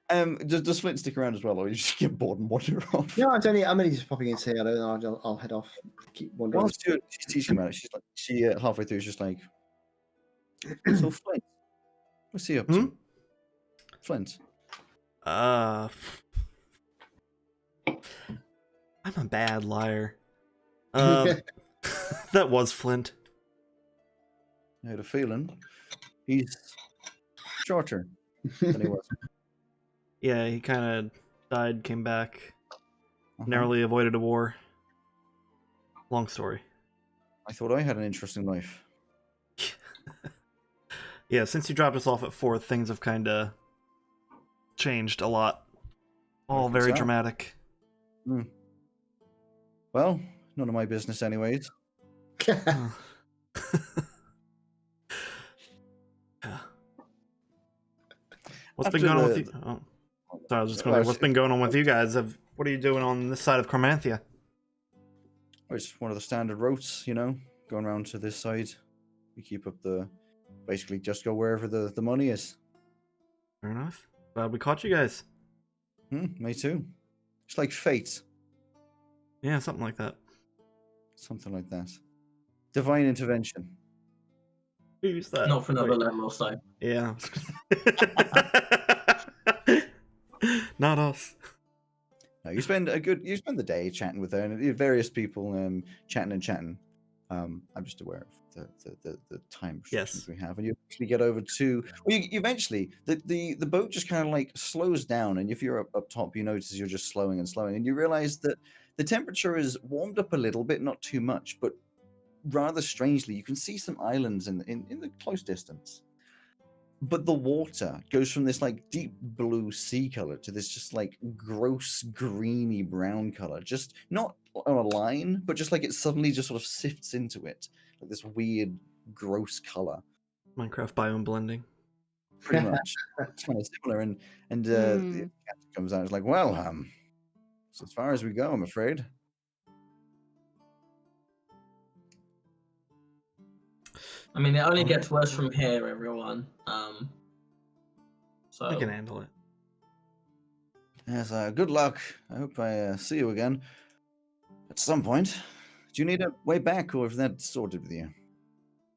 Does Flint stick around as well, or you just get bored and wander off? No, I'm only just popping in to say hello, and I'll head off. Keep wandering. While she's teaching about it, she halfway through is just like, so Flint, what's he up to? Flint. I'm a bad liar. That was Flint. I had a feeling he's shorter than he was. Yeah, he kind of died, came back, Uh-huh. narrowly avoided a war. Long story. I thought I had an interesting life. Yeah, since you dropped us off at 4th, things have kind of changed a lot. All very so. dramatic. Well, none of my business, anyways. Yeah. What's been After going on with the- you? Oh. Sorry, I was just going to what's been going on with you guys? What are you doing on this side of Carmanthia? It's one of the standard routes, going around to this side. We keep up basically just go wherever the money is. Fair enough. Glad we caught you guys. Me too. It's like fate. Yeah, something like that. Something like that. Divine intervention. Who's that? Not for another level or so. Yeah. Not us. No, you spend the day chatting with her and various people, chatting. I'm just aware of the time restrictions we have, and you actually get over to. Well, you eventually the boat just kind of like slows down, and if you're up top, you notice you're just slowing, and you realize that the temperature is warmed up a little bit, not too much, but rather strangely, you can see some islands in the close distance. But the water goes from this like deep blue sea color to this just like gross greeny brown color, just not on a line, but just like it suddenly just sort of sifts into it, like this weird gross color. Minecraft biome blending. Pretty much, it's kind of similar. And the captain comes out, and is like, "Well, it's as far as we go, I'm afraid." I mean, it only gets worse from here, everyone. So I can handle it. Yes, good luck. I hope I see you again at some point. Do you need a way back, or is that sorted with you?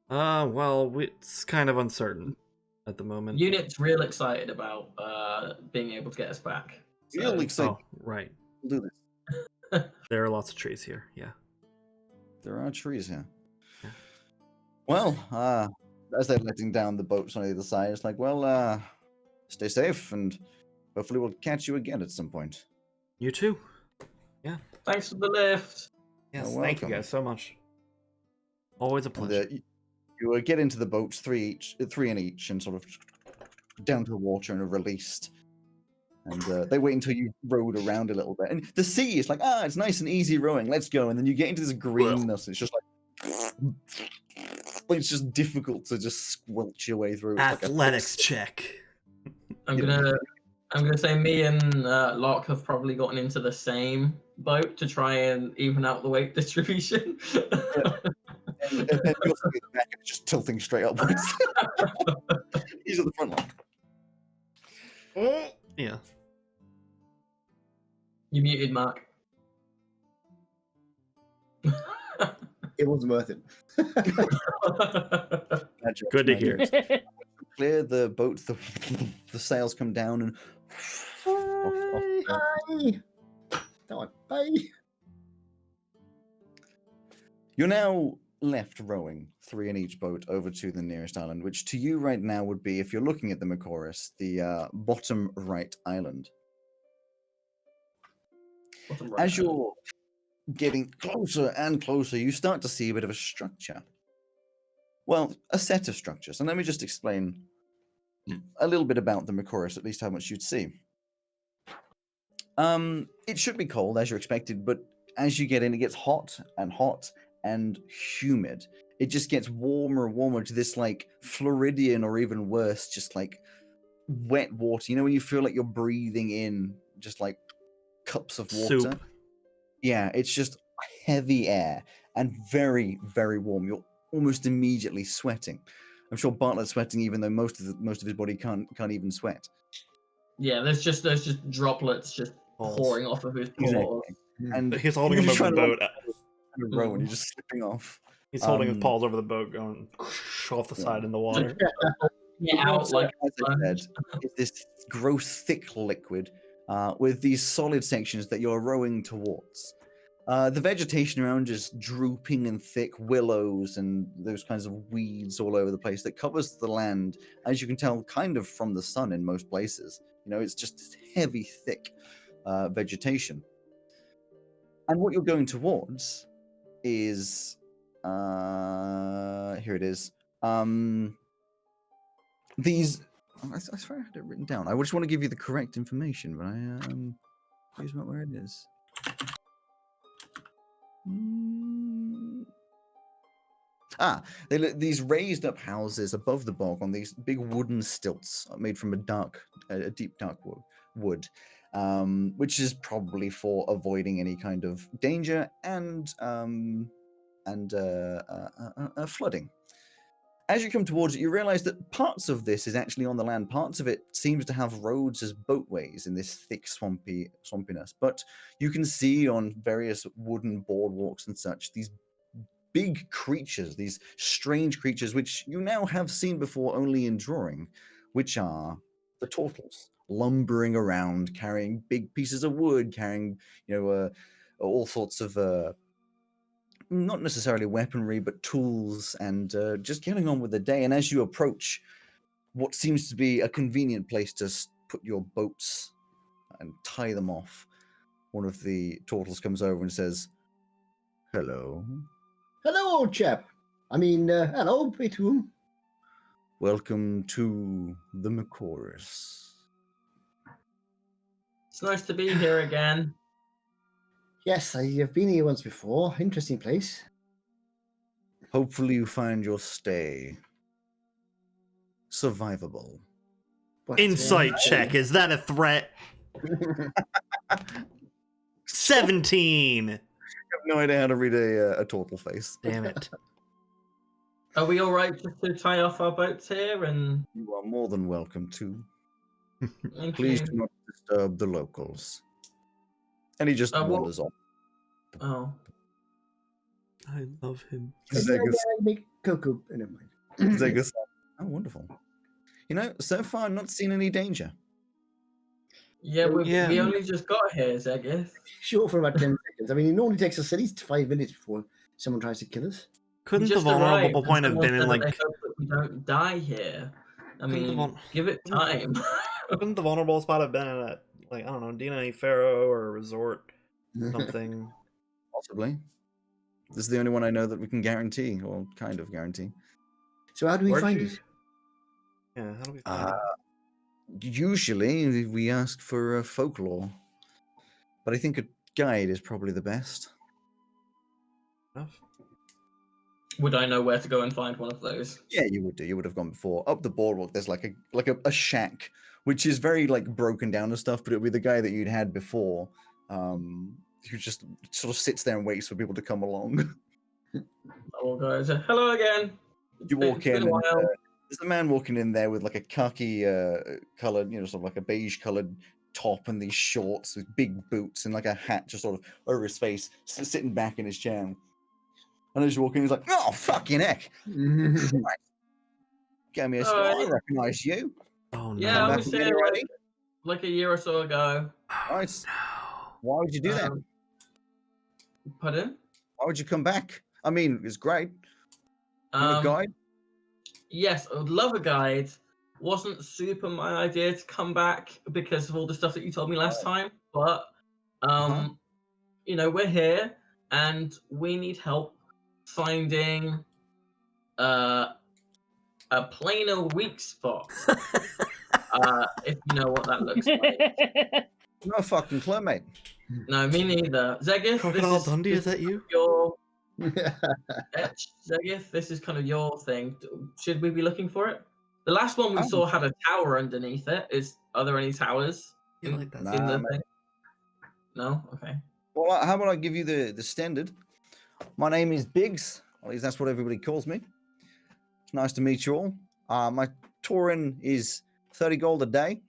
Well, it's kind of uncertain at the moment. Unit's real excited about being able to get us back. So, Real excited. Oh, right. We'll do this. There are lots of trees here. Yeah. There are trees here. Yeah. Well, as they're letting down the boats on the other side, it's like, well, stay safe, and hopefully we'll catch you again at some point. You too. thanks for the lift. Yes. You're Thank you welcome. guys so much. Always a And, pleasure. you get into the boats, three in each, and sort of down to the water and are released. And they wait until you rowed around a little bit. And the sea is like, it's nice and easy rowing. Let's go. And then you get into this greenness. And it's just like, it's just difficult to just squelch your way through. It's like Athletics check. I'm gonna say me and Locke have probably gotten into the same boat to try and even out the weight distribution. and then you're sitting at the back and it's just tilting straight upwards. He's at the front line. Yeah. You muted, Mark. It wasn't worth it. Magic, Good to magic. hear. Clear the boat, the sails come down and off. Bye. No, bye. You're now left rowing, three in each boat, over to the nearest island, which to you right now would be, if you're looking at the Mekoris, the bottom right island. As you're getting closer and closer, you start to see a bit of a structure. Well, a set of structures. And let me just explain a little bit about the Mekoris, at least how much you'd see. It should be cold, as you're expected, but as you get in, it gets hot and humid. It just gets warmer and warmer to this like Floridian or even worse, just like wet water. You know when you feel like you're breathing in just like cups of water? Soup. Yeah, it's just heavy air and very, very warm. You're almost immediately sweating. I'm sure Bartlett's sweating even though most of his body can't even sweat. Yeah, there's just droplets just pouring off of his paws. And He's holding you're him just over the trying boat. to in a row and you're just slipping off. He's holding his Um, paws over the boat, going off the side in the water. Yeah, out like as I said, is this gross, thick liquid with these solid sections that you're rowing towards. The vegetation around is drooping and thick willows and those kinds of weeds all over the place that covers the land, as you can tell, kind of from the sun in most places. You know, it's just heavy, thick vegetation. And what you're going towards is here it is. These I swear I had it written down. I just want to give you the correct information, but here's not where it is. These raised up houses above the bog on these big wooden stilts made from a deep dark wood, which is probably for avoiding any kind of danger and flooding. As you come towards it, you realize that parts of this is actually on the land. Parts of it seems to have roads as boatways in this thick swampiness. But you can see on various wooden boardwalks and such, these big creatures, these strange creatures, which you now have seen before only in drawing, which are the turtles, lumbering around, carrying big pieces of wood, carrying, all sorts of not necessarily weaponry, but tools, and just getting on with the day. And as you approach what seems to be a convenient place to put your boats and tie them off, one of the turtles comes over and says, "Hello." Hello, old chap. Hello, Beethoven. Welcome to the Mekoris. It's nice to be here again. Yes, I have been here once before. Interesting place. Hopefully you find your stay survivable. But, Insight check. Is that a threat? 17. I have no idea how to read a turtle face. Damn it. Are we all right just to tie off our boats here? And You are more than welcome to. thank Please you. do not disturb the locals. And he just wanders off. Oh, I love him. Zegus, I make cocoa. Never mind. Zegus, oh, wonderful. So far, not seen any danger. yeah, Yeah. we only just got here, Zegith. Sure, for about 10 seconds. It normally takes us at least 5 minutes before someone tries to kill us. Couldn't We the just vulnerable arrived and point have someone been in said like? that they hope that we don't die here. I Couldn't the mean, give it time. Couldn't the vulnerable spot have been at like, I don't know, Dina Pharaoh or a resort, something? Possibly. This is the only one I know that we can guarantee, or kind of guarantee. So how do we Where'd find you- it? Yeah, how do we find it? Usually, we ask for folklore. But I think a guide is probably the best. Enough. Would I know where to go and find one of those? Yeah, you would do. You would have gone before. Up the boardwalk, there's like a shack, which is very like broken down and stuff. But it'll be the guy that you'd had before, who just sort of sits there and waits for people to come along. Oh, guys, hello again. You walk It's been in, a and while. there's a man walking in there with like a khaki colored, sort of like a beige colored top and these shorts with big boots and like a hat just sort of over his face, sitting back in his chair. And as you walk in, he's like, "Oh, fucking heck. Gave me a smile. I recognize you. Oh no. Yeah, Come I back was again here already? like a year or so ago. Nice. No. Why would you do that? Pardon? Why would you come back? I mean, it's great. Want a guide? Yes, I would love a guide. Wasn't super my idea to come back because of all the stuff that you told me last time, but we're here and we need help finding a plainer weak spot. If you know what that looks like. No fucking clue, mate. No, me neither. Zegith, Crocodile Dundee, is that you? your Zegith, this is kind of your thing. Should we be looking for it? The last one we saw had a tower underneath it. Are there any towers You like that? in the Nah, thing? No? Okay. Well, how about I give you the standard? My name is Biggs. At least that's what everybody calls me. It's nice to meet you all. My touring is 30 gold a day.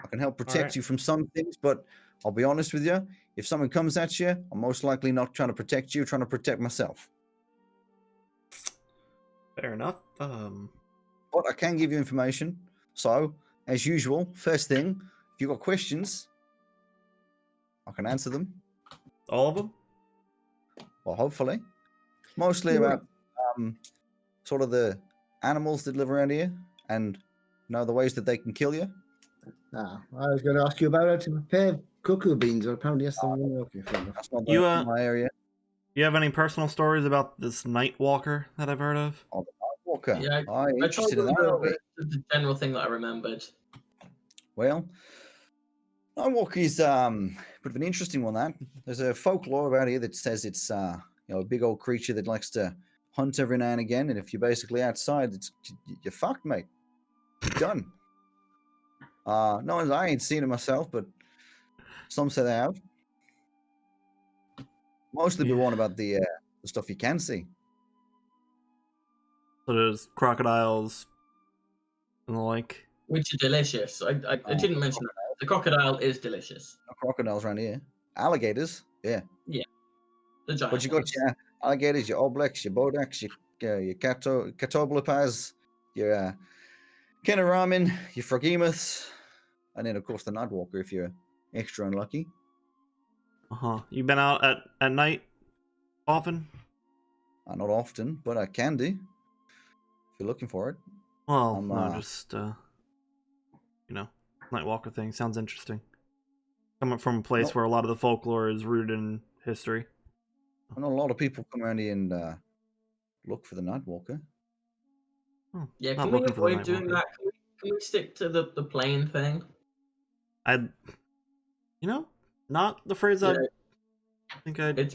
I can help protect Alright. you from some things, but I'll be honest with you. If someone comes at you, I'm most likely not trying to protect you, trying to protect myself. Fair enough. But I can give you information. So, as usual, first thing, if you've got questions, I can answer them. All of them? Well, hopefully. Mostly about sort of the animals that live around here and the ways that they can kill you. I was going to ask you about how to prepare cocoa beans, but apparently that's the one. Okay, fair enough. That's not You, my area. You have any personal stories about this Night Walker that I've heard of? Oh, the Nightwalker. Yeah, I'm I told interested in them that. Are we? the general thing that I remembered. Well, Nightwalker is a bit of an interesting one. That there's a folklore about here that says it's a big old creature that likes to hunt every now and again, and if you're basically outside, you're fucked, mate. You're done. No, I ain't seen it myself, but some say they have. Mostly be one about the stuff you can see. So there's crocodiles and the like. Which are delicious. I didn't mention that. The crocodile is delicious. No crocodiles around here. Alligators, yeah. The giant But you got ones. your alligators, your obleks, your bodaks, your catoblepas, your kenaramin, your frogemoths, and then of course the nightwalker if you're extra unlucky. You been out at night often? Not often, but I can do if you're looking for it. Well, no, just Nightwalker thing sounds interesting. Coming from a place where a lot of the folklore is rooted in history. I know a lot of people come around here and look for the nightwalker. Yeah, Not can we looking for the avoid doing Nightwalker. that? Can we stick to the plane thing? Not the phrase Yeah. I think I'd. It's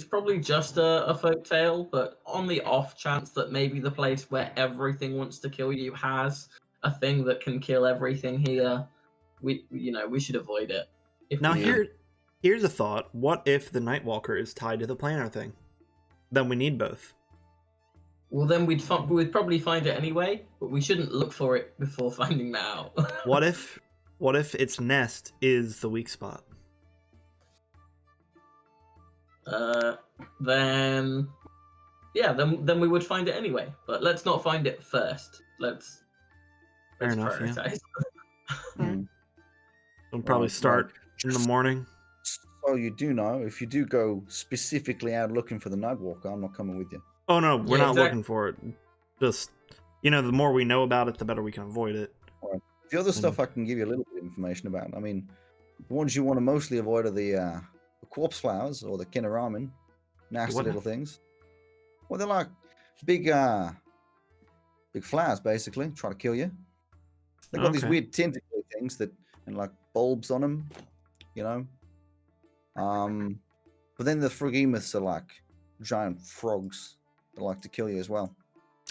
probably just a folk tale, but on the off chance that maybe the place where everything wants to kill you has a thing that can kill everything here, we should avoid it. Now here's a thought. What if the Nightwalker is tied to the planar thing? Then we need both. Well, then we'd probably find it anyway, but we shouldn't look for it before finding that out. What if its nest is the weak spot? Then we would find it anyway. But let's not find it first. Let's enough, yeah. prioritize. We'll probably start in the morning. So you do know, if you do go specifically out looking for the nightwalker, I'm not coming with you. Oh no, we're Yeah, not exactly. looking for it. Just the more we know about it, the better we can avoid it. The other stuff I can give you a little bit of information about. I mean, the ones you want to mostly avoid are the corpse flowers or the kinaramen, nasty What little now? things. Well, they're like big flowers, basically, try to kill you. They've got these Okay. weird tentacle things and like bulbs on them, But then the frogemoths are like giant frogs that like to kill you as well.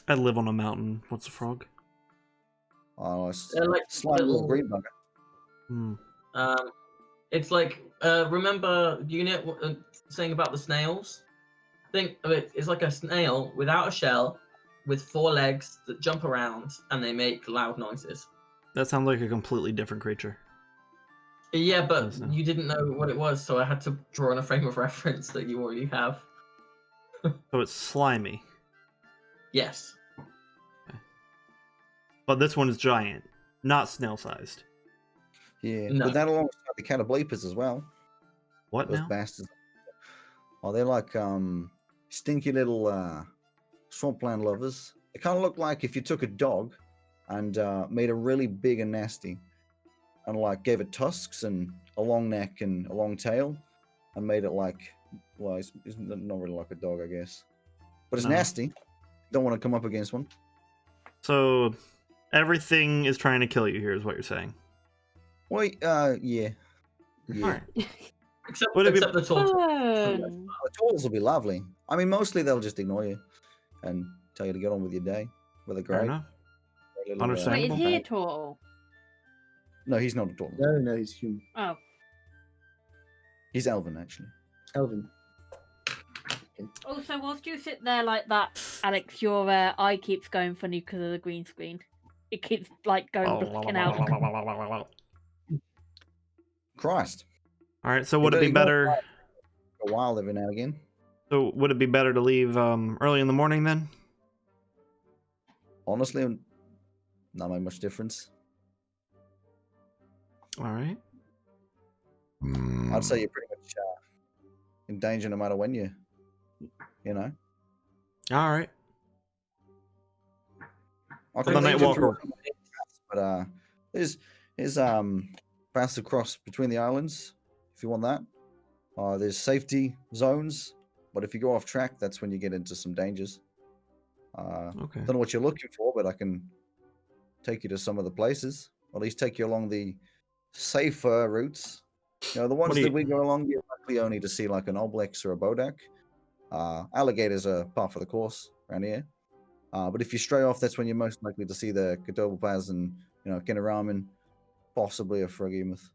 I live on a mountain. What's a frog? Oh, it's They're like slimy little green bugger. It's like remember unit saying about the snails. Think of it. It's like a snail without a shell, with 4 legs that jump around and they make loud noises. That sounds like a completely different creature. Yeah, but Yes, no. you didn't know what it was, so I had to draw on a frame of reference that you already have. So it's slimy. Yes. But this one is giant, not snail-sized. Yeah, No. but that alongside the catoblepas as well. What Those now? bastards. Oh, they're like stinky little swampland lovers. They kind of look like if you took a dog and made it really big and nasty, and like gave it tusks and a long neck and a long tail, and made it like, well, it's not really like a dog, I guess, but it's No. nasty. Don't want to come up against one. So everything is trying to kill you here, is what you're saying. Well, yeah. Yeah. Alright. Except, Would it be- except the tortoise. Fun. The tours will be lovely. I mean, mostly they'll just ignore you and tell you to get on with your day. Whether Fair great. enough. a little, Understand. Wait, is Understandable. he a turtle? No, he's not a tour. No, no, he's human. Oh, He's Elven, actually. Elvin. also, whilst you sit there like that, Alex, your eye keeps going funny because of the green screen. It keeps like going blinking out. Christ. All right. So would it be better ignore better? A while every now and again. So would it be better to leave early in the morning then? Honestly, not make much difference. All right. I'd say you're pretty much in danger no matter when you know. All right. I For can the lead you Nightwalker. through some paths, but there's paths across between the islands if you want that. There's safety zones, but if you go off track, that's when you get into some dangers. Okay. Don't know what you're looking for, but I can take you to some of the places. Or at least take you along the safer routes. You know, the ones do that you- we go along, you're likely only to see like an obelix or a bodak. Alligators are par for the course around here. But if you stray off, that's when you're most likely to see the Kadobopaz and, you know, Kinaramen, possibly a Froghemoth.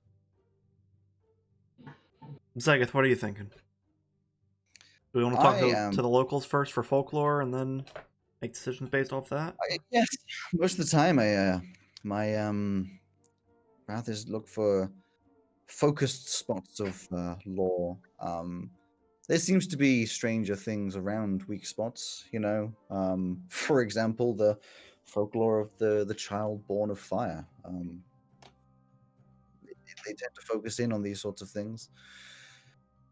Zagath, what are you thinking? Do we want to talk I to the locals first for folklore and then make decisions based off that? Yes, most of the time, my brothers look for focused spots of lore. There seems to be stranger things around weak spots. You know, for example, the folklore of the child born of fire. They tend to focus in on these sorts of things.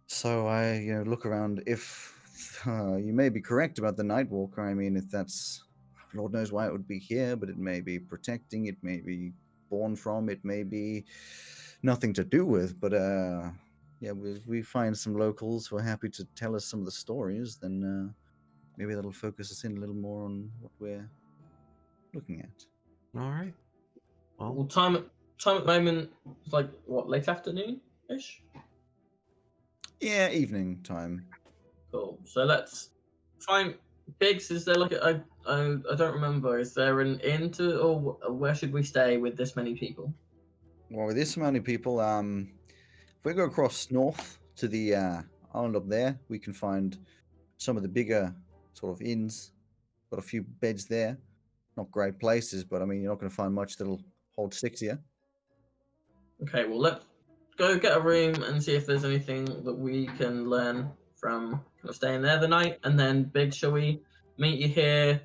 So I, look around. If you may be correct about the Nightwalker, I mean, if that's Lord knows why it would be here, but it may be protecting, it may be born from, it may be nothing to do with. But yeah, we find some locals who are happy to tell us some of the stories, then maybe that'll focus us in a little more on what we're looking at. All right. Well, Well, time at the moment is like what, late afternoon ish. Yeah, evening time. Cool. So let's find Biggs. Is there like I don't remember. Is there an inn to, or where should we stay with this many people? Well, with this many people, if we go across north to the island up there, we can find some of the bigger sort of inns. Got a few beds there. Not great places, but I mean, you're not going to find much that'll hold 6 here. Okay. Well, let's go get a room and see if there's anything that we can learn from kind of staying there the night. And then, Biggs, shall we meet you here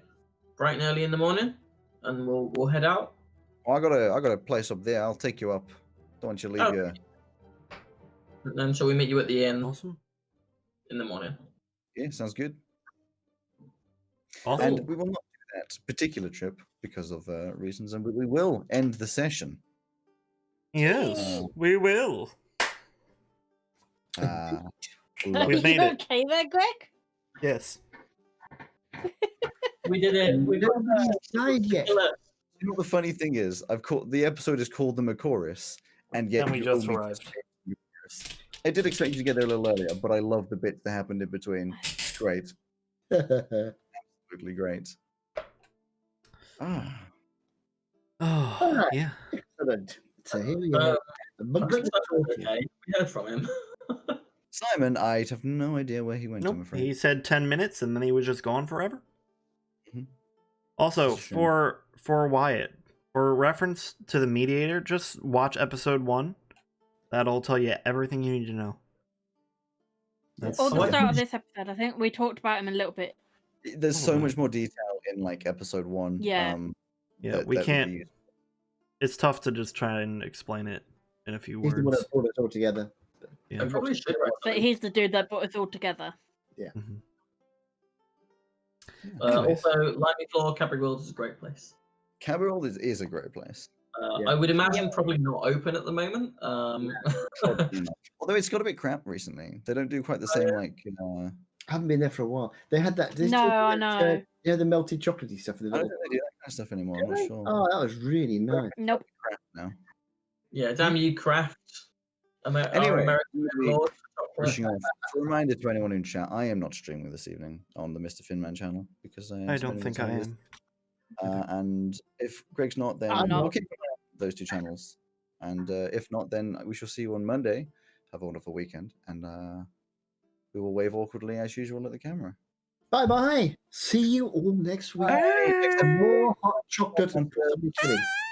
bright and early in the morning, and we'll head out. Oh, I got a place up there. I'll take you up. Don't want you to leave Okay. your. And then shall we meet you at the inn awesome. in the morning? Yeah, sounds good. Awesome. And we will not do that particular trip because of reasons, and we will end the session. Yes, we will. We've made you it. okay there, Greg? Yes. We did it. We did Nobody's died yet. it. You know what the funny thing is? The episode is called the Mekoris, and yet And we you just only arrived. get the Mekoris. I did expect you to get there a little earlier, but I love the bits that happened in between. Great, absolutely great. Ah, Oh, yeah. Excellent. So here we go. Uh, The monks Prince are Simon, talking. okay, we heard from him. Simon, I have no idea where he went. I'm Nope. afraid. He said 10 minutes and then he was just gone forever. Mhm. Also, That's a shame. for Wyatt, for reference to the mediator, just watch episode 1. That'll tell you everything you need to know. That's Or Oh, the what- start of this episode, I think we talked about him a little bit. There's so Probably. much more detail in like episode 1. Yeah. yeah, that we would can't. be useful. It's tough to just try and explain it in a few He's the one words. that brought us all together. Yeah. I probably should. But Actually. he's the dude that brought us all together. Mhm. Also, Limey Floor, Capri World is a great place. Cabarol is a great place. Yeah. I would imagine probably not open at the moment. Probably not. Although it's got a bit crap recently. They don't do quite the same like. I haven't been there for a while. They had that. they No, still do I that, know. the melted chocolatey stuff. The I don't little, think they do that kind of stuff anymore. I'm not sure. oh, that was really nice. Nope. Crap now. yeah, damn you, Craft. Anyway, American maybe Lord for chocolate. pushing off. A reminder to anyone in chat: I am not streaming this evening on the Mr. Finman channel because I am. I don't spending think the I time with- am. and if Greg's not, then I'm we'll not. keep an eye on those two channels. And if not, then we shall see you on Monday. Have a wonderful weekend, and we will wave awkwardly as usual at the camera. Bye bye. See you all next week. Bye. And more hot chocolate and possibly chili.